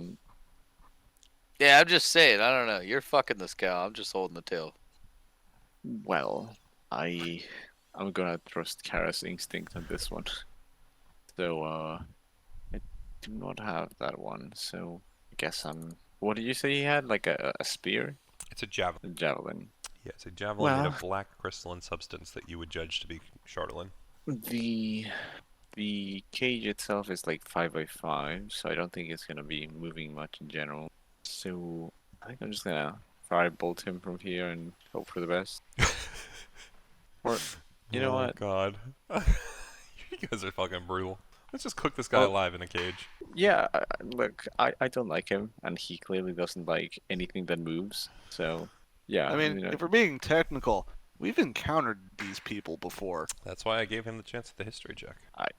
[SPEAKER 5] I'm just saying. I don't know. You're fucking this cow. I'm just holding the tail.
[SPEAKER 8] Well, I'm gonna trust Kara's instinct on this one. So I do not have that one. So I guess What did you say he had? Like a spear?
[SPEAKER 1] It's a javelin.
[SPEAKER 8] A javelin.
[SPEAKER 1] Yeah, it's a javelin made
[SPEAKER 2] Well-
[SPEAKER 1] of black crystalline substance that you would judge to be Charlatan.
[SPEAKER 8] The cage itself is like 5x5, so I don't think it's gonna be moving much in general. So I think I'm just gonna firebolt him from here and hope for the best. Or you know
[SPEAKER 1] Oh
[SPEAKER 8] what?
[SPEAKER 1] God. You guys are fucking brutal. Let's just cook this guy
[SPEAKER 8] Well-
[SPEAKER 1] alive in a cage.
[SPEAKER 8] Yeah, look, I don't like him, and he clearly doesn't like anything that moves. So, yeah,
[SPEAKER 2] I mean,
[SPEAKER 8] you know,
[SPEAKER 2] if we're being technical, we've encountered these people before.
[SPEAKER 1] That's why I gave him the chance at the history check.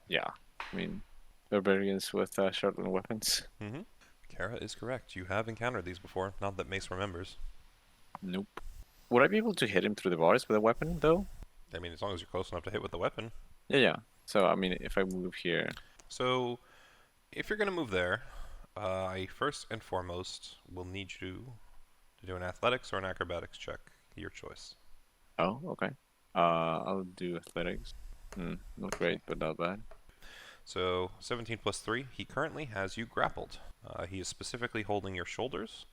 [SPEAKER 8] yeah, I mean, barbarians with sharpened weapons.
[SPEAKER 1] Mm-hmm. Kara is correct. You have encountered these before. Not that Mace remembers.
[SPEAKER 8] Nope. Would I be able to hit him through the bars with a weapon, though?
[SPEAKER 1] I mean, as long as you're close enough to hit with the weapon.
[SPEAKER 8] Yeah. So, I mean, if I move here,
[SPEAKER 1] So, if you're going to move there, I first and foremost will need you to do an athletics or an acrobatics check. Your choice.
[SPEAKER 8] oh, okay. I'll do athletics. Not great, but not bad.
[SPEAKER 1] So, 17 plus 3. He currently has you grappled. He is specifically holding your shoulders.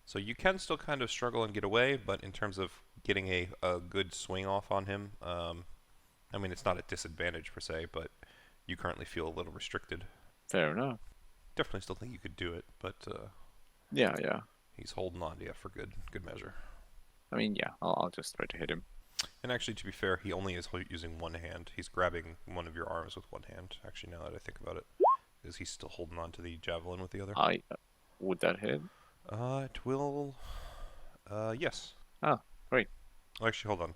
[SPEAKER 1] So you can still kind of struggle and get away, but in terms of getting a good swing off on him, I mean, it's not a disadvantage per se, but you currently feel a little restricted.
[SPEAKER 8] Fair enough.
[SPEAKER 1] Definitely still think you could do it, but
[SPEAKER 8] Yeah.
[SPEAKER 1] he's holding on to you for good measure.
[SPEAKER 8] I mean, yeah, I'll just try to hit him.
[SPEAKER 1] And actually, to be fair, he only is using one hand. He's grabbing one of your arms with one hand, actually, now that I think about it. Is he still holding on to the javelin with the other?
[SPEAKER 8] Would that hit?
[SPEAKER 1] It will... yes.
[SPEAKER 8] Oh, great.
[SPEAKER 1] Oh, actually, hold on.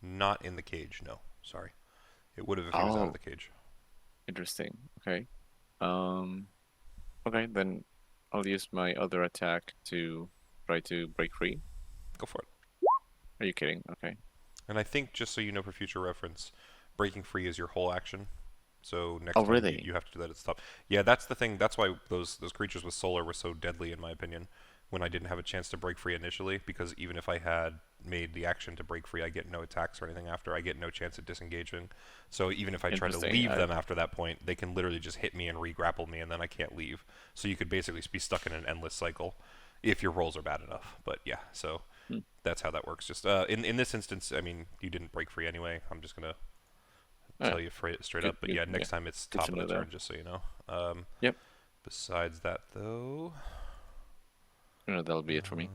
[SPEAKER 1] Not in the cage, no. Sorry. It would have if he was out of the cage.
[SPEAKER 8] Interesting. Okay. Okay, then I'll use my other attack to try to break free.
[SPEAKER 1] Go for it.
[SPEAKER 8] Are you kidding? Okay.
[SPEAKER 1] And I think, just so you know for future reference, breaking free is your whole action. So next
[SPEAKER 8] Oh,
[SPEAKER 1] time
[SPEAKER 8] really?
[SPEAKER 1] you have to do that at the top. Yeah, that's the thing. That's why those creatures with solar were so deadly, in my opinion, when I didn't have a chance to break free initially, because even if I had made the action to break free, I get no attacks or anything after. I get no chance at disengaging. So even if I try to
[SPEAKER 8] Interesting.
[SPEAKER 1] leave them after that point, they can literally just hit me and re-grapple me, and then I can't leave. So you could basically be stuck in an endless cycle if your rolls are bad enough. But yeah, so that's how that works. Just in this instance, I mean, you didn't break free anyway. I'm just gonna tell you straight up. But yeah, next time it's
[SPEAKER 8] Good
[SPEAKER 1] top
[SPEAKER 8] to
[SPEAKER 1] of the
[SPEAKER 8] know
[SPEAKER 1] turn,
[SPEAKER 8] that.
[SPEAKER 1] just so you know.
[SPEAKER 8] Yep.
[SPEAKER 1] Besides that, though,
[SPEAKER 8] That'll be it for me.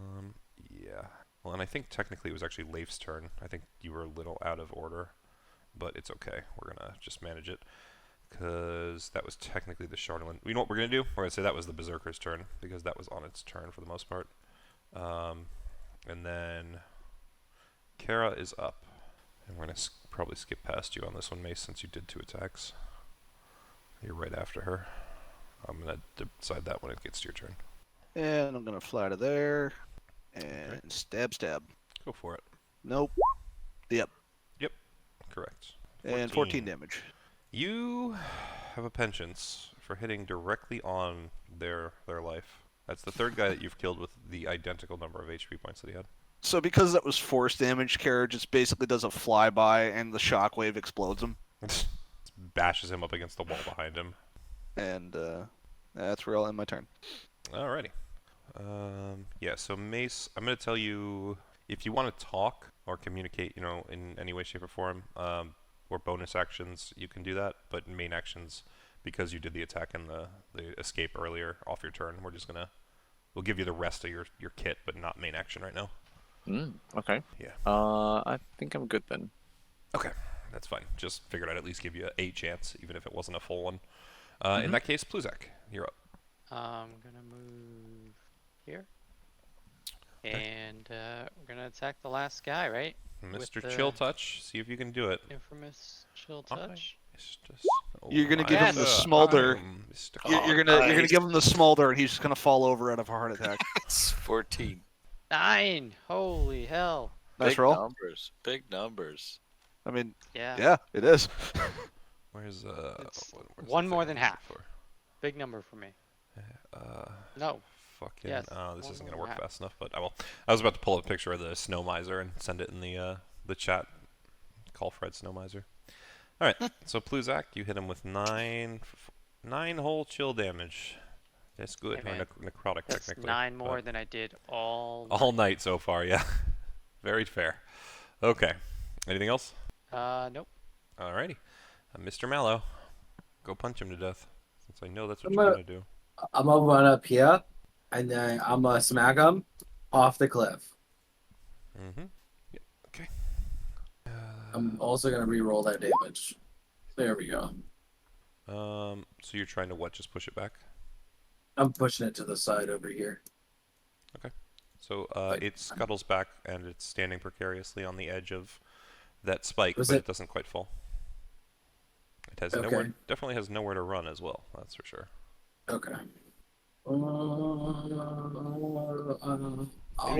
[SPEAKER 1] yeah. Well, and I think technically it was actually Leif's turn. I think you were a little out of order, but it's okay. We're gonna just manage it, because that was technically the Charlatan. You know what we're gonna do? We're gonna say that was the Berserker's turn, because that was on its turn for the most part. And then Kara is up, and we're gonna probably skip past you on this one, Mace, since you did 2 attacks. You're right after her. I'm gonna decide that when it gets to your turn.
[SPEAKER 2] And I'm gonna fly to there. And stab.
[SPEAKER 1] Go for it.
[SPEAKER 2] Nope. Yep.
[SPEAKER 1] Correct.
[SPEAKER 2] And 14 damage.
[SPEAKER 1] You have a penchant for hitting directly on their life. That's the third guy that you've killed with the identical number of HP points that he had.
[SPEAKER 2] So because that was force damage, Kara just basically does a flyby and the shockwave explodes him.
[SPEAKER 1] Bashes him up against the wall behind him.
[SPEAKER 2] And that's where I'll end my turn.
[SPEAKER 1] Alrighty. Yeah, so Mace, I'm going to tell you, if you want to talk or communicate, in any way, shape, or form, or bonus actions, you can do that. But main actions, because you did the attack and the escape earlier off your turn, we'll give you the rest of your kit, but not main action right now.
[SPEAKER 8] Okay.
[SPEAKER 1] Yeah.
[SPEAKER 8] I think I'm good then.
[SPEAKER 1] Okay, that's fine. Just figured I'd at least give you a chance, even if it wasn't a full one. In that case, Pluzak, you're up.
[SPEAKER 6] I'm gonna move here, and we're gonna attack the last guy, right?
[SPEAKER 1] Mr.
[SPEAKER 6] the-
[SPEAKER 1] Chill Touch, see if you can do it.
[SPEAKER 6] Infamous chill
[SPEAKER 1] Alright.
[SPEAKER 6] touch.
[SPEAKER 2] You're gonna give him the
[SPEAKER 6] Yes.
[SPEAKER 2] smolder.
[SPEAKER 1] Mr.
[SPEAKER 2] You're gonna give him the smolder, and he's just gonna fall over out of a heart attack.
[SPEAKER 5] It's 14.
[SPEAKER 6] 9! Holy hell!
[SPEAKER 2] Nice
[SPEAKER 5] Big
[SPEAKER 2] roll.
[SPEAKER 5] numbers. Big numbers.
[SPEAKER 2] I mean,
[SPEAKER 6] Yeah.
[SPEAKER 2] yeah, it is.
[SPEAKER 1] Where's
[SPEAKER 6] It's
[SPEAKER 1] where's
[SPEAKER 6] one
[SPEAKER 1] the
[SPEAKER 6] more
[SPEAKER 1] thing
[SPEAKER 6] than
[SPEAKER 1] I'm looking
[SPEAKER 6] half.
[SPEAKER 1] for?
[SPEAKER 6] Big number for me. No.
[SPEAKER 1] Fucking.
[SPEAKER 6] Yes,
[SPEAKER 1] Oh, this
[SPEAKER 6] one
[SPEAKER 1] isn't
[SPEAKER 6] more
[SPEAKER 1] gonna work
[SPEAKER 6] than half.
[SPEAKER 1] fast enough. But I was about to pull a picture of the snow miser and send it in the chat. Call Fred Snow Miser. All right. So Pluzak, you hit him with 9 whole chill damage. That's good.
[SPEAKER 6] Hey,
[SPEAKER 1] Or
[SPEAKER 6] man.
[SPEAKER 1] necrotic,
[SPEAKER 6] That's
[SPEAKER 1] technically.
[SPEAKER 6] 9 more
[SPEAKER 1] but
[SPEAKER 6] than I did all.
[SPEAKER 1] night so far. Yeah. Very fair. Okay. Anything else?
[SPEAKER 6] Nope.
[SPEAKER 1] Alrighty. Mr. Mallow, go punch him to death. Since I know that's what
[SPEAKER 3] I'm
[SPEAKER 1] you're
[SPEAKER 3] a-
[SPEAKER 1] gonna do.
[SPEAKER 3] I'm gonna run up here, and then I'm gonna smack him off the cliff.
[SPEAKER 1] Mm-hmm. Yeah. Okay.
[SPEAKER 3] I'm also gonna re-roll that damage. There we go.
[SPEAKER 1] So you're trying to what? Just push it back?
[SPEAKER 3] I'm pushing it to the side over here.
[SPEAKER 1] Okay. So
[SPEAKER 3] Like-
[SPEAKER 1] it scuttles back and it's standing precariously on the edge of that spike,
[SPEAKER 3] Was
[SPEAKER 1] but
[SPEAKER 3] it-
[SPEAKER 1] it doesn't quite fall. It has
[SPEAKER 3] Okay.
[SPEAKER 1] nowhere, definitely has nowhere to run as well. That's for sure.
[SPEAKER 3] Okay.
[SPEAKER 2] If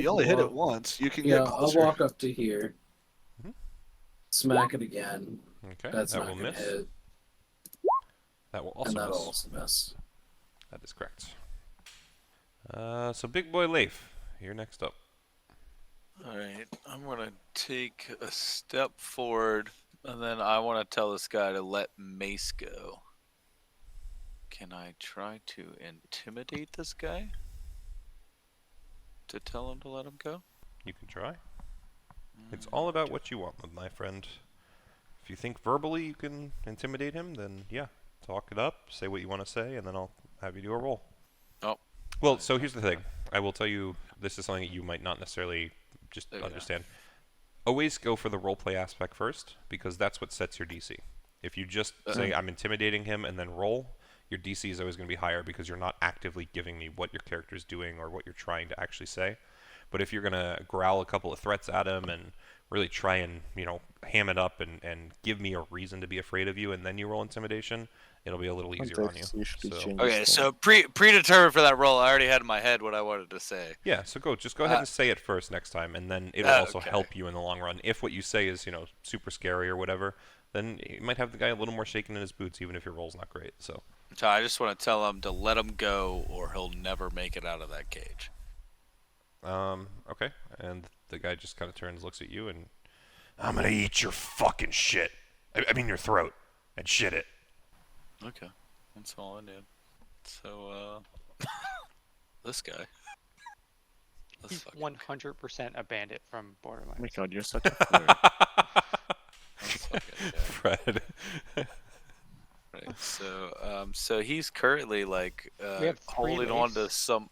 [SPEAKER 2] you only hit it once, you can
[SPEAKER 3] Yeah,
[SPEAKER 2] get
[SPEAKER 3] I'll
[SPEAKER 2] closer.
[SPEAKER 3] walk up to here.
[SPEAKER 1] Mhm.
[SPEAKER 3] Smack it again.
[SPEAKER 1] Okay,
[SPEAKER 3] That's
[SPEAKER 1] that
[SPEAKER 3] not
[SPEAKER 1] will
[SPEAKER 3] gonna
[SPEAKER 1] miss.
[SPEAKER 3] hit.
[SPEAKER 1] That will also
[SPEAKER 3] And that'll
[SPEAKER 1] miss.
[SPEAKER 3] also miss.
[SPEAKER 1] That is correct. So Big Boy Leif, you're next up.
[SPEAKER 5] Alright, I'm gonna take a step forward, and then I want to tell this guy to let Mace go. Can I try to intimidate this guy? To tell him to let him go?
[SPEAKER 1] You can try. It's all about what you want, my friend. If you think verbally you can intimidate him, then yeah, talk it up, say what you want to say, and then I'll have you do a roll.
[SPEAKER 5] Oh.
[SPEAKER 1] Well, so here's the thing. I will tell you, this is something that you might not necessarily just
[SPEAKER 5] Okay.
[SPEAKER 1] understand. Always go for the roleplay aspect first, because that's what sets your DC. If you just say, I'm intimidating him, and then roll, your DC is always going to be higher because you're not actively giving me what your character is doing or what you're trying to actually say. But if you're going to growl a couple of threats at him and really try and, ham it up and give me a reason to be afraid of you, and then you roll intimidation, it'll be a little easier on you.
[SPEAKER 8] Context usually
[SPEAKER 1] So-
[SPEAKER 8] changes
[SPEAKER 5] Okay,
[SPEAKER 8] things.
[SPEAKER 5] so predetermined for that roll, I already had in my head what I wanted to say.
[SPEAKER 1] Yeah, so just go ahead and say it first next time, and then it'll also
[SPEAKER 5] Okay.
[SPEAKER 1] help you in the long run. If what you say is, super scary or whatever, then you might have the guy a little more shaken in his boots, even if your roll's not great. So
[SPEAKER 5] So I just want to tell him to let him go, or he'll never make it out of that cage.
[SPEAKER 1] Okay. And the guy just kind of turns, looks at you, and I'm gonna eat your fucking shit. I mean your throat, and shit it.
[SPEAKER 5] Okay, that's all I need. So, this guy. This
[SPEAKER 6] He's
[SPEAKER 5] fucking
[SPEAKER 6] 100% a bandit from
[SPEAKER 8] Oh my
[SPEAKER 6] Borderlands.
[SPEAKER 8] god, you're such a flirt.
[SPEAKER 5] this fucking guy.
[SPEAKER 1] Fred.
[SPEAKER 5] Right. So he's currently like
[SPEAKER 6] We have 3
[SPEAKER 5] holding on to
[SPEAKER 6] Leifs.
[SPEAKER 5] some.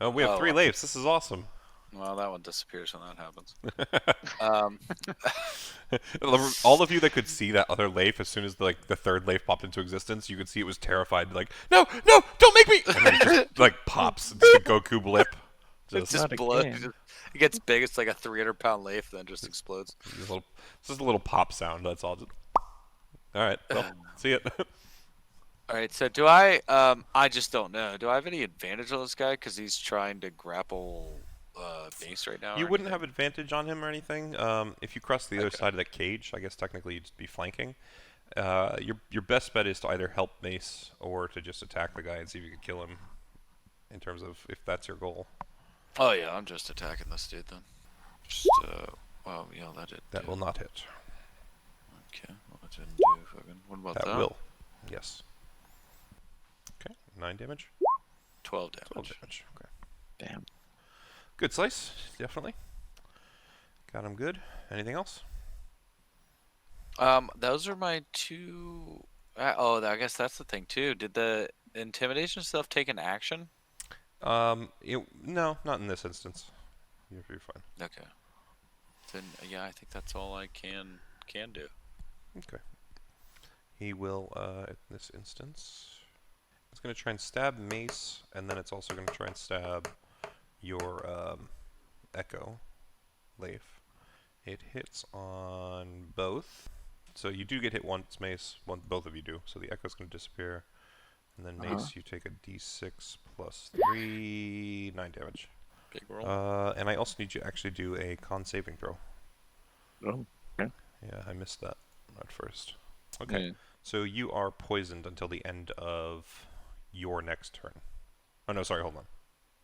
[SPEAKER 1] Oh, we have 3 Leifs. This is awesome.
[SPEAKER 5] Well, that one disappears when that happens.
[SPEAKER 1] All of you that could see that other Leif, as soon as the third Leif popped into existence, you could see it was terrified, like, no, don't make me! And then it just, pops. It's a Goku blip.
[SPEAKER 5] It's
[SPEAKER 1] Just
[SPEAKER 5] just blood.
[SPEAKER 8] again.
[SPEAKER 5] It gets big. It's like a 300-pound leaf, then just explodes.
[SPEAKER 1] It's just a little pop sound, that's all. Alright, well, see it.
[SPEAKER 5] All right. So do I? I just don't know. Do I have any advantage on this guy because he's trying to grapple base right now?
[SPEAKER 1] You
[SPEAKER 5] or
[SPEAKER 1] wouldn't
[SPEAKER 5] anything?
[SPEAKER 1] have advantage on him or anything. If you cross the other side of the cage, I guess technically you'd be flanking. Your best bet is to either help Mace or to just attack the guy and see if you can kill him. In terms of if that's your goal.
[SPEAKER 5] Oh yeah, I'm just attacking this dude then. Just well, yeah, that did.
[SPEAKER 1] That will not hit.
[SPEAKER 5] Okay. Well, that didn't do fucking. What about that?
[SPEAKER 1] That will. Yes. Okay. 9 damage.
[SPEAKER 5] 12 damage.
[SPEAKER 1] 12 damage. Okay.
[SPEAKER 8] Damn.
[SPEAKER 1] Good slice. Definitely. Got him good. Anything else?
[SPEAKER 5] Those are my 2. I guess that's the thing too. Did the intimidation stuff take an action?
[SPEAKER 1] No, not in this instance. You're fine.
[SPEAKER 5] Okay. Then yeah, I think that's all I can do.
[SPEAKER 1] Okay. He will, in this instance, it's going to try and stab Mace, and then it's also going to try and stab your Echo, Leif. It hits on both. So you do get hit once, Mace. Both of you do. So the Echo's going to disappear. And then Mace, you take a d6 plus 3, 9 damage.
[SPEAKER 5] Big roll.
[SPEAKER 1] And I also need you to actually do a con saving throw.
[SPEAKER 8] Oh, okay.
[SPEAKER 1] Yeah, I missed that at first. Okay.
[SPEAKER 8] Yeah.
[SPEAKER 1] So you are poisoned until the end of your next turn. Oh no, sorry, hold on.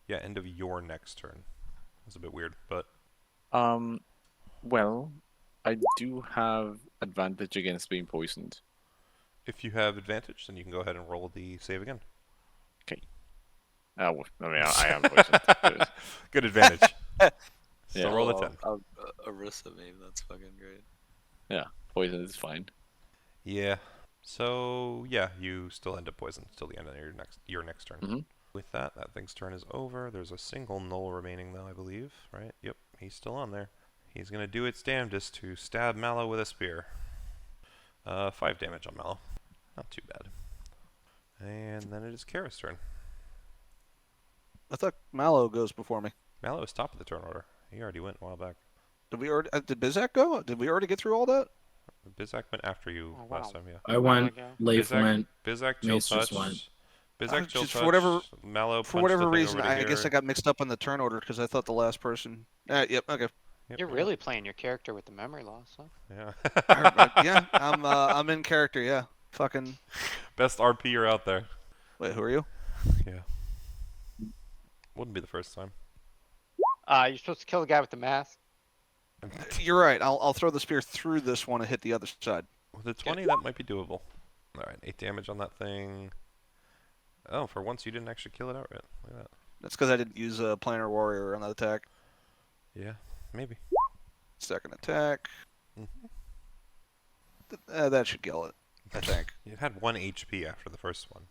[SPEAKER 1] Yeah, end of your next turn. That's a bit weird, but
[SPEAKER 8] Well, I do have advantage against being poisoned.
[SPEAKER 1] if you have advantage, then you can go ahead and roll the save again.
[SPEAKER 8] I mean, I am poisoned.
[SPEAKER 1] Good advantage. So
[SPEAKER 8] Yeah.
[SPEAKER 1] roll a 10.
[SPEAKER 5] Arissa maybe. That's fucking great.
[SPEAKER 8] Poison is fine.
[SPEAKER 1] Yeah. So yeah, you still end up poisoned till the end of your next turn.
[SPEAKER 8] Mhm.
[SPEAKER 1] With that thing's turn is over. There's a single null remaining though, I believe. Right? Yep, he's still on there. He's gonna do its damnedest to stab Mallow with a spear. 5 damage on Mallow. Not too bad. And then it is Kara's turn.
[SPEAKER 2] I thought Mallow goes before me.
[SPEAKER 1] Mallow is top of the turn order. He already went a while back.
[SPEAKER 2] Did we already? Did Bizak go? Did we already get through all that?
[SPEAKER 1] Bizak went after you
[SPEAKER 6] Oh, wow.
[SPEAKER 1] last time, yeah.
[SPEAKER 3] I went.
[SPEAKER 6] ago.
[SPEAKER 3] Leif went.
[SPEAKER 1] Bizak, Chill
[SPEAKER 3] Mace just
[SPEAKER 1] Touch.
[SPEAKER 3] went.
[SPEAKER 1] Bizak, Chill
[SPEAKER 2] Just
[SPEAKER 1] Touch.
[SPEAKER 2] for whatever-
[SPEAKER 1] Mallow
[SPEAKER 2] For
[SPEAKER 1] punched
[SPEAKER 2] whatever
[SPEAKER 1] the thing
[SPEAKER 2] reason,
[SPEAKER 1] over to
[SPEAKER 2] I guess I
[SPEAKER 1] here.
[SPEAKER 2] got mixed up in the turn order because I thought the last person. Yep. Okay.
[SPEAKER 1] Yep,
[SPEAKER 6] You're
[SPEAKER 1] yep.
[SPEAKER 6] really playing your character with the memory loss, huh?
[SPEAKER 1] Yeah.
[SPEAKER 2] Yeah, I'm in character. Yeah. Fucking.
[SPEAKER 1] Best RP'er out there.
[SPEAKER 2] Wait, who are you?
[SPEAKER 1] Yeah. Wouldn't be the first time.
[SPEAKER 6] You're supposed to kill the guy with the mask.
[SPEAKER 2] You're right. I'll throw the spear through this one and hit the other side.
[SPEAKER 1] With a 20, that might be doable. Alright, 8 damage on that thing. Oh, for once you didn't actually kill it outright. Look at that.
[SPEAKER 2] That's because I didn't use a planar warrior on that attack.
[SPEAKER 1] Yeah, maybe.
[SPEAKER 2] Second attack.
[SPEAKER 1] Mhm.
[SPEAKER 2] That should kill it, I think.
[SPEAKER 1] You had 1 HP after the first one.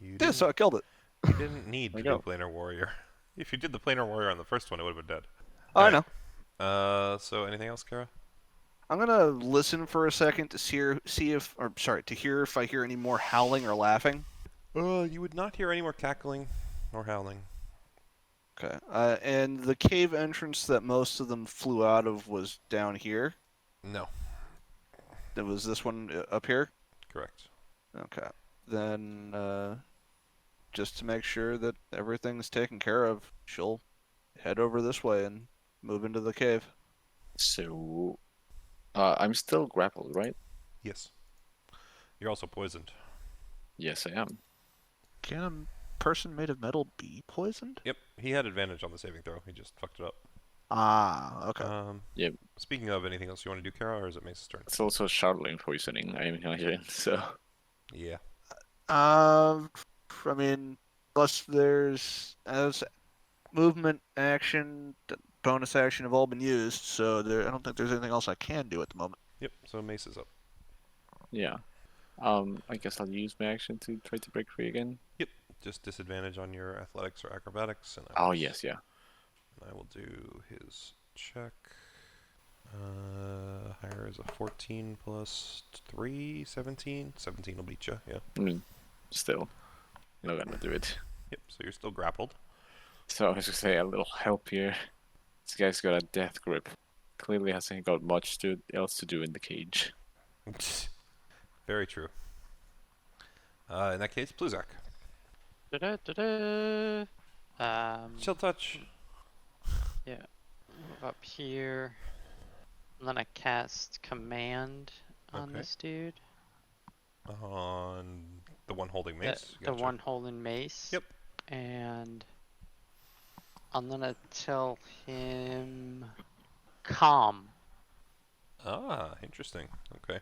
[SPEAKER 1] You
[SPEAKER 2] Yeah,
[SPEAKER 1] didn't,
[SPEAKER 2] so I killed it.
[SPEAKER 1] you didn't need
[SPEAKER 8] There
[SPEAKER 1] to
[SPEAKER 8] you
[SPEAKER 1] do Planar Warrior. If you did the Planar Warrior on the first one, it would have been dead.
[SPEAKER 2] Oh, I
[SPEAKER 1] Alright.
[SPEAKER 2] know.
[SPEAKER 1] So anything else, Kara?
[SPEAKER 2] I'm gonna listen for a second to to hear if I hear any more howling or laughing.
[SPEAKER 1] You would not hear any more cackling or howling.
[SPEAKER 2] Okay. And the cave entrance that most of them flew out of was down here.
[SPEAKER 1] No,
[SPEAKER 2] It was this one up here.
[SPEAKER 1] correct.
[SPEAKER 2] Okay. Then, just to make sure that everything's taken care of, she'll head over this way and move into the cave.
[SPEAKER 8] So, I'm still grappled, right?
[SPEAKER 1] Yes. You're also poisoned.
[SPEAKER 8] Yes, I am.
[SPEAKER 2] Can a person made of metal be poisoned?
[SPEAKER 1] Yep, he had advantage on the saving throw. He just fucked it up.
[SPEAKER 2] Ah, okay.
[SPEAKER 8] Yep.
[SPEAKER 1] Speaking of, anything else you want to do, Kara, or is it Mace's turn?
[SPEAKER 8] It's also Charlene poisoning, I imagine, so...
[SPEAKER 1] Yeah.
[SPEAKER 2] I mean, plus there's as movement, action, bonus action have all been used, so I don't think there's anything else I can do at the moment.
[SPEAKER 1] Yep, so Mace is up.
[SPEAKER 8] Yeah. I guess I'll use my action to try to break free again.
[SPEAKER 1] Just disadvantage on your athletics or acrobatics. And
[SPEAKER 8] Oh, yes, yeah.
[SPEAKER 1] I will do his check. Higher is a 14 plus 3, 17. 17 will beat you, yeah.
[SPEAKER 8] I mean, still. Not gonna do it.
[SPEAKER 1] Yep, so you're still grappled.
[SPEAKER 8] So I was gonna say a little help here. This guy's got a death grip. Clearly hasn't got much else to do in the cage.
[SPEAKER 1] Very true. In that case, Pluzak.
[SPEAKER 6] Da-da-da-da.
[SPEAKER 1] Chill touch.
[SPEAKER 6] Yeah. Move up here. And then I cast command on
[SPEAKER 1] Okay.
[SPEAKER 6] this dude.
[SPEAKER 1] On the one holding mace.
[SPEAKER 6] The
[SPEAKER 1] Gotcha.
[SPEAKER 6] one holding mace.
[SPEAKER 1] Yep.
[SPEAKER 6] And I'm gonna tell him calm.
[SPEAKER 1] Ah, interesting. Okay.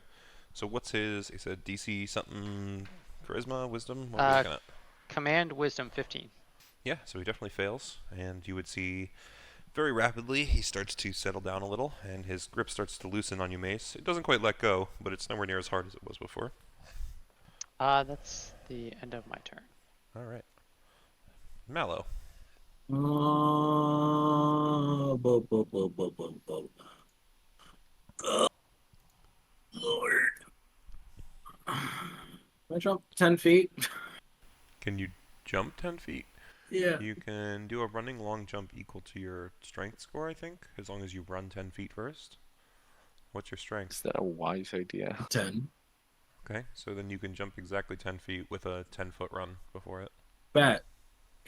[SPEAKER 1] So what's his? He said DC something, charisma, wisdom. What are we looking at?
[SPEAKER 6] Command wisdom 15.
[SPEAKER 1] Yeah, so he definitely fails, and you would see very rapidly he starts to settle down a little, and his grip starts to loosen on you, Mace. It doesn't quite let go, but it's nowhere near as hard as it was before.
[SPEAKER 6] That's the end of my turn.
[SPEAKER 1] All right. Mallow.
[SPEAKER 3] Lord. I jump 10 feet.
[SPEAKER 1] Can you jump 10 feet?
[SPEAKER 3] Yeah.
[SPEAKER 1] You can do a running long jump equal to your strength score, I think, as long as you run 10 feet first. What's your strength?
[SPEAKER 8] Is that a wise idea?
[SPEAKER 3] 10.
[SPEAKER 1] Okay, so then you can jump exactly 10 feet with a 10-foot run before it.
[SPEAKER 3] Bet.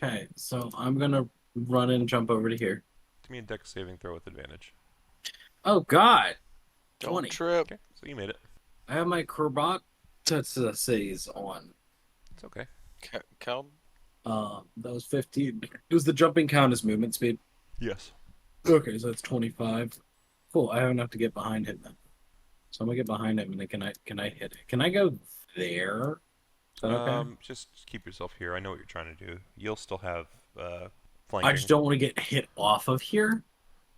[SPEAKER 3] Okay, so I'm gonna run and jump over to here.
[SPEAKER 1] Give me a dex saving throw with advantage.
[SPEAKER 3] Oh God!
[SPEAKER 5] Don't
[SPEAKER 3] 20.
[SPEAKER 5] trip.
[SPEAKER 1] Okay, so you made it.
[SPEAKER 3] I have my acrobatics on.
[SPEAKER 1] It's okay.
[SPEAKER 5] Count.
[SPEAKER 3] That was 15. Does the jumping count as movement speed?
[SPEAKER 1] Yes.
[SPEAKER 3] Okay, so that's 25. Cool. I have enough to get behind him then. So I'm gonna get behind him, and then can I hit it? Can I go there? Is that okay?
[SPEAKER 1] Just keep yourself here. I know what you're trying to do. You'll still have flanking.
[SPEAKER 3] I just don't want to get hit off of here.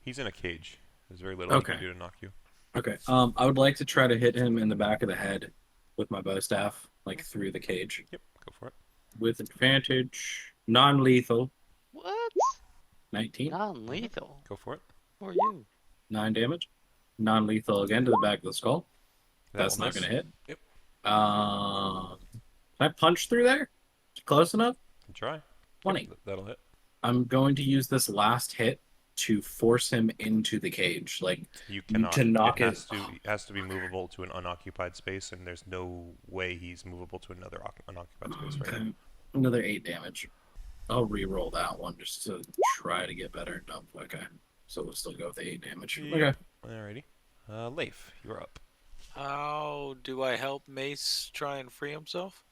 [SPEAKER 1] He's in a cage. There's very little
[SPEAKER 3] Okay.
[SPEAKER 1] he can do to knock you.
[SPEAKER 3] Okay. I would like to try to hit him in the back of the head with my bow staff, like through the cage,
[SPEAKER 1] Yep, go for it.
[SPEAKER 3] with advantage, non-lethal,
[SPEAKER 6] What?
[SPEAKER 3] 19,
[SPEAKER 6] Non-lethal.
[SPEAKER 1] Go for it.
[SPEAKER 6] Who are you?
[SPEAKER 3] 9 damage, non-lethal again to the back of the skull. That's
[SPEAKER 1] will
[SPEAKER 3] not
[SPEAKER 1] miss.
[SPEAKER 3] gonna hit.
[SPEAKER 1] Yep.
[SPEAKER 3] Can I punch through there? Close enough?
[SPEAKER 1] Try.
[SPEAKER 3] 20.
[SPEAKER 1] Yep, that'll hit.
[SPEAKER 3] I'm going to use this last hit to force him into the cage, like
[SPEAKER 1] You cannot.
[SPEAKER 3] to knock
[SPEAKER 1] it has to be movable to an unoccupied space, and there's no way he's movable to another unoccupied space right now.
[SPEAKER 3] Another 8 damage. I'll re-roll that one just to try to get better. No, okay. So we'll still go with the 8 damage.
[SPEAKER 1] Yep.
[SPEAKER 3] Okay.
[SPEAKER 1] Alrighty. Leif, you're up.
[SPEAKER 5] How do I help Mace try and free himself?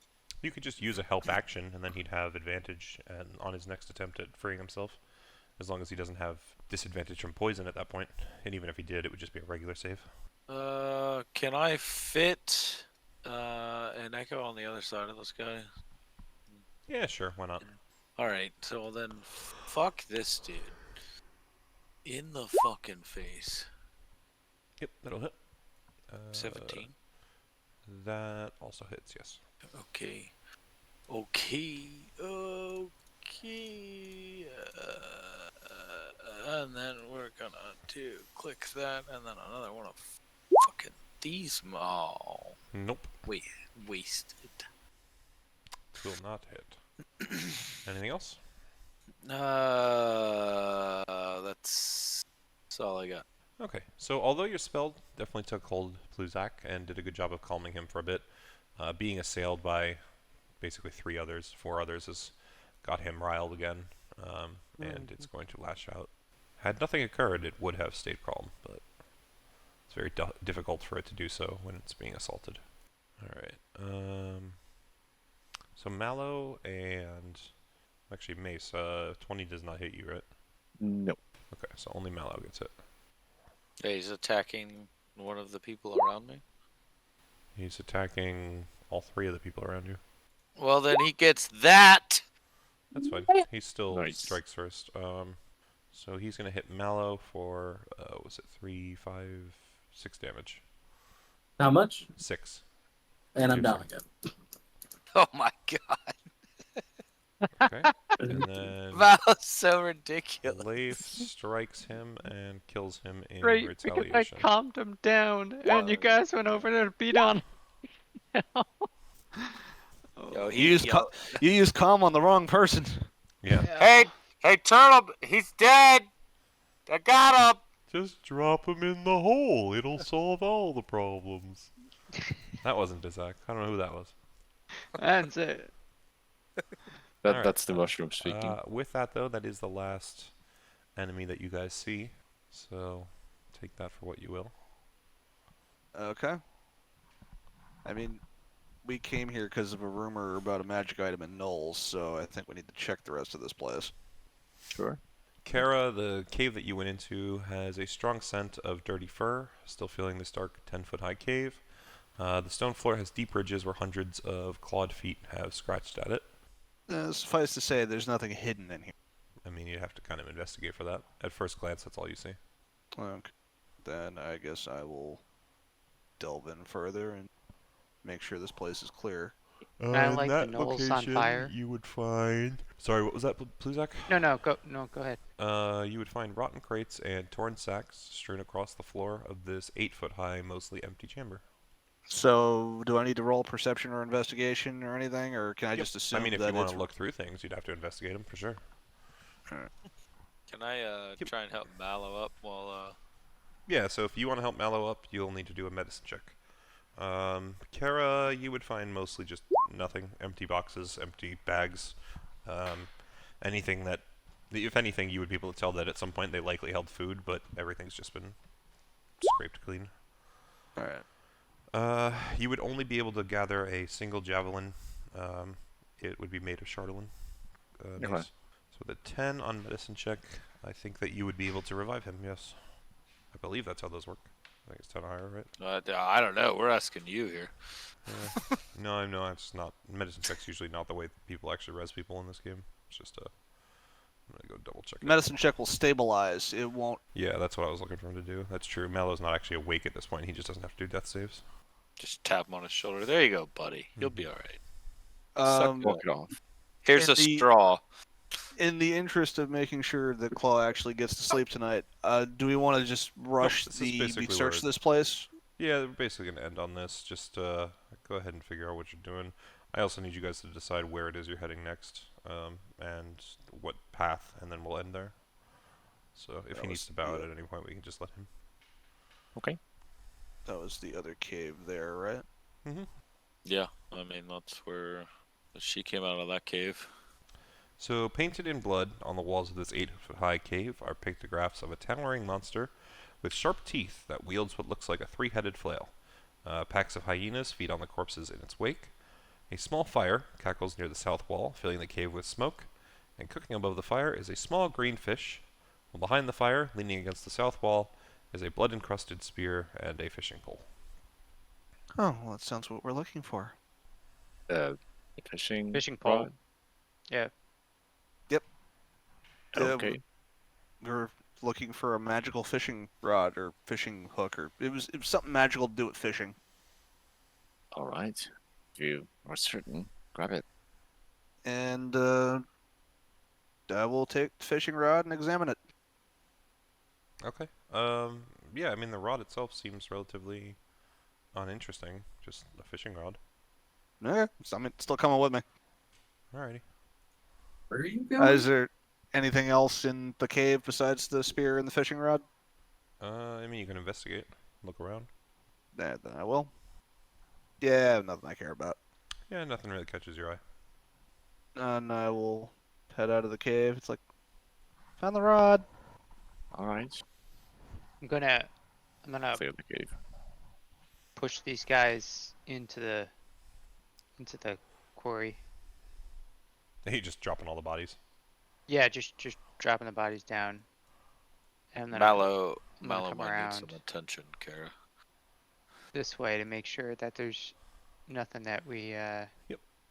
[SPEAKER 1] You could just use a help action, and then he'd have advantage on his next attempt at freeing himself, as long as he doesn't have disadvantage from poison at that point. And even if he did, it would just be a regular save.
[SPEAKER 5] Can I fit an echo on the other side of this guy?
[SPEAKER 1] Yeah, sure. Why not?
[SPEAKER 5] Alright, so then fuck this dude. In the fucking face.
[SPEAKER 1] Yep, that'll hit.
[SPEAKER 5] 17.
[SPEAKER 1] That also hits, yes.
[SPEAKER 5] Okay. Okay. And then we're gonna click that, and then another one of fucking these. Oh,
[SPEAKER 1] Nope.
[SPEAKER 5] wait, wasted.
[SPEAKER 1] Will not hit. Anything else?
[SPEAKER 5] That's all I got.
[SPEAKER 1] Okay, so although your spell definitely took hold Pluzak and did a good job of calming him for a bit, being assailed by basically 4 others has got him riled again, and it's going to lash out. Had nothing occurred, it would have stayed calm, but it's very difficult for it to do so when it's being assaulted. Alright, so Mallow and... Actually, Mace, 20 does not hit you, right?
[SPEAKER 8] No.
[SPEAKER 1] Okay, so only Mallow gets hit.
[SPEAKER 5] Yeah, he's attacking one of the people around me.
[SPEAKER 1] He's attacking all 3 of the people around you.
[SPEAKER 5] Well, then he gets that!
[SPEAKER 1] That's fine. He still
[SPEAKER 8] Nice.
[SPEAKER 1] strikes first. So he's going to hit Mallow for, was it 3, 5, 6 damage?
[SPEAKER 3] How much?
[SPEAKER 1] 6.
[SPEAKER 3] And I'm
[SPEAKER 1] Two,
[SPEAKER 3] down
[SPEAKER 1] sorry.
[SPEAKER 3] again.
[SPEAKER 5] Oh my god.
[SPEAKER 1] Okay. And then
[SPEAKER 5] That was so ridiculous.
[SPEAKER 1] Leif strikes him and kills him in
[SPEAKER 6] Great, because I
[SPEAKER 1] retaliation.
[SPEAKER 6] calmed him down, and you guys went over there to beat on him.
[SPEAKER 5] Yo,
[SPEAKER 2] You used calm on the wrong person.
[SPEAKER 1] Yeah.
[SPEAKER 5] Hey, Turnip, he's dead. I got him.
[SPEAKER 1] Just drop him in the hole. It'll solve all the problems. That wasn't Dizak. I don't know who that was.
[SPEAKER 6] That's it.
[SPEAKER 1] Alright.
[SPEAKER 8] That's the mushroom speaking.
[SPEAKER 1] With that, though, that is the last enemy that you guys see. So take that for what you will.
[SPEAKER 2] Okay. I mean, we came here because of a rumor about a magic item in Knowles, so I think we need to check the rest of this place.
[SPEAKER 8] Sure.
[SPEAKER 1] Kara, the cave that you went into has a strong scent of dirty fur. Still feeling this dark 10-foot-high cave. The stone floor has deep ridges where hundreds of clawed feet have scratched at it.
[SPEAKER 2] Suffice to say, there's nothing hidden in here.
[SPEAKER 1] I mean, you have to kind of investigate for that. At first glance, that's all you see.
[SPEAKER 2] Okay. Then I guess I will delve in further and make sure this place is clear.
[SPEAKER 6] I like the knolls on fire.
[SPEAKER 1] You would find... Sorry, what was that, Pluzak?
[SPEAKER 6] No, go ahead.
[SPEAKER 1] You would find rotten crates and torn sacks strewn across the floor of this 8-foot-high, mostly empty chamber.
[SPEAKER 2] So, do I need to roll perception or investigation or anything, or can I just assume
[SPEAKER 1] I mean, if
[SPEAKER 2] that
[SPEAKER 1] you want
[SPEAKER 2] it's...
[SPEAKER 1] to look through things, you'd have to investigate them for sure.
[SPEAKER 5] Can I try and help Mallow up while
[SPEAKER 1] Yeah, so if you want to help Mallow up, you'll need to do a medicine check. Kara, you would find mostly just nothing. Empty boxes, empty bags. Anything that... If anything, you would be able to tell that at some point they likely held food, but everything's just been scraped clean.
[SPEAKER 2] Alright.
[SPEAKER 1] You would only be able to gather a single javelin. It would be made of chardelin.
[SPEAKER 8] Okay.
[SPEAKER 1] So with a 10 on medicine check, I think that you would be able to revive him, yes. I believe that's how those work. I think it's 10 or higher, right?
[SPEAKER 5] I don't know. We're asking you here.
[SPEAKER 1] No, it's not. Medicine check's usually not the way people actually res people in this game. It's just I'm gonna go double check it.
[SPEAKER 2] Medicine check will stabilize. It won't...
[SPEAKER 1] Yeah, that's what I was looking for him to do. That's true. Mallow's not actually awake at this point. He just doesn't have to do death saves.
[SPEAKER 5] Just tap him on his shoulder. There you go, buddy. You'll be all right.
[SPEAKER 8] Walk it off.
[SPEAKER 5] Here's a
[SPEAKER 2] the-
[SPEAKER 5] straw.
[SPEAKER 2] In the interest of making sure that Claw actually gets to sleep tonight, do we want to just rush
[SPEAKER 1] this is
[SPEAKER 2] the
[SPEAKER 1] basically
[SPEAKER 2] search
[SPEAKER 1] where-
[SPEAKER 2] this place?
[SPEAKER 1] Yeah, we're basically going to end on this. Just go ahead and figure out what you're doing. I also need you guys to decide where it is you're heading next, and what path, and then we'll end there. So if
[SPEAKER 2] That
[SPEAKER 1] he needs
[SPEAKER 2] was
[SPEAKER 1] to bow out
[SPEAKER 2] the-
[SPEAKER 1] at any point, we can just let him.
[SPEAKER 2] That was the other cave there, right?
[SPEAKER 1] Mm-hmm.
[SPEAKER 5] Yeah, I mean that's where she came out of that cave.
[SPEAKER 1] So painted in blood on the walls of this 8-foot-high cave are pictographs of a towering monster with sharp teeth that wields what looks like a 3-headed flail. Packs of hyenas feed on the corpses in its wake. A small fire cackles near the south wall, filling the cave with smoke, and cooking above the fire is a small green fish, while behind the fire, leaning against the south wall, is a blood-encrusted spear and a fishing pole.
[SPEAKER 2] Oh, well, that sounds what we're looking for.
[SPEAKER 8] Fishing.
[SPEAKER 6] Fishing pole.
[SPEAKER 8] rod?
[SPEAKER 6] Yeah.
[SPEAKER 8] Okay.
[SPEAKER 2] We're looking for a magical fishing rod or fishing hook, or it was something magical to do with fishing.
[SPEAKER 8] All right. If you are certain, grab it.
[SPEAKER 2] And I will take the fishing rod and examine it.
[SPEAKER 1] Okay. Yeah, I mean, the rod itself seems relatively uninteresting. Just a fishing rod.
[SPEAKER 2] Okay, so I'm still coming with me.
[SPEAKER 1] Alrighty.
[SPEAKER 3] Where are you going?
[SPEAKER 2] Is there anything else in the cave besides the spear and the fishing rod?
[SPEAKER 1] I mean, you can investigate. Look around.
[SPEAKER 2] Then I will. Yeah, nothing I care about.
[SPEAKER 1] Yeah, nothing really catches your eye.
[SPEAKER 2] And I will head out of the cave. It's like, found the rod.
[SPEAKER 8] All right.
[SPEAKER 6] I'm gonna
[SPEAKER 8] Clear the cave.
[SPEAKER 6] push these guys into the quarry.
[SPEAKER 1] He just dropping all the bodies.
[SPEAKER 6] Yeah, just dropping the bodies down. And then
[SPEAKER 5] Mallow
[SPEAKER 6] I'm gonna
[SPEAKER 5] might
[SPEAKER 6] come
[SPEAKER 5] need
[SPEAKER 6] around
[SPEAKER 5] some attention, Kara.
[SPEAKER 6] this way to make sure that there's nothing that we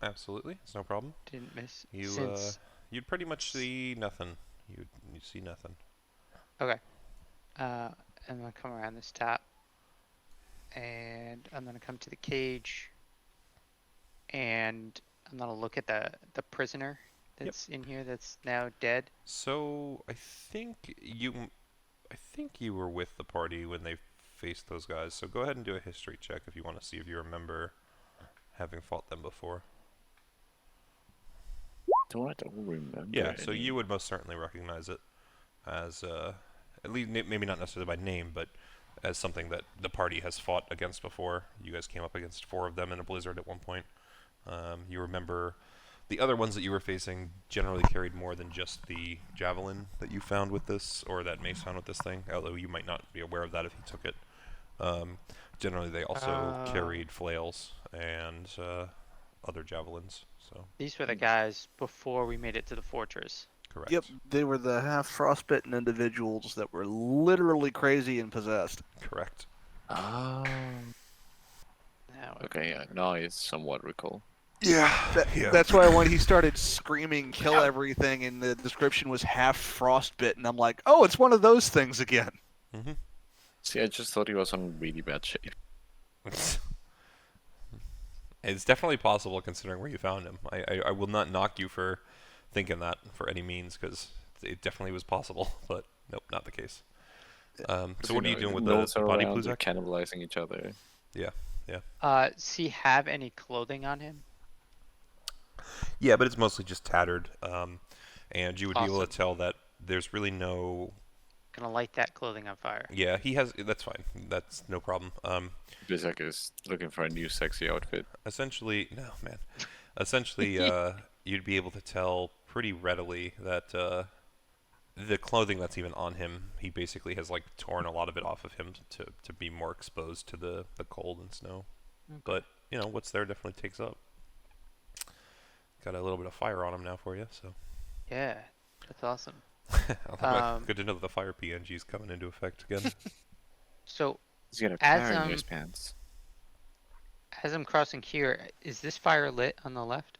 [SPEAKER 1] Absolutely, it's no problem.
[SPEAKER 6] didn't miss.
[SPEAKER 1] You
[SPEAKER 6] Since
[SPEAKER 1] you'd pretty much see nothing. You see nothing.
[SPEAKER 6] I'm gonna come around this top, and I'm gonna come to the cage, and I'm gonna look at the prisoner that's in here that's now dead.
[SPEAKER 1] So I think you were with the party when they faced those guys. So go ahead and do a history check if you want to see if you remember having fought them before.
[SPEAKER 8] Don't I don't remember.
[SPEAKER 1] Yeah, so
[SPEAKER 8] any.
[SPEAKER 1] you would most certainly recognize it as at least maybe not necessarily by name, but as something that the party has fought against before. You guys came up against 4 of them in a blizzard at one point. You remember the other ones that you were facing generally carried more than just the javelin that you found with this, or that Mace found with this thing, although you might not be aware of that if he took it. Generally, they also carried flails and other javelins. So
[SPEAKER 6] These were the guys before we made it to the fortress.
[SPEAKER 1] correct.
[SPEAKER 2] Yep, they were the half frostbitten individuals that were literally crazy and possessed.
[SPEAKER 1] Correct.
[SPEAKER 8] Ah.
[SPEAKER 6] Now,
[SPEAKER 8] Okay. Now I somewhat recall.
[SPEAKER 1] Yeah.
[SPEAKER 2] That's why when he started screaming, kill everything, and the description was half frostbitten, I'm like, oh, it's one of those things again.
[SPEAKER 1] Mm-hmm.
[SPEAKER 8] See, I just thought he was in really bad shape.
[SPEAKER 1] It's definitely possible considering where you found him. I will not knock you for thinking that for any means, because it definitely was possible, but nope, not the case. So what are you doing with the body
[SPEAKER 8] They're
[SPEAKER 1] Pluzak?
[SPEAKER 8] cannibalizing each other.
[SPEAKER 6] does he have any clothing on him?
[SPEAKER 1] Yeah, but it's mostly just tattered, and you would be able to
[SPEAKER 6] Awesome.
[SPEAKER 1] tell that there's really no...
[SPEAKER 6] Gonna light that clothing on fire.
[SPEAKER 1] Yeah, he has... That's fine. That's no problem.
[SPEAKER 8] Blizzak is looking for a new sexy outfit.
[SPEAKER 1] Essentially... No, man. Essentially, you'd be able to tell pretty readily that the clothing that's even on him, he basically has like torn a lot of it off of him to be more exposed to the cold and snow. But, you know, what's there definitely takes up. Got a little bit of fire on him now for you, so...
[SPEAKER 6] Yeah, that's awesome.
[SPEAKER 1] Good to know that the fire PNG is coming into effect again.
[SPEAKER 6] So
[SPEAKER 8] He's got a
[SPEAKER 6] As,
[SPEAKER 8] fire in his pants.
[SPEAKER 6] as I'm crossing here, is this fire lit on the left?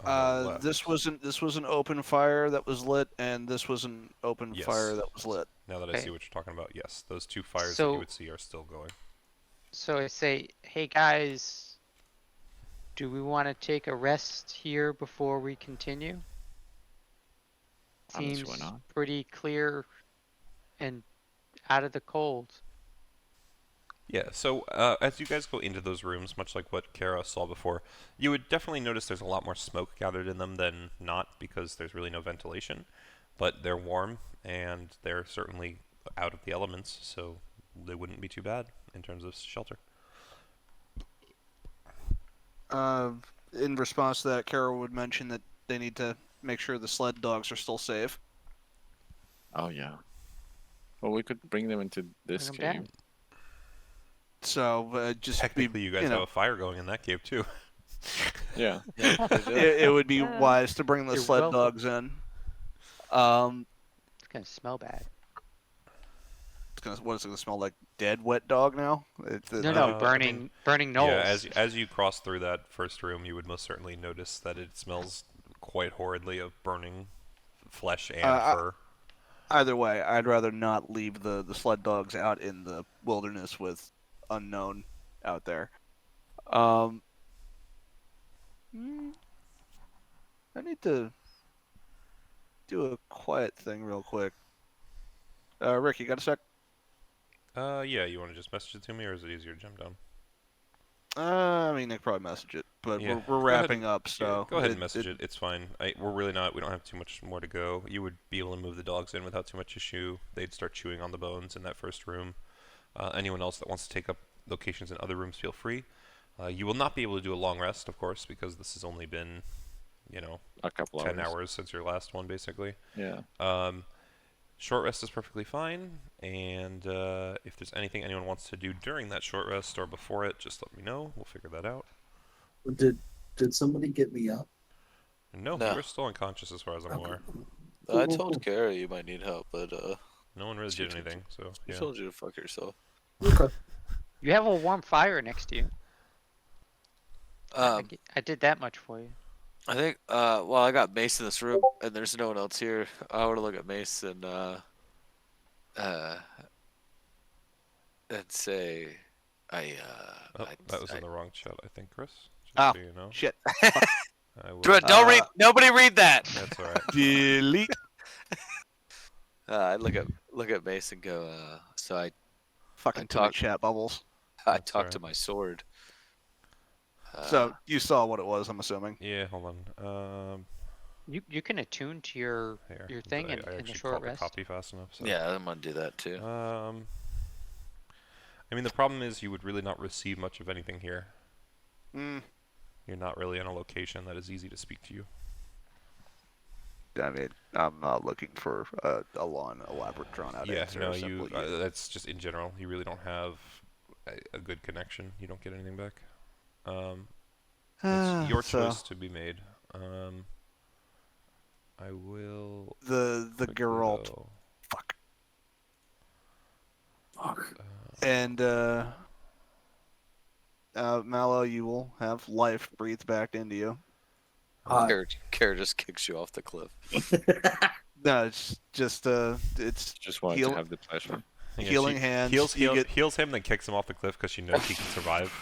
[SPEAKER 1] On the left.
[SPEAKER 2] This was an open fire that was lit, and this was an open
[SPEAKER 1] Yes.
[SPEAKER 2] fire that was lit.
[SPEAKER 1] Now that I
[SPEAKER 6] Okay.
[SPEAKER 1] see what you're talking about, yes, those 2 fires that
[SPEAKER 6] So-
[SPEAKER 1] you would see are still going.
[SPEAKER 6] So I say, hey guys, do we want to take a rest here before we continue?
[SPEAKER 8] Honestly, why
[SPEAKER 6] Seems
[SPEAKER 8] not?
[SPEAKER 6] pretty clear and out of the cold.
[SPEAKER 1] Yeah, so as you guys go into those rooms, much like what Kara saw before, you would definitely notice there's a lot more smoke gathered in them than not because there's really no ventilation. But they're warm and they're certainly out of the elements, so they wouldn't be too bad in terms of shelter.
[SPEAKER 2] In response to that, Carol would mention that they need to make sure the sled dogs are still safe.
[SPEAKER 8] Oh yeah. Well, we could bring them into this
[SPEAKER 9] Bring 'em
[SPEAKER 8] cave.
[SPEAKER 9] down.
[SPEAKER 2] So just
[SPEAKER 1] Technically, you guys have a fire going in that cave too.
[SPEAKER 8] Yeah.
[SPEAKER 2] it would be wise to bring the
[SPEAKER 6] You're
[SPEAKER 2] sled
[SPEAKER 6] welcome.
[SPEAKER 2] dogs in.
[SPEAKER 6] It's gonna smell bad.
[SPEAKER 2] What is it gonna smell like? Dead wet dog now?
[SPEAKER 6] No,
[SPEAKER 1] I
[SPEAKER 6] burning,
[SPEAKER 1] mean,
[SPEAKER 6] burning knolls.
[SPEAKER 1] Yeah, as you cross through that first room, you would most certainly notice that it smells quite horridly of burning flesh and fur.
[SPEAKER 2] Either way, I'd rather not leave the sled dogs out in the wilderness with unknown out there. I need to do a quiet thing real quick. Rick, you got a sec?
[SPEAKER 1] Yeah, you want to just message it to me, or is it easier to jump down?
[SPEAKER 2] I mean, they could probably message it, but
[SPEAKER 1] Yeah.
[SPEAKER 2] we're
[SPEAKER 1] Go ahead
[SPEAKER 2] wrapping
[SPEAKER 1] and-
[SPEAKER 2] up,
[SPEAKER 1] Yeah,
[SPEAKER 2] so
[SPEAKER 1] go ahead and message it. It's fine. We're really not. We don't have too much more to go. You would be able to move the dogs in without too much issue. They'd start chewing on the bones in that first room. Anyone else that wants to take up locations in other rooms, feel free. You will not be able to do a long rest, of course, because this has only been,
[SPEAKER 8] A couple
[SPEAKER 1] 10
[SPEAKER 8] hours.
[SPEAKER 1] hours since your last one, basically.
[SPEAKER 8] Yeah.
[SPEAKER 1] Short rest is perfectly fine, and if there's anything anyone wants to do during that short rest or before it, just let me know. We'll figure that out.
[SPEAKER 3] Did somebody get me up?
[SPEAKER 1] No,
[SPEAKER 5] No.
[SPEAKER 1] you're still unconscious as far as I'm aware.
[SPEAKER 5] I told Kara you might need help, but
[SPEAKER 1] No one really
[SPEAKER 5] She
[SPEAKER 1] did
[SPEAKER 5] told
[SPEAKER 1] anything, so
[SPEAKER 5] she
[SPEAKER 1] yeah.
[SPEAKER 5] told you to fuck yourself.
[SPEAKER 3] Okay.
[SPEAKER 6] You have a warm fire next to you.
[SPEAKER 5] Um,
[SPEAKER 6] I did that much for you.
[SPEAKER 5] I think, well, I got Mace in this room, and there's no one else here. I want to look at Mace and say,
[SPEAKER 1] Oh, that was in the wrong chat, I think, Chris. Just
[SPEAKER 2] Oh,
[SPEAKER 1] so you know.
[SPEAKER 2] shit.
[SPEAKER 1] I will,
[SPEAKER 5] Don't read. Nobody read that.
[SPEAKER 1] That's alright.
[SPEAKER 2] Delete.
[SPEAKER 5] I look at Mace and go. So I
[SPEAKER 2] Fucking
[SPEAKER 5] talk-
[SPEAKER 2] chat bubbles.
[SPEAKER 1] That's
[SPEAKER 5] talk to
[SPEAKER 1] alright.
[SPEAKER 5] my sword.
[SPEAKER 2] So you saw what it was, I'm assuming.
[SPEAKER 1] Yeah, hold on.
[SPEAKER 6] You can attune to your
[SPEAKER 1] Here.
[SPEAKER 6] thing
[SPEAKER 1] I
[SPEAKER 6] in the
[SPEAKER 1] actually
[SPEAKER 6] short
[SPEAKER 1] caught the
[SPEAKER 6] rest.
[SPEAKER 1] copy fast enough. So.
[SPEAKER 5] Yeah, I'm gonna do that too.
[SPEAKER 1] I mean, the problem is you would really not receive much of anything here.
[SPEAKER 2] Mm,
[SPEAKER 1] You're not really in a location that is easy to speak to you.
[SPEAKER 2] I mean, I'm not looking for a long, elaborate, drawn-out
[SPEAKER 1] Yeah,
[SPEAKER 2] answer.
[SPEAKER 1] no,
[SPEAKER 2] a simple yes.
[SPEAKER 1] that's just in general. You really don't have a good connection. You don't get anything back. It's your
[SPEAKER 2] So,
[SPEAKER 1] choice to be made. I will.
[SPEAKER 2] The
[SPEAKER 1] quickly
[SPEAKER 2] Geralt.
[SPEAKER 1] go,
[SPEAKER 2] Fuck.
[SPEAKER 3] Fuck.
[SPEAKER 2] And Mallow, you will have life breathed back into you.
[SPEAKER 5] Kara just kicks you off the cliff.
[SPEAKER 2] No, it's just it's
[SPEAKER 8] Just wanted
[SPEAKER 2] Heal-
[SPEAKER 8] to have the pleasure.
[SPEAKER 1] Yeah,
[SPEAKER 2] healing
[SPEAKER 1] she
[SPEAKER 2] hands.
[SPEAKER 1] Heals
[SPEAKER 2] you
[SPEAKER 1] heals him, then kicks him off the cliff because she knows he can survive.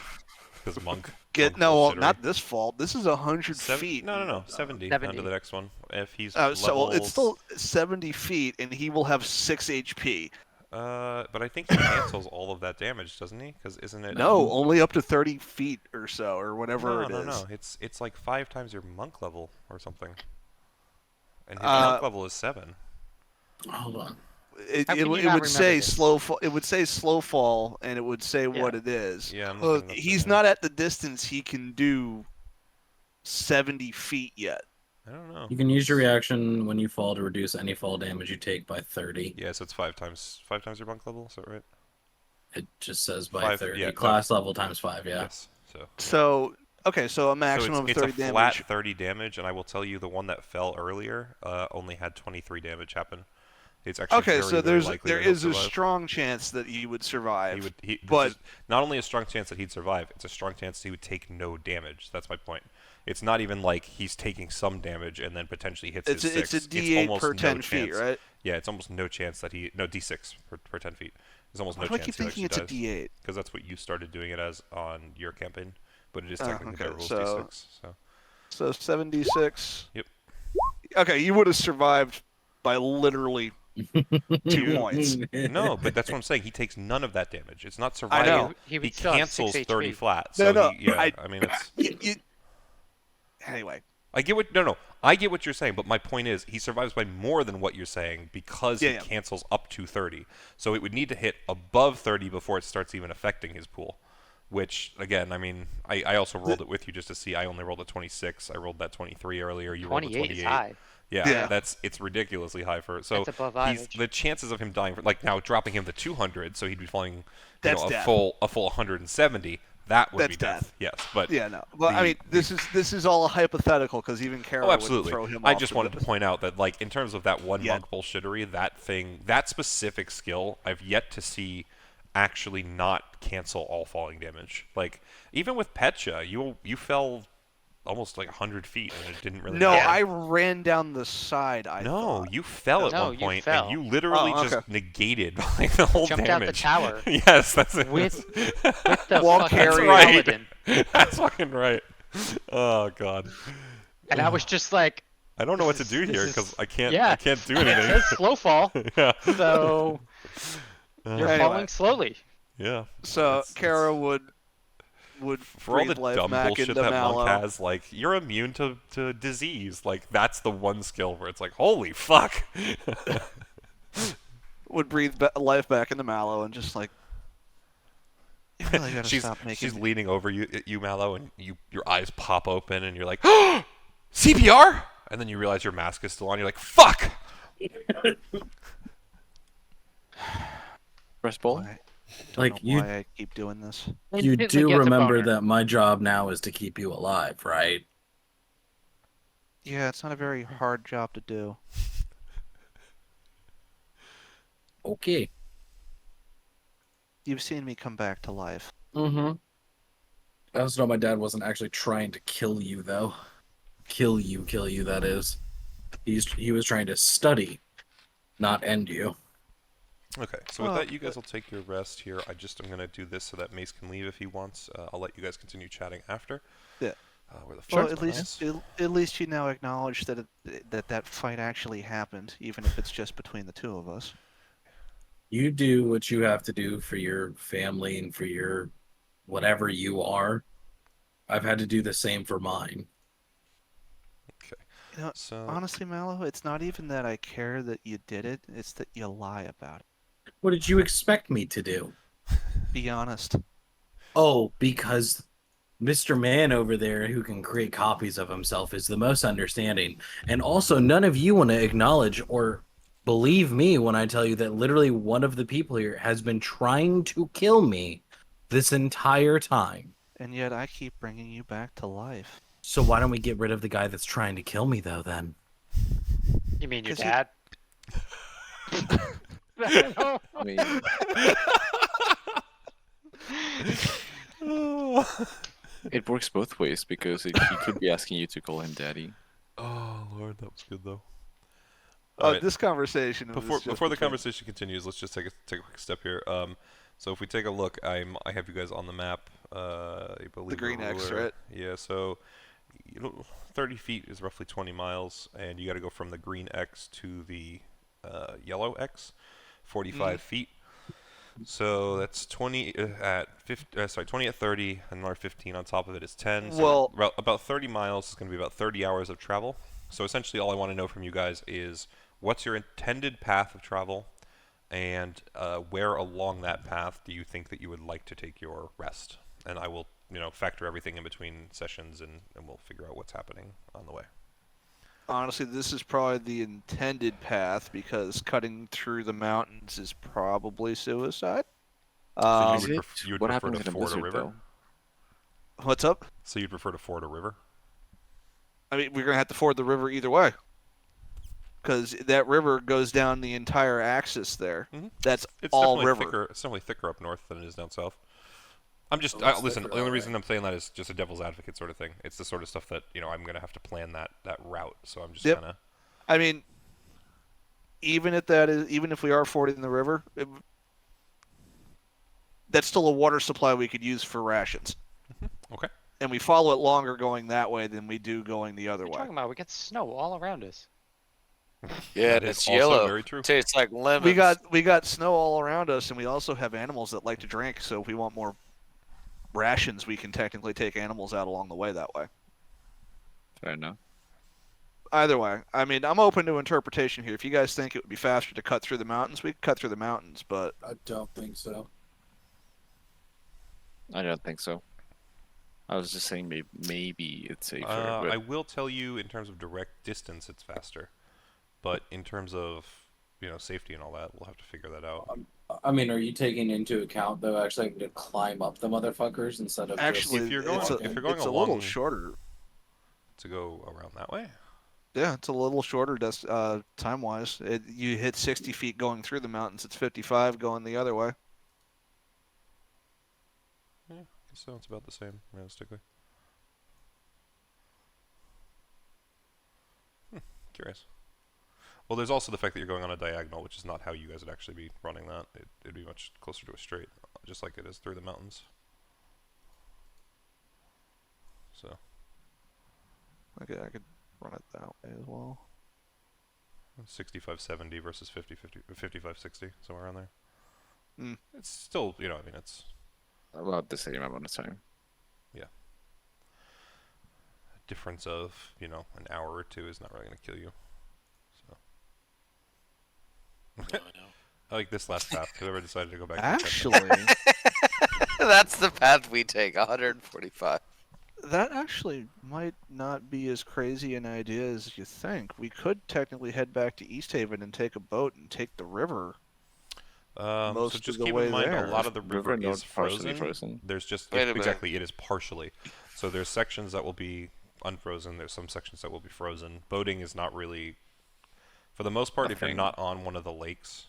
[SPEAKER 1] Because monk.
[SPEAKER 2] get
[SPEAKER 1] monk
[SPEAKER 2] no, well,
[SPEAKER 1] bullshittery.
[SPEAKER 2] not this fault. This is 100
[SPEAKER 1] Seven-
[SPEAKER 2] feet.
[SPEAKER 1] No, 70.
[SPEAKER 6] 70.
[SPEAKER 1] On to the next one. If he's
[SPEAKER 2] So well, it's
[SPEAKER 1] levels-
[SPEAKER 2] still 70 feet, and he will have 6 HP.
[SPEAKER 1] But I think he cancels all of that damage, doesn't he? Because isn't it?
[SPEAKER 2] No, only up to 30 feet or so, or whatever
[SPEAKER 1] no,
[SPEAKER 2] it
[SPEAKER 1] no,
[SPEAKER 2] is.
[SPEAKER 1] no. It's like 5 times your monk level or something. And his
[SPEAKER 2] Uh,
[SPEAKER 1] monk level is 7.
[SPEAKER 3] Hold on.
[SPEAKER 2] It,
[SPEAKER 6] How
[SPEAKER 2] it,
[SPEAKER 6] can you
[SPEAKER 2] it
[SPEAKER 6] not
[SPEAKER 2] would say
[SPEAKER 6] remember this?
[SPEAKER 2] slow fall. It would say slow fall, and it would say what it is.
[SPEAKER 1] Yeah, I'm
[SPEAKER 2] Well,
[SPEAKER 1] looking it up
[SPEAKER 2] he's
[SPEAKER 1] right now.
[SPEAKER 2] not at the distance he can do 70 feet yet.
[SPEAKER 1] I don't know.
[SPEAKER 3] You can use your reaction when you fall to reduce any fall damage you take by 30.
[SPEAKER 1] Yeah, so it's 5 times your monk level. Is that right?
[SPEAKER 3] It just says by
[SPEAKER 1] 5,
[SPEAKER 3] 30.
[SPEAKER 1] yeah,
[SPEAKER 3] Class level times 5, yeah.
[SPEAKER 1] Yes. So.
[SPEAKER 2] So okay, so a maximum
[SPEAKER 1] so
[SPEAKER 2] of
[SPEAKER 1] it's
[SPEAKER 2] 30
[SPEAKER 1] a
[SPEAKER 2] damage.
[SPEAKER 1] flat 30 damage, and I will tell you the one that fell earlier only had 23 damage happen. It's actually
[SPEAKER 2] Okay,
[SPEAKER 1] very,
[SPEAKER 2] so
[SPEAKER 1] very
[SPEAKER 2] there
[SPEAKER 1] likely that he'll
[SPEAKER 2] is a
[SPEAKER 1] survive.
[SPEAKER 2] strong chance that he would survive.
[SPEAKER 1] But
[SPEAKER 2] but
[SPEAKER 1] not only a strong chance that he'd survive, it's a strong chance he would take no damage. That's my point. It's not even like he's taking some damage and then potentially hits
[SPEAKER 2] it's
[SPEAKER 1] his
[SPEAKER 2] a,
[SPEAKER 1] 6.
[SPEAKER 2] it's a D8
[SPEAKER 1] almost
[SPEAKER 2] per
[SPEAKER 1] no
[SPEAKER 2] 10 feet,
[SPEAKER 1] chance.
[SPEAKER 2] right?
[SPEAKER 1] Yeah, it's almost no chance that he... No, D6 per 10 feet. There's almost
[SPEAKER 2] Why
[SPEAKER 1] no
[SPEAKER 2] do I
[SPEAKER 1] chance
[SPEAKER 2] keep
[SPEAKER 1] he
[SPEAKER 2] thinking
[SPEAKER 1] actually
[SPEAKER 2] it's
[SPEAKER 1] dies.
[SPEAKER 2] a D8?
[SPEAKER 1] Because that's what you started doing it as on your campaign. But it is
[SPEAKER 2] Oh,
[SPEAKER 1] technically by
[SPEAKER 2] okay,
[SPEAKER 1] rules
[SPEAKER 2] so-
[SPEAKER 1] D6. So.
[SPEAKER 2] So 76.
[SPEAKER 1] Yep.
[SPEAKER 2] Okay, you would have survived by literally 2 points.
[SPEAKER 1] No, but that's what I'm saying. He takes none of that damage. It's not
[SPEAKER 2] I
[SPEAKER 1] survival.
[SPEAKER 2] know.
[SPEAKER 6] He
[SPEAKER 1] He
[SPEAKER 6] would still have 6
[SPEAKER 1] cancels 30
[SPEAKER 6] HP.
[SPEAKER 1] flat.
[SPEAKER 2] No,
[SPEAKER 1] So
[SPEAKER 2] no,
[SPEAKER 1] I mean, it's.
[SPEAKER 2] Anyway,
[SPEAKER 1] I get what I get what you're saying, but my point is he survives by more than what you're saying because he
[SPEAKER 2] Yeah.
[SPEAKER 1] cancels up to 30. So it would need to hit above 30 before it starts even affecting his pool. Which again, I mean, I also rolled it with you just to see. I only rolled a 26. I rolled that 23 earlier. You rolled a
[SPEAKER 6] 28 is
[SPEAKER 1] 28.
[SPEAKER 6] high.
[SPEAKER 1] Yeah,
[SPEAKER 2] Yeah.
[SPEAKER 1] it's ridiculously high for so
[SPEAKER 6] That's above
[SPEAKER 1] he's
[SPEAKER 6] average.
[SPEAKER 1] the chances of him dying like now dropping him to 200, so he'd be falling
[SPEAKER 2] That's
[SPEAKER 1] a
[SPEAKER 2] death.
[SPEAKER 1] full 170. That would be
[SPEAKER 2] That's
[SPEAKER 1] death. Yes, but
[SPEAKER 2] yeah, no. Well, I
[SPEAKER 1] the-
[SPEAKER 2] mean, this is all hypothetical because even Kara
[SPEAKER 1] Oh,
[SPEAKER 2] would
[SPEAKER 1] absolutely.
[SPEAKER 2] throw him
[SPEAKER 1] I
[SPEAKER 2] off
[SPEAKER 1] just
[SPEAKER 2] the
[SPEAKER 1] wanted to
[SPEAKER 2] roof.
[SPEAKER 1] point out that, like, in terms of that one
[SPEAKER 2] Yeah.
[SPEAKER 1] monk bullshittery, that specific skill, I've yet to see actually not cancel all falling damage. Like, even with Petya, you fell almost like 100 feet and it didn't really
[SPEAKER 2] No,
[SPEAKER 1] matter.
[SPEAKER 2] I ran down the side. I
[SPEAKER 1] No,
[SPEAKER 2] thought.
[SPEAKER 1] you fell at
[SPEAKER 6] No,
[SPEAKER 1] one
[SPEAKER 6] you
[SPEAKER 1] point
[SPEAKER 6] fell.
[SPEAKER 1] and you literally
[SPEAKER 2] Oh,
[SPEAKER 1] just
[SPEAKER 2] okay.
[SPEAKER 1] negated like the whole
[SPEAKER 6] Jumped out the
[SPEAKER 1] damage.
[SPEAKER 6] tower.
[SPEAKER 1] Yes, that's it.
[SPEAKER 6] With the
[SPEAKER 2] While
[SPEAKER 6] fucking
[SPEAKER 2] carrying-
[SPEAKER 1] right.
[SPEAKER 6] paladin.
[SPEAKER 1] That's fucking right. Oh god.
[SPEAKER 6] And I was just like,
[SPEAKER 1] I don't know what to
[SPEAKER 6] This
[SPEAKER 1] do
[SPEAKER 6] is-
[SPEAKER 1] here
[SPEAKER 6] this is-
[SPEAKER 1] because I can't
[SPEAKER 6] yeah.
[SPEAKER 1] do
[SPEAKER 6] it
[SPEAKER 1] anything.
[SPEAKER 6] says slow fall,
[SPEAKER 1] Yeah.
[SPEAKER 6] so you're
[SPEAKER 2] Anyway.
[SPEAKER 6] falling slowly.
[SPEAKER 1] Yeah.
[SPEAKER 2] So
[SPEAKER 1] It's-
[SPEAKER 2] Kara would
[SPEAKER 1] for all the
[SPEAKER 2] breathe life
[SPEAKER 1] dumb
[SPEAKER 2] back
[SPEAKER 1] bullshit
[SPEAKER 2] into
[SPEAKER 1] that
[SPEAKER 2] Mallow.
[SPEAKER 1] Monk has, like you're immune to disease. Like that's the one skill where it's like, holy fuck.
[SPEAKER 2] Would breathe life back into Mallow and just like. You really gotta
[SPEAKER 1] she's
[SPEAKER 2] stop making.
[SPEAKER 1] she's leaning over you Mallow, and your eyes pop open, and you're like, CPR, and then you realize your mask is still on. You're like, fuck.
[SPEAKER 8] Press ball.
[SPEAKER 2] Why- don't
[SPEAKER 3] Like,
[SPEAKER 2] know
[SPEAKER 3] you-
[SPEAKER 2] why I keep doing this.
[SPEAKER 3] You
[SPEAKER 6] Instantly
[SPEAKER 3] do
[SPEAKER 6] gets a
[SPEAKER 3] remember
[SPEAKER 6] boner.
[SPEAKER 3] that my job now is to keep you alive, right?
[SPEAKER 2] Yeah, it's not a very hard job to do.
[SPEAKER 3] Okay.
[SPEAKER 2] You've seen me come back to life.
[SPEAKER 3] Mm-hmm. I also know my dad wasn't actually trying to kill you, though. Kill you, that is. He was trying to study, not end you.
[SPEAKER 1] Okay, so with
[SPEAKER 2] Well,
[SPEAKER 1] that, you guys will take your rest here. I'm gonna do this so that Mace can leave if he wants. I'll let you guys continue chatting after.
[SPEAKER 2] Yeah.
[SPEAKER 1] Where the
[SPEAKER 2] Well,
[SPEAKER 1] fuck
[SPEAKER 2] at least you now acknowledge that that fight actually happened, even if it's just between the two of us.
[SPEAKER 3] You do what you have to do for your family and for your whatever you are. I've had to do the same for mine.
[SPEAKER 2] You know,
[SPEAKER 1] So
[SPEAKER 2] honestly, Mallow, it's not even that I care that you did it; it's that you lie about it.
[SPEAKER 3] What did you expect me to do?
[SPEAKER 2] Be honest.
[SPEAKER 3] Oh, because Mr. Man over there who can create copies of himself is the most understanding. And also, none of you want to acknowledge or believe me when I tell you that literally one of the people here has been trying to kill me this entire time.
[SPEAKER 2] And yet I keep bringing you back to life.
[SPEAKER 3] So why don't we get rid of the guy that's trying to kill me, though, then?
[SPEAKER 6] You mean your
[SPEAKER 2] 'Cause you-
[SPEAKER 6] dad?
[SPEAKER 8] I mean, it works both ways because he could be asking you to call him daddy.
[SPEAKER 1] oh lord, that was good though.
[SPEAKER 2] Oh,
[SPEAKER 1] Alright.
[SPEAKER 2] this conversation. was
[SPEAKER 1] Before
[SPEAKER 2] just
[SPEAKER 1] the
[SPEAKER 2] between-
[SPEAKER 1] conversation continues, let's just take a quick step here. So if we take a look, I have you guys on the map. I believe
[SPEAKER 2] The green X,
[SPEAKER 1] ruler-
[SPEAKER 2] right?
[SPEAKER 1] Yeah. So 30 feet is roughly 20 miles, and you got to go from the green X to the yellow X, 45 feet. So that's 20 at 50. Sorry, 20 at 30, another 15 on top of it is 10. So
[SPEAKER 2] Well-
[SPEAKER 1] about 30 miles is going to be about 30 hours of travel. So essentially, all I want to know from you guys is what's your intended path of travel, and where along that path do you think that you would like to take your rest? And I will, factor everything in between sessions, and we'll figure out what's happening on the way.
[SPEAKER 2] Honestly, this is probably the intended path because cutting through the mountains is probably suicide.
[SPEAKER 1] So
[SPEAKER 8] Is
[SPEAKER 1] you
[SPEAKER 8] it?
[SPEAKER 1] would
[SPEAKER 8] What
[SPEAKER 1] prefer
[SPEAKER 8] happens
[SPEAKER 1] to
[SPEAKER 8] in a
[SPEAKER 1] ford a
[SPEAKER 8] blizzard,
[SPEAKER 1] river?
[SPEAKER 8] though?
[SPEAKER 2] What's up?
[SPEAKER 1] So you'd prefer to ford a river?
[SPEAKER 2] I mean, we're gonna have to ford the river either way, because that river goes down the entire axis there.
[SPEAKER 1] Mhm.
[SPEAKER 2] That's
[SPEAKER 1] It's
[SPEAKER 2] all
[SPEAKER 1] definitely
[SPEAKER 2] river.
[SPEAKER 1] thicker. It's definitely thicker up north than it is down south. I'm just
[SPEAKER 3] Oh, it's
[SPEAKER 1] listen.
[SPEAKER 3] thicker,
[SPEAKER 1] The only
[SPEAKER 3] alright.
[SPEAKER 1] reason I'm saying that is just a devil's advocate sort of thing. It's the sort of stuff that I'm gonna have to plan that route. So I'm just
[SPEAKER 2] Yep.
[SPEAKER 1] kind of.
[SPEAKER 2] I mean, even if we are fording the river, that's still a water supply we could use for rations.
[SPEAKER 1] Okay.
[SPEAKER 2] And we follow it longer going that way than we do going the other
[SPEAKER 6] What are you
[SPEAKER 2] way.
[SPEAKER 6] talking about? We got snow all around us.
[SPEAKER 5] Yeah,
[SPEAKER 1] That
[SPEAKER 5] and
[SPEAKER 1] is
[SPEAKER 5] it's
[SPEAKER 1] also
[SPEAKER 5] yellow.
[SPEAKER 1] very true.
[SPEAKER 5] Tastes like lemons.
[SPEAKER 2] We got snow all around us, and we also have animals that like to drink. So if we want more rations, we can technically take animals out along the way that way.
[SPEAKER 8] Fair enough.
[SPEAKER 2] Either way, I mean, I'm open to interpretation here. If you guys think it would be faster to cut through the mountains, we could cut through the mountains. But
[SPEAKER 3] I don't think so.
[SPEAKER 8] I don't think so. I was just saying maybe it's safer. But
[SPEAKER 1] I will tell you, in terms of direct distance, it's faster. But in terms of, safety and all that, we'll have to figure that out.
[SPEAKER 3] I mean, are you taking into account though actually having to climb up the motherfuckers instead of
[SPEAKER 2] actually,
[SPEAKER 1] If you're going-
[SPEAKER 2] it's a,
[SPEAKER 1] if you're going
[SPEAKER 2] it's a
[SPEAKER 1] along-
[SPEAKER 2] little shorter.
[SPEAKER 1] To go around that way?
[SPEAKER 2] Yeah, it's a little shorter time-wise. You hit 60 feet going through the mountains. It's 55 going the other way.
[SPEAKER 1] Yeah, I guess so. It's about the same, realistically. Curious. Well, there's also the fact that you're going on a diagonal, which is not how you guys would actually be running that. It'd be much closer to a straight, just like it is through the mountains. So.
[SPEAKER 2] Okay, I could run it that way as well.
[SPEAKER 1] 65-70 versus 55-60, somewhere around there.
[SPEAKER 2] Mm.
[SPEAKER 1] It's still, it's
[SPEAKER 8] about the same amount of time.
[SPEAKER 1] a difference of, an hour or two is not really going to kill you. So.
[SPEAKER 5] No, I know.
[SPEAKER 1] I like this last path. Whoever decided to go back.
[SPEAKER 2] Actually,
[SPEAKER 5] That's the path we take. 145.
[SPEAKER 2] that actually might not be as crazy an idea as you think. We could technically head back to East Haven and take a boat and take the river.
[SPEAKER 1] So
[SPEAKER 2] most
[SPEAKER 1] just
[SPEAKER 2] of the
[SPEAKER 1] keep
[SPEAKER 2] way
[SPEAKER 1] in mind,
[SPEAKER 2] there.
[SPEAKER 1] a lot of the river
[SPEAKER 8] not
[SPEAKER 1] is
[SPEAKER 8] partially
[SPEAKER 1] frozen.
[SPEAKER 8] frozen.
[SPEAKER 1] There's just
[SPEAKER 5] Wait a minute.
[SPEAKER 1] exactly, it is partially. So there's sections that will be unfrozen. There's some sections that will be frozen. Boating is not really, for the most part, if you're
[SPEAKER 8] Nothing.
[SPEAKER 1] not on one of the lakes,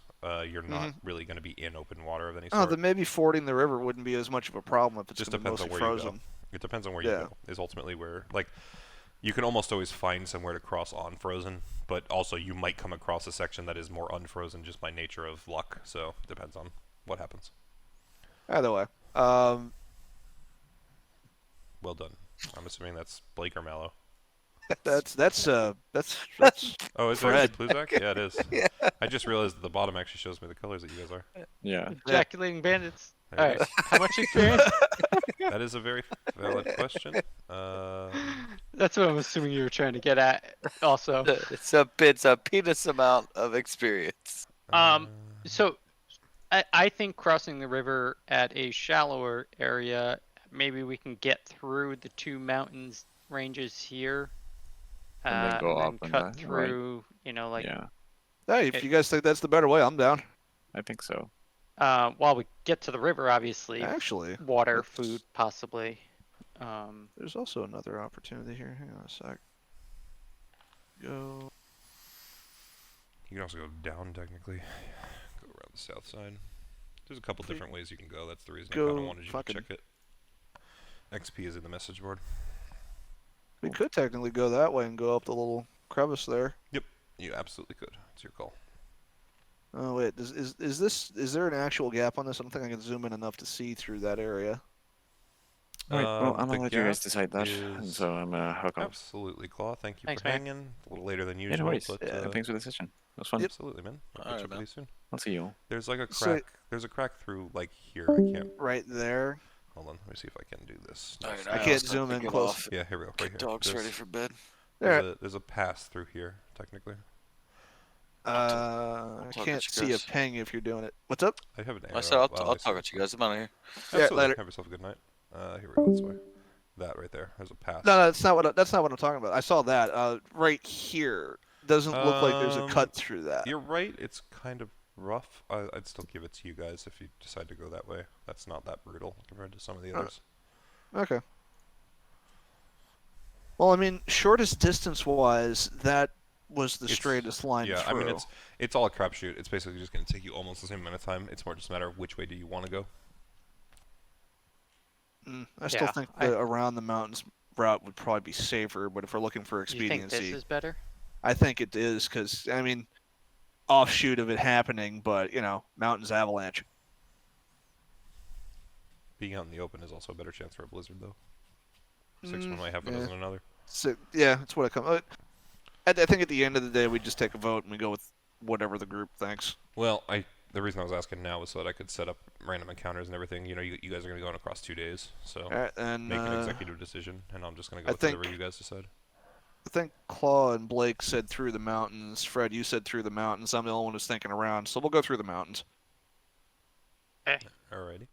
[SPEAKER 1] you're not really going to be in open water of any
[SPEAKER 2] Oh,
[SPEAKER 1] sort.
[SPEAKER 2] then maybe fording the river wouldn't be as much of a problem if it's
[SPEAKER 1] Just
[SPEAKER 2] going to be
[SPEAKER 1] depends on
[SPEAKER 2] mostly
[SPEAKER 1] where you
[SPEAKER 2] frozen.
[SPEAKER 1] go. It depends on where
[SPEAKER 2] Yeah.
[SPEAKER 1] you go. Is ultimately where, like, you can almost always find somewhere to cross on frozen, but also you might come across a section that is more unfrozen just by nature of luck. So depends on what happens.
[SPEAKER 2] Either way,
[SPEAKER 1] Well done. I'm assuming that's Blake or Mallow.
[SPEAKER 2] that's
[SPEAKER 1] Oh, is
[SPEAKER 2] Fred.
[SPEAKER 1] it Pluzak? Yeah, it is. I just realized that the bottom actually shows me the colors that you guys are.
[SPEAKER 8] Yeah.
[SPEAKER 6] Ejaculating bandits.
[SPEAKER 1] There
[SPEAKER 6] All
[SPEAKER 1] it
[SPEAKER 6] right.
[SPEAKER 1] is.
[SPEAKER 6] How much experience?
[SPEAKER 1] That is a very valid question.
[SPEAKER 6] That's what I'm assuming you were trying to get at. Also,
[SPEAKER 5] It's a penis amount of experience.
[SPEAKER 6] So I think crossing the river at a shallower area, maybe we can get through the two mountains ranges here,
[SPEAKER 8] And then go up
[SPEAKER 6] and
[SPEAKER 8] and
[SPEAKER 6] cut
[SPEAKER 8] that, right?
[SPEAKER 6] through. Like
[SPEAKER 8] Yeah,
[SPEAKER 2] hey, if you guys think that's the better way, I'm down.
[SPEAKER 8] I think so.
[SPEAKER 6] while we get to the river, obviously,
[SPEAKER 2] Actually,
[SPEAKER 6] water,
[SPEAKER 2] let's-
[SPEAKER 6] food, possibly.
[SPEAKER 2] there's also another opportunity here. Hang on a sec. Go.
[SPEAKER 1] You can also go down, technically. Go around the south side. There's a couple different ways you can go. That's the reason I kind
[SPEAKER 2] Go
[SPEAKER 1] of wanted you to
[SPEAKER 2] fucking-
[SPEAKER 1] check it. XP is in the message board.
[SPEAKER 2] We could technically go that way and go up the little crevice there.
[SPEAKER 1] You absolutely could. It's your call.
[SPEAKER 2] Oh wait, is there an actual gap on this? I don't think I can zoom in enough to see through that area.
[SPEAKER 8] Alright, well, I'm
[SPEAKER 1] the
[SPEAKER 8] gonna let you guys
[SPEAKER 1] gap
[SPEAKER 8] decide that. And
[SPEAKER 1] is-
[SPEAKER 8] so I'm gonna hook off.
[SPEAKER 1] Absolutely, Claw. Thank you
[SPEAKER 6] Thanks,
[SPEAKER 1] for
[SPEAKER 6] man.
[SPEAKER 1] hanging. A little later than
[SPEAKER 8] Yeah,
[SPEAKER 1] usual,
[SPEAKER 8] no worries.
[SPEAKER 1] but
[SPEAKER 8] Thanks for the session. It was fun.
[SPEAKER 1] absolutely, man. I'll catch
[SPEAKER 5] Alright,
[SPEAKER 1] up with
[SPEAKER 5] man.
[SPEAKER 1] you soon.
[SPEAKER 8] I'll see you all.
[SPEAKER 1] There's like a
[SPEAKER 2] So-
[SPEAKER 1] crack. There's a crack through like here. I can't.
[SPEAKER 2] Right there.
[SPEAKER 1] Hold on. Let me see if I can do this.
[SPEAKER 5] All right,
[SPEAKER 2] I
[SPEAKER 5] I'll
[SPEAKER 2] can't
[SPEAKER 5] start
[SPEAKER 2] zoom
[SPEAKER 5] to
[SPEAKER 2] in
[SPEAKER 5] get
[SPEAKER 2] close.
[SPEAKER 5] off.
[SPEAKER 1] Yeah, here we go. Right
[SPEAKER 5] Get
[SPEAKER 1] here.
[SPEAKER 5] dogs ready
[SPEAKER 1] There's-
[SPEAKER 5] for bed.
[SPEAKER 2] There.
[SPEAKER 1] There's a pass through here, technically.
[SPEAKER 2] I
[SPEAKER 5] talk
[SPEAKER 2] can't
[SPEAKER 5] at you
[SPEAKER 2] see a
[SPEAKER 5] guys.
[SPEAKER 2] ping if you're doing it. What's up?
[SPEAKER 1] I have an arrow.
[SPEAKER 5] I said I'll
[SPEAKER 1] Wow, I
[SPEAKER 5] talk
[SPEAKER 1] see
[SPEAKER 5] at you guys. I'm out of here.
[SPEAKER 2] Yeah,
[SPEAKER 1] Absolutely.
[SPEAKER 2] later.
[SPEAKER 1] Have yourself a good night. Here we go. This way. That right there. There's a pass.
[SPEAKER 2] No, that's not what I'm talking about. I saw that. Right here doesn't look like there's a cut through that.
[SPEAKER 1] You're right. It's kind of rough. I'd still give it to you guys if you decide to go that way. That's not that brutal compared to some of the others.
[SPEAKER 2] Okay. Well, I mean, shortest distance-wise, that was the
[SPEAKER 1] It's-
[SPEAKER 2] straightest line
[SPEAKER 1] Yeah,
[SPEAKER 2] through.
[SPEAKER 1] I mean it's all a crapshoot. It's basically just going to take you almost the same amount of time. It's more just a matter of which way do you want to go.
[SPEAKER 2] I still
[SPEAKER 6] Yeah,
[SPEAKER 2] think
[SPEAKER 6] I-
[SPEAKER 2] the around the mountains route would probably be safer, but if we're looking for
[SPEAKER 6] Do you think
[SPEAKER 2] expediency,
[SPEAKER 6] this is better?
[SPEAKER 2] I think it is because I mean, offshoot of it happening, but mountains avalanche.
[SPEAKER 1] Being out in the open is also a better chance for a blizzard, though. 6 one might happen
[SPEAKER 2] yeah.
[SPEAKER 1] doesn't another.
[SPEAKER 2] So yeah, that's what I come. I think at the end of the day, we just take a vote and we go with whatever the group thinks.
[SPEAKER 1] Well, the reason I was asking now was so that I could set up random encounters and everything. You know, you guys are going to be going across 2 days, so
[SPEAKER 2] And
[SPEAKER 1] make an executive decision, and I'm just going to go
[SPEAKER 2] I
[SPEAKER 1] with
[SPEAKER 2] think-
[SPEAKER 1] whatever you guys decide.
[SPEAKER 2] I think Claw and Blake said through the mountains. Fred, you said through the mountains. I'm the only one who's thinking around, so we'll go through the mountains.
[SPEAKER 1] Alrighty.